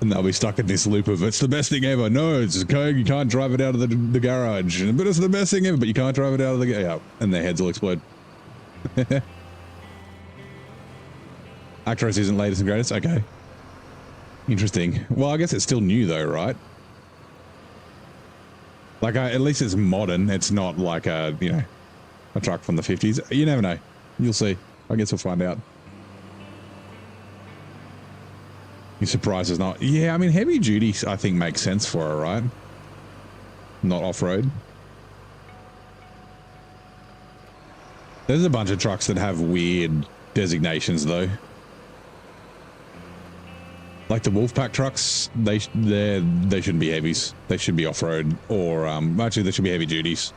And they'll be stuck in this loop of, it's the best thing ever. No, it's okay, you can't drive it out of the garage. But it's the best thing ever, but you can't drive it out of the garage. And their heads will explode. Actros isn't latest and greatest? Okay. Interesting. Well, I guess it's still new though, right? Like, at least it's modern. It's not like a, you know, a truck from the 50s. You never know. You'll see. I guess we'll find out. You surprised it's not? Yeah, I mean, heavy duty, I think, makes sense for her, right? Not off-road. There's a bunch of trucks that have weird designations, though. Like the Wolfpack trucks, they shouldn't be heavies. They should be off-road, or actually, they should be heavy duties.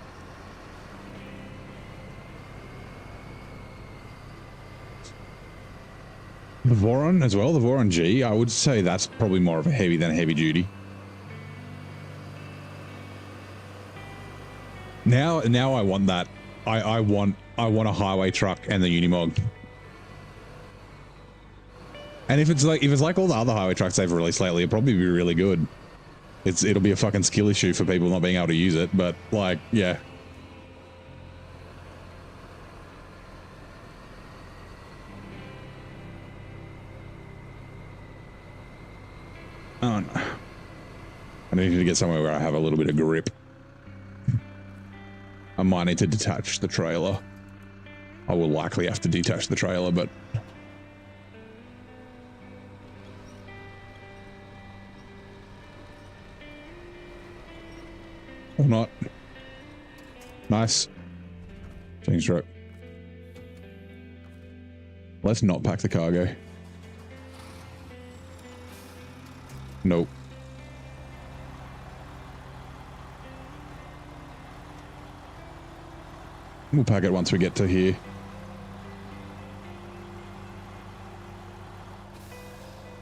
The Voron as well, the Voron G, I would say that's probably more of a heavy than a heavy duty. Now I want that. I want a highway truck and the Unimog. And if it's like all the other highway trucks they've released lately, it'll probably be really good. It'll be a fucking skill issue for people not being able to use it, but like, yeah. Oh no. I need to get somewhere where I have a little bit of grip. I might need to detach the trailer. I will likely have to detach the trailer, but... or not. Nice. Change truck. Let's not pack the cargo. Nope. We'll pack it once we get to here.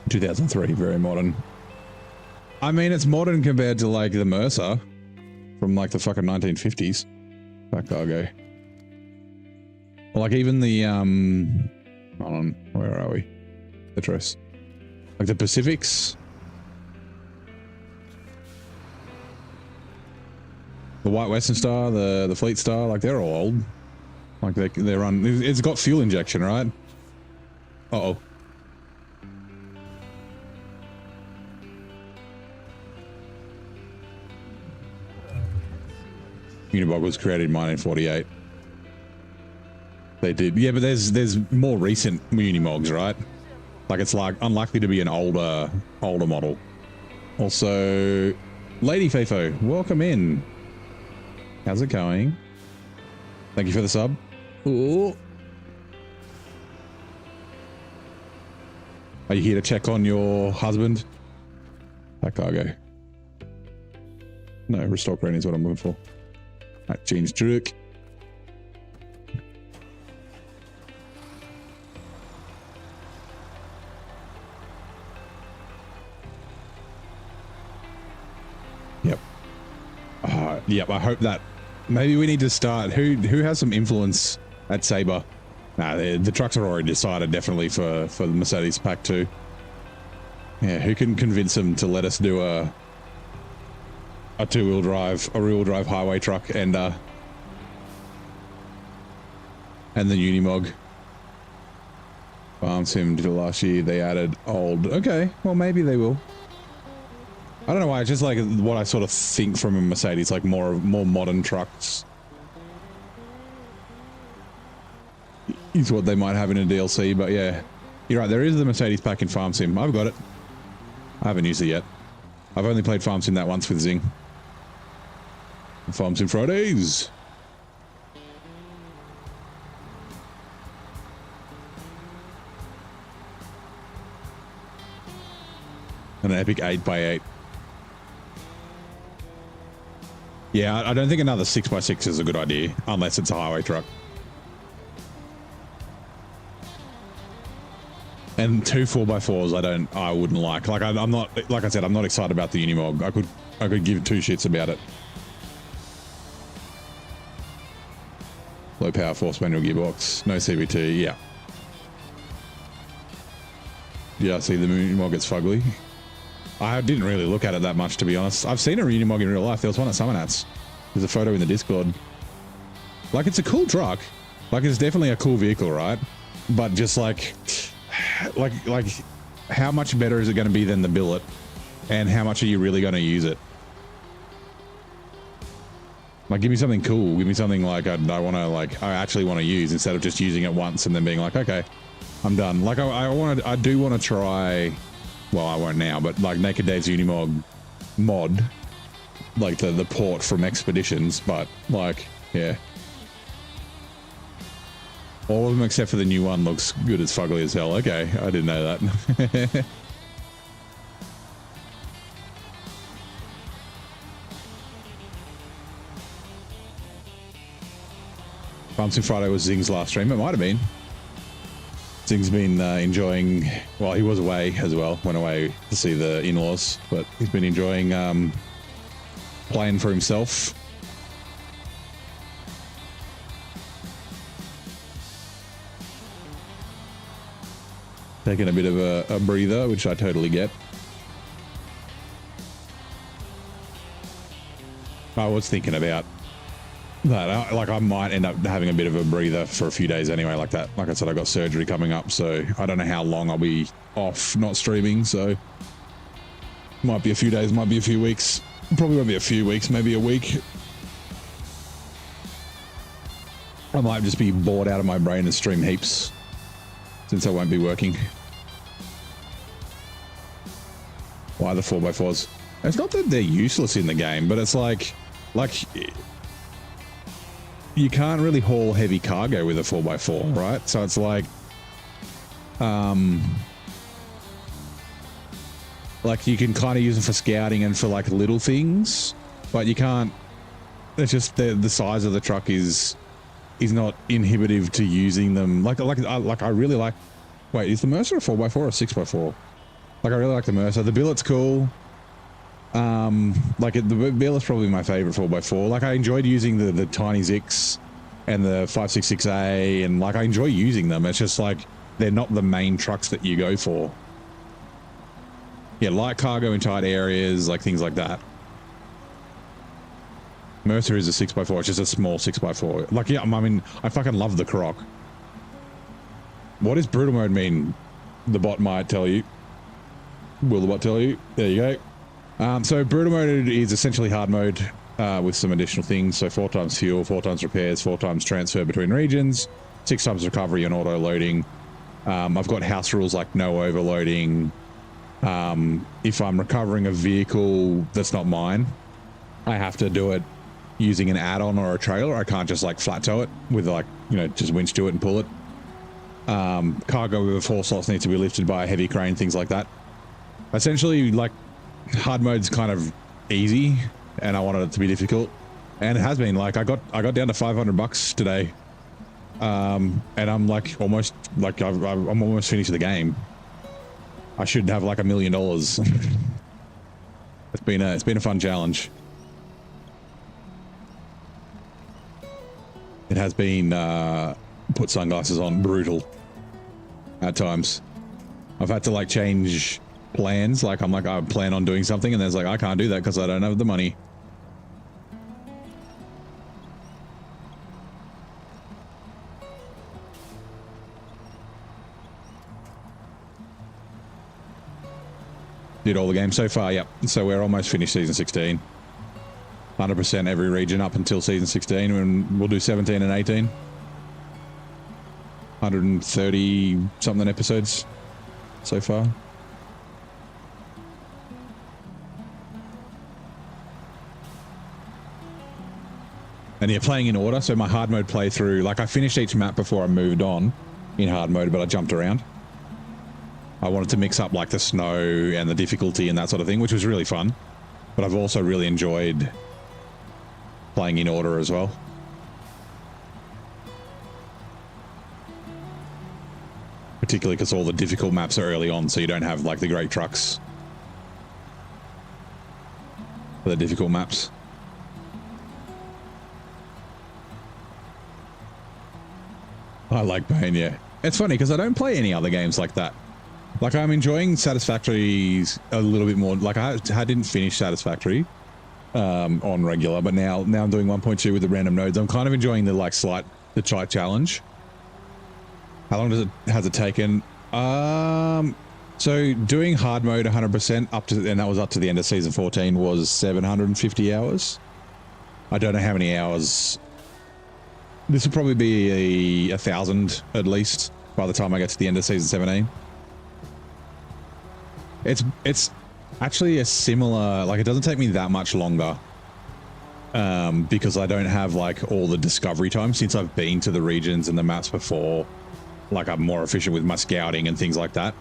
(2003), very modern. I mean, it's modern compared to like the Mercer from like the fucking 1950s. Pack cargo. Like even the hold on, where are we? Actros. Like the Pacifics. The White Western Star, the Fleet Star, like they're all old. Like they run. It's got fuel injection, right? Uh-oh. Unibog was created in 1948. They did, yeah, but there's more recent Unimogs, right? Like it's like unlikely to be an older model. Also, Lady Fafo, welcome in. How's it going? Thank you for the sub. Ooh. Are you here to check on your husband? That cargo. No, restore crane is what I'm looking for. Right, change truck. Yep, I hope that maybe we need to start. Who has some influence at Sabre? Nah, the trucks are already decided definitely for the Mercedes Pack 2. Yeah, who can convince them to let us do a rear-wheel drive highway truck and the Unimog. Farm Sim did it last year. They added old. Okay, well maybe they will. I don't know why. It's just like what I sort of think from a Mercedes, like more modern trucks. Is what they might have in a DLC, but yeah, you're right. There is the Mercedes pack in Farm Sim. I've got it. I haven't used it yet. I've only played Farm Sim that once with Zing. Farm Sim Fridays. An epic 8x8. Yeah, I don't think another 6x6 is a good idea unless it's a highway truck. And 2 4x4s I wouldn't like. Like I'm not, like I said, I'm not excited about the Unimog. I could give 2 shits about it. Low power force manual gearbox, no CVT, yeah. Yeah, I see the Unimog gets fugly. I didn't really look at it that much, to be honest. I've seen a Unimog in real life. There was one at Summernats. There's a photo in the Discord. Like, it's a cool truck. Like, it's definitely a cool vehicle, right? But just like how much better is it going to be than the Billet? And how much are you really going to use it? Like, give me something cool. Give me something like I actually want to use instead of just using it once and then being like, okay, I'm done. Like, I do want to try. Well, I won't now, but like Naked Dave's Unimog mod, like the port from Expeditions, but like, yeah. All of them except for the new one looks good as fugly as hell. Okay, I didn't know that. Farm Sim Friday was Zing's last stream. It might have been. Zing's been enjoying, well, he was away as well, went away to see the in-laws, but he's been enjoying playing for himself. Taking a bit of a breather, which I totally get. I was thinking about that. Like, I might end up having a bit of a breather for a few days anyway, like that. Like I said, I got surgery coming up, so I don't know how long I'll be off not streaming, so might be a few days, might be a few weeks. Probably won't be a few weeks, maybe a week. I might just be bored out of my brain and stream heaps since I won't be working. Why the 4x4s? It's not that they're useless in the game, but it's like you can't really haul heavy cargo with a 4x4, right? So it's like you can kind of use them for scouting and for like little things, but you can't. It's just the size of the truck is not inhibitive to using them. Like I really like. Wait, is the Mercer a 4x4 or a 6x4? Like, I really like the Mercer. The Billet's cool. The Billet's probably my favorite 4x4. Like, I enjoyed using the tiny Zix and the 566A, and like I enjoy using them. It's just like they're not the main trucks that you go for. Yeah, light cargo in tight areas, like things like that. Mercer is a 6x4. It's just a small 6x4. Like, yeah, I mean, I fucking love the Croc. What does brutal mode mean? The bot might tell you. Will the bot tell you? There you go. So brutal mode is essentially hard mode with some additional things. So 4 times fuel, 4 times repairs, 4 times transfer between regions, 6 times recovery and auto loading. I've got house rules like no overloading. If I'm recovering a vehicle that's not mine, I have to do it using an add-on or a trailer. I can't just like flat tow it with like, you know, just winch to it and pull it. Cargo with 4 slots needs to be lifted by a heavy crane, things like that. Essentially, like, hard mode's kind of easy, and I wanted it to be difficult, and it has been. Like, I got down to $500 today, and I'm like almost like I'm almost finished the game. I should have like $1 million. It's been a fun challenge. It has been, put sunglasses on, brutal at times. I've had to like change plans. Like I'm like, I plan on doing something and there's like, I can't do that because I don't have the money. Did all the games so far, yep. So we're almost finished season 16. 100% every region up until season 16, and we'll do 17 and 18. 130 something episodes so far. And you're playing in order, so my hard mode playthrough, like I finished each map before I moved on in hard mode, but I jumped around. I wanted to mix up like the snow and the difficulty and that sort of thing, which was really fun. But I've also really enjoyed playing in order as well. Particularly because all the difficult maps are early on, so you don't have like the great trucks for the difficult maps. I like Bane, yeah. It's funny because I don't play any other games like that. Like I'm enjoying Satisfactory a little bit more. Like I didn't finish Satisfactory on regular, but now I'm doing 1.2 with the random nodes. I'm kind of enjoying the like the slight challenge. How long has it taken? So doing hard mode 100% up to, and that was up to the end of season 14, was 750 hours. I don't know how many hours. This will probably be 1,000 at least by the time I get to the end of season 17. It's actually a similar, like it doesn't take me that much longer because I don't have like all the discovery time since I've been to the regions and the maps before. Like I'm more efficient with my scouting and things like that.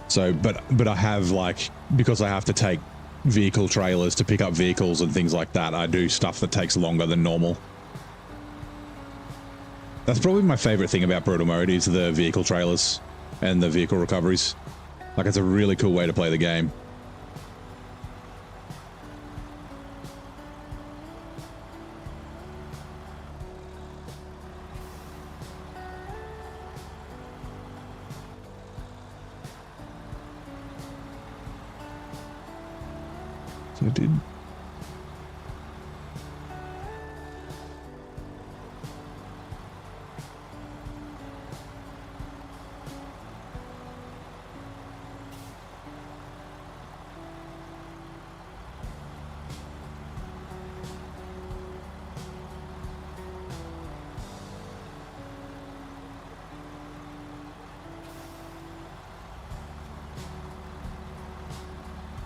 So, but I have like, because I have to take vehicle trailers to pick up vehicles and things like that, I do stuff that takes longer than normal. That's probably my favorite thing about Brutal Mode is the vehicle trailers and the vehicle recoveries. Like it's a really cool way to play the game. So I did.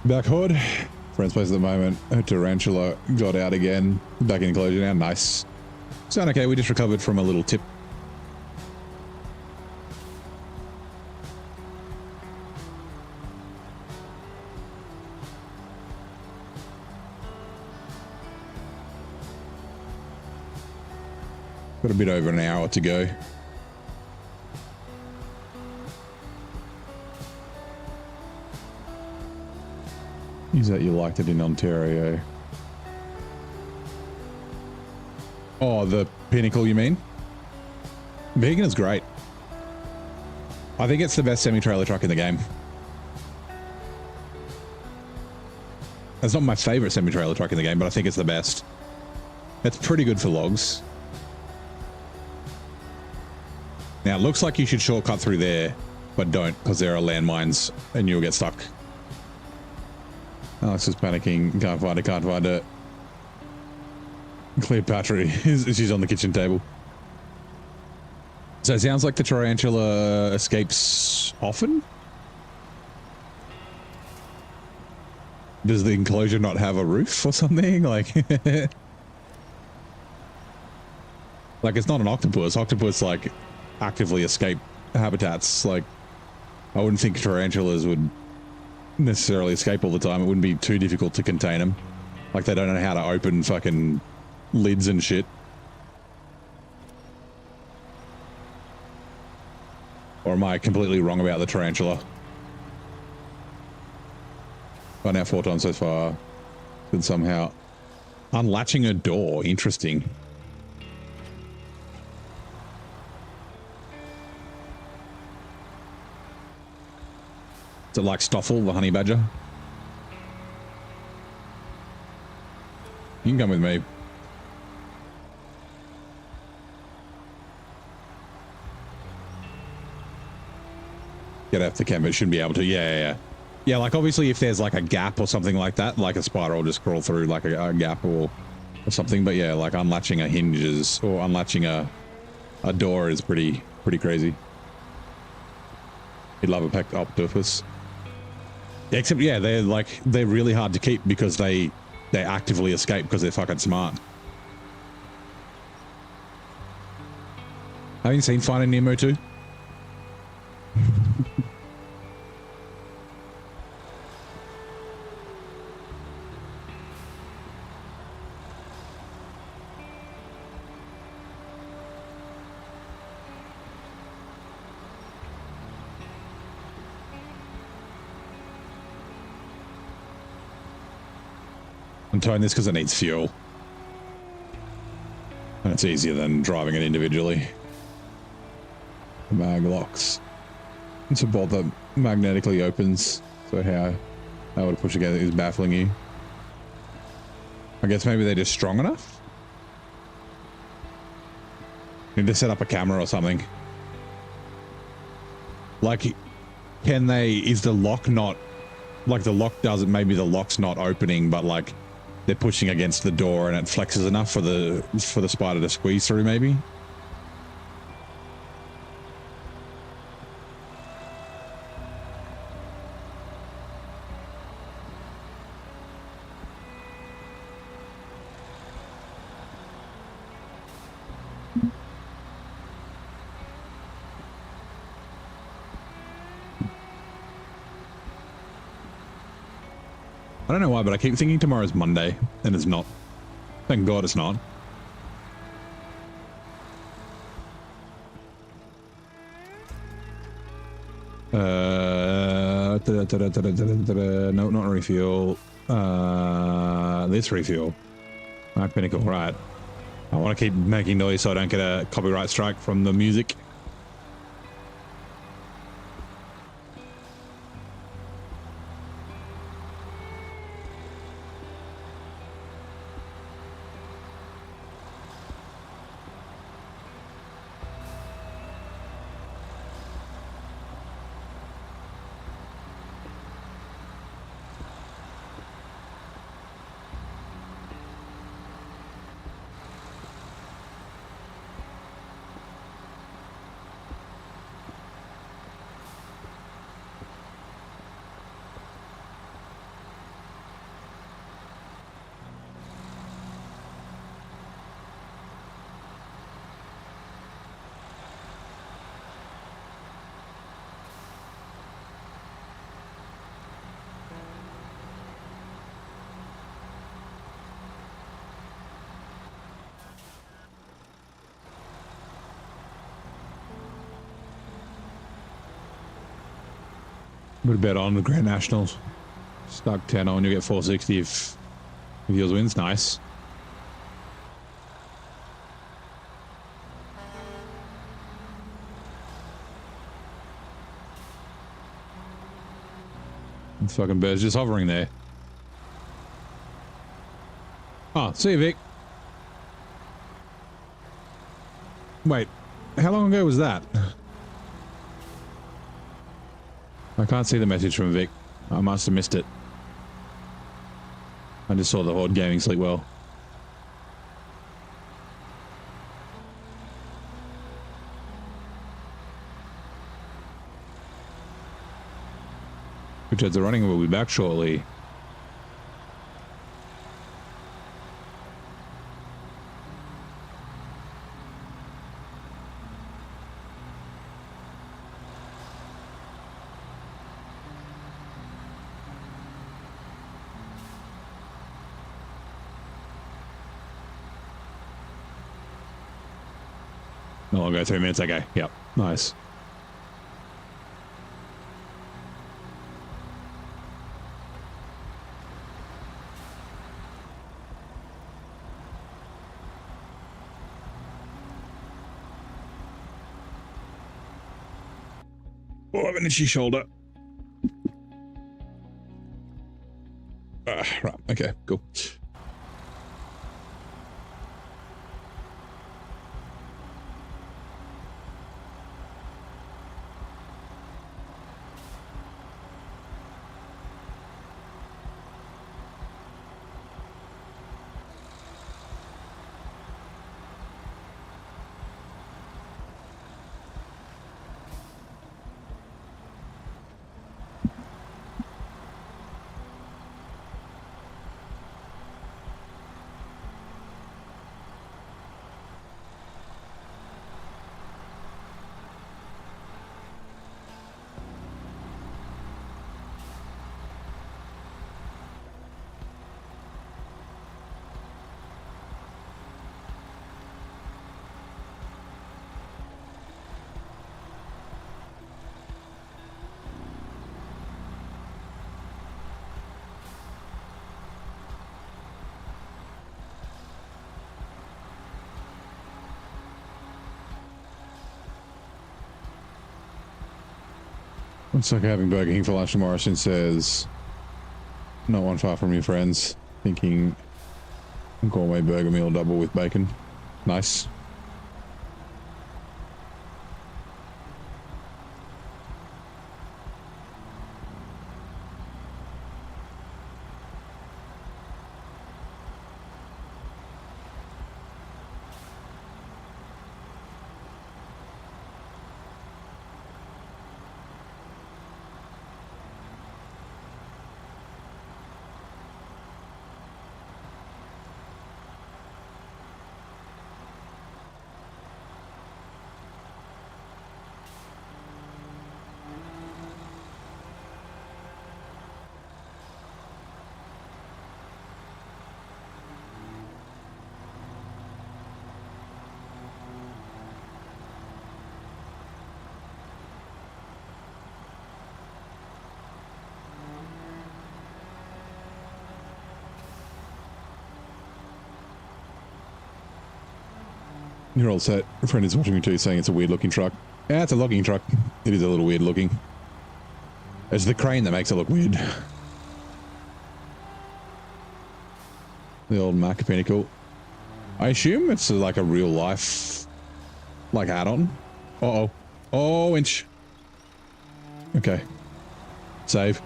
Back hood. Friend's place at the moment. Her tarantula got out again. Back in enclosure now. Nice. Sound okay. We just recovered from a little tip. Got a bit over an hour to go. Is that you liked it in Ontario? Oh, the Pinnacle, you mean? Vegan is great. I think it's the best semi-trailer truck in the game. It's not my favorite semi-trailer truck in the game, but I think it's the best. It's pretty good for logs. Now, it looks like you should shortcut through there, but don't, because there are landmines and you'll get stuck. Alex is panicking. Can't find it, can't find it. Cleopatra, she's on the kitchen table. So it sounds like the tarantula escapes often? Does the enclosure not have a roof or something? Like, like it's not an octopus. Octopus like actively escape habitats. Like, I wouldn't think tarantulas would necessarily escape all the time. It wouldn't be too difficult to contain them. Like they don't know how to open fucking lids and shit. Or am I completely wrong about the tarantula? Gone out 4 times so far. Could somehow Unlatching a door. Interesting. Is it like Stoffel, the honey badger? You can come with me. Get off the camera. It shouldn't be able to. Yeah. Yeah, like obviously if there's like a gap or something like that, like a spider will just crawl through like a gap or something. But yeah, like unlatching a hinge is, or unlatching a door is pretty crazy. You'd love a packed octopus. Yeah, except yeah, they're really hard to keep because they actively escape because they're fucking smart. Have you seen Finding Nemo 2? I'm towing this because it needs fuel. And it's easier than driving it individually. The mag locks. It's a bolt that magnetically opens. So how to push together is baffling you. I guess maybe they're just strong enough? Need to set up a camera or something. Like, can they, is the lock not, like the lock doesn't, maybe the lock's not opening, but like they're pushing against the door and it flexes enough for the spider to squeeze through maybe? I don't know why, but I keep thinking tomorrow's Monday, and it's not. Thank God it's not. No, not refuel. This refuel. Alright, Pinnacle, right. I want to keep making noise so I don't get a copyright strike from the music. Put a bet on the Grand Nationals. Stuck 10 on, you get 460 if yours wins. Nice. The fucking bird's just hovering there. Oh, see you, Vic. Wait, how long ago was that? I can't see the message from Vic. I must have missed it. I just saw the Horde Gaming sleep well. Richards are running. We'll be back shortly. No longer 3 minutes. Okay. Yep. Nice. Oh, I have an itchy shoulder. Right, okay, cool. It's like having Burger King for lunch tomorrow. Since says, not one far from your friends, thinking gourmet burger meal double with bacon. Nice. You're all set. A friend is watching me too, saying it's a weird looking truck. Yeah, it's a logging truck. It is a little weird looking. It's the crane that makes it look weird. The old Mac Pinnacle. I assume it's like a real life, like add-on. Uh-oh. Oh, inch. Okay. Save.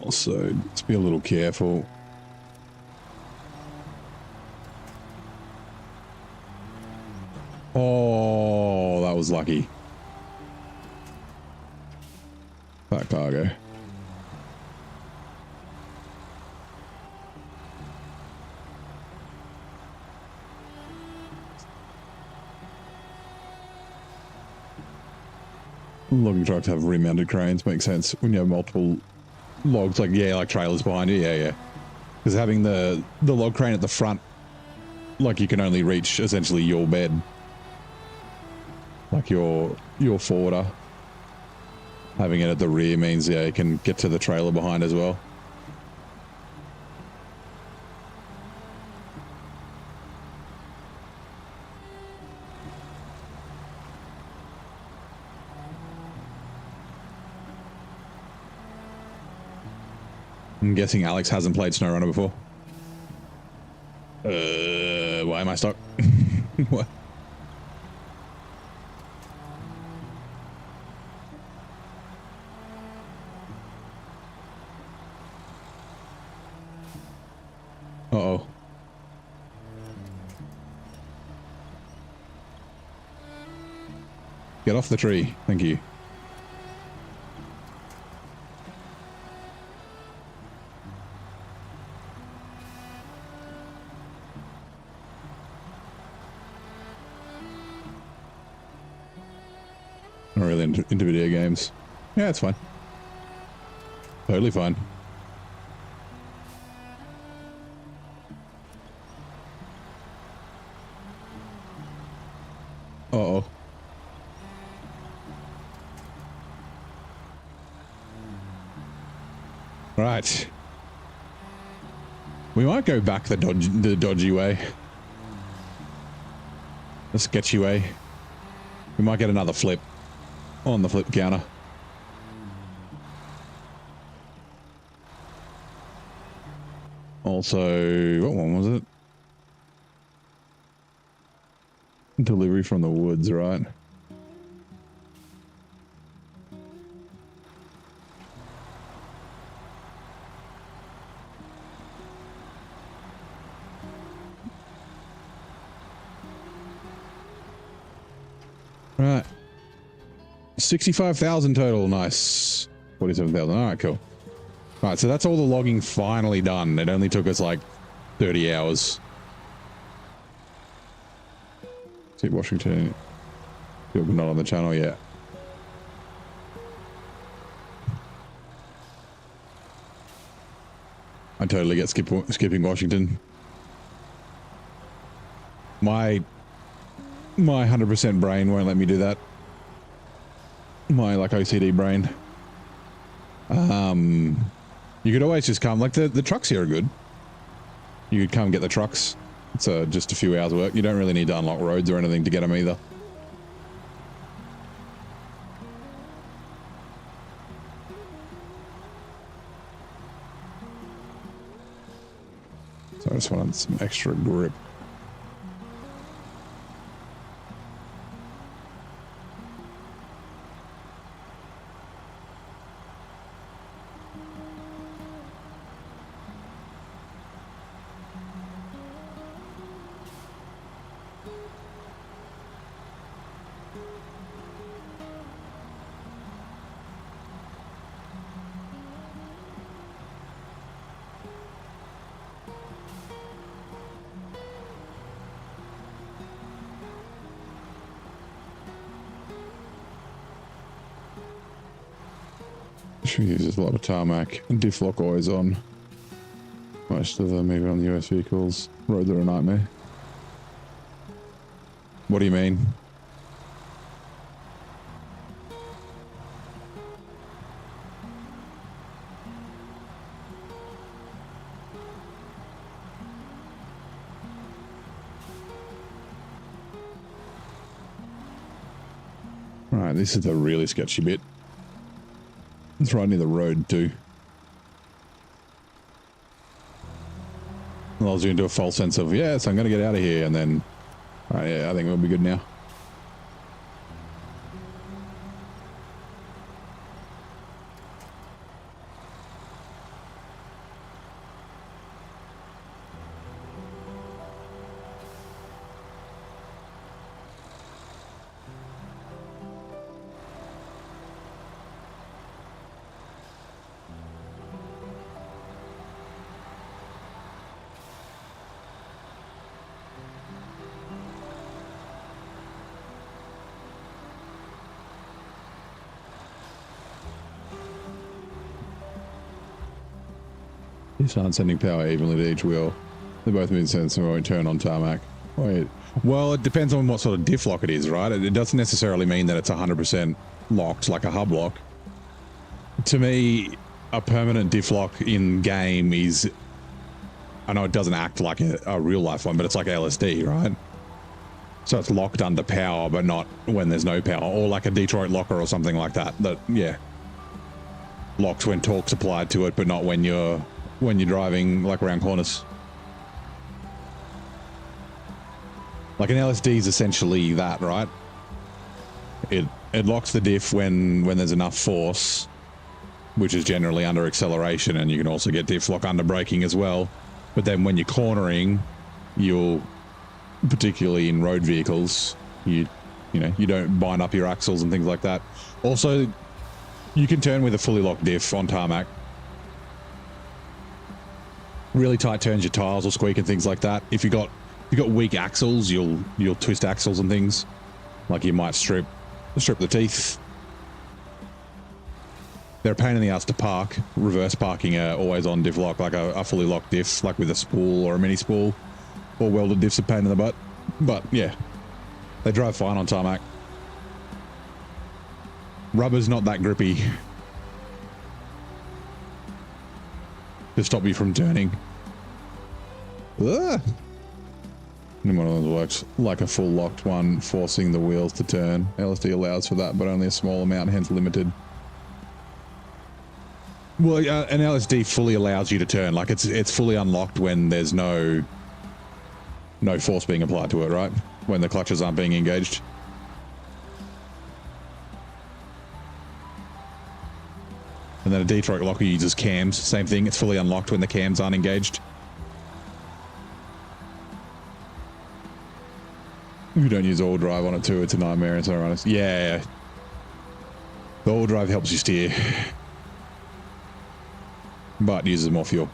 Also, let's be a little careful. Oh, that was lucky. That cargo. Logging trucks have rear-mounted cranes. Makes sense when you have multiple logs, like, yeah, like trailers behind you. Yeah. Because having the log crane at the front, like, you can only reach essentially your bed, like your forwarder. Having it at the rear means, yeah, you can get to the trailer behind as well. I'm guessing Alex hasn't played SnowRunner before. Why am I stuck? What? Uh-oh. Get off the tree. Thank you. Not really into video games. Yeah, it's fine. Totally fine. Uh-oh. Right. We might go back the dodgy way. The sketchy way. We might get another flip on the flip counter. Also, what one was it? Delivery from the woods, right? Right. 65,000 total. Nice. 47,000. All right, cool. All right, so that's all the logging finally done. It only took us like 30 hours. See Washington. You're not on the channel yet. I totally get skipping Washington. My 100% brain won't let me do that. My like OCD brain. You could always just come, like the trucks here are good. You could come get the trucks. It's just a few hours work. You don't really need to unlock roads or anything to get them either. So I just wanted some extra grip. She uses a lot of tarmac and diff lock always on. Most of them, even on the US vehicles. Roads are a nightmare. What do you mean? Right, this is the really sketchy bit. It's right near the road too. Well, I was going to do a false sense of, yes, I'm going to get out of here, and then, yeah, I think we'll be good now. These aren't sending power evenly to each wheel. They both move sense and won't turn on tarmac. Wait. Well, it depends on what sort of diff lock it is, right? It doesn't necessarily mean that it's 100% locked like a hub lock. To me, a permanent diff lock in game is... I know it doesn't act like a real life one, but it's like LSD, right? So it's locked under power, but not when there's no power. Or like a Detroit locker or something like that. That, yeah. Locked when torque's applied to it, but not when you're driving like around corners. Like an LSD is essentially that, right? It locks the diff when there's enough force, which is generally under acceleration, and you can also get diff lock under braking as well. But then when you're cornering, you'll, particularly in road vehicles, you don't bind up your axles and things like that. Also, you can turn with a fully locked diff on tarmac. Really tight turns, your tires will squeak and things like that. If you got weak axles, you'll twist axles and things. Like you might strip the teeth. They're a pain in the ass to park. Reverse parking always on diff lock, like a fully locked diff, like with a spool or a mini spool. Or welded diff's a pain in the butt. But yeah. They drive fine on tarmac. Rubber's not that grippy to stop you from turning. Ugh. And one of those works like a full locked one, forcing the wheels to turn. LSD allows for that, but only a small amount, hence limited. Well, an LSD fully allows you to turn. Like it's fully unlocked when there's no force being applied to it, right? When the clutches aren't being engaged. And then a Detroit locker uses cams. Same thing. It's fully unlocked when the cams aren't engaged. You don't use all drive on it too. It's a nightmare in SnowRunner. Yeah. The all drive helps you steer, but uses more fuel.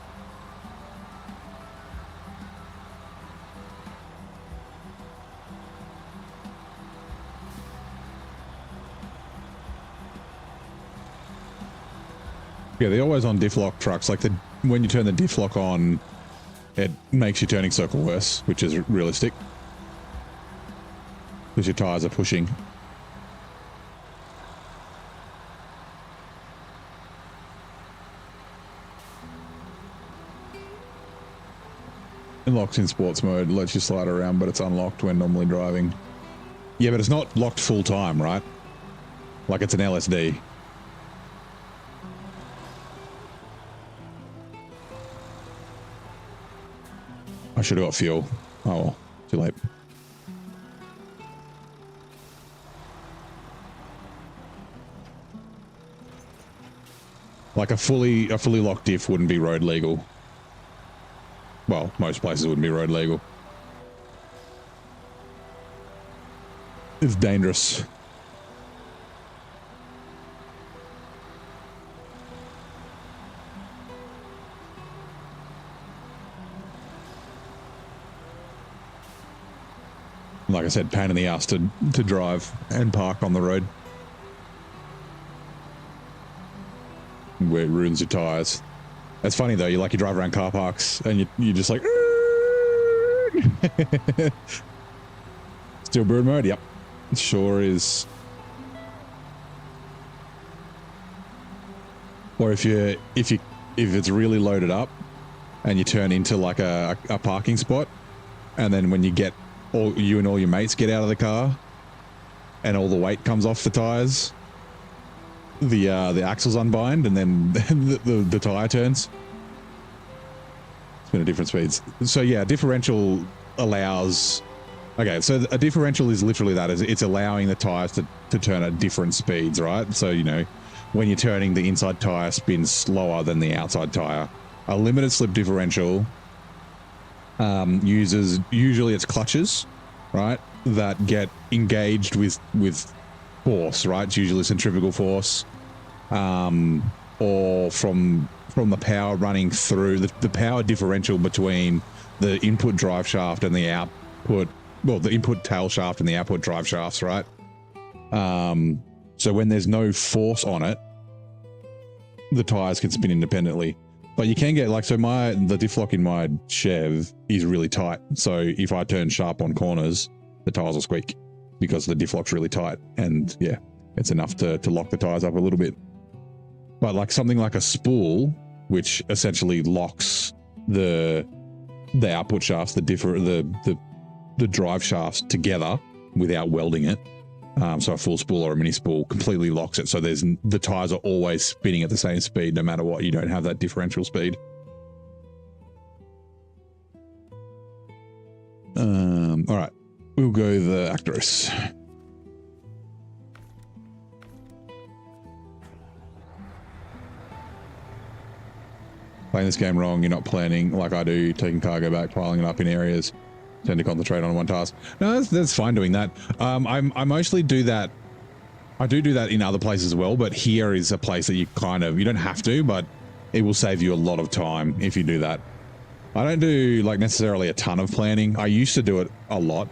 Yeah, they're always on diff lock trucks. Like when you turn the diff lock on, it makes your turning circle worse, which is realistic. Because your tires are pushing. It locks in sports mode, lets you slide around, but it's unlocked when normally driving. Yeah, but it's not locked full time, right? Like it's an LSD. I should have got fuel. Oh well, too late. Like a fully locked diff wouldn't be road legal. Well, most places wouldn't be road legal. It's dangerous. Like I said, pain in the ass to drive and park on the road. Where it ruins your tires. That's funny though, you drive around car parks and you just like still bird mode. Yep, it sure is. Or if it's really loaded up and you turn into like a parking spot, and then when you and all your mates get out of the car and all the weight comes off the tires, the axles unbind and then the tire turns. It's been at different speeds. So yeah, differential allows. Okay, so a differential is literally that. It's allowing the tires to turn at different speeds, right? So when you're turning, the inside tire spins slower than the outside tire. A limited slip differential uses, usually it's clutches, right, that get engaged with force, right? It's usually centrifugal force, or from the power running through the power differential between the input drive shaft and the output, well, the input tail shaft and the output drive shafts, right? So when there's no force on it, the tires can spin independently. But you can get the diff lock in my Chev is really tight. So if I turn sharp on corners, the tires will squeak because the diff lock's really tight. And yeah, it's enough to lock the tires up a little bit. But something like a spool, which essentially locks the output shafts, the drive shafts together without welding it. So a full spool or a mini spool completely locks it. So the tires are always spinning at the same speed, no matter what. You don't have that differential speed. All right, we'll go the Actros. Playing this game wrong, you're not planning like I do, taking cargo back, piling it up in areas. Tend to concentrate on one task. No, that's fine doing that. I mostly do that. I do that in other places as well, but here is a place that you don't have to, but it will save you a lot of time if you do that. I don't do necessarily a ton of planning. I used to do it a lot.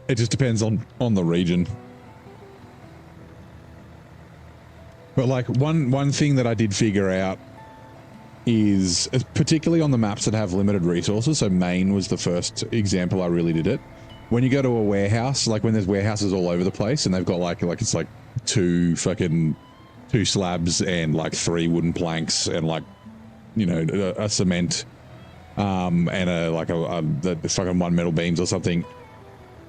It just depends on the region. But one thing that I did figure out is, particularly on the maps that have limited resources, so Maine was the first example I really did it. when you go to a warehouse, like when there's warehouses all over the place and they've got like it's like two slabs and like 3 wooden planks and like, you know, a cement and the fucking 1 metal beams or something.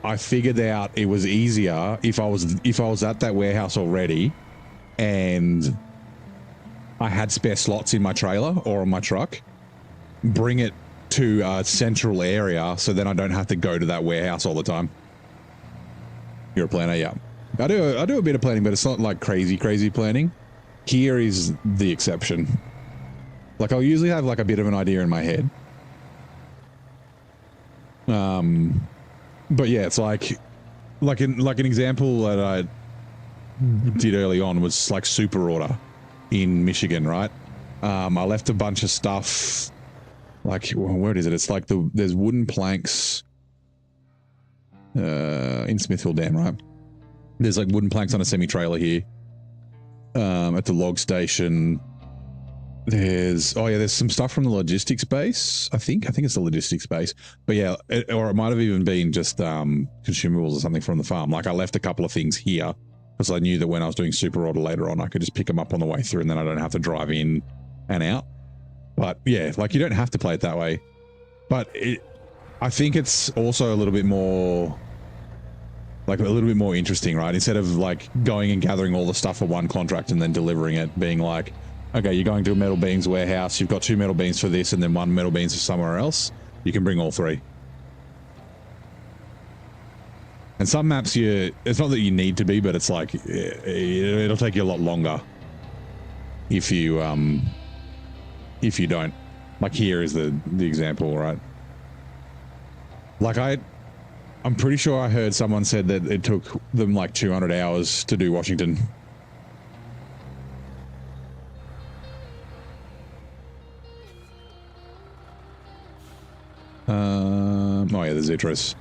I figured out it was easier if I was at that warehouse already and I had spare slots in my trailer or on my truck, bring it to a central area so then I don't have to go to that warehouse all the time. You're a planner, yeah. I do a bit of planning, but it's not like crazy planning. Here is the exception. Like I'll usually have like a bit of an idea in my head. But yeah, it's like an example that I did early on was like super order in Michigan, right? I left a bunch of stuff. Like, where is it? It's like there's wooden planks in Smithville Dam, right? There's like wooden planks on a semi-trailer here at the log station. There's some stuff from the logistics base. I think it's the logistics base. But yeah, or it might have even been just consumables or something from the farm. Like I left a couple of things here because I knew that when I was doing super order later on, I could just pick them up on the way through and then I don't have to drive in and out. But yeah, like you don't have to play it that way. But I think it's also a little bit more interesting, right? Instead of like going and gathering all the stuff for one contract and then delivering it, being like, okay, you're going to a metal beams warehouse, you've got 2 metal beams for this and then 1 metal beams for somewhere else. You can bring all 3. And some maps it's not that you need to be, but it's like it'll take you a lot longer if you don't. Like here is the example, right? Like I'm pretty sure I heard someone said that it took them like 200 hours to do Washington. Oh yeah, there's Actros.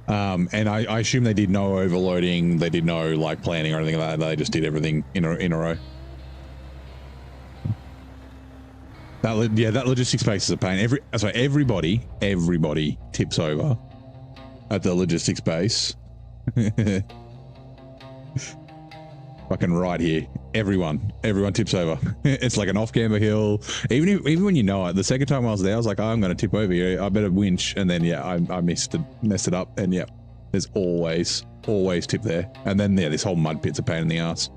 And I assume they did no overloading, they did no like planning or anything like that. They just did everything in a row. That logistics space is a pain. Everybody tips over at the logistics base. Fucking right here. Everyone tips over. It's like an off-camber hill. Even when you know it, the second time I was there, I was like, oh, I'm going to tip over here. I better winch. And then, yeah, I messed it up. And yeah, there's always tip there. And then, yeah, this whole mud pit's a pain in the ass.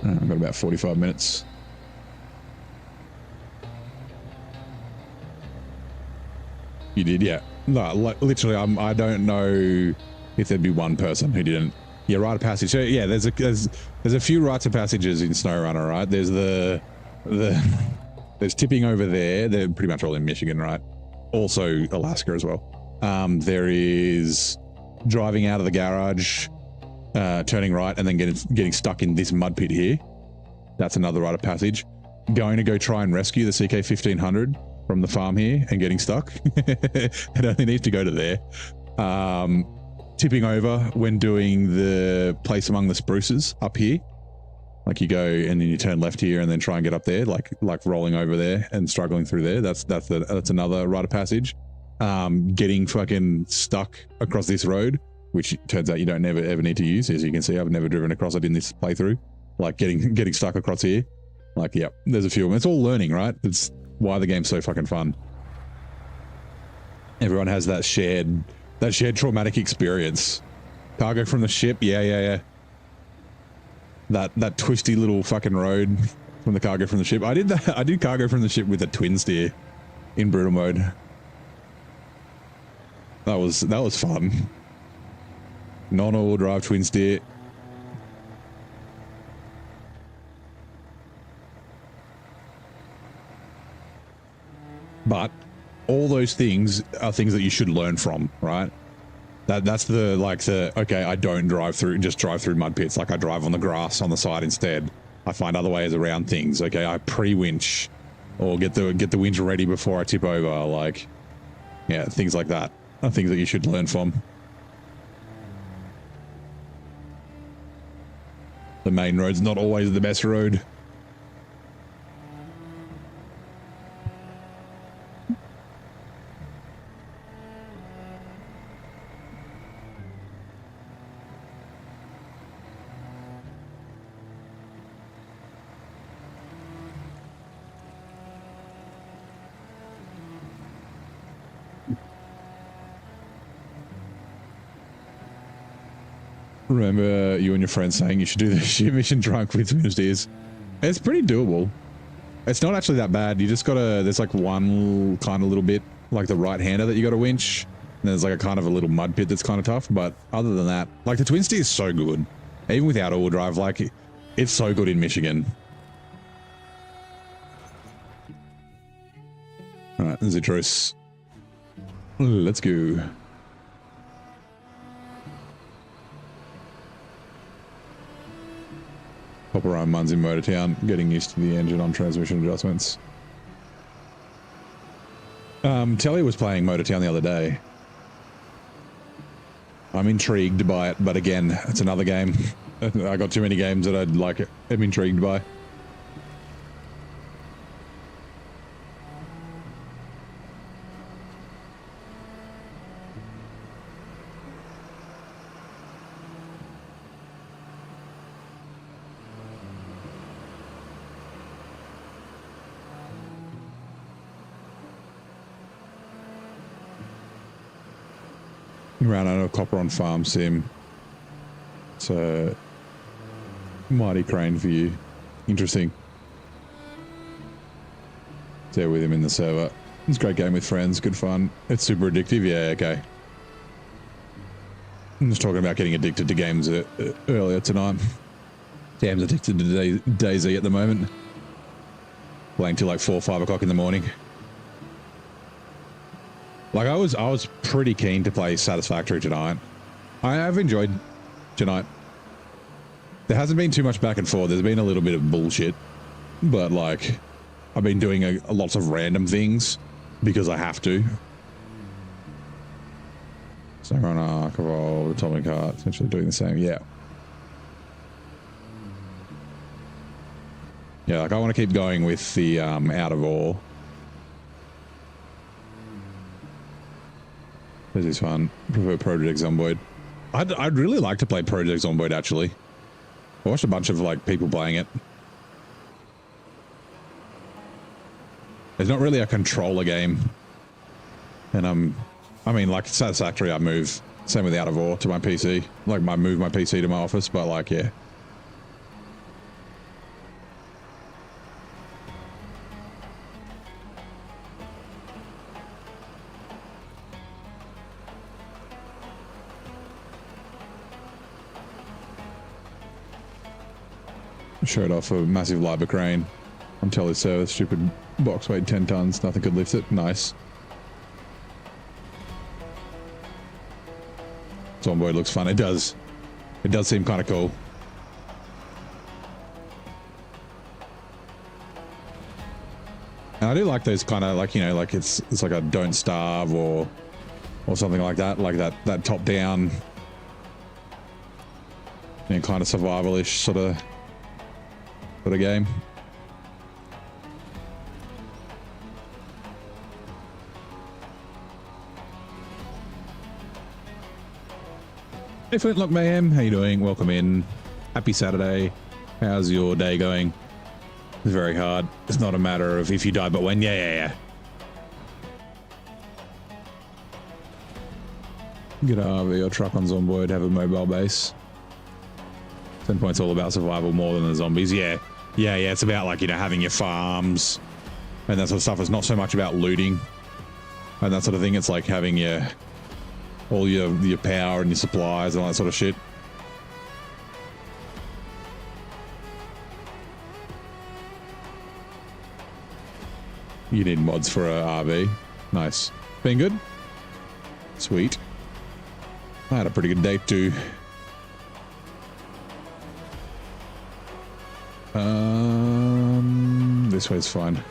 I've got about 45 minutes. You did, yeah. No, like, literally, I don't know if there'd be one person who didn't. Yeah, rite of passage. So yeah, there's a few rites of passages in SnowRunner, right? There's there's tipping over there. They're pretty much all in Michigan, right? Also Alaska as well. There is driving out of the garage, turning right, and then getting stuck in this mud pit here. That's another rite of passage. Going to go try and rescue the CK-1500 from the farm here and getting stuck. It only needs to go to there. Tipping over when doing the place among the spruces up here. Like you go and then you turn left here and then try and get up there, like rolling over there and struggling through there. That's another rite of passage. Getting fucking stuck across this road, which turns out you don't ever need to use. As you can see, I've never driven across it in this playthrough. Like getting stuck across here. Like, yeah, there's a few of them. It's all learning, right? It's why the game's so fucking fun. Everyone has that shared traumatic experience. Cargo from the ship, yeah. That twisty little fucking road from the cargo from the ship. I did cargo from the ship with a twin steer in brutal mode. That was fun. Non-all drive twin steer. But all those things are things that you should learn from, right? That's okay, I don't just drive through mud pits. Like I drive on the grass on the side instead. I find other ways around things. Okay, I pre-winch or get the winch ready before I tip over. Like, yeah, things like that are things that you should learn from. The main road's not always the best road. Remember you and your friends saying you should do this mission drunk with finished ears. It's pretty doable. It's not actually that bad. You just gotta, there's like one kind of little bit, like the right-hander that you gotta winch. And there's like a kind of a little mud pit that's kind of tough. But other than that, like the twin steer is so good. Even without all drive, like it's so good in Michigan. All right, Zitros. Let's go. Pop around Muns in Motortown, getting used to the engine on transmission adjustments. Telly was playing Motortown the other day. I'm intrigued by it, but again, it's another game. I got too many games that I'd like it. I'm intrigued by. Ran out of copper on farm sim. So mighty crane for you. Interesting. There with him in the server. It's a great game with friends, good fun. It's super addictive, yeah, okay. I'm just talking about getting addicted to games earlier tonight. Damn, addicted to DayZ at the moment. Playing till like 4 or 5 o'clock in the morning. Like I was pretty keen to play Satisfactory tonight. I have enjoyed tonight. There hasn't been too much back and forth. There's been a little bit of bullshit, but like I've been doing lots of random things because I have to. SnowRunner, Archivol, Atomic Heart, essentially doing the same. Yeah. Yeah, like I want to keep going with the out of ore. This is fun. Prefer Project Zomboid. I'd really like to play Project Zomboid actually. I watched a bunch of like people playing it. It's not really a controller game. And I mean like Satisfactory I move. Same with Out of Ore to my PC. Like I move my PC to my office, but like yeah. Showed off a massive Liber crane on Telly's service. Stupid box weighed 10 tons. Nothing could lift it. Nice. Zomboid looks fun. It does. It does seem kind of cool. And I do like those kind of like, you know, like it's like a Don't Starve or something like that. Like that top down, you know, kind of survival-ish sort of game. Hey Flintlock Mayhem, how you doing? Welcome in. Happy Saturday. How's your day going? It's very hard. It's not a matter of if you die, but when. Yeah. Get an RV or truck on Zomboid, have a mobile base. 10 points all about survival more than the zombies. Yeah, it's about like, you know, having your farms and that sort of stuff. It's not so much about looting and that sort of thing. It's like having all your power and your supplies and all that sort of shit. You need mods for a RV. Nice. Been good? Sweet. I had a pretty good day too. This way's fine.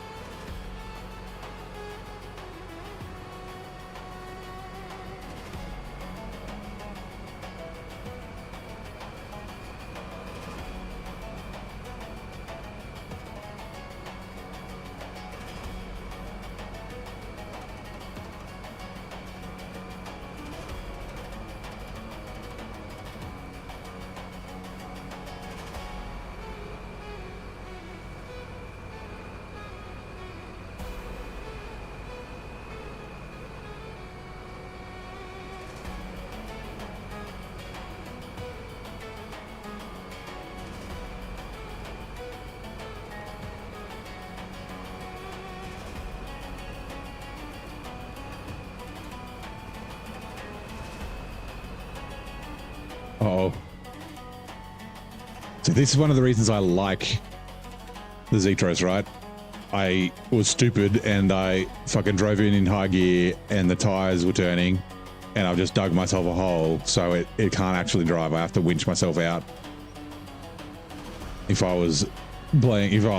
Uh-oh. So this is one of the reasons I like the Actros, right? I was stupid and I fucking drove in high gear and the tires were turning and I've just dug myself a hole, so it can't actually drive. I have to winch myself out. If I was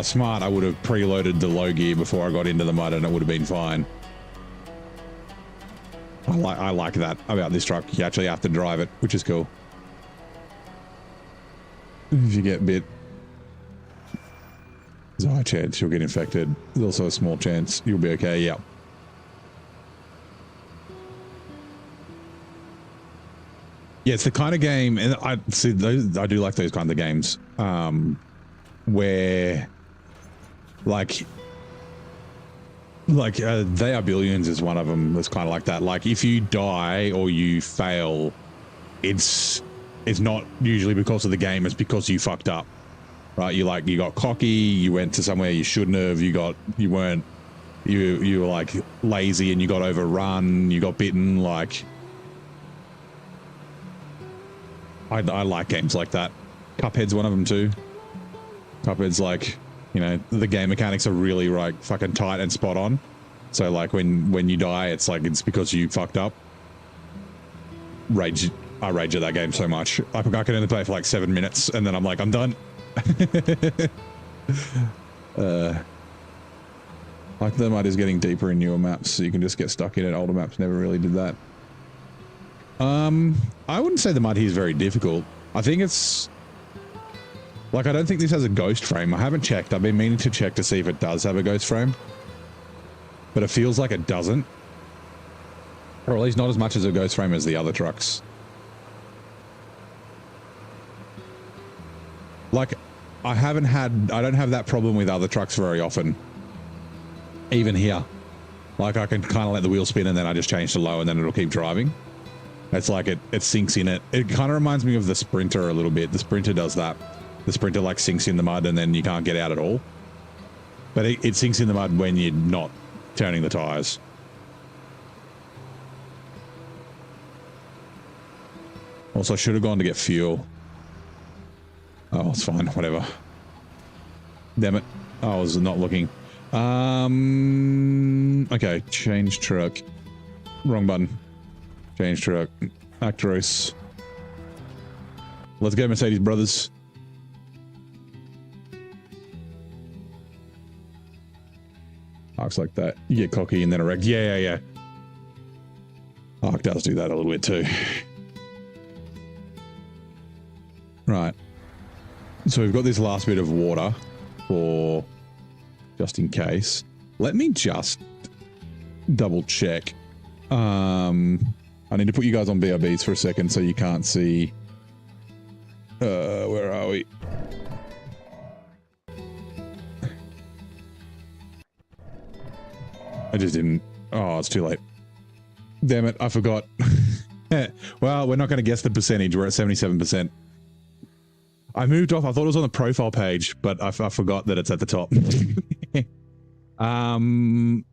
smart, I would have preloaded the low gear before I got into the mud and it would have been fine. I like that about this truck. You actually have to drive it, which is cool. If you get bit, there's a high chance you'll get infected. There's also a small chance you'll be okay. Yeah. Yeah, it's the kind of game, and I see those. I do like those kind of games, where, like They Are Billions is one of them. That's kind of like that. Like if you die or you fail, it's not usually because of the game. It's because you fucked up, right? You got cocky. You went to somewhere you shouldn't have. You were like lazy and you got overrun. You got bitten. Like I like games like that. Cuphead's one of them too. Cuphead's like, you know, the game mechanics are really like fucking tight and spot on. So like when you die, it's like it's because you fucked up. I rage at that game so much. I can only play for like 7 minutes and then I'm like, I'm done. Like the mud is getting deeper in newer maps, so you can just get stuck in it. Older maps never really did that. I wouldn't say the mud here is very difficult. I think it's like, I don't think this has a ghost frame. I haven't checked. I've been meaning to check to see if it does have a ghost frame, but it feels like it doesn't, or at least not as much as a ghost frame as the other trucks. Like I don't have that problem with other trucks very often. Even here, like I can kind of let the wheel spin and then I just change to low and then it'll keep driving. It's like it sinks in it. It kind of reminds me of the Sprinter a little bit. The Sprinter does that. The Sprinter like sinks in the mud and then you can't get out at all. But it sinks in the mud when you're not turning the tires. Also, I should have gone to get fuel. Oh, it's fine. Whatever. Damn it. I was not looking. Okay. Change truck. Wrong button. Change truck. Actros. Let's go, Mercedes brothers. Arcs like that. You get cocky and then erect. Yeah. Arc does do that a little bit too. Right. So we've got this last bit of water for just in case. Let me just double check. I need to put you guys on BRBs for a second so you can't see. Where are we? I just didn't. Oh, it's too late. Damn it, I forgot. Well, we're not going to guess the percentage. We're at 77%. I moved off. I thought it was on the profile page, but I forgot that it's at the top. I'm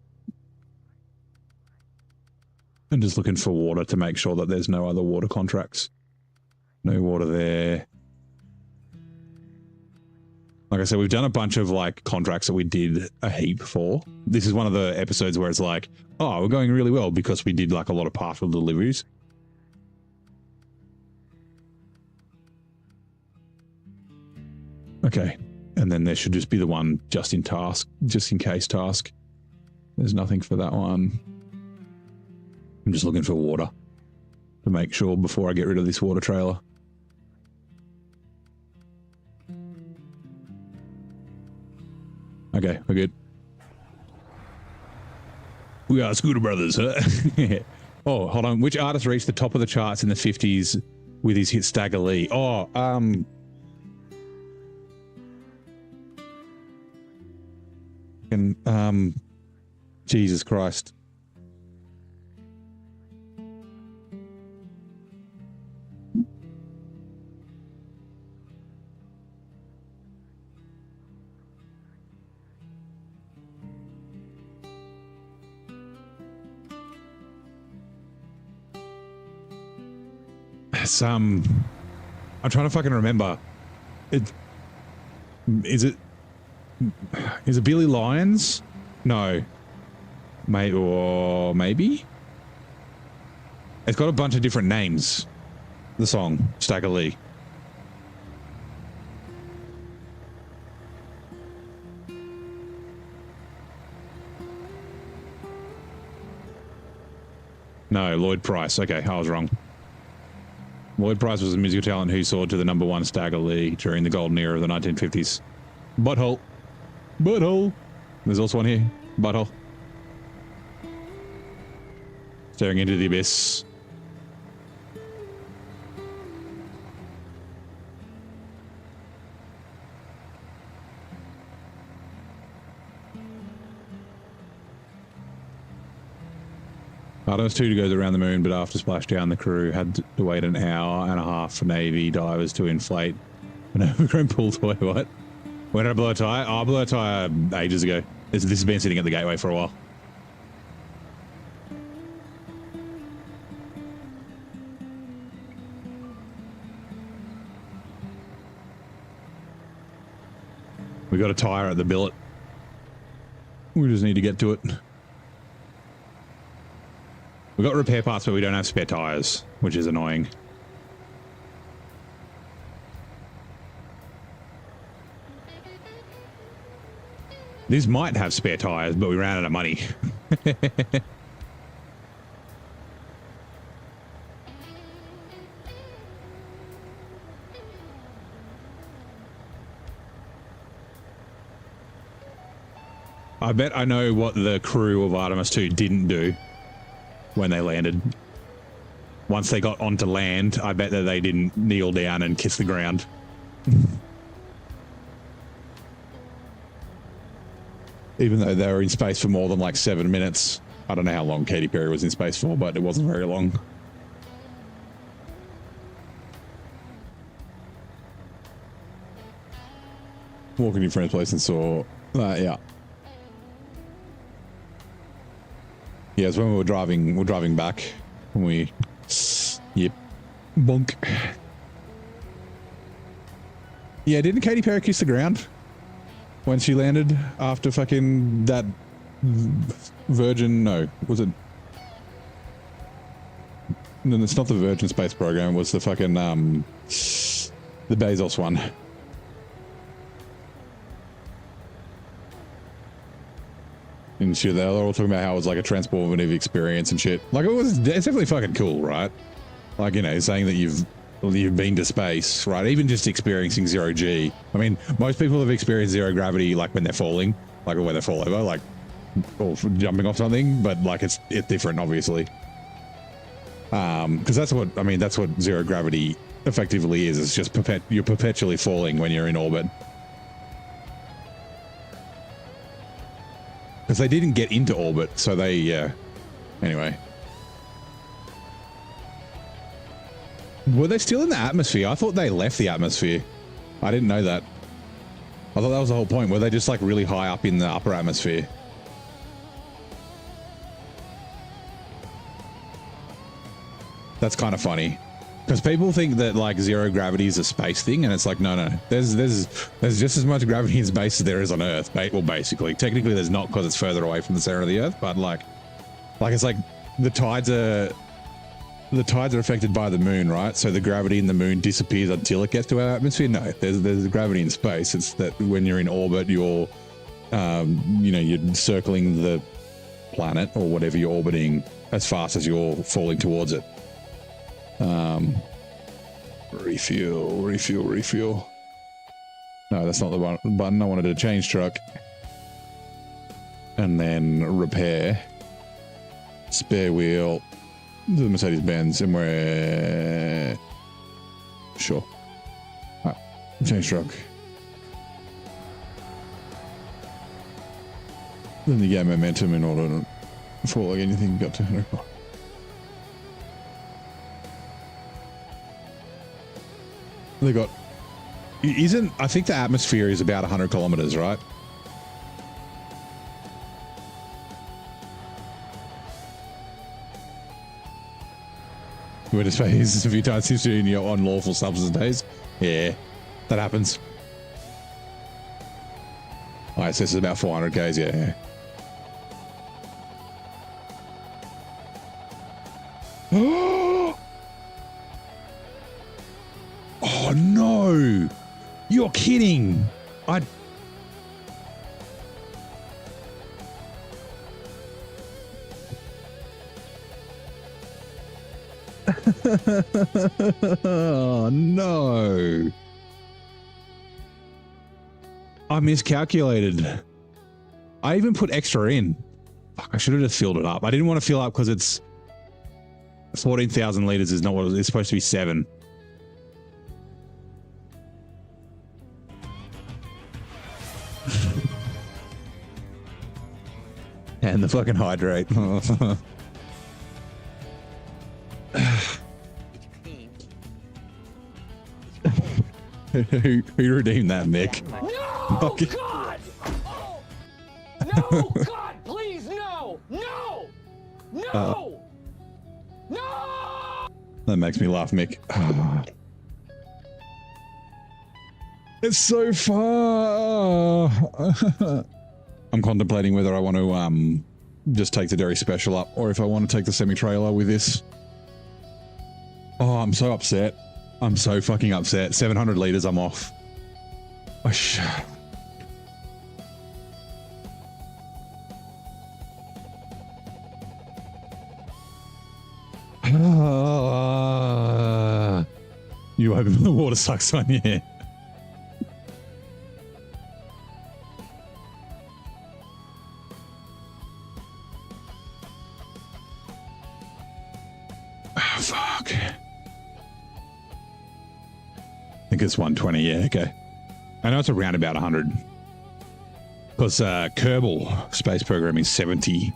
just looking for water to make sure that there's no other water contracts. No water there. Like I said, we've done a bunch of like contracts that we did a heap for. This is one of the episodes where it's like, oh, we're going really well because we did like a lot of partial deliveries. Okay. And then there should just be the one just in case task. There's nothing for that one. I'm just looking for water to make sure before I get rid of this water trailer. Okay, we're good. We are Scooter Brothers, huh? Oh, hold on. Which artist reached the top of the charts in the 50s with his hit Stagger Lee? Oh, Jesus Christ. I'm trying to fucking remember. Is it Billy Lyons? No. Maybe? It's got a bunch of different names. The song, Stagger Lee. No, Lloyd Price. Okay, I was wrong. Lloyd Price was a musical talent who soared to the #1 Stagger Lee during the golden era of the 1950s. Butthole. Butthole. There's also one here. Butthole. Staring into the abyss. Artemis 2 goes around the moon, but after splashdown, the crew had to wait an hour and a half for Navy divers to inflate an overgrown pool toy. What? When did I blow a tire? Oh, I blew a tire ages ago. This has been sitting at the gateway for a while. We got a tire at the billet. We just need to get to it. We got repair parts, but we don't have spare tires, which is annoying. These might have spare tires, but we ran out of money. I bet I know what the crew of Artemis 2 didn't do when they landed. Once they got onto land, I bet that they didn't kneel down and kiss the ground. Even though they were in space for more than like 7 minutes. I don't know how long Katy Perry was in space for, but it wasn't very long. Walking in friend's place and saw, yeah. Yeah, it's when we're driving back, and we, yep, bonk. Yeah, didn't Katy Perry kiss the ground when she landed after fucking that Virgin? No, was it? No, it's not the Virgin Space Program. It was the fucking the Bezos one. And shit, they were all talking about how it was like a transformative experience and shit. Like it's definitely fucking cool, right? Like, you know, saying that you've been to space, right? Even just experiencing 0G. I mean, most people have experienced zero gravity, like when they're falling, like when they fall over, like, or jumping off something. But like, it's different, obviously. Because that's what zero gravity effectively is. It's just you're perpetually falling when you're in orbit. Because they didn't get into orbit, so they, yeah. Anyway. Were they still in the atmosphere? I thought they left the atmosphere. I didn't know that. I thought that was the whole point. Were they just like really high up in the upper atmosphere? That's kind of funny. Because people think that like zero gravity is a space thing, and it's like, no. There's just as much gravity in space as there is on Earth. Well, basically, technically, there's not because it's further away from the center of the Earth. But like it's like the tides are the tides are affected by the moon, right? So the gravity in the moon disappears until it gets to our atmosphere. No, there's gravity in space. It's that when you're in orbit, you're, you're circling the planet or whatever you're orbiting as fast as you're falling towards it. Refuel. No, that's not the button. I wanted to change truck. And then repair. Spare wheel. The Mercedes-Benz, and we're... Sure. All right. Change truck. Then you get momentum in order for like anything you got to... They got... I think the atmosphere is about 100 kilometers, right? You went to space a few times since you're in your unlawful substance days. Yeah, that happens. ISS is about 400 Ks, yeah. Oh no! You're kidding! Oh no! I miscalculated. I even put extra in. Fuck, I should have just filled it up. I didn't want to fill up because it's 14,000 liters is not what it's supposed to be 7. And the fucking hydrate. Who redeemed that, Mick? No! Okay. God! Oh. No! God, please, no! No! No! No! That makes me laugh, Mick. It's so far. I'm contemplating whether I want to just take the Derry Special up or if I want to take the semi-trailer with this. Oh, I'm so upset. I'm so fucking upset. 700 liters, I'm off. Oh, you open the water sucks on you. Oh, fuck. I think it's 120, yeah, okay. I know it's around about 100. Because Kerbal space program is 70,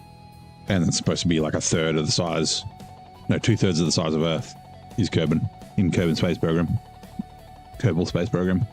and it's supposed to be like a third of the size. No, 2/3 of the size of Earth is Kerbin in Kerbin space program. Kerbal space program.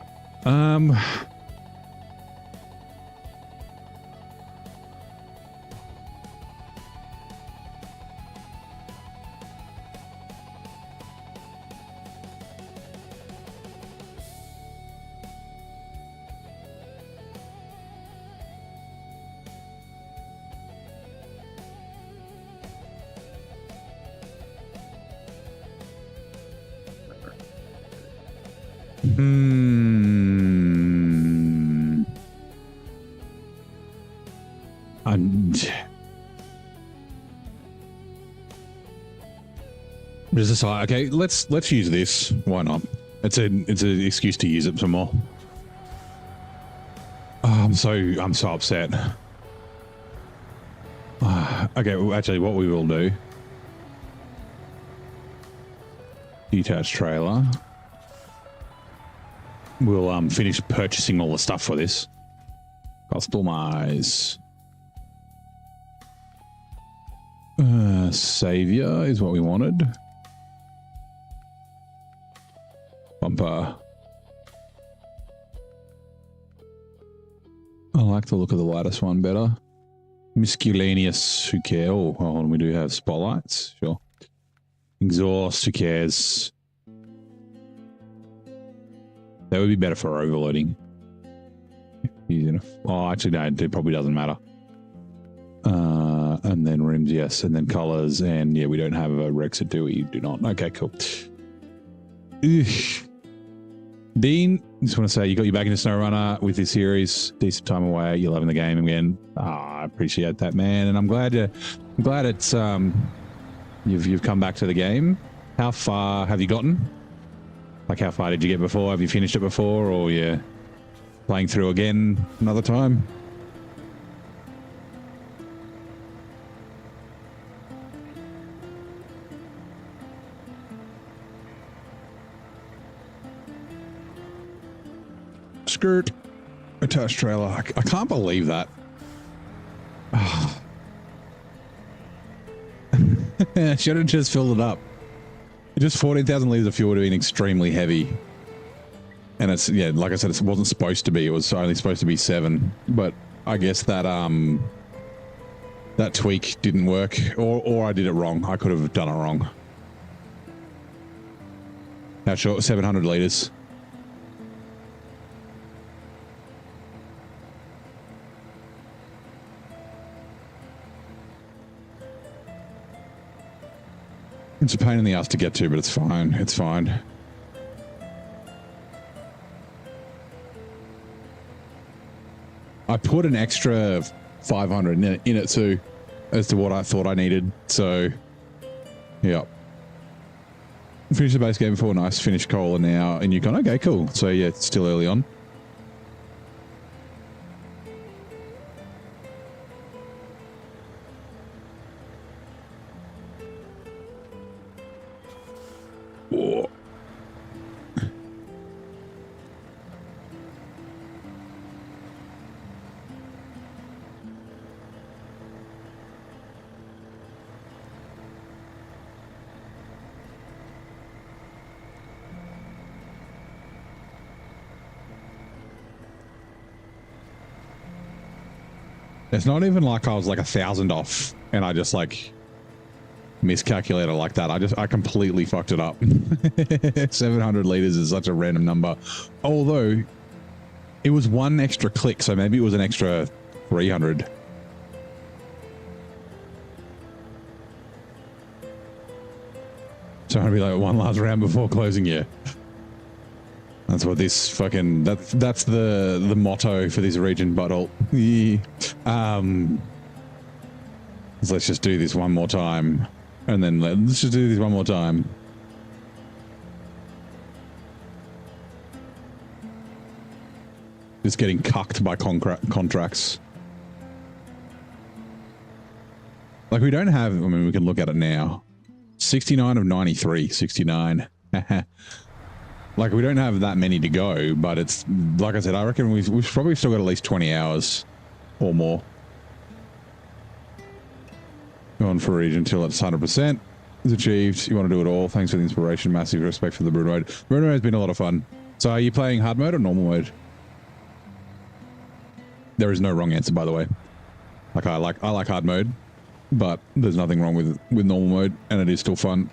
There's a side. Okay, let's use this. Why not? It's an excuse to use it some more. Oh, I'm so upset. Okay, well, actually, what we will do. Detached trailer. We'll finish purchasing all the stuff for this. Customize. Savior is what we wanted. Bumper. I like the look of the lightest one better. Miscellaneous, who cares? Oh, hold on, we do have spotlights. Sure. Exhaust, who cares? That would be better for overloading. Oh, actually, no, it probably doesn't matter. And then rims, yes, and then colors, and yeah, we don't have a Rexit, do we? Do not. Okay, cool. Ugh. Dean, just want to say you got you back into SnowRunner with this series. Decent time away. You're loving the game again. I appreciate that, man, and I'm glad it's you've come back to the game. How far have you gotten? Like, how far did you get before? Have you finished it before, or you're playing through again another time? Skirt. Attached trailer. I can't believe that. Should have just filled it up. Just 14,000 litres of fuel would have been extremely heavy. And it's, yeah, like I said, it wasn't supposed to be. It was only supposed to be 7. But I guess that that tweak didn't work. Or I did it wrong. I could have done it wrong. How short? 700 litres. It's a pain in the ass to get to, but it's fine. It's fine. I put an extra 500 in it too, as to what I thought I needed. So, yeah. Finished the base game before. Nice. Finished Cola now in Yukon. Okay, cool. So, yeah, it's still early on. Whoa. It's not even like I was like 1,000 off and I just like miscalculated like that. I completely fucked it up. 700 liters is such a random number. Although it was one extra click, so maybe it was an extra 300. So I'm gonna be like one last round before closing, yeah. That's what this fucking, that's the motto for this region, butthole. Yeah. So let's just do this one more time. And then let's just do this one more time. Just getting cucked by contracts. Like we don't have, I mean, we can look at it now. 69 of 93, 69. Like we don't have that many to go, but it's, like I said, I reckon we've probably still got at least 20 hours or more. Going for region until it's 100% is achieved. You want to do it all. Thanks for the inspiration. Massive respect for the Bruno mode. Bruno has been a lot of fun. So are you playing hard mode or normal mode? There is no wrong answer, by the way. Like I like hard mode, but there's nothing wrong with normal mode, and it is still fun.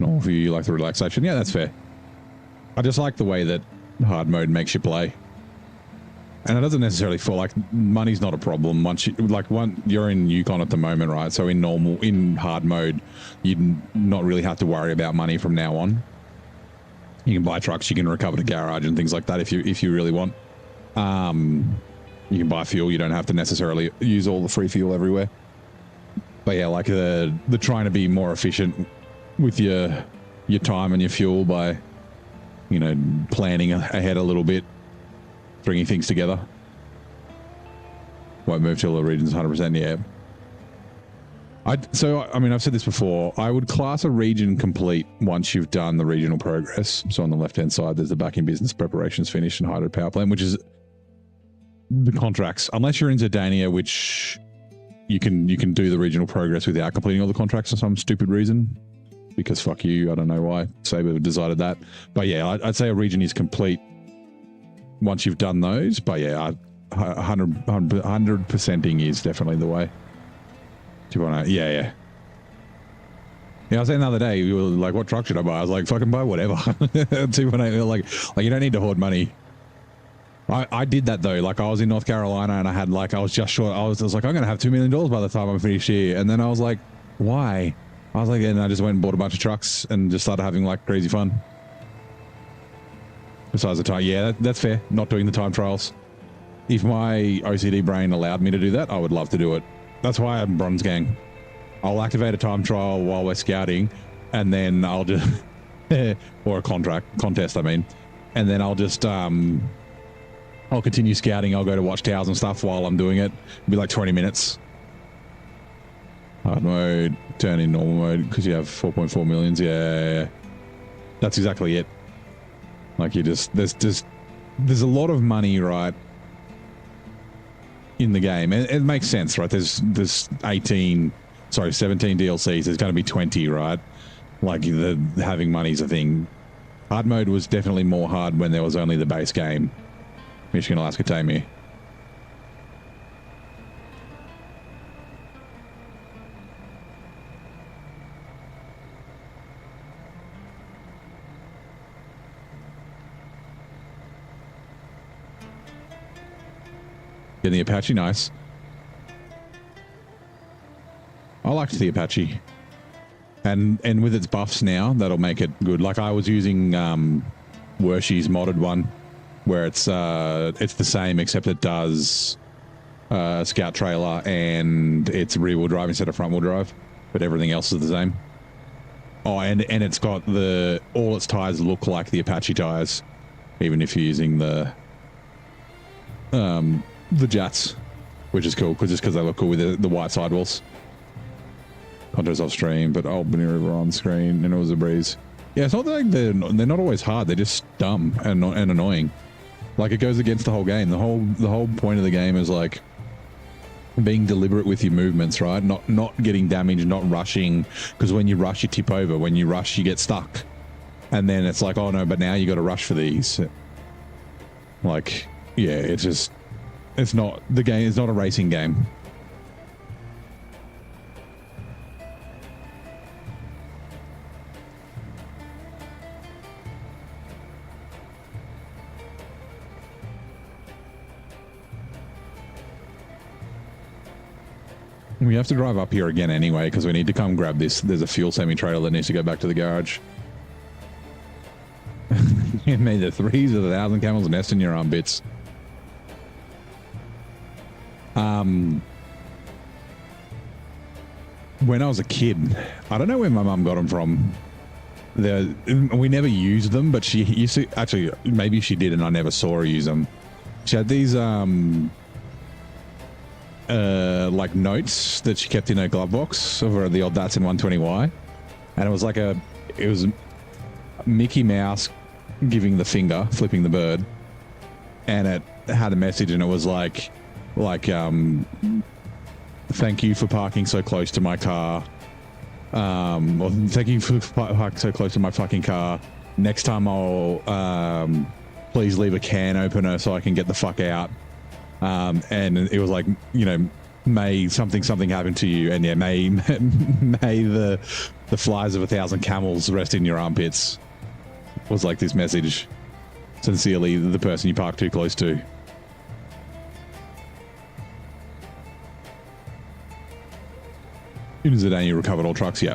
Normal for you like the relaxation. Yeah, that's fair. I just like the way that hard mode makes you play. And it doesn't necessarily feel like money's not a problem once you you're in Yukon at the moment, right? So in hard mode, you not really have to worry about money from now on. You can buy trucks, you can recover the garage and things like that if you really want. You can buy fuel, you don't have to necessarily use all the free fuel everywhere. But yeah, like the trying to be more efficient with your time and your fuel by, you know, planning ahead a little bit, bringing things together. Won't move till the region's 100%, yeah. So, I mean, I've said this before. I would class a region complete once you've done the regional progress. So on the left-hand side, there's the back-end business preparations finished and hydro power plant, which is the contracts. Unless you're in Zerdania, which you can do the regional progress without completing all the contracts for some stupid reason. Because fuck you, I don't know why Saber decided that. But yeah, I'd say a region is complete once you've done those. But yeah, 100%ing is definitely the way. 2.0. Yeah, yeah. Yeah, I was saying the other day, we were like, what truck should I buy? I was like, fucking buy whatever. 2.8, like you don't need to hoard money. I did that though. Like I was in North Carolina and I had like, I was just short. I was like, I'm going to have $2 million by the time I'm finished here. And then I was like, why? I was like, and I just went and bought a bunch of trucks and just started having like crazy fun. Besides the time, yeah, that's fair. Not doing the time trials. If my OCD brain allowed me to do that, I would love to do it. That's why I'm Bronze Gang. I'll activate a time trial while we're scouting, and then I'll just or a contest, I mean, and then I'll just I'll continue scouting. I'll go to watch towers and stuff while I'm doing it. It'll be like 20 minutes. Hard mode, turn in normal mode because you have 4.4 millions. Yeah, that's exactly it. Like you just there's a lot of money, right, in the game, and it makes sense, right? There's 17 DLCs. There's going to be 20, right? Like having money's a thing. Hard mode was definitely more hard when there was only the base game. Michigan, Alaska, Tamir. Yeah, the Apache, nice. I liked the Apache. And with its buffs now, that'll make it good. Like I was using Wershi's modded one, where it's the same except it does scout trailer and it's rear wheel drive instead of front wheel drive, but everything else is the same. Oh, and it's got all its tires look like the Apache tires, even if you're using the Jats, which is cool because they look cool with the white sidewalls. Contrast off stream, but Albany River on screen, and it was a breeze. Yeah, it's not like they're not always hard. They're just dumb and annoying. Like it goes against the whole game. The whole point of the game is like being deliberate with your movements, right? Not getting damaged, not rushing, because when you rush, you tip over. When you rush, you get stuck, and then it's like, oh no, but now you got to rush for these. Like, yeah, it's not the game. It's not a racing game. We have to drive up here again anyway because we need to come grab this. There's a fuel semi-trailer that needs to go back to the garage. You made the threes of 1,000 camels nest in your armpits. When I was a kid, I don't know where my mum got them from. We never used them, but she used to, actually, maybe she did and I never saw her use them. She had these like notes that she kept in her glove box of the old Datsun 120Y, and it was like it was Mickey Mouse giving the finger, flipping the bird, and it had a message, and it was like thank you for parking so close to my car, or thank you for parking so close to my fucking car. Next time I'll please leave a can opener so I can get the fuck out. And it was like, you know, may something happen to you, and yeah, may the flies of 1,000 camels rest in your armpits. Was like this message. Sincerely, the person you parked too close to. In Zidane, you recovered all trucks. Yeah,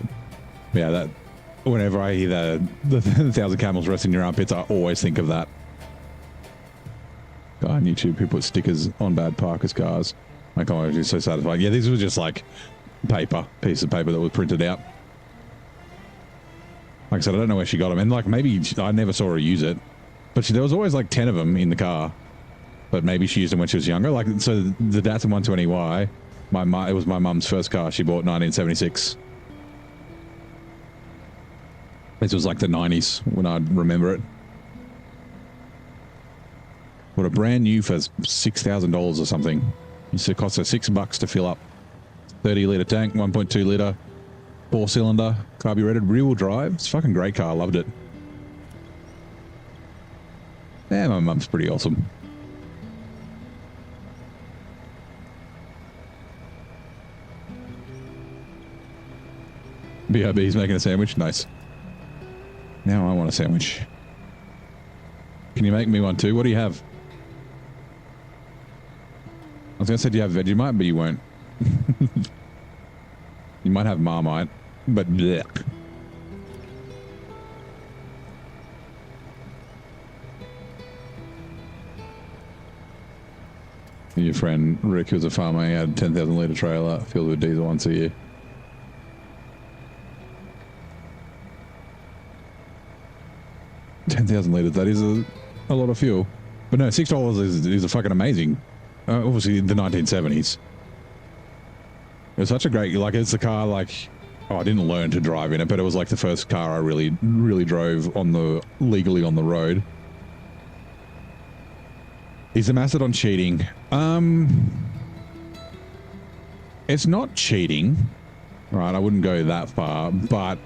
that. Whenever I hear the 1,000 camels rest in your armpits, I always think of that. Guy on YouTube who put stickers on bad parkers' cars. My comment is so satisfying. Yeah, these were just like piece of paper that was printed out. Like I said, I don't know where she got them, and like maybe I never saw her use it, but there was always like 10 of them in the car. But maybe she used them when she was younger. Like so, the Datsun 120Y, it was my mum's first car. She bought 1976. This was like the 90s when I remember it. What a brand new for $6,000 or something. It cost her $6 to fill up. 30-litre tank, 1.2 litre, 4-cylinder, carbureted, rear-wheel drive. It's a fucking great car. I loved it. Yeah, my mum's pretty awesome. BRB's making a sandwich. Nice. Now I want a sandwich. Can you make me one too? What do you have? I was going to say, do you have Vegemite, but you won't. You might have Marmite, but bleh. Your friend Rick, who's a farmer, he had a 10,000 litre trailer filled with diesel once a year. $10,000 litres, that is a lot of fuel. But no, $6 is a fucking amazing. Obviously, in the 1970s. It was such a great, like, it's a car, like, oh, I didn't learn to drive in it, but it was like the first car I really drove legally on the road. Is the Mastodon cheating? It's not cheating, right? I wouldn't go that far, but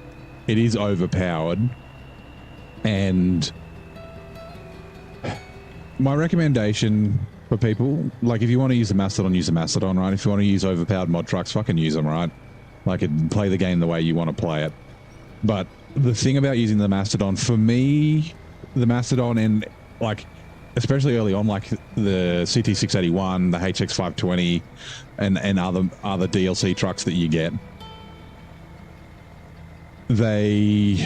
it is overpowered. And my recommendation for people, like, if you want to use the Mastodon, use the Mastodon, right? If you want to use overpowered mod trucks, fucking use them, right? Like, play the game the way you want to play it. But the thing about using the Mastodon, for me, the Mastodon, and like, especially early on, like the CT681, the HX520, and other DLC trucks that you get, they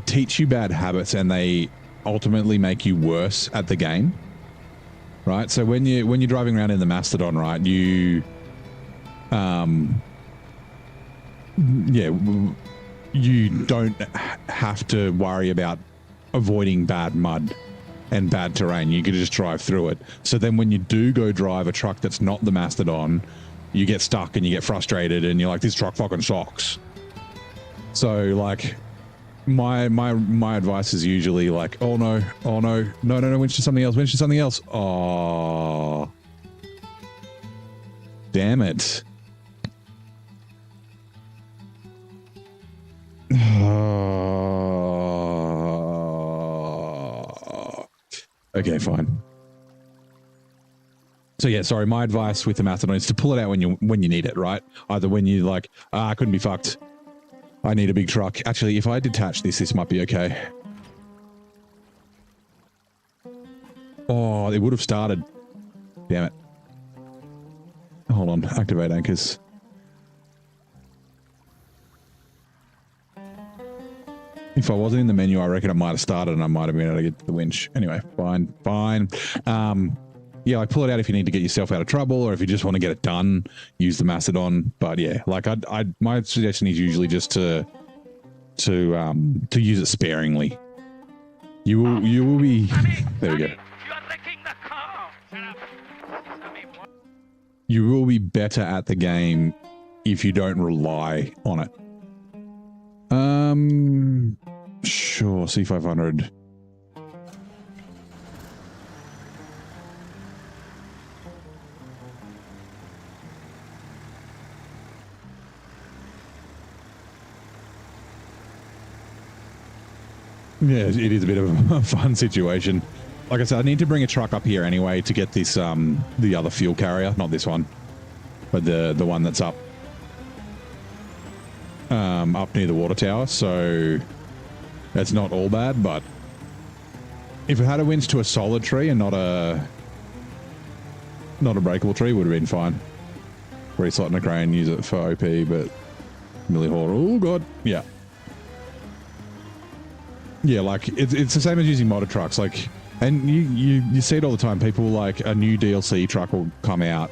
teach you bad habits, and they ultimately make you worse at the game, right? So when you're driving around in the Mastodon, right, you don't have to worry about avoiding bad mud and bad terrain. You can just drive through it. So then when you do go drive a truck that's not the Mastodon, you get stuck and you get frustrated and you're like, this truck fucking sucks. So like, my advice is usually like, oh no, winch to something else. Oh, damn it. Okay, fine. So yeah, sorry, my advice with the Mastodon is to pull it out when you need it, right? Either when you like, I couldn't be fucked, I need a big truck. Actually, if I detach this might be okay. Oh, it would have started. Damn it. Hold on, activate anchors. If I wasn't in the menu, I reckon it might have started and I might have been able to get to the winch. Anyway, fine. Yeah, like, pull it out if you need to get yourself out of trouble, or if you just want to get it done, use the Mastodon. But yeah, like, my suggestion is usually just to use it sparingly. You will be. There we go. You will be better at the game if you don't rely on it. Sure, C500. Yeah, it is a bit of a fun situation. Like I said, I need to bring a truck up here anyway to get this, the other fuel carrier, not this one, but the one that's up near the water tower. So that's not all bad, but if it had a winch to a solid tree and not a breakable tree, would have been fine. Reslot in a crane, use it for OP, but milli haul. Oh god, yeah. Yeah, like, it's the same as using modded trucks, like, and you see it all the time. People, like, a new DLC truck will come out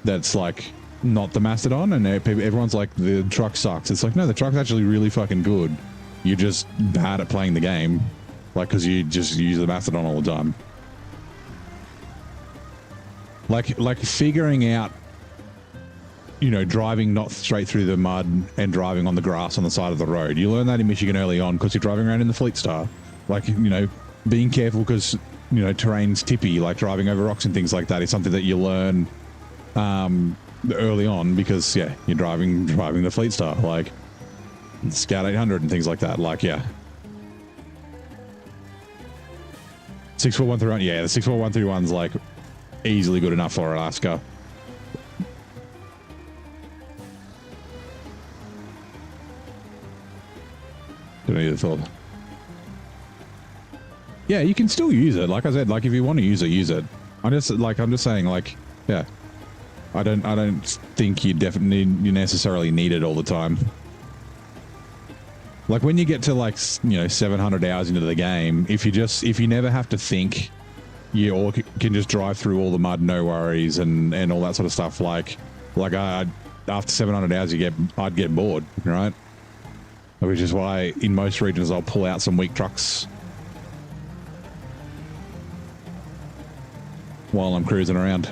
that's like not the Mastodon, and everyone's like, the truck sucks. It's like, no, the truck's actually really fucking good. You're just bad at playing the game, like, because you just use the Mastodon all the time. Like figuring out, you know, driving not straight through the mud and driving on the grass on the side of the road. You learn that in Michigan early on because you're driving around in the Fleet Star. Like, you know, being careful because, you know, terrain's tippy, like driving over rocks and things like that is something that you learn early on because, yeah, you're driving the Fleet Star, like Scout 800 and things like that. Like, yeah. 6413, yeah, the 64131's like easily good enough for Alaska. Don't need a thought. Yeah, you can still use it. Like I said, like if you want to use it, use it. I'm just saying, like, yeah. I don't think you necessarily need it all the time. Like when you get to like, you know, 700 hours into the game, if you never have to think, you all can just drive through all the mud, no worries, and all that sort of stuff. Like after 700 hours, I'd get bored, right? Which is why in most regions I'll pull out some weak trucks while I'm cruising around.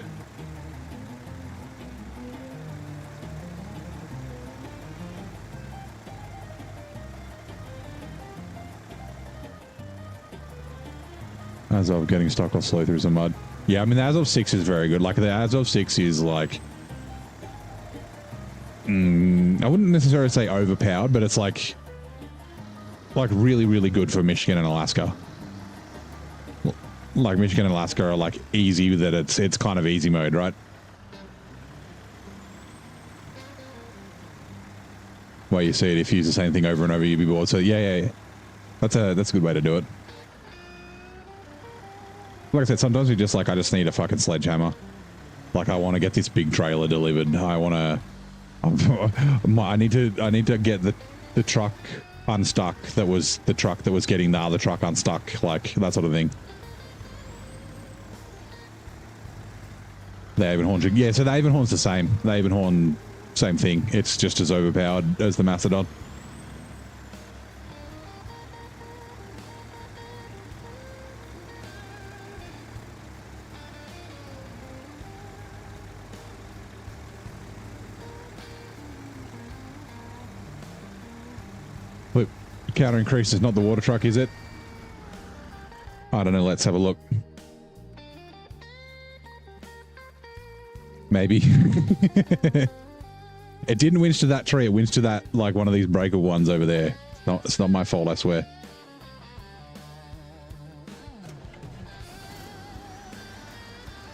Azov getting stuck or slow through some mud. Yeah, I mean, the Azov 6 is very good. Like, the Azov 6 is, like... I wouldn't necessarily say overpowered, but it's, like really, really good for Michigan and Alaska. Like, Michigan and Alaska are, like, easy, that it's kind of easy mode, right? Well, you see it, if you use the same thing over and over, you'd be bored. So, yeah. That's a good way to do it. Like I said, sometimes we just like, I just need a fucking sledgehammer. Like I want to get this big trailer delivered. I want to, I need to get the truck unstuck. That was the truck that was getting the other truck unstuck. Like that sort of thing. The Avonhorn, yeah. So the Avonhorn's the same. The Avonhorn, same thing. It's just as overpowered as the Mastodon. Look, counter increase is not the water truck, is it? I don't know. Let's have a look. Maybe. It didn't winch to that tree. It winched to that, like one of these breaker ones over there. It's not my fault, I swear.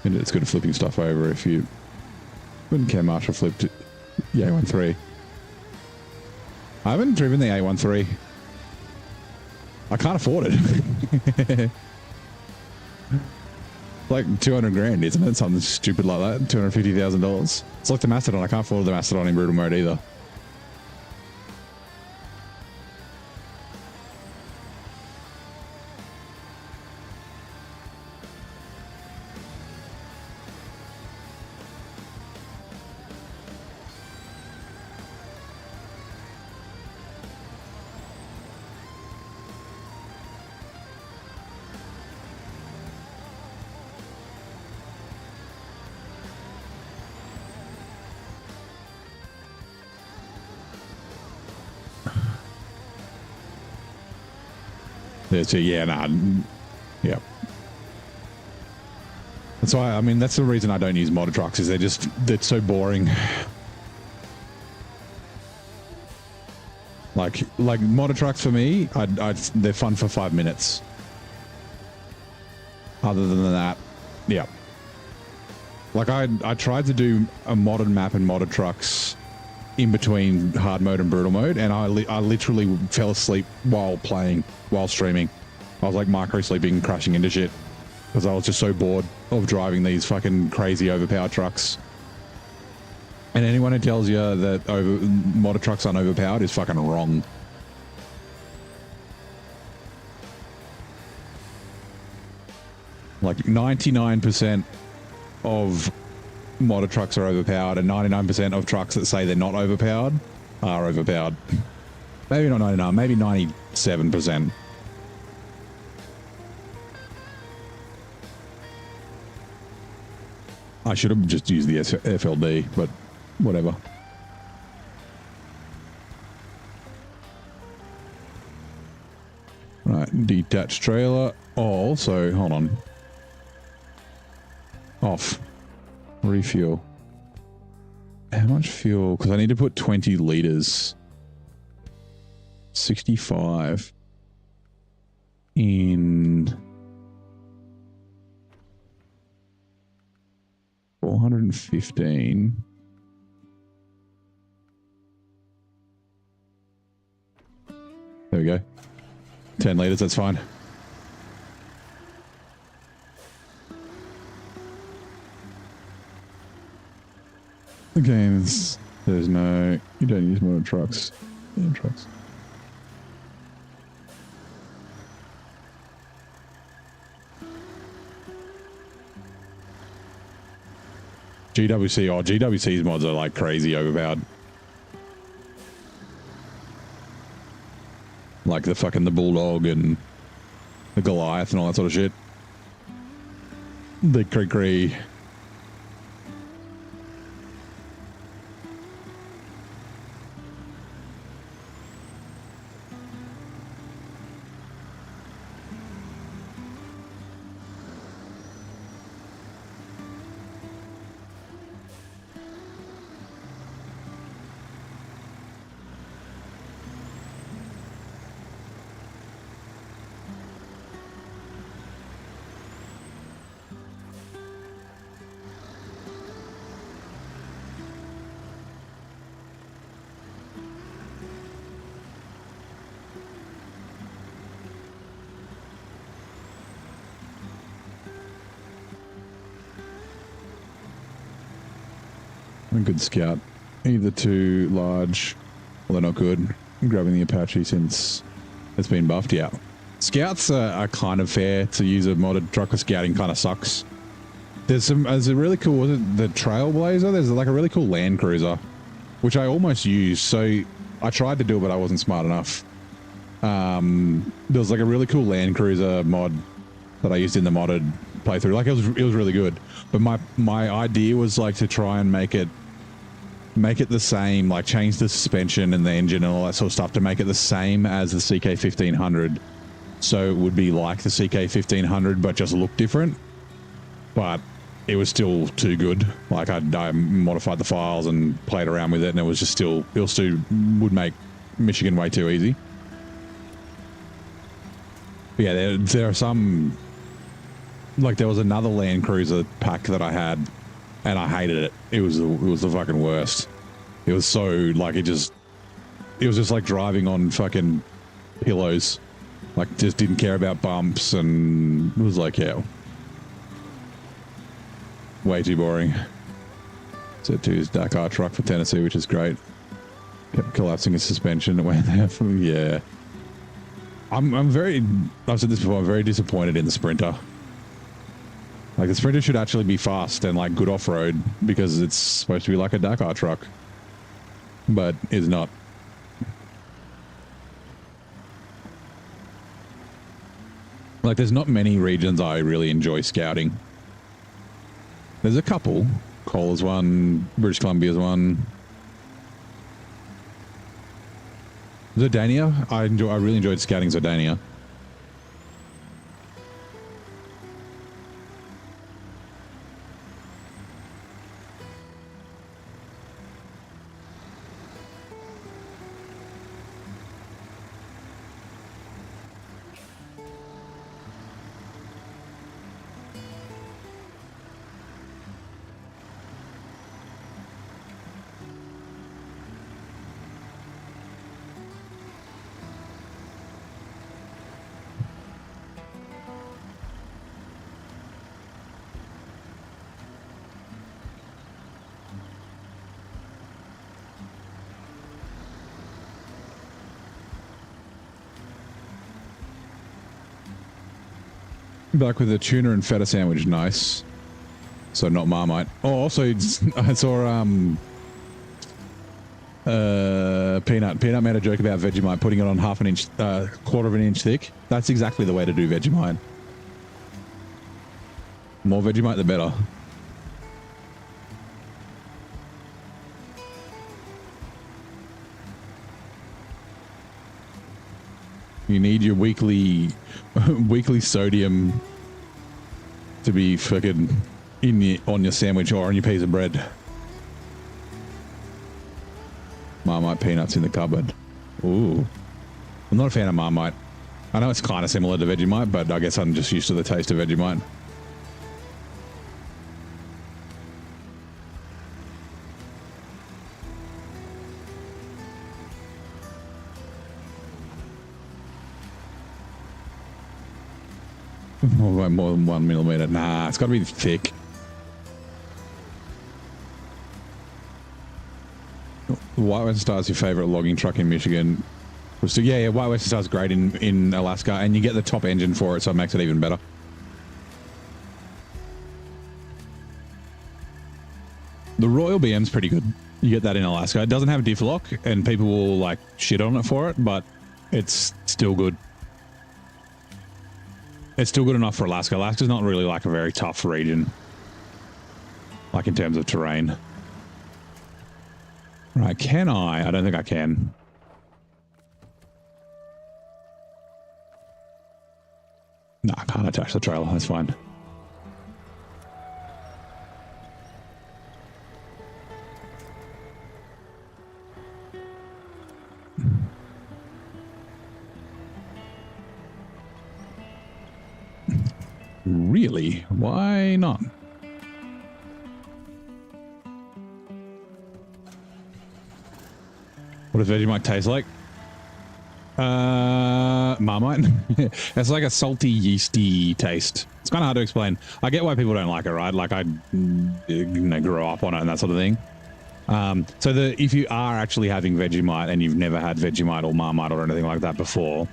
And it's good at flipping stuff over if you wouldn't care. Marshall flipped the A13. I haven't driven the A13. I can't afford it. Like 200 grand, isn't it? Something stupid like that. $250,000. It's like the Mastodon. I can't afford the Mastodon in brutal mode either. Yeah, nah, yeah. That's why, I mean, that's the reason I don't use modder trucks, is they're so boring. Like modder trucks for me, they're fun for 5 minutes. Other than that, yeah. Like I tried to do a modern map and modder trucks in between hard mode and brutal mode, and I literally fell asleep while streaming. I was like micro sleeping, crashing into shit, because I was just so bored of driving these fucking crazy overpowered trucks. And anyone who tells you that modder trucks aren't overpowered is fucking wrong. Like 99% of modder trucks are overpowered, and 99% of trucks that say they're not overpowered are overpowered. Maybe not 99, maybe 97%. I should have just used the FLD, but whatever. Right, detached trailer. Oh, also, hold on. Off. Refuel. How much fuel? Because I need to put 20 liters. 65 in 415. There we go. 10 liters, that's fine. Okay, there's no... You don't use motor trucks. Yeah, trucks. GWC, oh, GWC's mods are like crazy overpowered. Like the Bulldog and the Goliath and all that sort of shit. The Cree. A good scout. Either too large, well, they're not good. I'm grabbing the Apache since it's been buffed. Yeah. Scouts are kind of fair to use a modded truck, because scouting kind of sucks. There's a really cool, was it the Trailblazer? There's like a really cool Land Cruiser, which I almost used. So I tried to do it, but I wasn't smart enough. There was like a really cool Land Cruiser mod that I used in the modded playthrough. Like it was really good. But my idea was like to try and make it the same, like change the suspension and the engine and all that sort of stuff to make it the same as the CK1500. So it would be like the CK1500, but just look different. But it was still too good. Like I modified the files and played around with it, and it was just still would make Michigan way too easy. But yeah, there are some, like there was another Land Cruiser pack that I had, and I hated it. It was the fucking worst. It was so like it was just like driving on fucking pillows. Like just didn't care about bumps, and it was like, yeah, way too boring. Set to his Dakar truck for Tennessee, which is great. Kept collapsing his suspension. It went there for, yeah. I'm very, I've said this before, I'm very disappointed in the Sprinter. Like the Sprinter should actually be fast and like good off-road, because it's supposed to be like a Dakar truck, but it's not. Like there's not many regions I really enjoy scouting. There's a couple. Cola's one, British Columbia's one. Zordania, I really enjoyed scouting Zordania. Back with a tuna and feta sandwich, nice. So not Marmite. Oh, also I saw Peanut made a joke about Vegemite, putting it on half an inch, quarter of an inch thick. That's exactly the way to do Vegemite. More Vegemite, the better. You need your weekly sodium to be fucking on your sandwich or on your piece of bread. Marmite peanuts in the cupboard. Ooh. I'm not a fan of Marmite. I know it's kind of similar to Vegemite, but I guess I'm just used to the taste of Vegemite. More than 1 millimeter. Nah, it's got to be thick. White Western Star is your favorite logging truck in Michigan. So, yeah, White Western Star is great in Alaska, and you get the top engine for it, so it makes it even better. The Royal BM's pretty good. You get that in Alaska. It doesn't have diff lock, and people will like shit on it for it, but it's still good. It's still good enough for Alaska. Alaska's not really like a very tough region, like in terms of terrain. Right, can I? I don't think I can. No, I can't attach the trailer. That's fine. Really? Why not? What does Vegemite taste like? Marmite. It's like a salty, yeasty taste. It's kind of hard to explain. I get why people don't like it, right? Like I grew up on it and that sort of thing. So if you are actually having Vegemite and you've never had Vegemite or Marmite or anything like that before,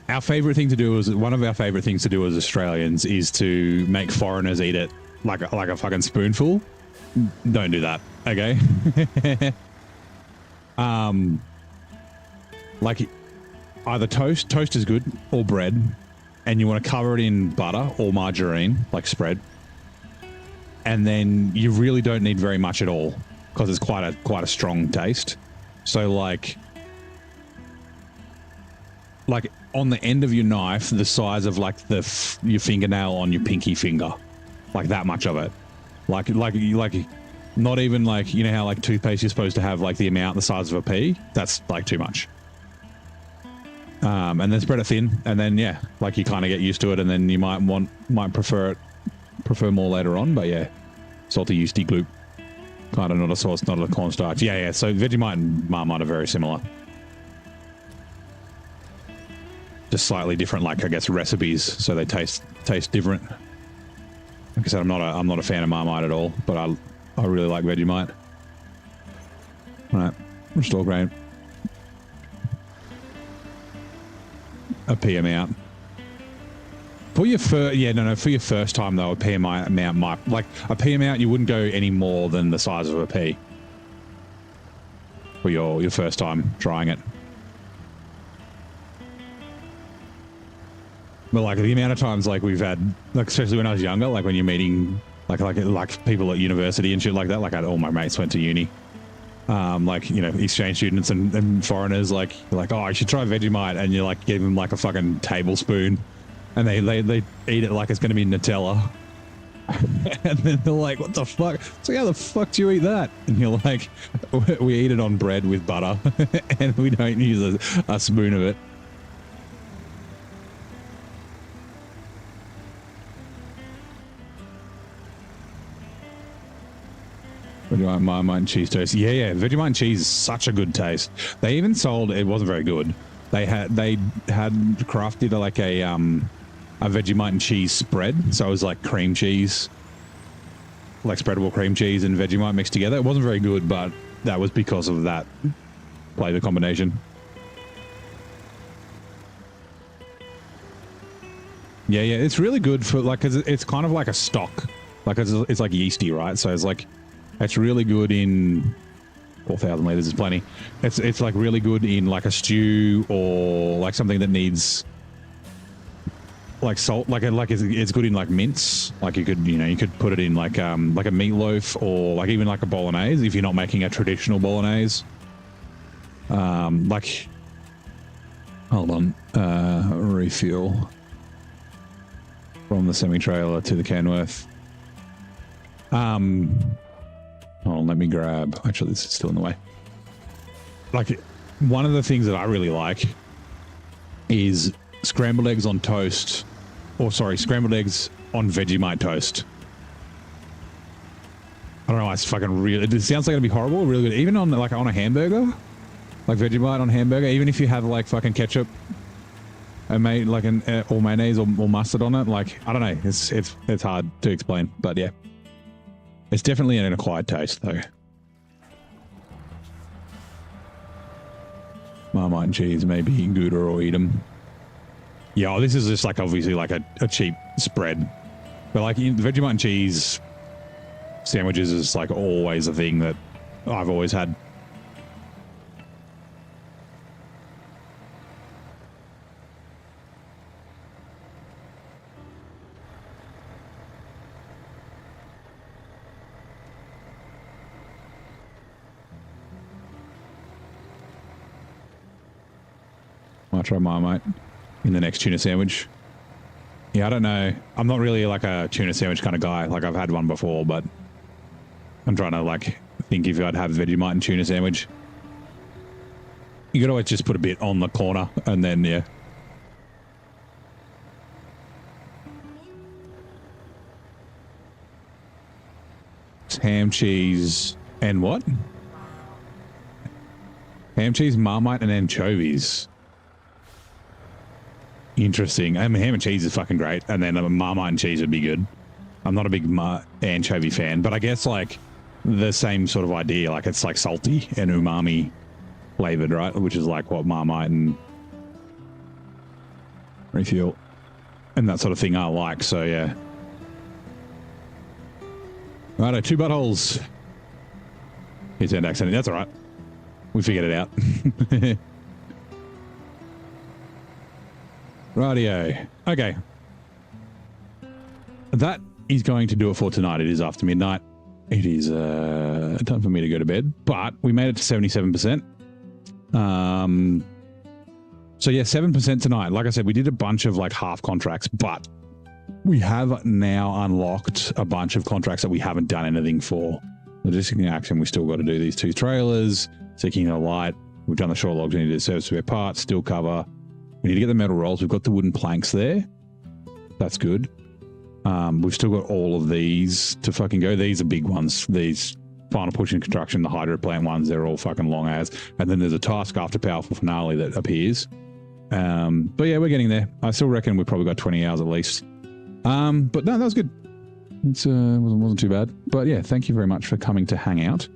our favorite thing to do is one of our favorite things to do as Australians is to make foreigners eat it like a fucking spoonful. Don't do that, okay? Like either toast is good, or bread, and you want to cover it in butter or margarine, like spread. And then you really don't need very much at all because it's quite a strong taste. So like on the end of your knife, the size of like your fingernail on your pinky finger, like that much of it. Like not even like, you know how like toothpaste you're supposed to have like the amount the size of a pea? That's like too much. And then spread it thin, and then yeah, like you kind of get used to it, and then you might prefer more later on. But yeah, salty yeasty gloop, kind of not a sauce, not a cornstarch. Yeah. So Vegemite and Marmite are very similar, just slightly different. Like I guess recipes, so they taste different. Like I said, I'm not a fan of Marmite at all, but I really like Vegemite. All right, restore grain. A P amount. For your for your first time though, a P amount might, like a P amount, you wouldn't go any more than the size of a pea for your first time trying it. But like the amount of times like we've had, like especially when I was younger, like when you're meeting like people at university and shit like that, like all my mates went to uni. Like, you know, exchange students and foreigners, like, you're like, oh, you should try Vegemite, and you like give them like a fucking tablespoon, and they eat it like it's going to be Nutella, and then they're like, what the fuck? So how the fuck do you eat that? And you're like, we eat it on bread with butter, and we don't use a spoon of it. Vegemite, Marmite, and cheese toast. Yeah. Vegemite and cheese is such a good taste. They even sold. It wasn't very good. They had crafted like a Vegemite and cheese spread. So it was like cream cheese, like spreadable cream cheese and Vegemite mixed together. It wasn't very good, but that was because of that flavor combination. Yeah. It's really good for like, cause it's kind of like a stock. Like it's like yeasty, right? So it's like. It's really good in 4,000 liters is plenty. It's like really good in like a stew or like something that needs like salt. Like it's good in like mince. Like you could put it in like a meatloaf or like even like a bolognese if you're not making a traditional bolognese. Like hold on, refuel from the semi-trailer to the Kenworth. Oh, let me grab. Actually, this is still in the way. Like, one of the things that I really like is scrambled eggs on toast. Or, sorry, scrambled eggs on Vegemite toast. I don't know. It's fucking real. It sounds like it'd be horrible. Really good. Even on a hamburger, like Vegemite on hamburger. Even if you have like fucking ketchup, I made like an or mayonnaise or mustard on it. Like, I don't know. It's hard to explain, but yeah, it's definitely an acquired taste though. Marmite and cheese, maybe Gouda or Edam. Yeah, well, this is just like obviously like a cheap spread, but like Vegemite and cheese sandwiches is like always a thing that I've always had. Might try Marmite in the next tuna sandwich. Yeah, I don't know. I'm not really like a tuna sandwich kind of guy. Like I've had one before, but I'm trying to like think if I'd have Vegemite and tuna sandwich. You could always just put a bit on the corner and then, yeah. It's ham, cheese, and what? Ham, cheese, Marmite, and anchovies. Interesting. I mean, ham and cheese is fucking great, and then Marmite and cheese would be good. I'm not a big anchovy fan, but I guess like the same sort of idea. Like it's like salty and umami flavored, right? Which is like what Marmite and refuel and that sort of thing are like. So yeah. Righto, 2 buttholes. He turned accident. That's all right. We figured it out. Rightio. Okay. That is going to do it for tonight. It is after midnight. It is time for me to go to bed, but we made it to 77%. So yeah, 7% tonight. Like I said, we did a bunch of like half contracts, but we have now unlocked a bunch of contracts that we haven't done anything for. Logistic action, we still got to do these 2 trailers, seeking a light. We've done the shore logs, we need to do service spare parts, still cover. We need to get the metal rolls. We've got the wooden planks there. That's good. We've still got all of these to fucking go. These are big ones. These final pushing construction, the hydro plant ones, they're all fucking long as. And then there's a task after powerful finale that appears. But yeah, we're getting there. I still reckon we probably got 20 hours at least. But no, that was good. It wasn't too bad. But yeah, thank you very much for coming to hang out.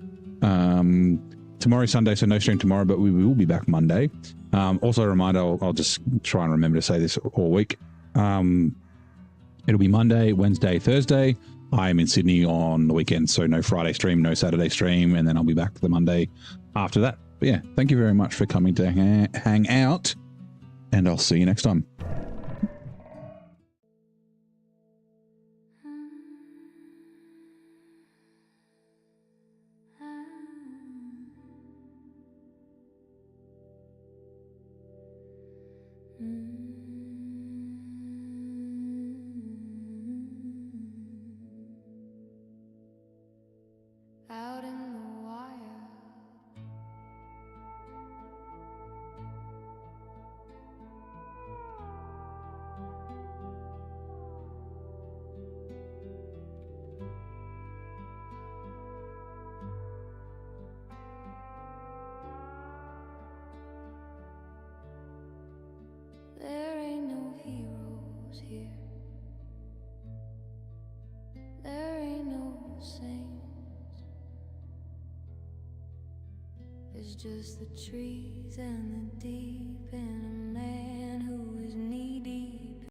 Tomorrow's Sunday, so no stream tomorrow, but we will be back Monday. Also a reminder, I'll just try and remember to say this all week. It'll be Monday, Wednesday, Thursday. I'm in Sydney on the weekend, so no Friday stream, no Saturday stream, and then I'll be back for the Monday after that. But yeah, thank you very much for coming to hang out, and I'll see you next time. Out in the wild, there ain't no heroes here. There ain't no saints. It's just the trees and the deep and a man.